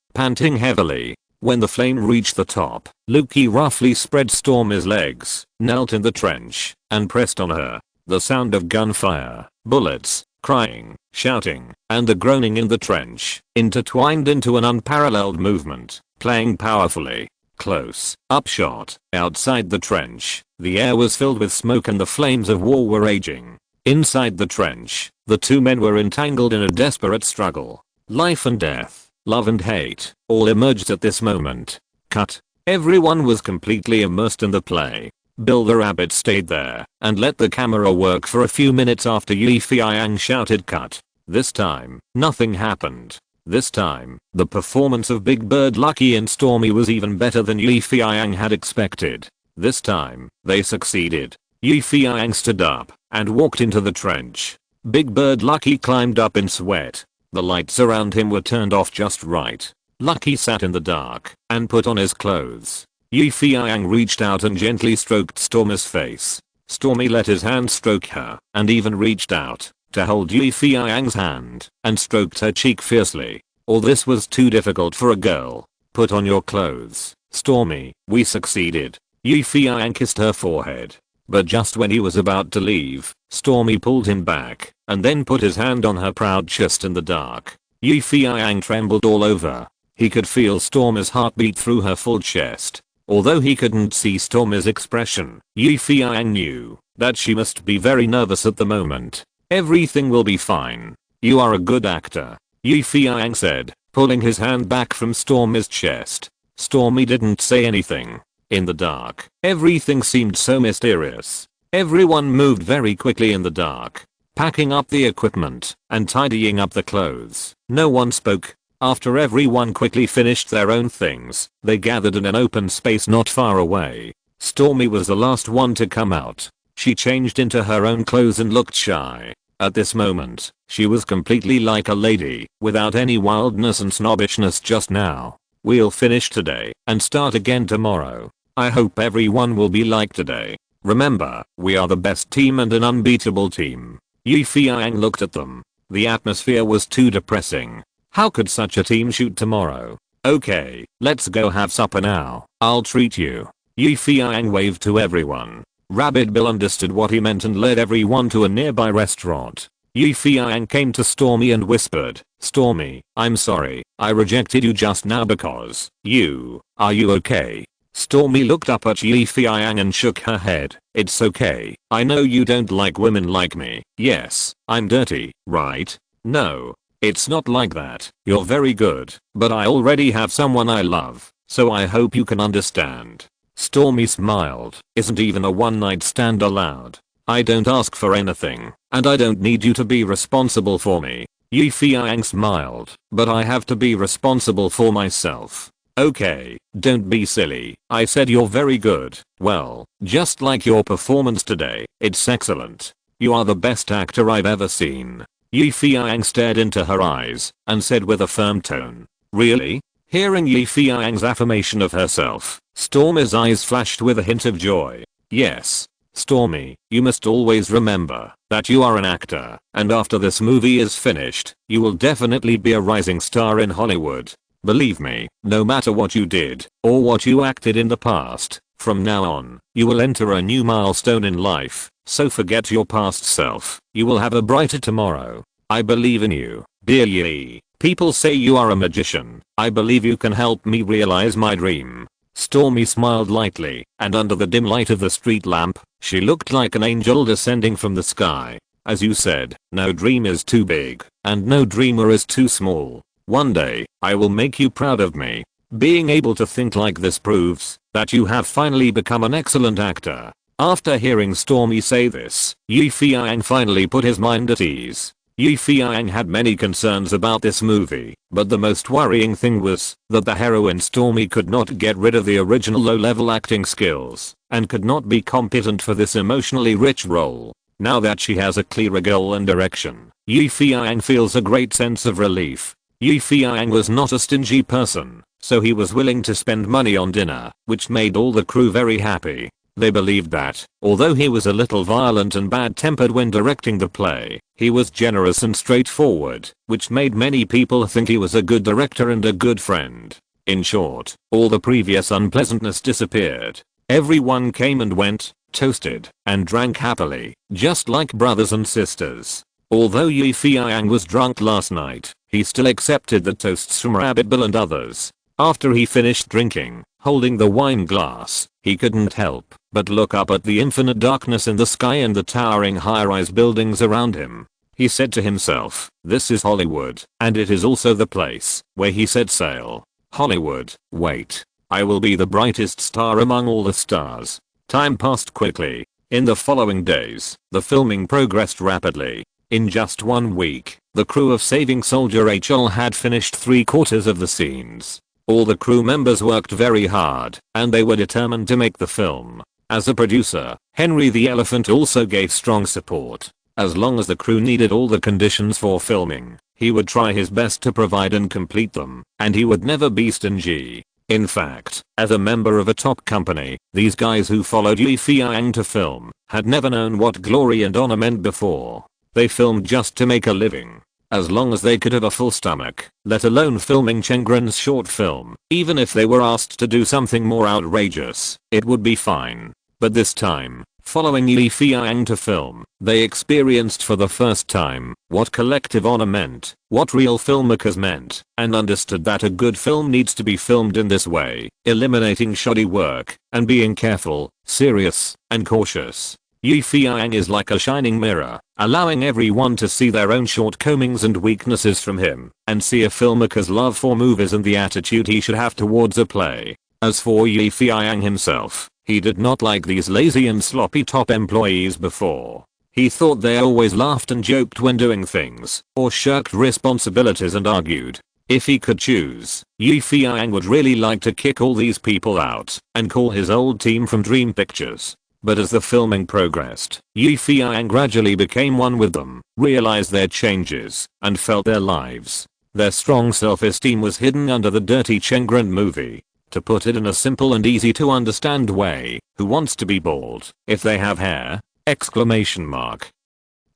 heavily. When the flame reached the top, Lukey roughly spread Stormy's legs, knelt in the trench, and pressed on her. The sound of gunfire, bullets, crying, shouting, and the groaning in the trench intertwined into an unparalleled movement, playing powerfully. Close up shot. Outside the trench, the air was filled with smoke and the flames of war were raging. Inside the trench, the two men were entangled in a desperate struggle. Life and death, love and hate, all emerged at this moment. Cut. Everyone was completely immersed in the play. Bill the Rabbit stayed there and let the camera work for a few minutes after Feiyang shouted cut. This time, nothing happened. This time, the performance of Big Bird Lucky and Stormy was even better than Feiyang had expected. This time, they succeeded. Feiyang stood up and walked into the trench. Big Bird Lucky climbed up in sweat. The lights around him were turned off just right. Lucky sat in the dark and put on his clothes. Feiyang reached out and gently stroked Stormy's face. Stormy let his hand stroke her and even reached out to hold Feiyang's hand and stroked her cheek fiercely. All this was too difficult for a girl. Put on your clothes, Stormy. We succeeded. Feiyang kissed her forehead. But just when he was about to leave, Stormy pulled him back and then put his hand on her proud chest in the dark. Feiyang trembled all over. He could feel Stormy's heartbeat through her full chest. Although he couldn't see Stormy's expression, Feiyang knew that she must be very nervous at the moment. "Everything will be fine. You are a good actor," Feiyang said, pulling his hand back from Stormy's chest. Stormy didn't say anything. In the dark, everything seemed so mysterious. Everyone moved very quickly in the dark, packing up the equipment and tidying up the clothes. No one spoke. After everyone quickly finished their own things, they gathered in an open space not far away. Stormy was the last one to come out. She changed into her own clothes and looked shy. At this moment, she was completely like a lady, without any wildness and snobbishness just now. We'll finish today and start again tomorrow. I hope everyone will be like today. Remember, we are the best team and an unbeatable team. Feiyang looked at them. The atmosphere was too depressing. How could such a team shoot tomorrow? Okay, let's go have supper now. I'll treat you. Feiyang waved to everyone. Rabbit Bill understood what he meant and led everyone to a nearby restaurant. Feiyang came to Stormy and whispered, "Stormy, I'm sorry, I rejected you just now because are you okay?" Stormy looked up at Feiyang and shook her head. "It's okay, I know you don't like women like me. Yes, I'm dirty, right? No, it's not like that. You're very good, but I already have someone I love, so I hope you can understand." Stormy smiled. "Isn't even a one night stand allowed? I don't ask for anything, and I don't need you to be responsible for me." Feiyang smiled. "But I have to be responsible for myself." "Okay, don't be silly. I said you're very good. Well, just like your performance today, it's excellent. You are the best actor I've ever seen." Feiyang stared into her eyes and said with a firm tone, "Really?" Hearing Feiyang's affirmation of herself, Stormy's eyes flashed with a hint of joy. "Yes, Stormy, you must always remember that you are an actor, and after this movie is finished, you will definitely be a rising star in Hollywood. Believe me, no matter what you did or what you acted in the past, from now on, you will enter a new milestone in life, so forget your past self. You will have a brighter tomorrow. I believe in you, dear Yi. People say you are a magician. I believe you can help me realize my dream." Stormy smiled lightly, and under the dim light of the street lamp, she looked like an angel descending from the sky. "As you said, no dream is too big, and no dreamer is too small. One day, I will make you proud of me." Being able to think like this proves that you have finally become an excellent actor. After hearing Stormy say this, Feiyang finally put his mind at ease. Feiyang had many concerns about this movie, but the most worrying thing was that the heroine Stormy could not get rid of the original low-level acting skills and could not be competent for this emotionally rich role. Now that she has a clearer goal and direction, Feiyang feels a great sense of relief. Feiyang was not a stingy person, so he was willing to spend money on dinner, which made all the crew very happy. They believed that, although he was a little violent and bad-tempered when directing the play, he was generous and straightforward, which made many people think he was a good director and a good friend. In short, all the previous unpleasantness disappeared. Everyone came and went, toasted, and drank happily, just like brothers and sisters. Although Feiyang was drunk last night, he still accepted the toasts from Rabbit Bill and others. After he finished drinking, holding the wine glass, he couldn't help but look up at the infinite darkness in the sky and the towering high-rise buildings around him. He said to himself, "This is Hollywood, and it is also the place where he set sail. Hollywood, wait. I will be the brightest star among all the stars." Time passed quickly. In the following days, the filming progressed rapidly. In just 1 week, the crew of Saving Soldier HL had finished 3/4 of the scenes. All the crew members worked very hard, and they were determined to make the film. As a producer, Henry the Elephant also gave strong support. As long as the crew needed all the conditions for filming, he would try his best to provide and complete them, and he would never be stingy. In fact, as a member of a top company, these guys who followed Feiyang to film had never known what glory and honor meant before. They filmed just to make a living. As long as they could have a full stomach, let alone filming Chengren's short film, even if they were asked to do something more outrageous, it would be fine. But this time, following Feiyang to film, they experienced for the first time what collective honor meant, what real filmmakers meant, and understood that a good film needs to be filmed in this way, eliminating shoddy work, and being careful, serious, and cautious. Feiyang is like a shining mirror, allowing everyone to see their own shortcomings and weaknesses from him, and see a filmmaker's love for movies and the attitude he should have towards a play. As for Feiyang himself, he did not like these lazy and sloppy top employees before. He thought they always laughed and joked when doing things, or shirked responsibilities and argued. If he could choose, Feiyang would really like to kick all these people out, and call his old team from Dream Pictures. But as the filming progressed, Feiyang gradually became one with them, realized their changes, and felt their lives. Their strong self-esteem was hidden under the dirty Chengrand movie. To put it in a simple and easy to understand way, who wants to be bald if they have hair? Exclamation mark.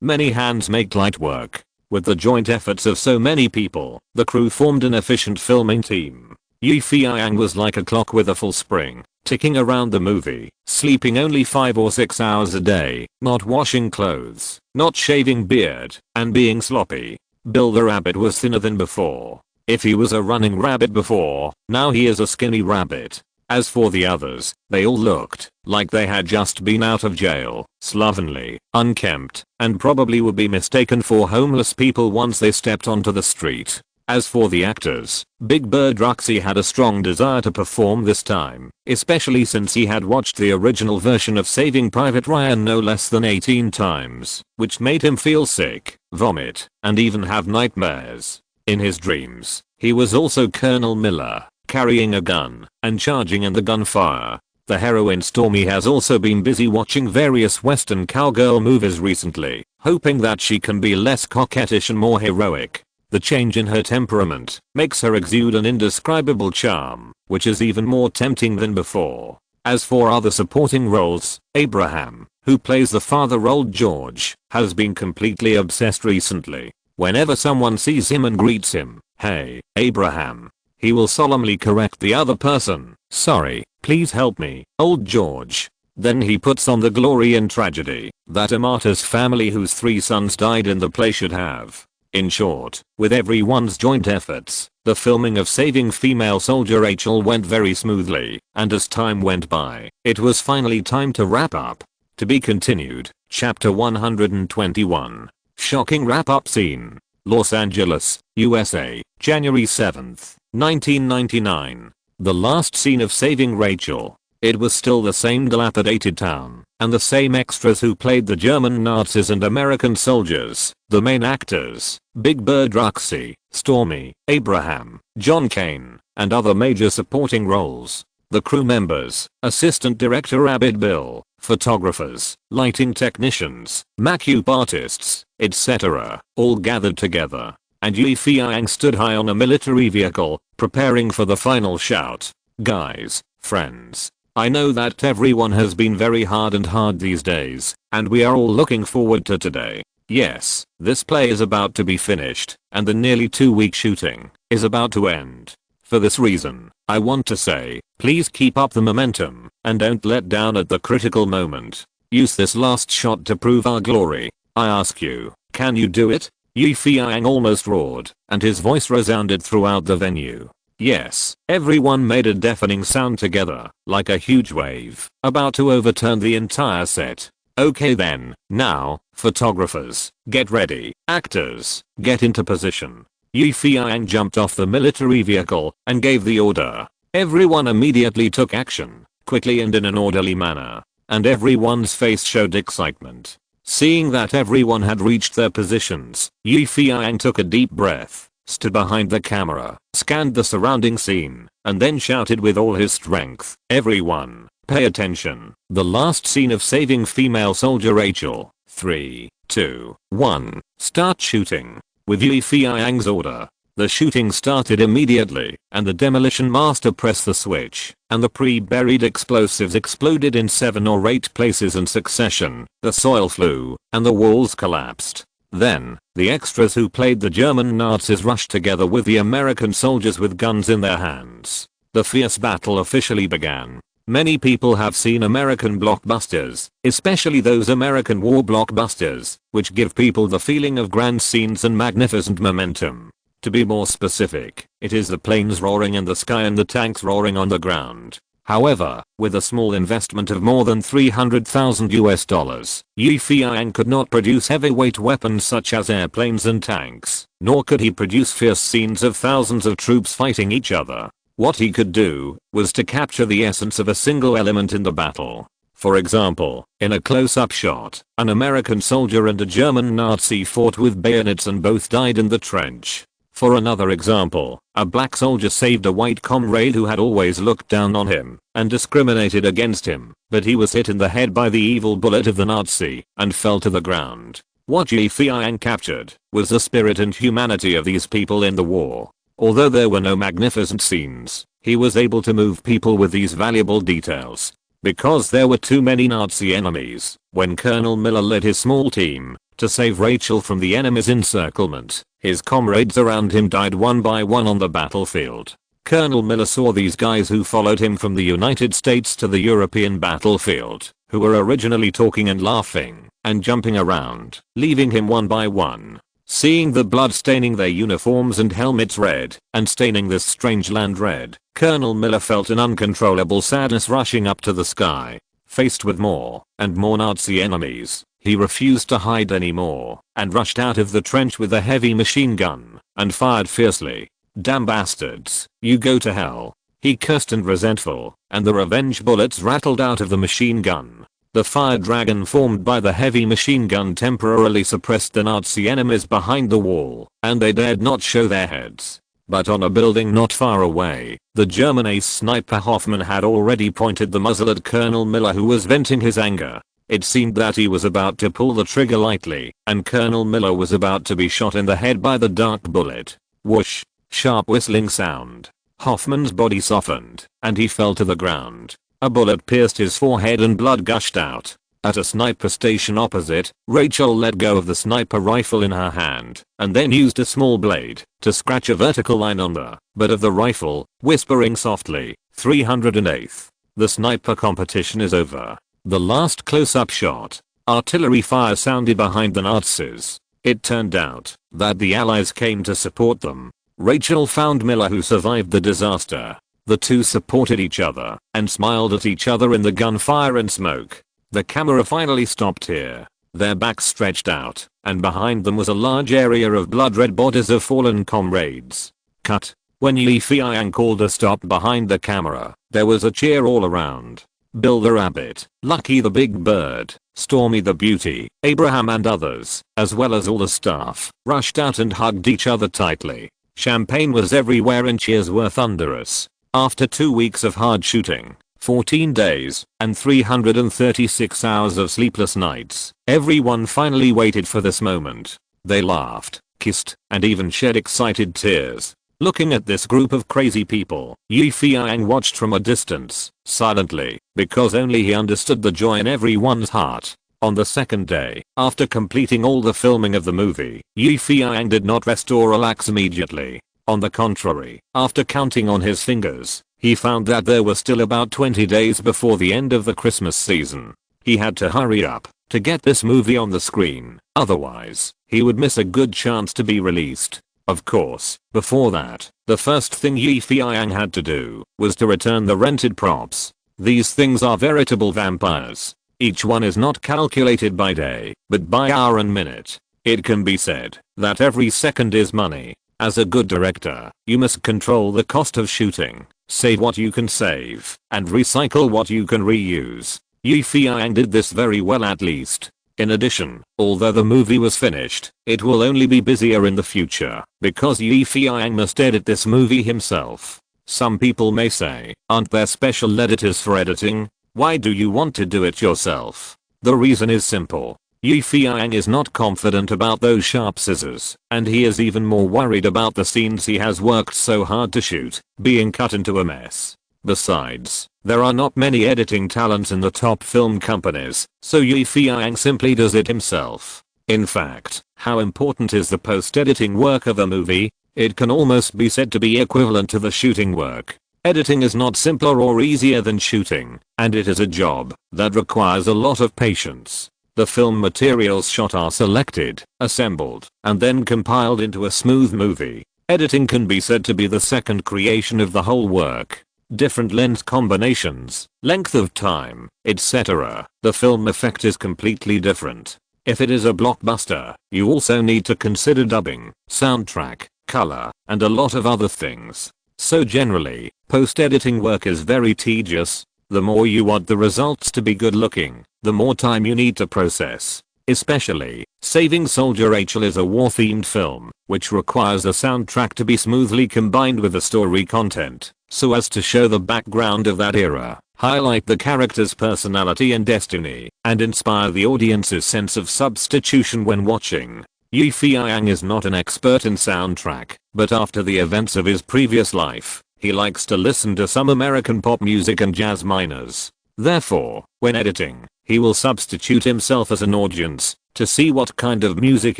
Many hands make light work. With the joint efforts of so many people, the crew formed an efficient filming team. Feiyang was like a clock with a full spring, ticking around the movie, sleeping only 5 or 6 hours a day, not washing clothes, not shaving beard, and being sloppy. Bill the rabbit was thinner than before. If he was a running rabbit before, now he is a skinny rabbit. As for the others, they all looked like they had just been out of jail, slovenly, unkempt, and probably would be mistaken for homeless people once they stepped onto the street. As for the actors, Big Bird Ruxy had a strong desire to perform this time, especially since he had watched the original version of Saving Private Ryan no less than 18 times, which made him feel sick, vomit, and even have nightmares. In his dreams, he was also Colonel Miller, carrying a gun and charging in the gunfire. The heroine Stormy has also been busy watching various western cowgirl movies recently, hoping that she can be less coquettish and more heroic. The change in her temperament makes her exude an indescribable charm, which is even more tempting than before. As for other supporting roles, Abraham, who plays the father Old George, has been completely obsessed recently. Whenever someone sees him and greets him, "Hey, Abraham," he will solemnly correct the other person, "Sorry, please help me, Old George." Then he puts on the glory and tragedy that a martyr's family whose 3 sons died in the play should have. In short, with everyone's joint efforts, the filming of Saving Female Soldier Rachel went very smoothly, and as time went by, it was finally time to wrap up. To be continued, Chapter 121. Shocking wrap-up scene. Los Angeles, USA, January 7th, 1999. The last scene of Saving Rachel. It was still the same dilapidated town, and the same extras who played the German Nazis and American soldiers, the main actors, Big Bird Ruxy, Stormy, Abraham, John Kane, and other major supporting roles. The crew members, Assistant Director Rabbit Bill, photographers, lighting technicians, makeup artists, etc., all gathered together. And Feiyang stood high on a military vehicle, preparing for the final shout. Guys, friends, I know that everyone has been very hard these days, and we are all looking forward to today. Yes, this play is about to be finished, and the nearly 2-week shooting is about to end. For this reason, I want to say, please keep up the momentum, and don't let down at the critical moment. Use this last shot to prove our glory. I ask you, can you do it? Feiyang almost roared, and his voice resounded throughout the venue. Yes, everyone made a deafening sound together, like a huge wave, about to overturn the entire set. Okay then, now, photographers, get ready, actors, get into position. Feiyang jumped off the military vehicle and gave the order. Everyone immediately took action, quickly and in an orderly manner, and everyone's face showed excitement. Seeing that everyone had reached their positions, Feiyang took a deep breath, stood behind the camera, scanned the surrounding scene, and then shouted with all his strength, "Everyone, pay attention. The last scene of Saving Female Soldier Rachel. 3, 2, 1, start shooting." With Feiyang's order, the shooting started immediately, and the demolition master pressed the switch, and the pre-buried explosives exploded in 7 or 8 places in succession. The soil flew, and the walls collapsed. Then, the extras who played the German Nazis rushed together with the American soldiers with guns in their hands. The fierce battle officially began. Many people have seen American blockbusters, especially those American war blockbusters, which give people the feeling of grand scenes and magnificent momentum. To be more specific, it is the planes roaring in the sky and the tanks roaring on the ground. However, with a small investment of more than $300,000, Feiyang could not produce heavyweight weapons such as airplanes and tanks, nor could he produce fierce scenes of thousands of troops fighting each other. What he could do was to capture the essence of a single element in the battle. For example, in a close-up shot, an American soldier and a German Nazi fought with bayonets and both died in the trench. For another example, a black soldier saved a white comrade who had always looked down on him and discriminated against him, but he was hit in the head by the evil bullet of the Nazi and fell to the ground. What Feiyang captured was the spirit and humanity of these people in the war. Although there were no magnificent scenes, he was able to move people with these valuable details. Because there were too many Nazi enemies, when Colonel Miller led his small team to save Rachel from the enemy's encirclement, his comrades around him died one by one on the battlefield. Colonel Miller saw these guys who followed him from the United States to the European battlefield, who were originally talking and laughing and jumping around, leaving him one by one. Seeing the blood staining their uniforms and helmets red, and staining this strange land red, Colonel Miller felt an uncontrollable sadness rushing up to the sky. Faced with more and more Nazi enemies, he refused to hide anymore, and rushed out of the trench with a heavy machine gun, and fired fiercely. "Damn bastards, you go to hell," he cursed and resentful, and the revenge bullets rattled out of the machine gun. The fire dragon formed by the heavy machine gun temporarily suppressed the Nazi enemies behind the wall, and they dared not show their heads. But on a building not far away, the German ace sniper Hoffman had already pointed the muzzle at Colonel Miller, who was venting his anger. It seemed that he was about to pull the trigger lightly, and Colonel Miller was about to be shot in the head by the dark bullet. Whoosh! Sharp whistling sound. Hoffman's body softened, and he fell to the ground. A bullet pierced his forehead and blood gushed out. At a sniper station opposite, Rachel let go of the sniper rifle in her hand, and then used a small blade to scratch a vertical line on the butt of the rifle, whispering softly, 308th. The sniper competition is over. The last close-up shot. Artillery fire sounded behind the Nazis. It turned out that the Allies came to support them. Rachel found Miller, who survived the disaster. The two supported each other and smiled at each other in the gunfire and smoke. The camera finally stopped here. Their backs stretched out, and behind them was a large area of blood-red bodies of fallen comrades. Cut. When Feiyang called a stop behind the camera, there was a cheer all around. Bill the Rabbit, Lucky the Big Bird, Stormy the Beauty, Abraham and others, as well as all the staff, rushed out and hugged each other tightly. Champagne was everywhere and cheers were thunderous. After 2 weeks of hard shooting, 14 days, and 336 hours of sleepless nights, everyone finally waited for this moment. They laughed, kissed, and even shed excited tears. Looking at this group of crazy people, Feiyang watched from a distance, silently, because only he understood the joy in everyone's heart. On the second day, after completing all the filming of the movie, Feiyang did not rest or relax immediately. On the contrary, after counting on his fingers, he found that there were still about 20 days before the end of the Christmas season. He had to hurry up to get this movie on the screen, otherwise, he would miss a good chance to be released. Of course, before that, the first thing Feiyang had to do was to return the rented props. These things are veritable vampires. Each one is not calculated by day, but by hour and minute. It can be said that every second is money. As a good director, you must control the cost of shooting, save what you can save, and recycle what you can reuse. Feiyang did this very well, at least. In addition, although the movie was finished, it will only be busier in the future, because Feiyang must edit this movie himself. Some people may say, aren't there special editors for editing? Why do you want to do it yourself? The reason is simple. Feiyang is not confident about those sharp scissors, and he is even more worried about the scenes he has worked so hard to shoot, being cut into a mess. Besides, there are not many editing talents in the top film companies, so Feiyang simply does it himself. In fact, how important is the post-editing work of a movie? It can almost be said to be equivalent to the shooting work. Editing is not simpler or easier than shooting, and it is a job that requires a lot of patience. The film materials shot are selected, assembled, and then compiled into a smooth movie. Editing can be said to be the second creation of the whole work. Different lens combinations, length of time, etc. The film effect is completely different. If it is a blockbuster, you also need to consider dubbing, soundtrack, color, and a lot of other things. So generally, post-editing work is very tedious. The more you want the results to be good looking, the more time you need to process. Especially, Saving Soldier Rachel is a war-themed film, which requires a soundtrack to be smoothly combined with the story content, so as to show the background of that era, highlight the character's personality and destiny, and inspire the audience's sense of substitution when watching. Feiyang is not an expert in soundtrack, but after the events of his previous life, he likes to listen to some American pop music and jazz minors. Therefore, when editing, he will substitute himself as an audience to see what kind of music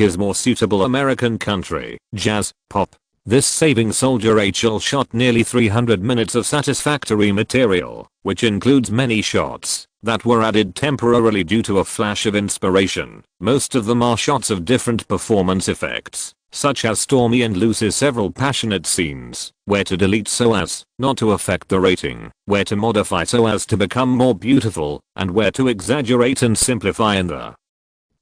is more suitable: American country, jazz, pop. This Saving Soldier Rachel shot nearly 300 minutes of satisfactory material, which includes many shots that were added temporarily due to a flash of inspiration. Most of them are shots of different performance effects, such as Stormy and Lucy's several passionate scenes, where to delete so as not to affect the rating, where to modify so as to become more beautiful, and where to exaggerate and simplify in the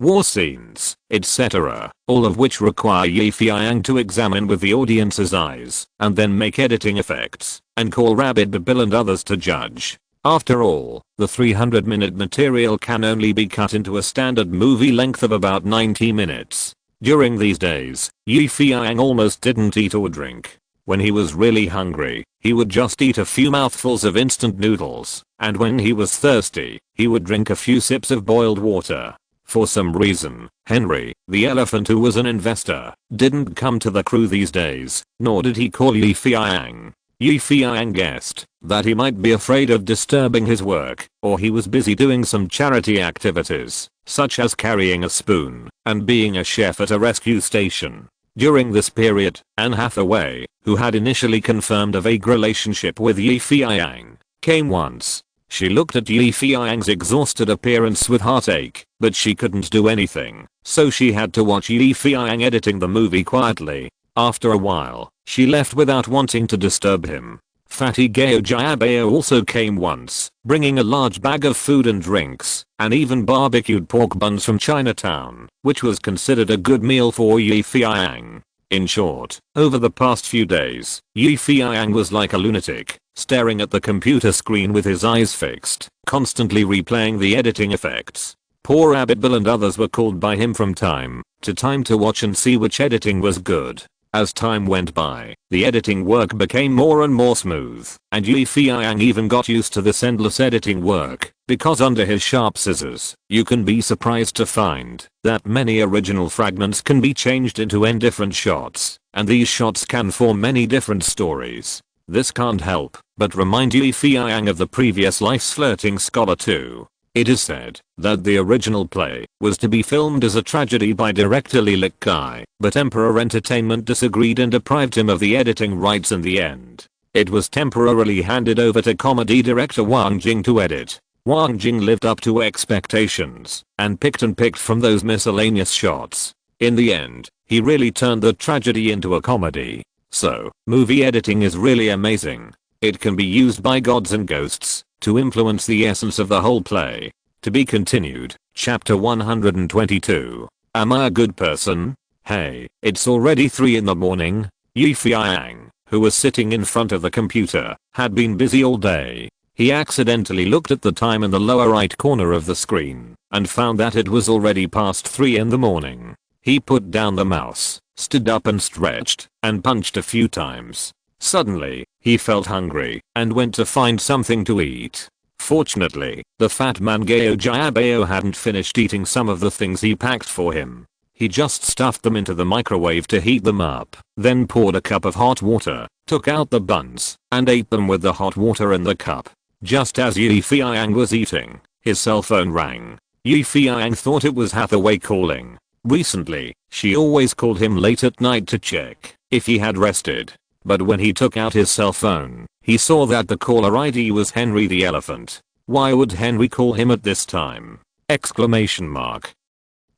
war scenes, etc., all of which require Feiyang to examine with the audience's eyes, and then make editing effects, and call Rabbit Bill and others to judge. After all, the 300-minute material can only be cut into a standard movie length of about 90 minutes. During these days, Feiyang almost didn't eat or drink. When he was really hungry, he would just eat a few mouthfuls of instant noodles, and when he was thirsty, he would drink a few sips of boiled water. For some reason, Henry, the elephant who was an investor, didn't come to the crew these days, nor did he call Feiyang. Feiyang guessed that he might be afraid of disturbing his work, or he was busy doing some charity activities, such as carrying a spoon and being a chef at a rescue station. During this period, Anne Hathaway, who had initially confirmed a vague relationship with Feiyang, came once. She looked at Feiyang's exhausted appearance with heartache, but she couldn't do anything, so she had to watch Feiyang editing the movie quietly. After a while, she left without wanting to disturb him. Fatty Gao Jiabao also came once, bringing a large bag of food and drinks, and even barbecued pork buns from Chinatown, which was considered a good meal for Feiyang. In short, over the past few days, Feiyang was like a lunatic, staring at the computer screen with his eyes fixed, constantly replaying the editing effects. Poor Rabbit Bill and others were called by him from time to time to watch and see which editing was good. As time went by, the editing work became more and more smooth, and Feiyang even got used to this endless editing work, because under his sharp scissors, you can be surprised to find that many original fragments can be changed into n different shots, and these shots can form many different stories. This can't help but remind Feiyang of the previous life's flirting scholar too. It is said that the original play was to be filmed as a tragedy by director Li Kai, but Emperor Entertainment disagreed and deprived him of the editing rights in the end. It was temporarily handed over to comedy director Wang Jing to edit. Wang Jing lived up to expectations and picked from those miscellaneous shots. In the end, he really turned the tragedy into a comedy. So, movie editing is really amazing. It can be used by gods and ghosts to influence the essence of the whole play. To be continued. Chapter 122. Am I a good person? Hey, it's already 3 in the morning. Feiyang, who was sitting in front of the computer, had been busy all day. He accidentally looked at the time in the lower right corner of the screen and found that it was already past 3 in the morning. He put down the mouse, stood up and stretched, and punched a few times. Suddenly, he felt hungry and went to find something to eat. Fortunately, the fat man Gao Jiabao hadn't finished eating some of the things he packed for him. He just stuffed them into the microwave to heat them up, then poured a cup of hot water, took out the buns, and ate them with the hot water in the cup. Just as Feiyang was eating, his cell phone rang. Feiyang thought it was Hathaway calling. Recently, she always called him late at night to check if he had rested. But when he took out his cell phone, he saw that the caller ID was Henry the elephant. Why would Henry call him at this time? Exclamation mark.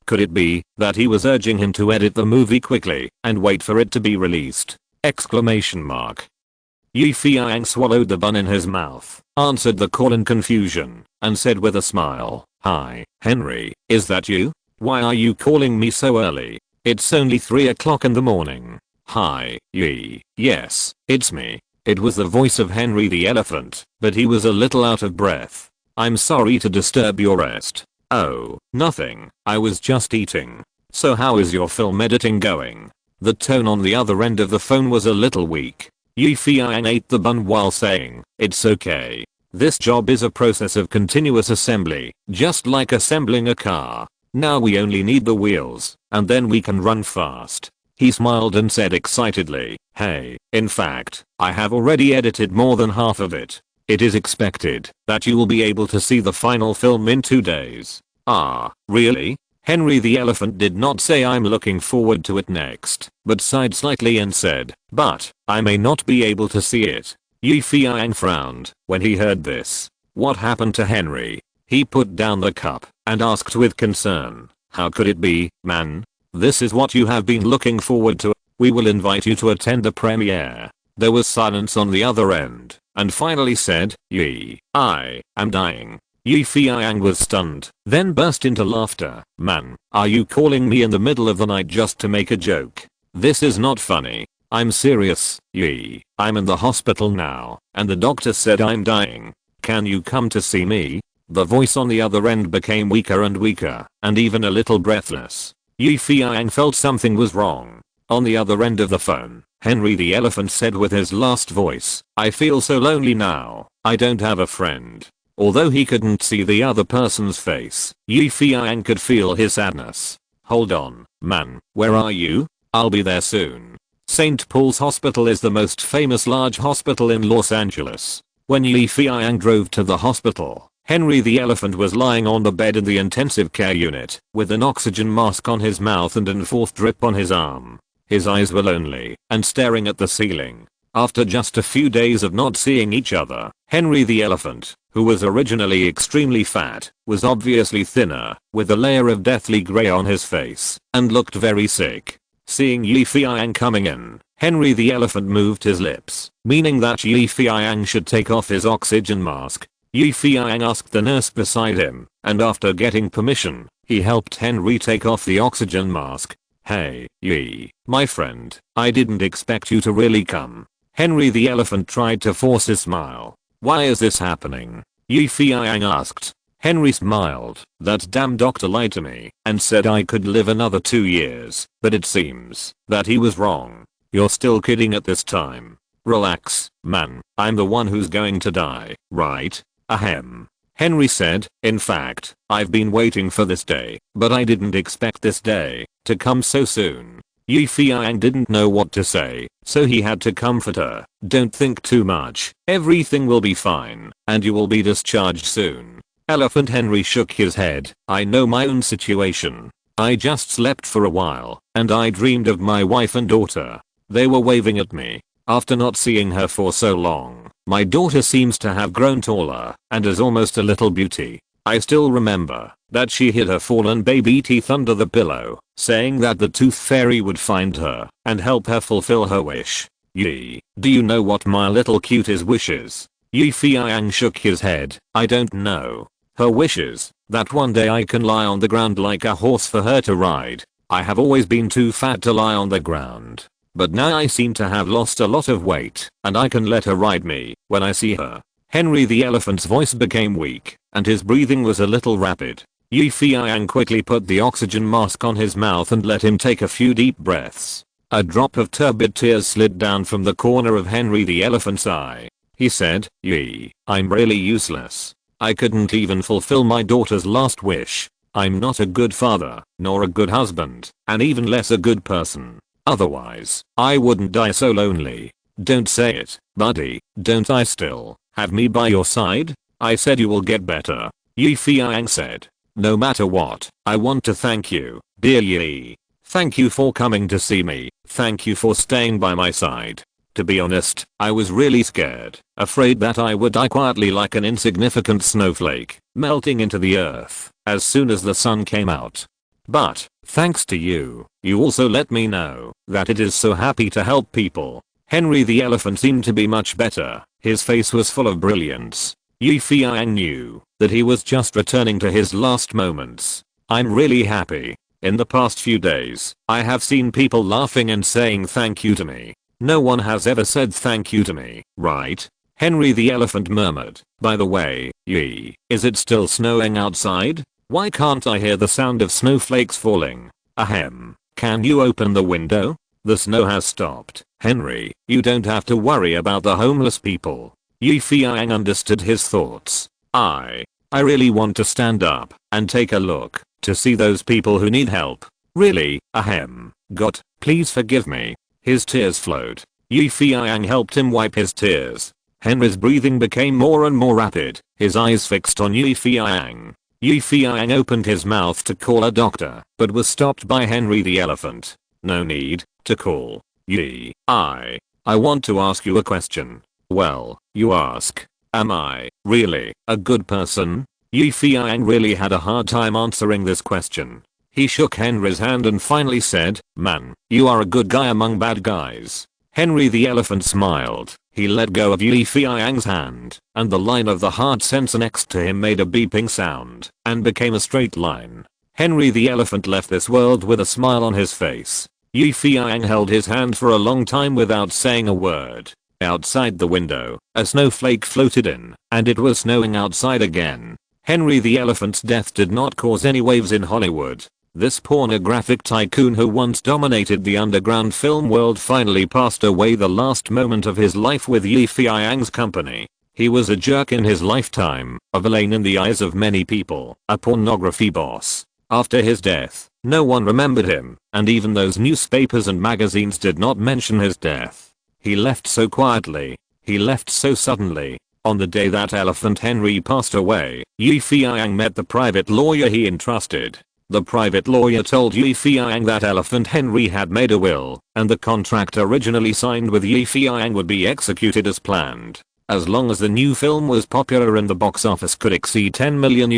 Could it be that he was urging him to edit the movie quickly and wait for it to be released? Exclamation mark. Feiyang swallowed the bun in his mouth, answered the call in confusion, and said with a smile, "Hi, Henry, is that you? Why are you calling me so early? It's only 3 o'clock in the morning." "Hi, yes, it's me." It was the voice of Henry the elephant, but he was a little out of breath. "I'm sorry to disturb your rest." "Oh, nothing, I was just eating." So how is your film editing going? The tone on the other end of the phone was a little weak. Feiyang ate the bun while saying, it's okay. This job is a process of continuous assembly, just like assembling a car. Now we only need the wheels, and then we can run fast. He smiled and said excitedly, hey, in fact, I have already edited more than half of it. It is expected that you will be able to see the final film in 2 days. Ah, really? Henry the elephant did not say I'm looking forward to it next, but sighed slightly and said, but I may not be able to see it. Feiyang frowned when he heard this. What happened to Henry? He put down the cup and asked with concern, how could it be, man? This is what you have been looking forward to. We will invite you to attend the premiere. There was silence on the other end, and finally said, I am dying. Feiyang was stunned, then burst into laughter. Man, are you calling me in the middle of the night just to make a joke? This is not funny. I'm serious. I'm in the hospital now, and the doctor said I'm dying. Can you come to see me? The voice on the other end became weaker and weaker, and even a little breathless. Feiyang felt something was wrong. On the other end of the phone, Henry the elephant said with his last voice, I feel so lonely now. I don't have a friend. Although he couldn't see the other person's face, Feiyang could feel his sadness. Hold on, man, where are you? I'll be there soon. St. Paul's Hospital is the most famous large hospital in Los Angeles. When Feiyang drove to the hospital, Henry the elephant was lying on the bed in the intensive care unit, with an oxygen mask on his mouth and an fourth drip on his arm. His eyes were lonely and staring at the ceiling. After just a few days of not seeing each other, Henry the elephant, who was originally extremely fat, was obviously thinner, with a layer of deathly grey on his face, and looked very sick. Seeing Feiyang coming in, Henry the elephant moved his lips, meaning that Feiyang should take off his oxygen mask. Feiyang asked the nurse beside him, and after getting permission, he helped Henry take off the oxygen mask. Hey, my friend, I didn't expect you to really come. Henry the elephant tried to force his smile. Why is this happening? Feiyang asked. Henry smiled. That damn doctor lied to me and said I could live another 2 years, but it seems that he was wrong. You're still kidding at this time. Relax, man, I'm the one who's going to die, right? Ahem. Henry said, in fact, I've been waiting for this day, but I didn't expect this day to come so soon. Feiyang didn't know what to say, so he had to comfort her. Don't think too much, everything will be fine, and you will be discharged soon. Elephant Henry shook his head. I know my own situation. I just slept for a while, and I dreamed of my wife and daughter. They were waving at me. After not seeing her for so long, my daughter seems to have grown taller and is almost a little beauty. I still remember that she hid her fallen baby teeth under the pillow, saying that the tooth fairy would find her and help her fulfill her wish. Do you know what my little cutie's wish is? Feiyang shook his head. I don't know. Her wish is that one day I can lie on the ground like a horse for her to ride. I have always been too fat to lie on the ground. But now I seem to have lost a lot of weight, and I can let her ride me when I see her. Henry the elephant's voice became weak, and his breathing was a little rapid. Feiyang quickly put the oxygen mask on his mouth and let him take a few deep breaths. A drop of turbid tears slid down from the corner of Henry the elephant's eye. He said, I'm really useless. I couldn't even fulfill my daughter's last wish. I'm not a good father, nor a good husband, and even less a good person. Otherwise, I wouldn't die so lonely. Don't say it, buddy. Don't I still have me by your side? I said you will get better. Feiyang said. No matter what, I want to thank you, dear Yi. Thank you for coming to see me. Thank you for staying by my side. To be honest, I was really scared, afraid that I would die quietly like an insignificant snowflake, melting into the earth as soon as the sun came out. But, thanks to you, you also let me know that it is so happy to help people. Henry the elephant seemed to be much better. His face was full of brilliance. Feiyang knew that he was just returning to his last moments. I'm really happy. In the past few days, I have seen people laughing and saying thank you to me. No one has ever said thank you to me, right? Henry the elephant murmured. By the way, is it still snowing outside? Why can't I hear the sound of snowflakes falling? Ahem. Can you open the window? The snow has stopped. Henry, you don't have to worry about the homeless people. Feiyang understood his thoughts. I really want to stand up and take a look to see those people who need help. Really, ahem. God, please forgive me. His tears flowed. Feiyang helped him wipe his tears. Henry's breathing became more and more rapid, his eyes fixed on Feiyang. Feiyang opened his mouth to call a doctor, but was stopped by Henry the elephant. No need to call. I want to ask you a question. Well, you ask. Am I really a good person? Feiyang really had a hard time answering this question. He shook Henry's hand and finally said, "Man, you are a good guy among bad guys." Henry the elephant smiled. He let go of Feiyang's hand, and the line of the heart sensor next to him made a beeping sound and became a straight line. Henry the elephant left this world with a smile on his face. Feiyang held his hand for a long time without saying a word. Outside the window, a snowflake floated in, and it was snowing outside again. Henry the elephant's death did not cause any waves in Hollywood. This pornographic tycoon who once dominated the underground film world finally passed away the last moment of his life with Feiyang's company. He was a jerk in his lifetime, a villain in the eyes of many people, a pornography boss. After his death, no one remembered him, and even those newspapers and magazines did not mention his death. He left so quietly. He left so suddenly. On the day that elephant Henry passed away, Feiyang met the private lawyer he entrusted. The private lawyer told Feiyang that elephant Henry had made a will, and the contract originally signed with Feiyang would be executed as planned. As long as the new film was popular and the box office could exceed $10 million,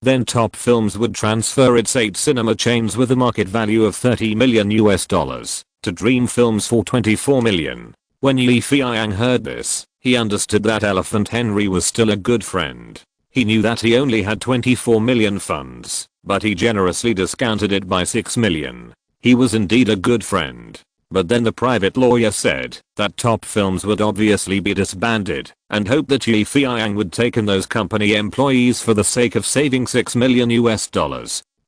then Top Films would transfer its 8 cinema chains with a market value of $30 million to Dream Films for $24 million. When Feiyang heard this, he understood that elephant Henry was still a good friend. He knew that he only had $24 million funds, but he generously discounted it by $6 million. He was indeed a good friend. But then the private lawyer said that Top Films would obviously be disbanded, and hoped that Feiyang would take in those company employees for the sake of saving $6 million,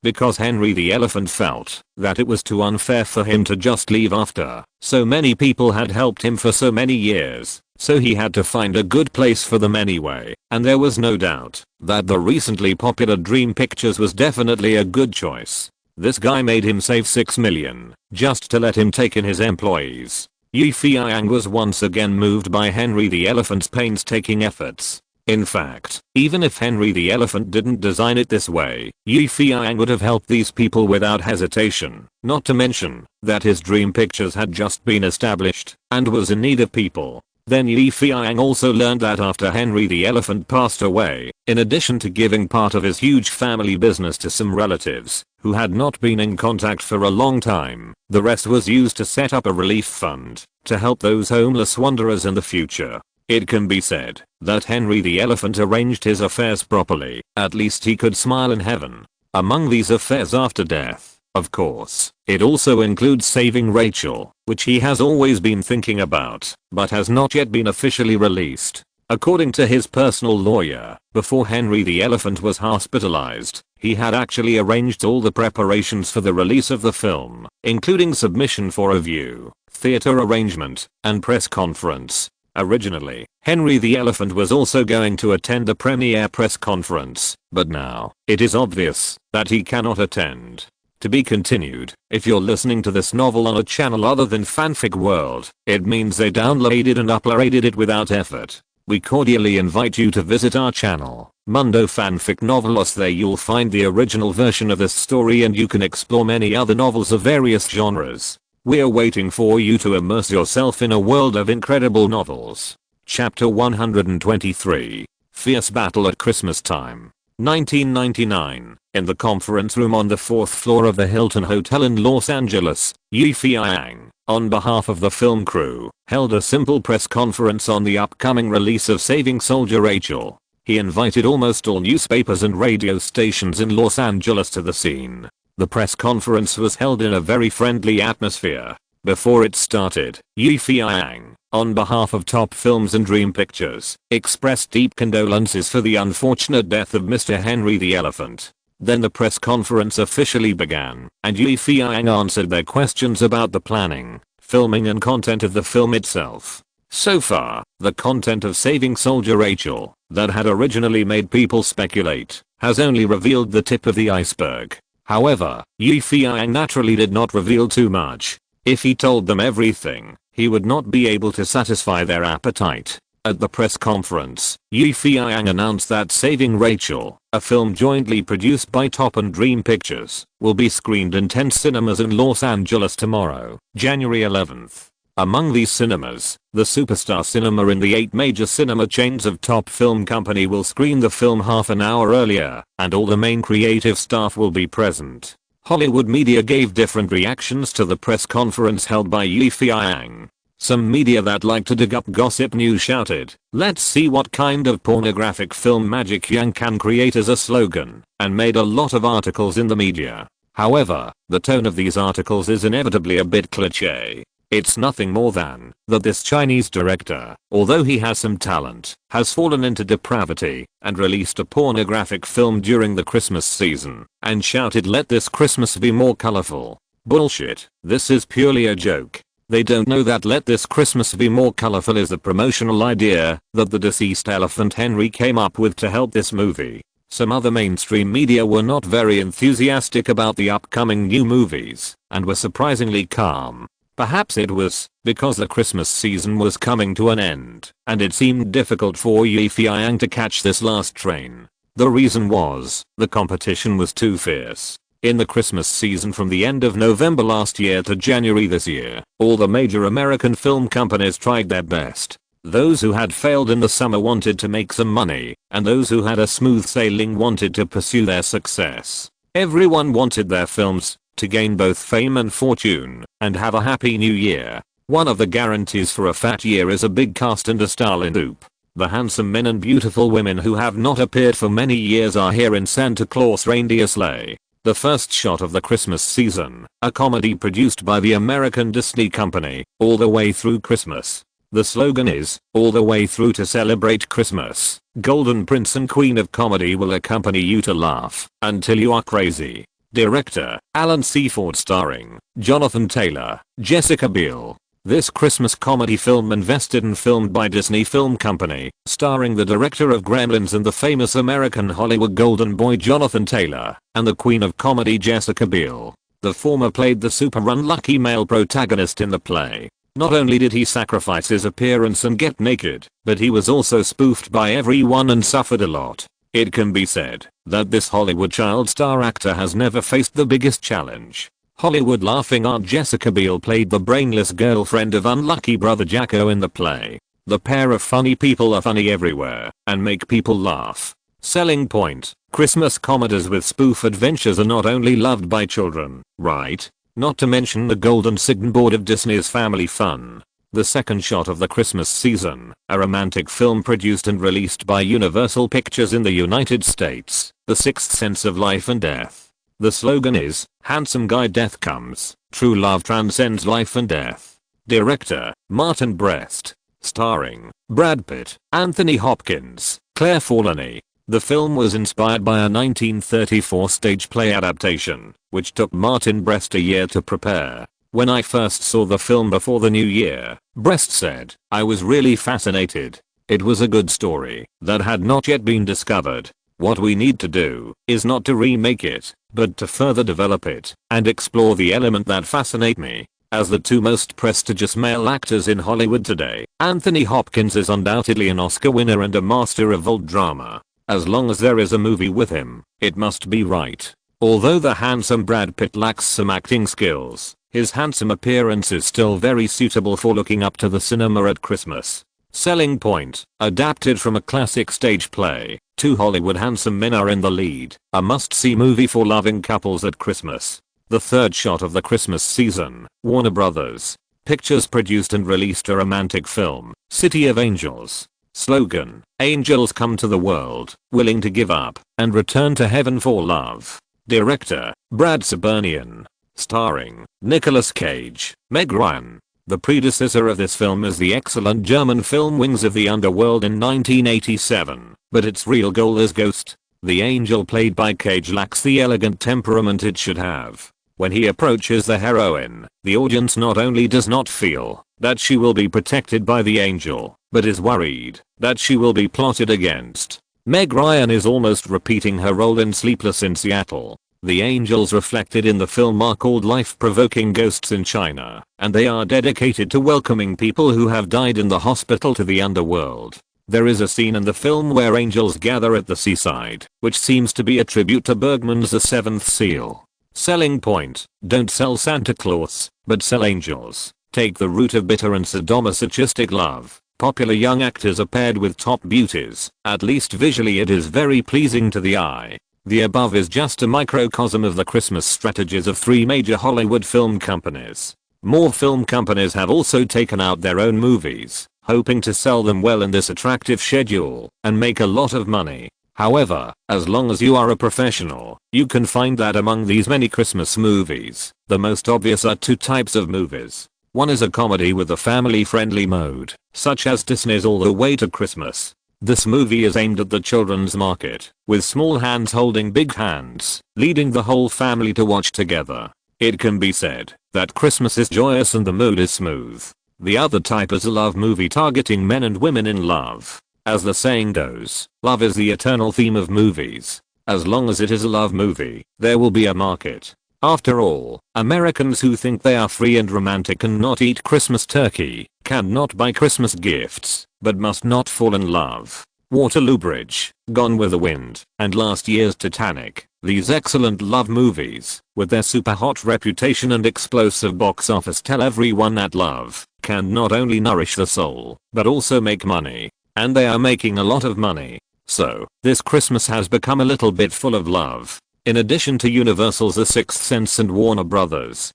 because Henry the elephant felt that it was too unfair for him to just leave after so many people had helped him for so many years. So he had to find a good place for them anyway, and there was no doubt that the recently popular Dream Pictures was definitely a good choice. This guy made him save $6 million just to let him take in his employees. Feiyang was once again moved by Henry the elephant's painstaking efforts. In fact, even if Henry the elephant didn't design it this way, Feiyang would have helped these people without hesitation, not to mention that his Dream Pictures had just been established and was in need of people. Then Feiyang also learned that after Henry the elephant passed away, in addition to giving part of his huge family business to some relatives who had not been in contact for a long time, the rest was used to set up a relief fund to help those homeless wanderers in the future. It can be said that Henry the elephant arranged his affairs properly. At least he could smile in heaven. Among these affairs after death, of course, it also includes saving Rachel, which he has always been thinking about, but has not yet been officially released. According to his personal lawyer, before Henry the elephant was hospitalized, he had actually arranged all the preparations for the release of the film, including submission for review, theater arrangement, and press conference. Originally, Henry the elephant was also going to attend the premiere press conference, but now, it is obvious that he cannot attend. To be continued. If you're listening to this novel on a channel other than Fanfic World, it means they downloaded and uploaded it without effort. We cordially invite you to visit our channel, Mundo Fanfic Novelos. There you'll find the original version of this story and you can explore many other novels of various genres. We're waiting for you to immerse yourself in a world of incredible novels. Chapter 123. Fierce Battle at Christmas Time. 1999. In the conference room on the 4th floor of the Hilton Hotel in Los Angeles, Feiyang, on behalf of the film crew, held a simple press conference on the upcoming release of Saving Soldier Rachel. He invited almost all newspapers and radio stations in Los Angeles to the scene. The press conference was held in a very friendly atmosphere. Before it started, Feiyang, on behalf of Top Films and Dream Pictures, expressed deep condolences for the unfortunate death of Mr. Henry the elephant. Then the press conference officially began, and Feiyang answered their questions about the planning, filming and content of the film itself. So far, the content of Saving Soldier Rachel, that had originally made people speculate, has only revealed the tip of the iceberg. However, Feiyang naturally did not reveal too much. If he told them everything, he would not be able to satisfy their appetite. At the press conference, Feiyang announced that Saving Rachel, a film jointly produced by Top and Dream Pictures, will be screened in 10 cinemas in Los Angeles tomorrow, January 11th. Among these cinemas, the Superstar Cinema in the 8 major cinema chains of Top Film Company will screen the film half an hour earlier, and all the main creative staff will be present. Hollywood media gave different reactions to the press conference held by Feiyang. Some media that like to dig up gossip news shouted, "Let's see what kind of pornographic film Magic Yang can create" as a slogan, and made a lot of articles in the media. However, the tone of these articles is inevitably a bit cliché. It's nothing more than that this Chinese director, although he has some talent, has fallen into depravity and released a pornographic film during the Christmas season and shouted, "Let this Christmas be more colorful." Bullshit, this is purely a joke. They don't know that "Let This Christmas Be More Colorful" is a promotional idea that the deceased elephant Henry came up with to help this movie. Some other mainstream media were not very enthusiastic about the upcoming new movies and were surprisingly calm. Perhaps it was because the Christmas season was coming to an end and it seemed difficult for Feiyang to catch this last train. The reason was the competition was too fierce. In the Christmas season from the end of November last year to January this year, all the major American film companies tried their best. Those who had failed in the summer wanted to make some money, and those who had a smooth sailing wanted to pursue their success. Everyone wanted their films to gain both fame and fortune, and have a happy new year. One of the guarantees for a fat year is a big cast and a starlet troupe. The handsome men and beautiful women who have not appeared for many years are here in Santa Claus Reindeer Sleigh. The first shot of the Christmas season, a comedy produced by the American Disney Company, all the way through Christmas. The slogan is, "All the way through to celebrate Christmas. Golden Prince and Queen of Comedy will accompany you to laugh until you are crazy." Director, Alan Seaford, starring Jonathan Taylor, Jessica Biel. This Christmas comedy film invested and filmed by Disney Film Company, starring the director of Gremlins and the famous American Hollywood golden boy Jonathan Taylor, and the Queen of Comedy Jessica Biel. The former played the super unlucky male protagonist in the play. Not only did he sacrifice his appearance and get naked, but he was also spoofed by everyone and suffered a lot. It can be said that this Hollywood child star actor has never faced the biggest challenge. Hollywood laughing aunt Jessica Biel played the brainless girlfriend of unlucky brother Jacko in the play. The pair of funny people are funny everywhere and make people laugh. Selling point: Christmas comedies with spoof adventures are not only loved by children, right? Not to mention the golden signboard of Disney's family fun. The second shot of the Christmas season, a romantic film produced and released by Universal Pictures in the United States, The Sixth Sense of Life and Death. The slogan is, "Handsome guy death comes, true love transcends life and death." Director, Martin Brest. Starring Brad Pitt, Anthony Hopkins, Claire Forlani. The film was inspired by a 1934 stage play adaptation, which took Martin Brest a year to prepare. "When I first saw the film before the new year," Brest said, "I was really fascinated. It was a good story that had not yet been discovered. What we need to do is not to remake it, but to further develop it and explore the element that fascinate me." As the two most prestigious male actors in Hollywood today, Anthony Hopkins is undoubtedly an Oscar winner and a master of vault drama. As long as there is a movie with him, it must be right. Although the handsome Brad Pitt lacks some acting skills, his handsome appearance is still very suitable for looking up to the cinema at Christmas. Selling point: adapted from a classic stage play, two Hollywood handsome men are in the lead, a must-see movie for loving couples at Christmas. The third shot of the Christmas season, Warner Brothers Pictures produced and released a romantic film, City of Angels. Slogan: angels come to the world, willing to give up and return to heaven for love. Director, Brad Sabernian. Starring Nicolas Cage, Meg Ryan. The predecessor of this film is the excellent German film Wings of the Underworld in 1987, but its real goal is Ghost. The angel played by Cage lacks the elegant temperament it should have. When he approaches the heroine, the audience not only does not feel that she will be protected by the angel, but is worried that she will be plotted against. Meg Ryan is almost repeating her role in Sleepless in Seattle. The angels reflected in the film are called life-provoking ghosts in China, and they are dedicated to welcoming people who have died in the hospital to the underworld. There is a scene in the film where angels gather at the seaside, which seems to be a tribute to Bergman's The Seventh Seal. Selling point: don't sell Santa Claus, but sell angels. Take the root of bitter and sadomasochistic love. Popular young actors are paired with top beauties. At least visually it is very pleasing to the eye. The above is just a microcosm of the Christmas strategies of 3 major Hollywood film companies. More film companies have also taken out their own movies, hoping to sell them well in this attractive schedule and make a lot of money. However, as long as you are a professional, you can find that among these many Christmas movies, the most obvious are 2 types of movies. One is a comedy with a family-friendly mode, such as Disney's All the Way to Christmas. This movie is aimed at the children's market, with small hands holding big hands, leading the whole family to watch together. It can be said that Christmas is joyous and the mood is smooth. The other type is a love movie targeting men and women in love. As the saying goes, love is the eternal theme of movies. As long as it is a love movie, there will be a market. After all, Americans who think they are free and romantic and not eat Christmas turkey, cannot buy Christmas gifts, but must not fall in love. Waterloo Bridge, Gone with the Wind, and last year's Titanic, these excellent love movies, with their super hot reputation and explosive box office tell everyone that love can not only nourish the soul, but also make money. And they are making a lot of money. So, this Christmas has become a little bit full of love. In addition to Universal's The Sixth Sense and Warner Brothers'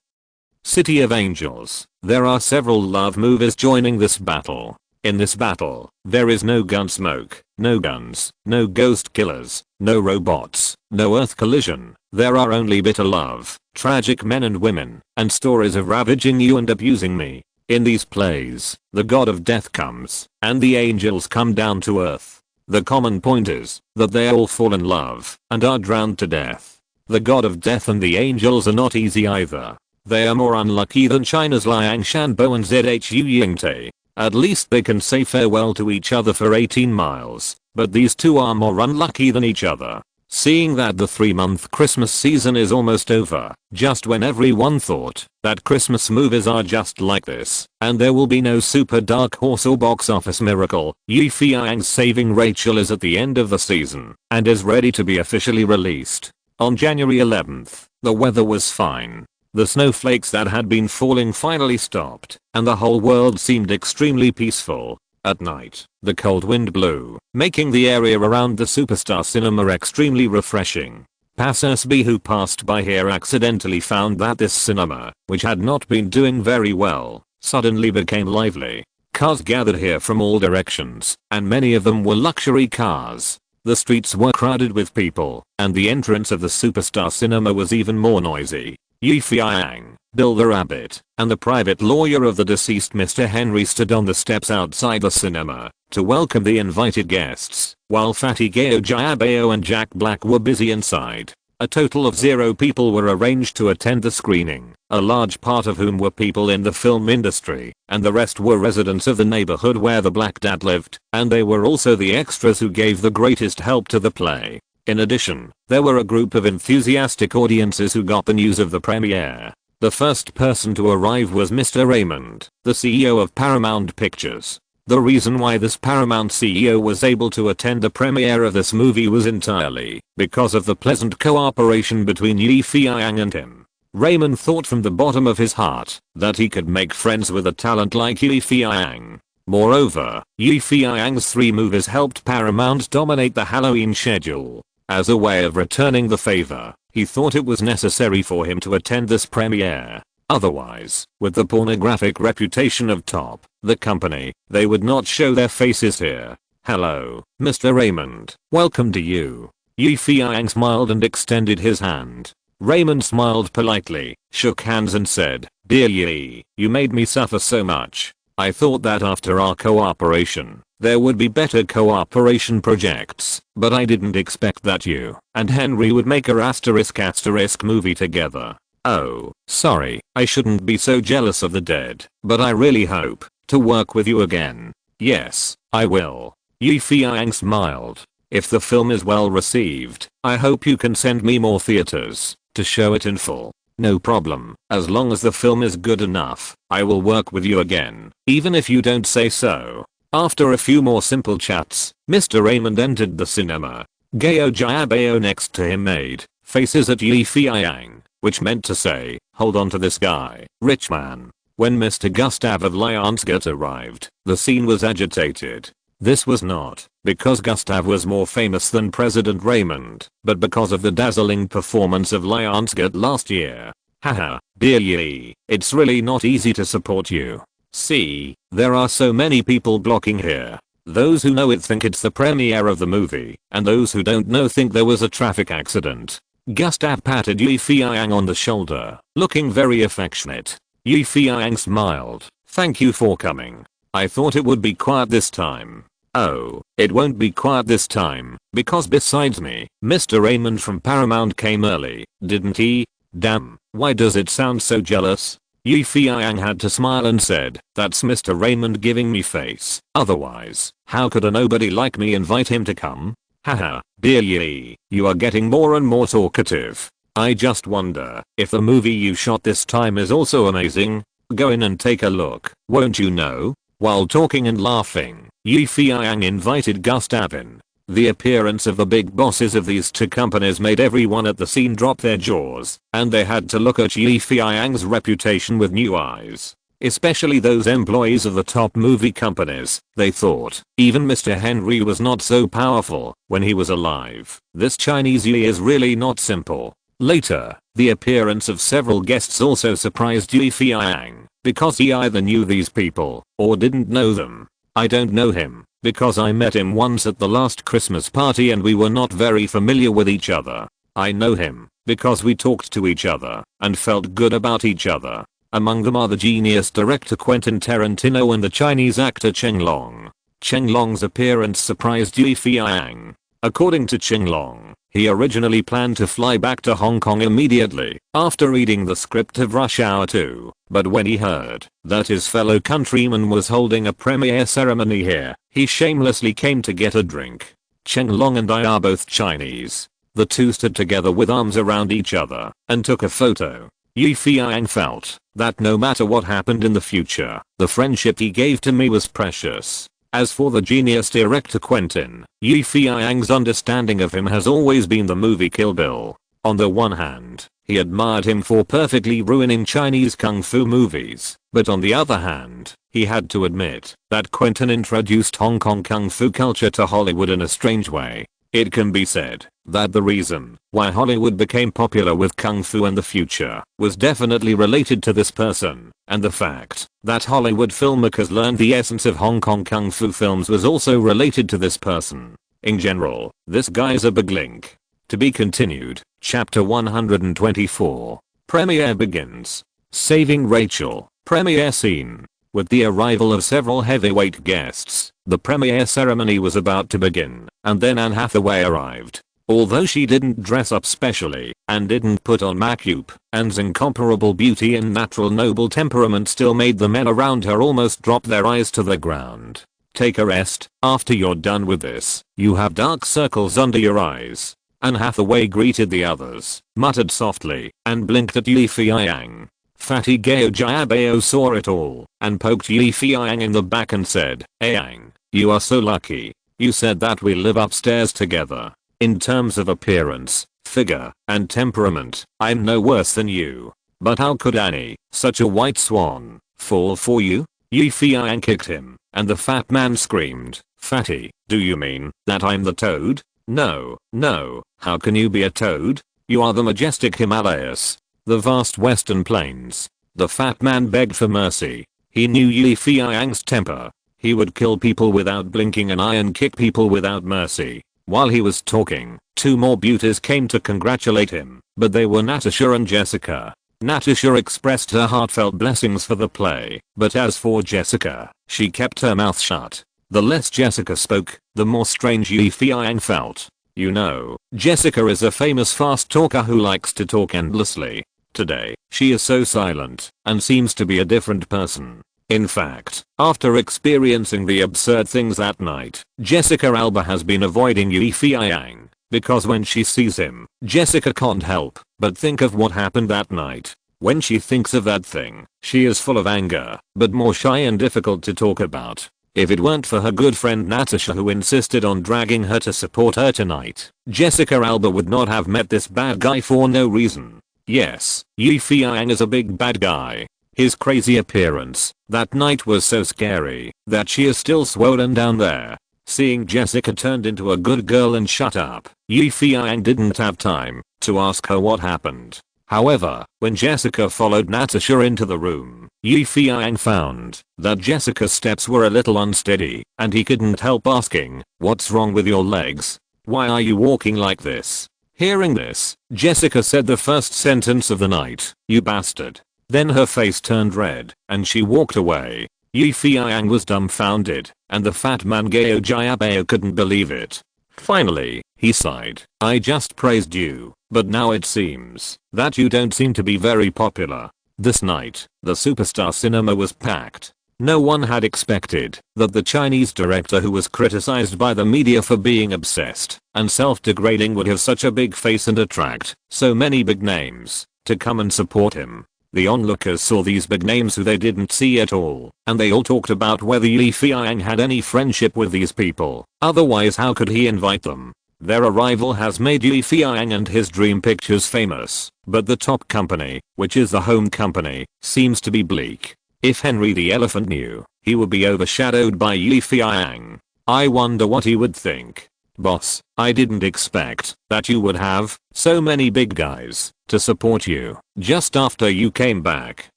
City of Angels, there are several love movies joining this battle. In this battle, there is no gun smoke, no guns, no ghost killers, no robots, no earth collision. There are only bitter love, tragic men and women, and stories of ravaging you and abusing me. In these plays, the god of death comes, and the angels come down to earth. The common point is that they all fall in love and are drowned to death. The god of death and the angels are not easy either. They are more unlucky than China's Liang Shanbo and Zhu Yingtai. At least they can say farewell to each other for 18 miles, but these two are more unlucky than each other. Seeing that the 3-month Christmas season is almost over, just when everyone thought that Christmas movies are just like this, and there will be no super dark horse or box office miracle, Feiyang's Saving Rachel is at the end of the season, and is ready to be officially released. On January 11th, the weather was fine. The snowflakes that had been falling finally stopped, and the whole world seemed extremely peaceful. At night, the cold wind blew, making the area around the Superstar Cinema extremely refreshing. Passersby who passed by here accidentally found that this cinema, which had not been doing very well, suddenly became lively. Cars gathered here from all directions, and many of them were luxury cars. The streets were crowded with people, and the entrance of the Superstar Cinema was even more noisy. Feiyang, Bill the Rabbit, and the private lawyer of the deceased Mr. Henry stood on the steps outside the cinema to welcome the invited guests, while Fatty Gao Jiabao and Jack Black were busy inside. A total of 0 people were arranged to attend the screening, a large part of whom were people in the film industry, and the rest were residents of the neighborhood where the Black Dad lived, and they were also the extras who gave the greatest help to the play. In addition, there were a group of enthusiastic audiences who got the news of the premiere. The first person to arrive was Mr. Raymond, the CEO of Paramount Pictures. The reason why this Paramount CEO was able to attend the premiere of this movie was entirely because of the pleasant cooperation between Feiyang and him. Raymond thought from the bottom of his heart that he could make friends with a talent like Feiyang. Moreover, Feiyang's 3 movies helped Paramount dominate the Halloween schedule. As a way of returning the favor, he thought it was necessary for him to attend this premiere. Otherwise, with the pornographic reputation of Top, the company, they would not show their faces here. Hello, Mr. Raymond, welcome to you. Feiyang smiled and extended his hand. Raymond smiled politely, shook hands and said, "Dear Yi, you made me suffer so much. I thought that after our cooperation, there would be better cooperation projects, but I didn't expect that you and Henry would make a *** movie together. Oh, sorry, I shouldn't be so jealous of the dead, but I really hope to work with you again. Yes, I will. Feiyang smiled. If the film is well received, I hope you can send me more theaters to show it in full. No problem, as long as the film is good enough, I will work with you again, even if you don't say so. After a few more simple chats, Mr. Raymond entered the cinema. Gao Jiabao next to him made faces at Feiyang, which meant to say, hold on to this guy, rich man. When Mr. Gustav of Lionsgate arrived, the scene was agitated. This was not because Gustav was more famous than President Raymond, but because of the dazzling performance of Lionsgate last year. Haha, dear Yi, it's really not easy to support you. See, there are so many people blocking here. Those who know it think it's the premiere of the movie, and those who don't know think there was a traffic accident. Gustav patted Feiyang on the shoulder, looking very affectionate. Feiyang smiled. Thank you for coming. I thought it would be quiet this time. Oh, it won't be quiet this time, because besides me, Mr. Raymond from Paramount came early, didn't he? Damn, why does it sound so jealous? Feiyang had to smile and said, that's Mr. Raymond giving me face. Otherwise, how could a nobody like me invite him to come? Haha, dear Yi, you are getting more and more talkative. I just wonder if the movie you shot this time is also amazing. Go in and take a look, won't you know? While talking and laughing, Feiyang invited Gustav in. The appearance of the big bosses of these two companies made everyone at the scene drop their jaws, and they had to look at Feiyang's reputation with new eyes. Especially those employees of the top movie companies, they thought. Even Mr. Henry was not so powerful when he was alive. This Chinese Yi is really not simple. Later, the appearance of several guests also surprised Feiyang, because he either knew these people or didn't know them. I don't know him, because I met him once at the last Christmas party and we were not very familiar with each other. I know him, because we talked to each other and felt good about each other. Among them are the genius director Quentin Tarantino and the Chinese actor Chen Long. Chen Long's appearance surprised Feiyang. According to Chen Long, he originally planned to fly back to Hong Kong immediately after reading the script of Rush Hour 2, but when he heard that his fellow countryman was holding a premiere ceremony here, he shamelessly came to get a drink. Chen Long and I are both Chinese. The two stood together with arms around each other and took a photo. Feiyang felt that no matter what happened in the future, the friendship he gave to me was precious. As for the genius director Quentin, Feiyang's understanding of him has always been the movie Kill Bill. On the one hand, he admired him for perfectly ruining Chinese kung fu movies, but on the other hand, he had to admit that Quentin introduced Hong Kong kung fu culture to Hollywood in a strange way. It can be said that the reason why Hollywood became popular with kung fu in the future was definitely related to this person, and the fact that Hollywood filmmakers learned the essence of Hong Kong kung fu films was also related to this person. In general, this guy's a big link. To be continued. Chapter 124. Premiere begins. Saving Rachel. Premiere scene. With the arrival of several heavyweight guests, the premiere ceremony was about to begin, and then Anne Hathaway arrived. Although she didn't dress up specially and didn't put on makeup, Anne's incomparable beauty and natural noble temperament still made the men around her almost drop their eyes to the ground. Take a rest, after you're done with this, you have dark circles under your eyes. Anne Hathaway greeted the others, muttered softly, and blinked at Feiyang. Fatty Gao Jiabao saw it all, and poked Feiyang in the back and said, "Yang, you are so lucky. You said that we live upstairs together. In terms of appearance, figure, and temperament, I'm no worse than you. But how could Annie, such a white swan, fall for you?" Feiyang kicked him, and the fat man screamed, "Fatty, do you mean that I'm the toad? No, no, how can you be a toad? You are the majestic Himalayas. The vast western plains." The fat man begged for mercy. He knew Feiyang's temper. He would kill people without blinking an eye and kick people without mercy. While he was talking, two more beauties came to congratulate him, but they were Natasha and Jessica. Natasha expressed her heartfelt blessings for the play, but as for Jessica, she kept her mouth shut. The less Jessica spoke, the more strange Feiyang felt. You know, Jessica is a famous fast talker who likes to talk endlessly. Today, she is so silent and seems to be a different person. In fact, after experiencing the absurd things that night, Jessica Alba has been avoiding Feiyang because when she sees him, Jessica can't help but think of what happened that night. When she thinks of that thing, she is full of anger, but more shy and difficult to talk about. If it weren't for her good friend Natasha who insisted on dragging her to support her tonight, Jessica Alba would not have met this bad guy for no reason. Yes, Feiyang is a big bad guy. His crazy appearance that night was so scary that she is still swollen down there. Seeing Jessica turned into a good girl and shut up, Feiyang didn't have time to ask her what happened. However, when Jessica followed Natasha into the room, Feiyang found that Jessica's steps were a little unsteady, and he couldn't help asking, "What's wrong with your legs? Why are you walking like this?" Hearing this, Jessica said the first sentence of the night, "You bastard." Then her face turned red, and she walked away. Feiyang was dumbfounded, and the fat man Gao Jiabao couldn't believe it. Finally, he sighed, "I just praised you, but now it seems that you don't seem to be very popular." This night, the superstar cinema was packed. No one had expected that the Chinese director who was criticized by the media for being obsessed and self-degrading would have such a big face and attract so many big names to come and support him. The onlookers saw these big names who they didn't see at all, and they all talked about whether Feiyang had any friendship with these people, otherwise how could he invite them? Their arrival has made Feiyang and his dream pictures famous, but the top company, which is the home company, seems to be bleak. If Henry the Elephant knew, he would be overshadowed by Feiyang. I wonder what he would think. "Boss, I didn't expect that you would have so many big guys to support you just after you came back.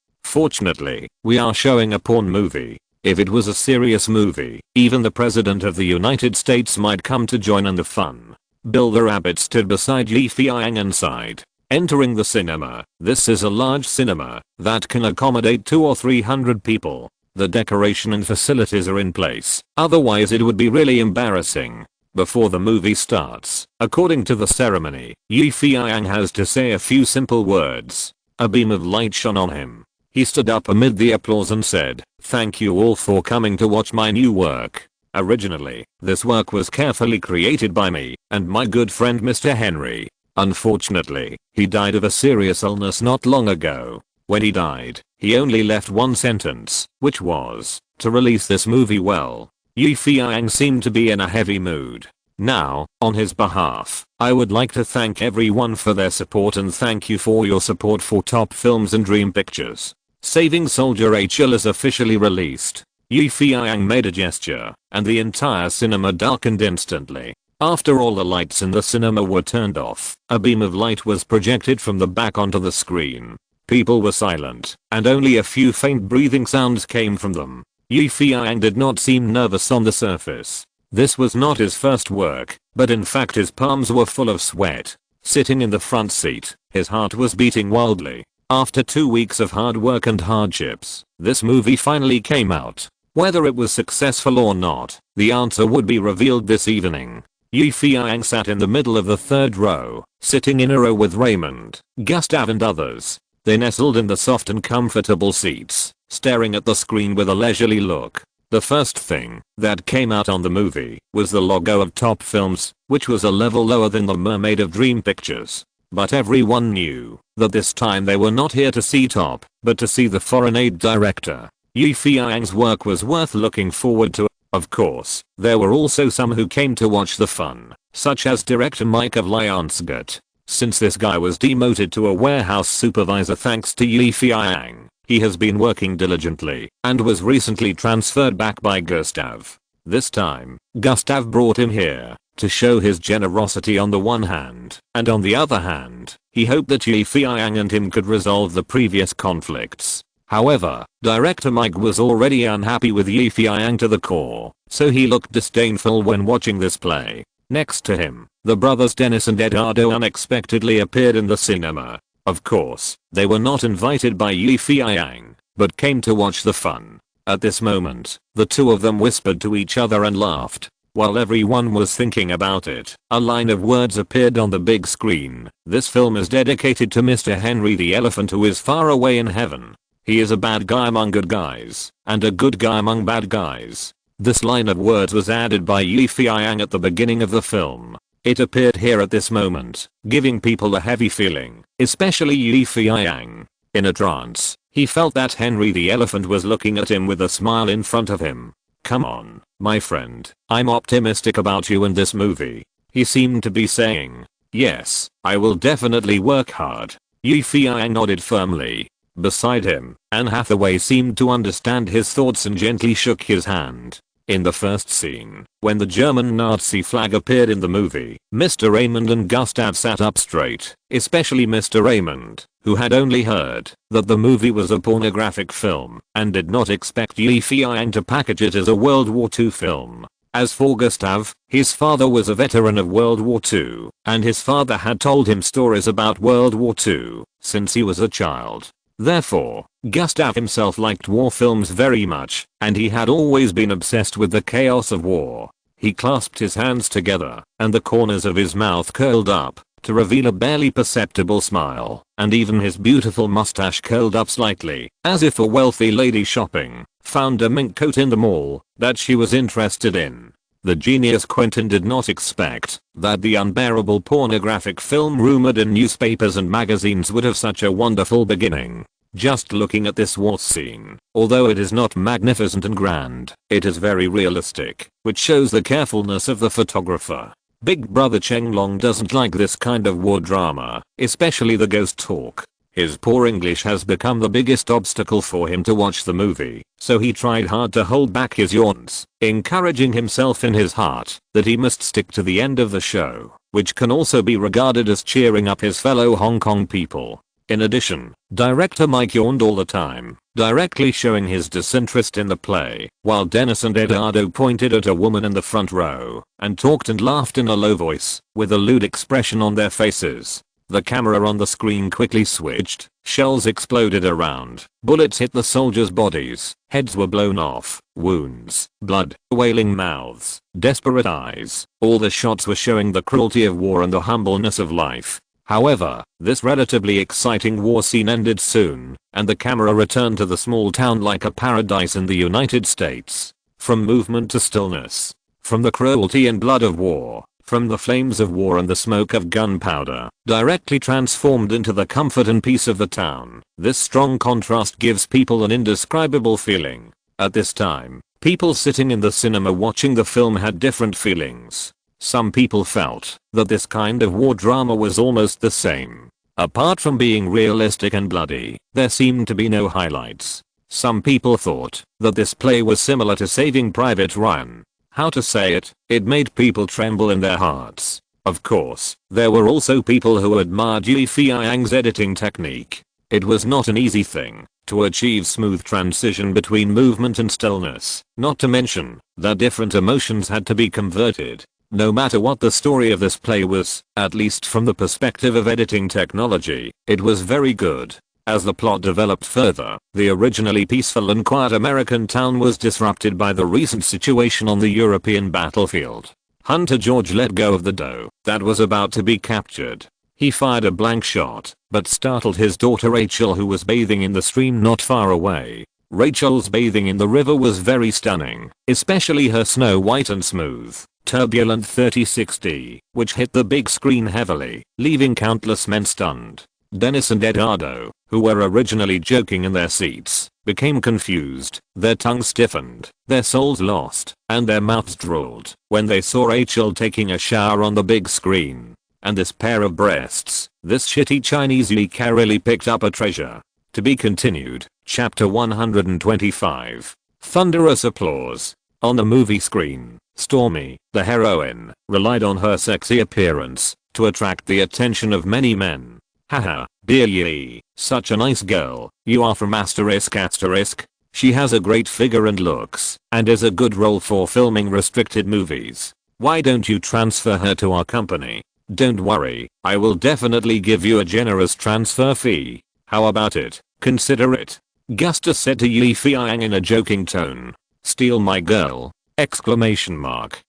Fortunately, we are showing a porn movie. If it was a serious movie, even the President of the United States might come to join in the fun." Bill the Rabbit stood beside Feiyang and sighed. Entering the cinema, this is a large cinema that can accommodate 200 or 300 people. The decoration and facilities are in place, otherwise it would be really embarrassing. Before the movie starts, according to the ceremony, Feiyang has to say a few simple words. A beam of light shone on him. He stood up amid the applause and said, "Thank you all for coming to watch my new work. Originally, this work was carefully created by me and my good friend Mr. Henry. Unfortunately, he died of a serious illness not long ago. When he died, he only left one sentence, which was, to release this movie well." Feiyang seemed to be in a heavy mood. Now, on his behalf, I would like to thank everyone for their support and thank you for your support for top films and dream pictures. Saving Soldier Rachel is officially released. Feiyang made a gesture, and the entire cinema darkened instantly. After all the lights in the cinema were turned off, a beam of light was projected from the back onto the screen. People were silent, and only a few faint breathing sounds came from them. Feiyang did not seem nervous on the surface. This was not his first work, but in fact his palms were full of sweat. Sitting in the front seat, his heart was beating wildly. After 2 weeks of hard work and hardships, this movie finally came out. Whether it was successful or not, the answer would be revealed this evening. Feiyang sat in the middle of the third row, sitting in a row with Raymond, Gustav and others. They nestled in the soft and comfortable seats, staring at the screen with a leisurely look. The first thing that came out on the movie was the logo of Top Films, which was a level lower than the Mermaid of Dream Pictures. But everyone knew that this time they were not here to see Top, but to see the foreign aid director. Feiyang's work was worth looking forward to. Of course, there were also some who came to watch the fun, such as director Mike of Lionsgate. Since this guy was demoted to a warehouse supervisor thanks to Feiyang, he has been working diligently and was recently transferred back by Gustav. This time, Gustav brought him here to show his generosity on the one hand, and on the other hand, he hoped that Feiyang and him could resolve the previous conflicts. However, director Mike was already unhappy with Feiyang to the core, so he looked disdainful when watching this play. Next to him, the brothers Dennis and Eduardo unexpectedly appeared in the cinema. Of course, they were not invited by Feiyang, but came to watch the fun. At this moment, the two of them whispered to each other and laughed. While everyone was thinking about it, a line of words appeared on the big screen. This film is dedicated to Mr. Henry the Elephant, who is far away in heaven. He is a bad guy among good guys, and a good guy among bad guys. This line of words was added by Feiyang at the beginning of the film. It appeared here at this moment, giving people a heavy feeling, especially Feiyang. In a trance, he felt that Henry the Elephant was looking at him with a smile in front of him. "Come on, my friend, I'm optimistic about you in this movie," he seemed to be saying. "Yes, I will definitely work hard." Feiyang nodded firmly. Beside him, Anne Hathaway seemed to understand his thoughts and gently shook his hand. In the first scene, when the German Nazi flag appeared in the movie, Mr. Raymond and Gustav sat up straight, especially Mr. Raymond, who had only heard that the movie was a pornographic film and did not expect Feiyang to package it as a World War II film. As for Gustav, his father was a veteran of World War II, and his father had told him stories about World War II since he was a child. Therefore, Gustav himself liked war films very much, and he had always been obsessed with the chaos of war. He clasped his hands together, and the corners of his mouth curled up to reveal a barely perceptible smile, and even his beautiful mustache curled up slightly, as if a wealthy lady shopping found a mink coat in the mall that she was interested in. The genius Quentin did not expect that the unbearable pornographic film rumored in newspapers and magazines would have such a wonderful beginning. Just looking at this war scene, although it is not magnificent and grand, it is very realistic, which shows the carefulness of the photographer. Big Brother Cheng Long doesn't like this kind of war drama, especially the ghost talk. His poor English has become the biggest obstacle for him to watch the movie, so he tried hard to hold back his yawns, encouraging himself in his heart that he must stick to the end of the show, which can also be regarded as cheering up his fellow Hong Kong people. In addition, director Mike yawned all the time, directly showing his disinterest in the play, while Dennis and Eduardo pointed at a woman in the front row and talked and laughed in a low voice, with a lewd expression on their faces. The camera on the screen quickly switched, shells exploded around, bullets hit the soldiers' bodies, heads were blown off, wounds, blood, wailing mouths, desperate eyes. All the shots were showing the cruelty of war and the humbleness of life. However, this relatively exciting war scene ended soon, and the camera returned to the small town like a paradise in the United States. From movement to stillness. From the cruelty and blood of war. From the flames of war and the smoke of gunpowder, directly transformed into the comfort and peace of the town. This strong contrast gives people an indescribable feeling. At this time, people sitting in the cinema watching the film had different feelings. Some people felt that this kind of war drama was almost the same. Apart from being realistic and bloody, there seemed to be no highlights. Some people thought that this play was similar to Saving Private Ryan. How to say it, it made people tremble in their hearts. Of course, there were also people who admired Feiyang's editing technique. It was not an easy thing to achieve smooth transition between movement and stillness, not to mention that different emotions had to be converted. No matter what the story of this play was, at least from the perspective of editing technology, it was very good. As the plot developed further, the originally peaceful and quiet American town was disrupted by the recent situation on the European battlefield. Hunter George let go of the doe that was about to be captured. He fired a blank shot, but startled his daughter Rachel, who was bathing in the stream not far away. Rachel's bathing in the river was very stunning, especially her snow white and smooth, turbulent 3060, which hit the big screen heavily, leaving countless men stunned. Dennis and Eduardo, who were originally joking in their seats, became confused, their tongues stiffened, their souls lost, and their mouths drooled when they saw Rachel taking a shower on the big screen. And this pair of breasts, this shitty Chinese leak really picked up a treasure. To be continued, chapter 125. Thunderous applause. On the movie screen, Stormy, the heroine, relied on her sexy appearance to attract the attention of many men. Haha, dear Yi, such a nice girl, you are from asterisk asterisk. She has a great figure and looks, and is a good role for filming restricted movies. Why don't you transfer her to our company? Don't worry, I will definitely give you a generous transfer fee. How about it? Consider it. Gusta said to Yi Feiyang in a joking tone. Steal my girl? Exclamation mark.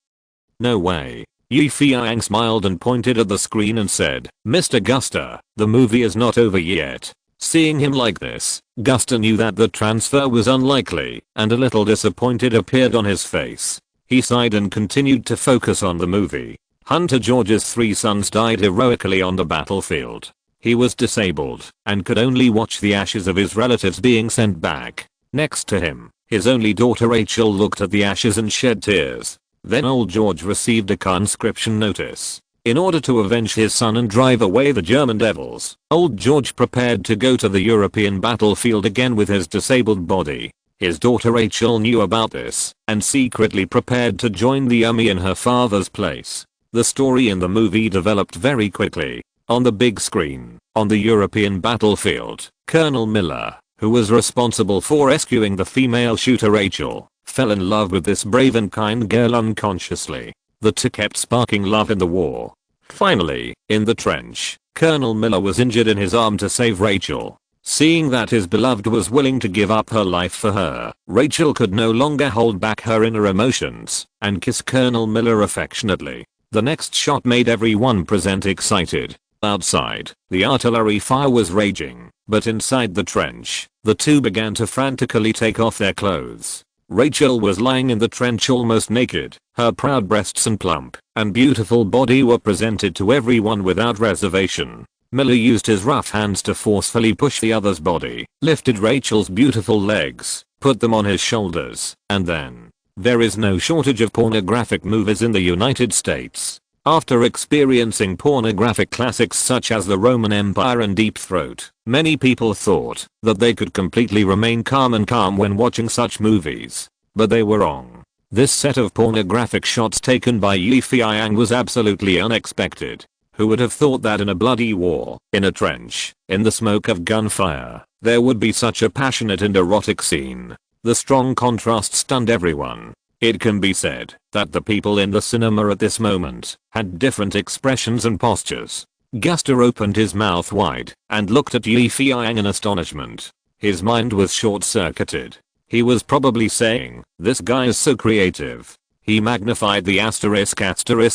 No way. Yi Feiyang smiled and pointed at the screen and said, Mr. Gusta, the movie is not over yet. Seeing him like this, Gusta knew that the transfer was unlikely, and a little disappointed appeared on his face. He sighed and continued to focus on the movie. Hunter George's 3 sons died heroically on the battlefield. He was disabled and could only watch the ashes of his relatives being sent back. Next to him, his only daughter Rachel looked at the ashes and shed tears. Then old George received a conscription notice. In order to avenge his son and drive away the German devils, old George prepared to go to the European battlefield again with his disabled body. His daughter Rachel knew about this and secretly prepared to join the army in her father's place. The story in the movie developed very quickly. On the big screen, on the European battlefield, Colonel Miller, who was responsible for rescuing the female shooter Rachel, fell in love with this brave and kind girl unconsciously. The two kept sparking love in the war. Finally, in the trench, Colonel Miller was injured in his arm to save Rachel. Seeing that his beloved was willing to give up her life for her, Rachel could no longer hold back her inner emotions and kissed Colonel Miller affectionately. The next shot made everyone present excited. Outside, the artillery fire was raging, but inside the trench, the two began to frantically take off their clothes. Rachel was lying in the trench almost naked. Her proud breasts and plump and beautiful body were presented to everyone without reservation. Miller used his rough hands to forcefully push the other's body, lifted Rachel's beautiful legs, put them on his shoulders, and then. There is no shortage of pornographic movies in the United States. After experiencing pornographic classics such as the Roman Empire and Deep Throat, many people thought that they could completely remain calm when watching such movies. But they were wrong. This set of pornographic shots taken by Yi Feiyang was absolutely unexpected. Who would have thought that in a bloody war, in a trench, in the smoke of gunfire, there would be such a passionate and erotic scene? The strong contrast stunned everyone. It can be said that the people in the cinema at this moment had different expressions and postures. Gusta opened his mouth wide and looked at Yi Feiyang in astonishment. His mind was short-circuited. He was probably saying, this guy is so creative. He magnified the asterisk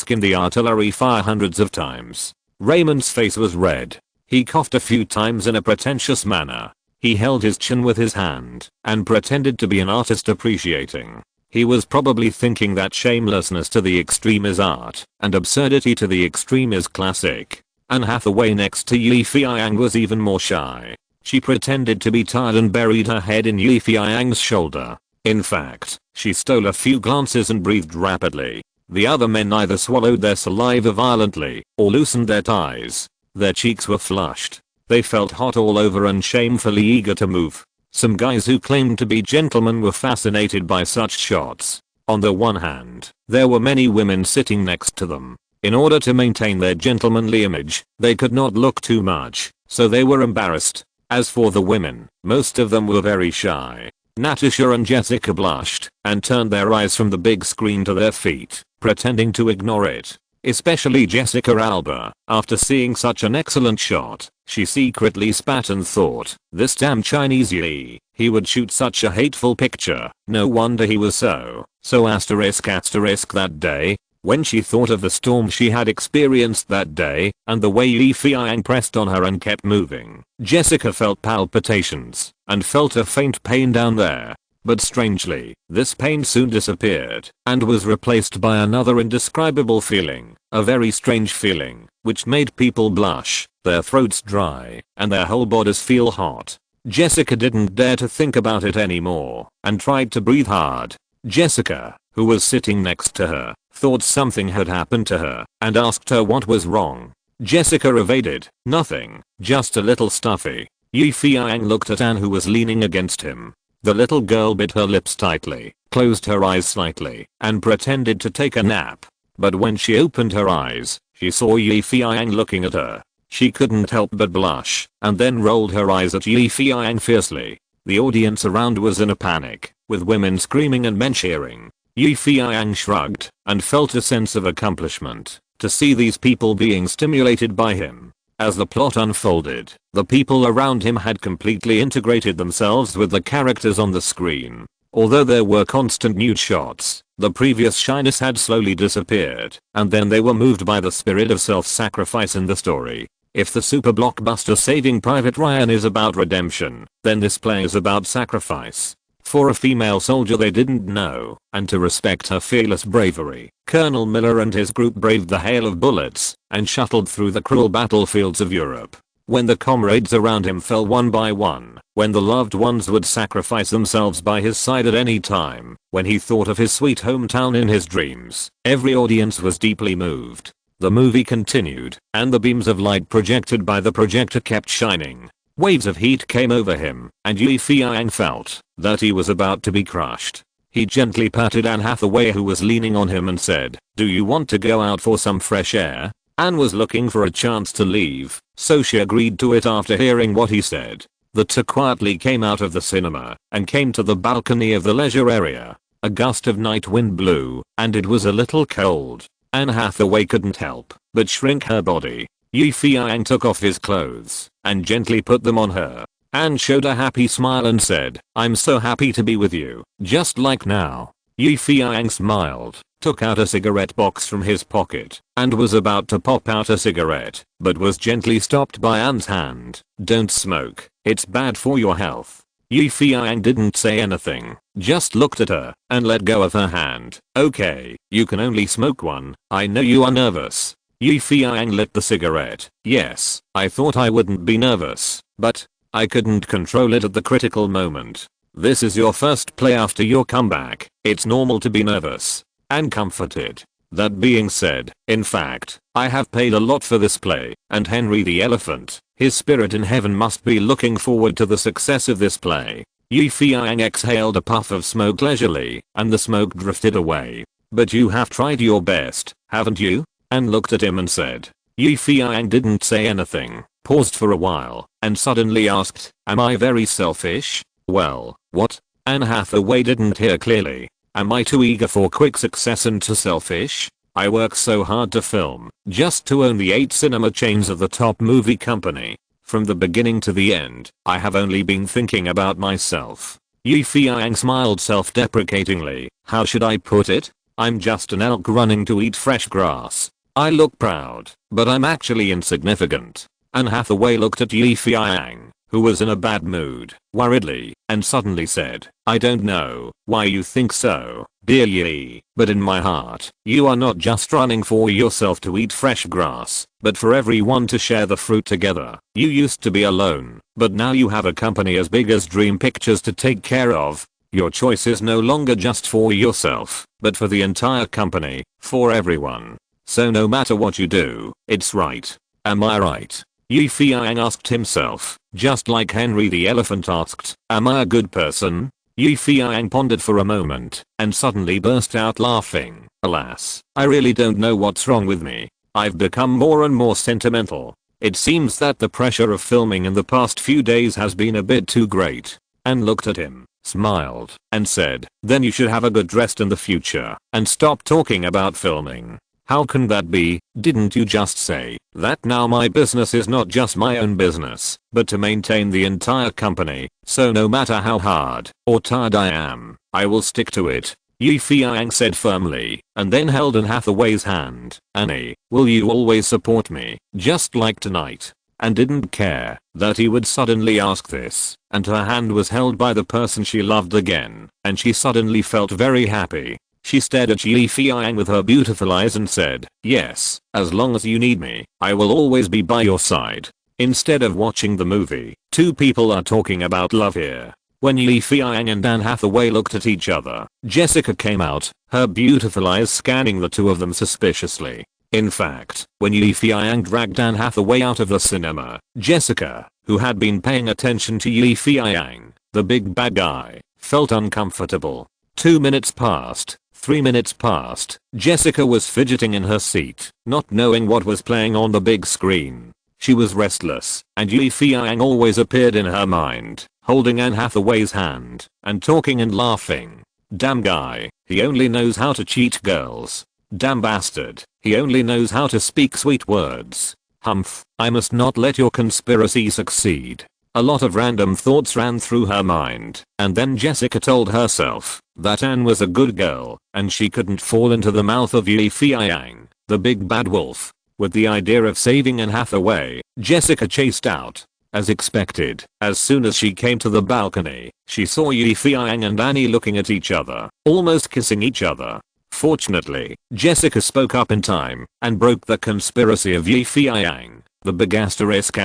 in the artillery fire hundreds of times. Raymond's face was red. He coughed a few times in a pretentious manner. He held his chin with his hand and pretended to be an artist appreciating. He was probably thinking that shamelessness to the extreme is art and absurdity to the extreme is classic. Anne Hathaway next to Yi Feiyang was even more shy. She pretended to be tired and buried her head in Yi Feiyang's shoulder. In fact, she stole a few glances and breathed rapidly. The other men either swallowed their saliva violently or loosened their ties. Their cheeks were flushed. They felt hot all over and shamefully eager to move. Some guys who claimed to be gentlemen were fascinated by such shots. On the one hand, there were many women sitting next to them. In order to maintain their gentlemanly image, they could not look too much, so they were embarrassed. As for the women, most of them were very shy. Natasha and Jessica blushed and turned their eyes from the big screen to their feet, pretending to ignore it. Especially Jessica Alba. After seeing such an excellent shot, she secretly spat and thought, this damn Chinese Yi, he would shoot such a hateful picture. No wonder he was so asterisk that day. When she thought of the storm she had experienced that day and the way Yi Feiyang pressed on her and kept moving, Jessica felt palpitations and felt a faint pain down there. But strangely, this pain soon disappeared and was replaced by another indescribable feeling, a very strange feeling, which made people blush, their throats dry, and their whole bodies feel hot. Jessica didn't dare to think about it anymore and tried to breathe hard. Jessica, who was sitting next to her, thought something had happened to her and asked her what was wrong. Jessica evaded, nothing, just a little stuffy. Yi Feiyang looked at Anne who was leaning against him. The little girl bit her lips tightly, closed her eyes slightly, and pretended to take a nap. But when she opened her eyes, she saw Yi Feiyang looking at her. She couldn't help but blush, and then rolled her eyes at Yi Feiyang fiercely. The audience around was in a panic, with women screaming and men cheering. Yi Feiyang shrugged, and felt a sense of accomplishment, to see these people being stimulated by him. As the plot unfolded, the people around him had completely integrated themselves with the characters on the screen. Although there were constant nude shots, the previous shyness had slowly disappeared, and then they were moved by the spirit of self-sacrifice in the story. If the super blockbuster Saving Private Ryan is about redemption, then this play is about sacrifice. For a female soldier they didn't know, and to respect her fearless bravery, Colonel Miller and his group braved the hail of bullets and shuttled through the cruel battlefields of Europe. When the comrades around him fell one by one, when the loved ones would sacrifice themselves by his side at any time, when he thought of his sweet hometown in his dreams, every audience was deeply moved. The movie continued, and the beams of light projected by the projector kept shining. Waves of heat came over him, and Feiyang felt that he was about to be crushed. He gently patted Anne Hathaway, who was leaning on him, and said, "Do you want to go out for some fresh air?" Anne was looking for a chance to leave, so she agreed to it after hearing what he said. The two quietly came out of the cinema and came to the balcony of the leisure area. A gust of night wind blew, and it was a little cold. Anne Hathaway couldn't help but shrink her body. Feiyang took off his clothes and gently put them on her. Anne showed a happy smile and said, "I'm so happy to be with you, just like now." Feiyang smiled, took out a cigarette box from his pocket, and was about to pop out a cigarette, but was gently stopped by Anne's hand. "Don't smoke, it's bad for your health." Feiyang didn't say anything, just looked at her and let go of her hand. "Okay, you can only smoke one, I know you are nervous." Feiyang lit the cigarette. "Yes, I thought I wouldn't be nervous, but I couldn't control it at the critical moment. This is your first play after your comeback. It's normal to be nervous." And comforted. "That being said, in fact, I have paid a lot for this play, and Henry the Elephant, his spirit in heaven, must be looking forward to the success of this play." Feiyang exhaled a puff of smoke leisurely, and the smoke drifted away. "But you have tried your best, haven't you?" Anne looked at him and said. Feiyang didn't say anything, paused for a while, and suddenly asked, "Am I very selfish?" "Well, what?" Anne Hathaway didn't hear clearly. "Am I too eager for quick success and too selfish? I work so hard to film, just to own the 8 cinema chains of the top movie company. From the beginning to the end, I have only been thinking about myself." Feiyang smiled self-deprecatingly. "How should I put it? I'm just an elk running to eat fresh grass. I look proud, but I'm actually insignificant." Anne Hathaway looked at Feiyang, who was in a bad mood, worriedly, and suddenly said, "I don't know why you think so, dear Yi, but in my heart, you are not just running for yourself to eat fresh grass, but for everyone to share the fruit together. You used to be alone, but now you have a company as big as Dream Pictures to take care of. Your choice is no longer just for yourself, but for the entire company, for everyone. So no matter what you do, it's right. Am I right?" Feiyang asked himself, just like Henry the Elephant asked, "Am I a good person?" Feiyang pondered for a moment, and suddenly burst out laughing. "Alas, I really don't know what's wrong with me. I've become more and more sentimental. It seems that the pressure of filming in the past few days has been a bit too great." And looked at him, smiled, and said, "Then you should have a good rest in the future, and stop talking about filming." "How can that be? Didn't you just say that now my business is not just my own business, but to maintain the entire company, so no matter how hard or tired I am, I will stick to it?" Feiyang said firmly, and then held Anne Hathaway's hand. "Annie, will you always support me, just like tonight?" And didn't care that he would suddenly ask this, and her hand was held by the person she loved again, and she suddenly felt very happy. She stared at Feiyang with her beautiful eyes and said, "Yes, as long as you need me, I will always be by your side." Instead of watching the movie, two people are talking about love here. When Feiyang and Anne Hathaway looked at each other, Jessica came out, her beautiful eyes scanning the two of them suspiciously. In fact, when Feiyang dragged Anne Hathaway out of the cinema, Jessica, who had been paying attention to Feiyang, the big bad guy, felt uncomfortable. 2 minutes passed. 3 minutes passed. Jessica was fidgeting in her seat, not knowing what was playing on the big screen. She was restless, and Feiyang always appeared in her mind, holding Anne Hathaway's hand, and talking and laughing. "Damn guy, he only knows how to cheat girls. Damn bastard, he only knows how to speak sweet words." Humph, I must not let your conspiracy succeed. A lot of random thoughts ran through her mind, and then Jessica told herself that Anne was a good girl, and she couldn't fall into the mouth of Feiyang, the big bad wolf. With the idea of saving Anne Hathaway, Jessica chased out. As expected, as soon as she came to the balcony, she saw Feiyang and Annie looking at each other, almost kissing each other. Fortunately, Jessica spoke up in time and broke the conspiracy of Feiyang. The big asterisk.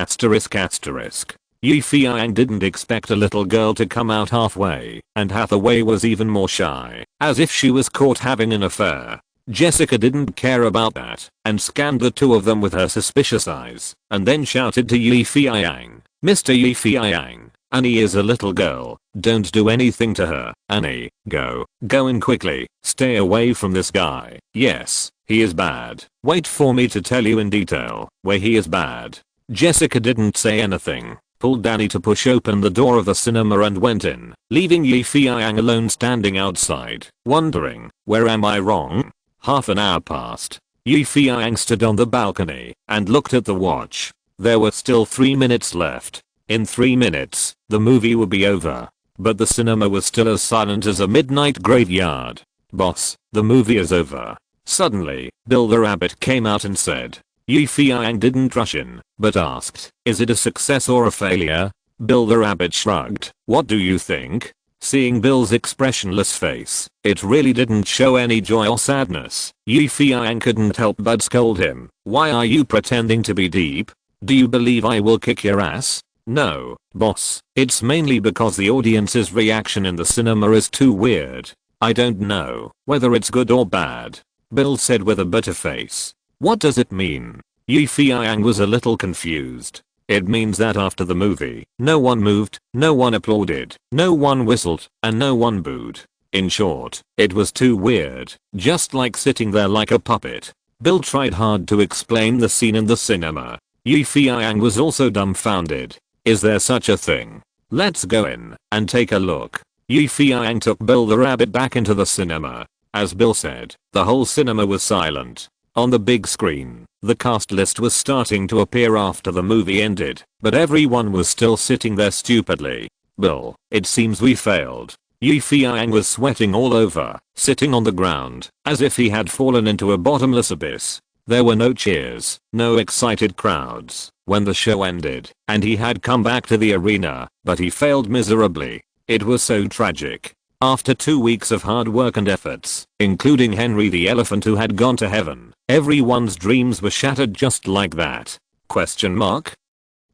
Feiyang didn't expect a little girl to come out halfway, and Hathaway was even more shy, as if she was caught having an affair. Jessica didn't care about that, and scanned the two of them with her suspicious eyes, and then shouted to Feiyang, "Mr. Feiyang, Annie is a little girl, don't do anything to her, Annie, go in quickly, stay away from this guy, yes, he is bad, wait for me to tell you in detail where he is bad." Jessica didn't say anything, pulled Annie to push open the door of the cinema and went in, leaving Feiyang alone standing outside, wondering, where am I wrong? Half an hour passed. Feiyang stood on the balcony and looked at the watch. There were still 3 minutes left. In 3 minutes, the movie would be over. But the cinema was still as silent as a midnight graveyard. "Boss, the movie is over." Suddenly, Bill the rabbit came out and said. Feiyang didn't rush in, but asked, "Is it a success or a failure?" Bill the rabbit shrugged. "What do you think?" Seeing Bill's expressionless face, it really didn't show any joy or sadness. Feiyang couldn't help but scold him. "Why are you pretending to be deep? Do you believe I will kick your ass?" "No, boss, it's mainly because the audience's reaction in the cinema is too weird. I don't know whether it's good or bad," Bill said with a bitter face. "What does it mean?" Feiyang was a little confused. "It means that after the movie, no one moved, no one applauded, no one whistled, and no one booed. In short, it was too weird, just like sitting there like a puppet." Bill tried hard to explain the scene in the cinema. Feiyang was also dumbfounded. "Is there such a thing? Let's go in and take a look." Feiyang took Bill the rabbit back into the cinema. As Bill said, the whole cinema was silent. On the big screen, the cast list was starting to appear after the movie ended, but everyone was still sitting there stupidly. "Bill, it seems we failed." Feiyang was sweating all over, sitting on the ground, as if he had fallen into a bottomless abyss. There were no cheers, no excited crowds when the show ended, and he had come back to the arena, but he failed miserably. It was so tragic. After 2 weeks of hard work and efforts, including Henry the elephant who had gone to heaven, everyone's dreams were shattered just like that. Question mark?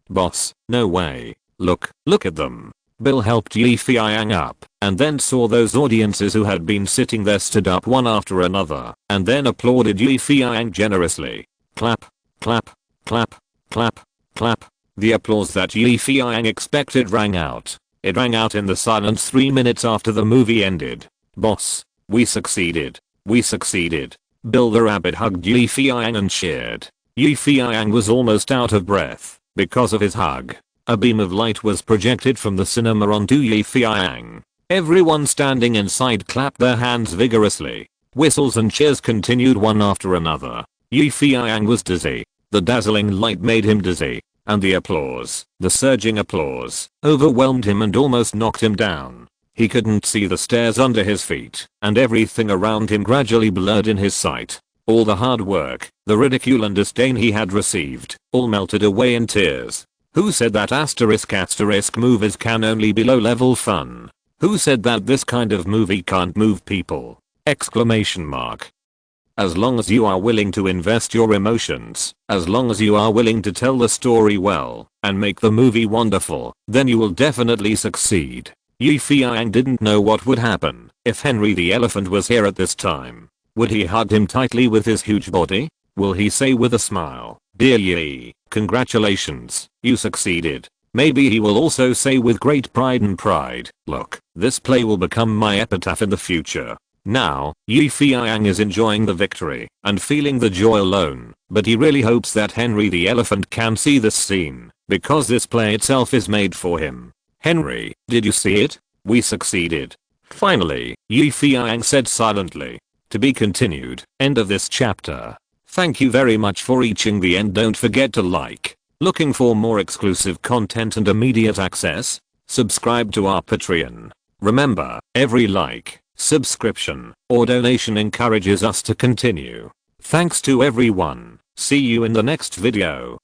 "Boss, no way. Look at them." Bill helped Feiyang up, and then saw those audiences who had been sitting there stood up one after another, and then applauded Feiyang generously. Clap, clap, clap, clap, clap. The applause that Feiyang expected rang out. It rang out in the silence 3 minutes after the movie ended. "Boss, we succeeded. We succeeded." Bill the rabbit hugged Feiyang and cheered. Feiyang was almost out of breath because of his hug. A beam of light was projected from the cinema onto Feiyang. Everyone standing inside clapped their hands vigorously. Whistles and cheers continued one after another. Feiyang was dizzy. The dazzling light made him dizzy. And the applause, the surging applause, overwhelmed him and almost knocked him down. He couldn't see the stairs under his feet, and everything around him gradually blurred in his sight. All the hard work, the ridicule and disdain he had received, all melted away in tears. Who said that *** movies can only be low-level fun? Who said that this kind of movie can't move people? Exclamation mark. As long as you are willing to invest your emotions, as long as you are willing to tell the story well, and make the movie wonderful, then you will definitely succeed. Feiyang didn't know what would happen if Henry the elephant was here at this time. Would he hug him tightly with his huge body? Will he say with a smile, "Dear Yi, congratulations, you succeeded"? Maybe he will also say with great pride and pride, "Look, this play will become my epitaph in the future." Now, Feiyang is enjoying the victory and feeling the joy alone, but he really hopes that Henry the elephant can see this scene, because this play itself is made for him. "Henry, did you see it? We succeeded." Finally, Feiyang said silently. To be continued. End of this chapter. Thank you very much for reaching the end. Don't forget to like. Looking for more exclusive content and immediate access? Subscribe to our Patreon. Remember, every like, subscription, or donation encourages us to continue. Thanks to everyone. See you in the next video.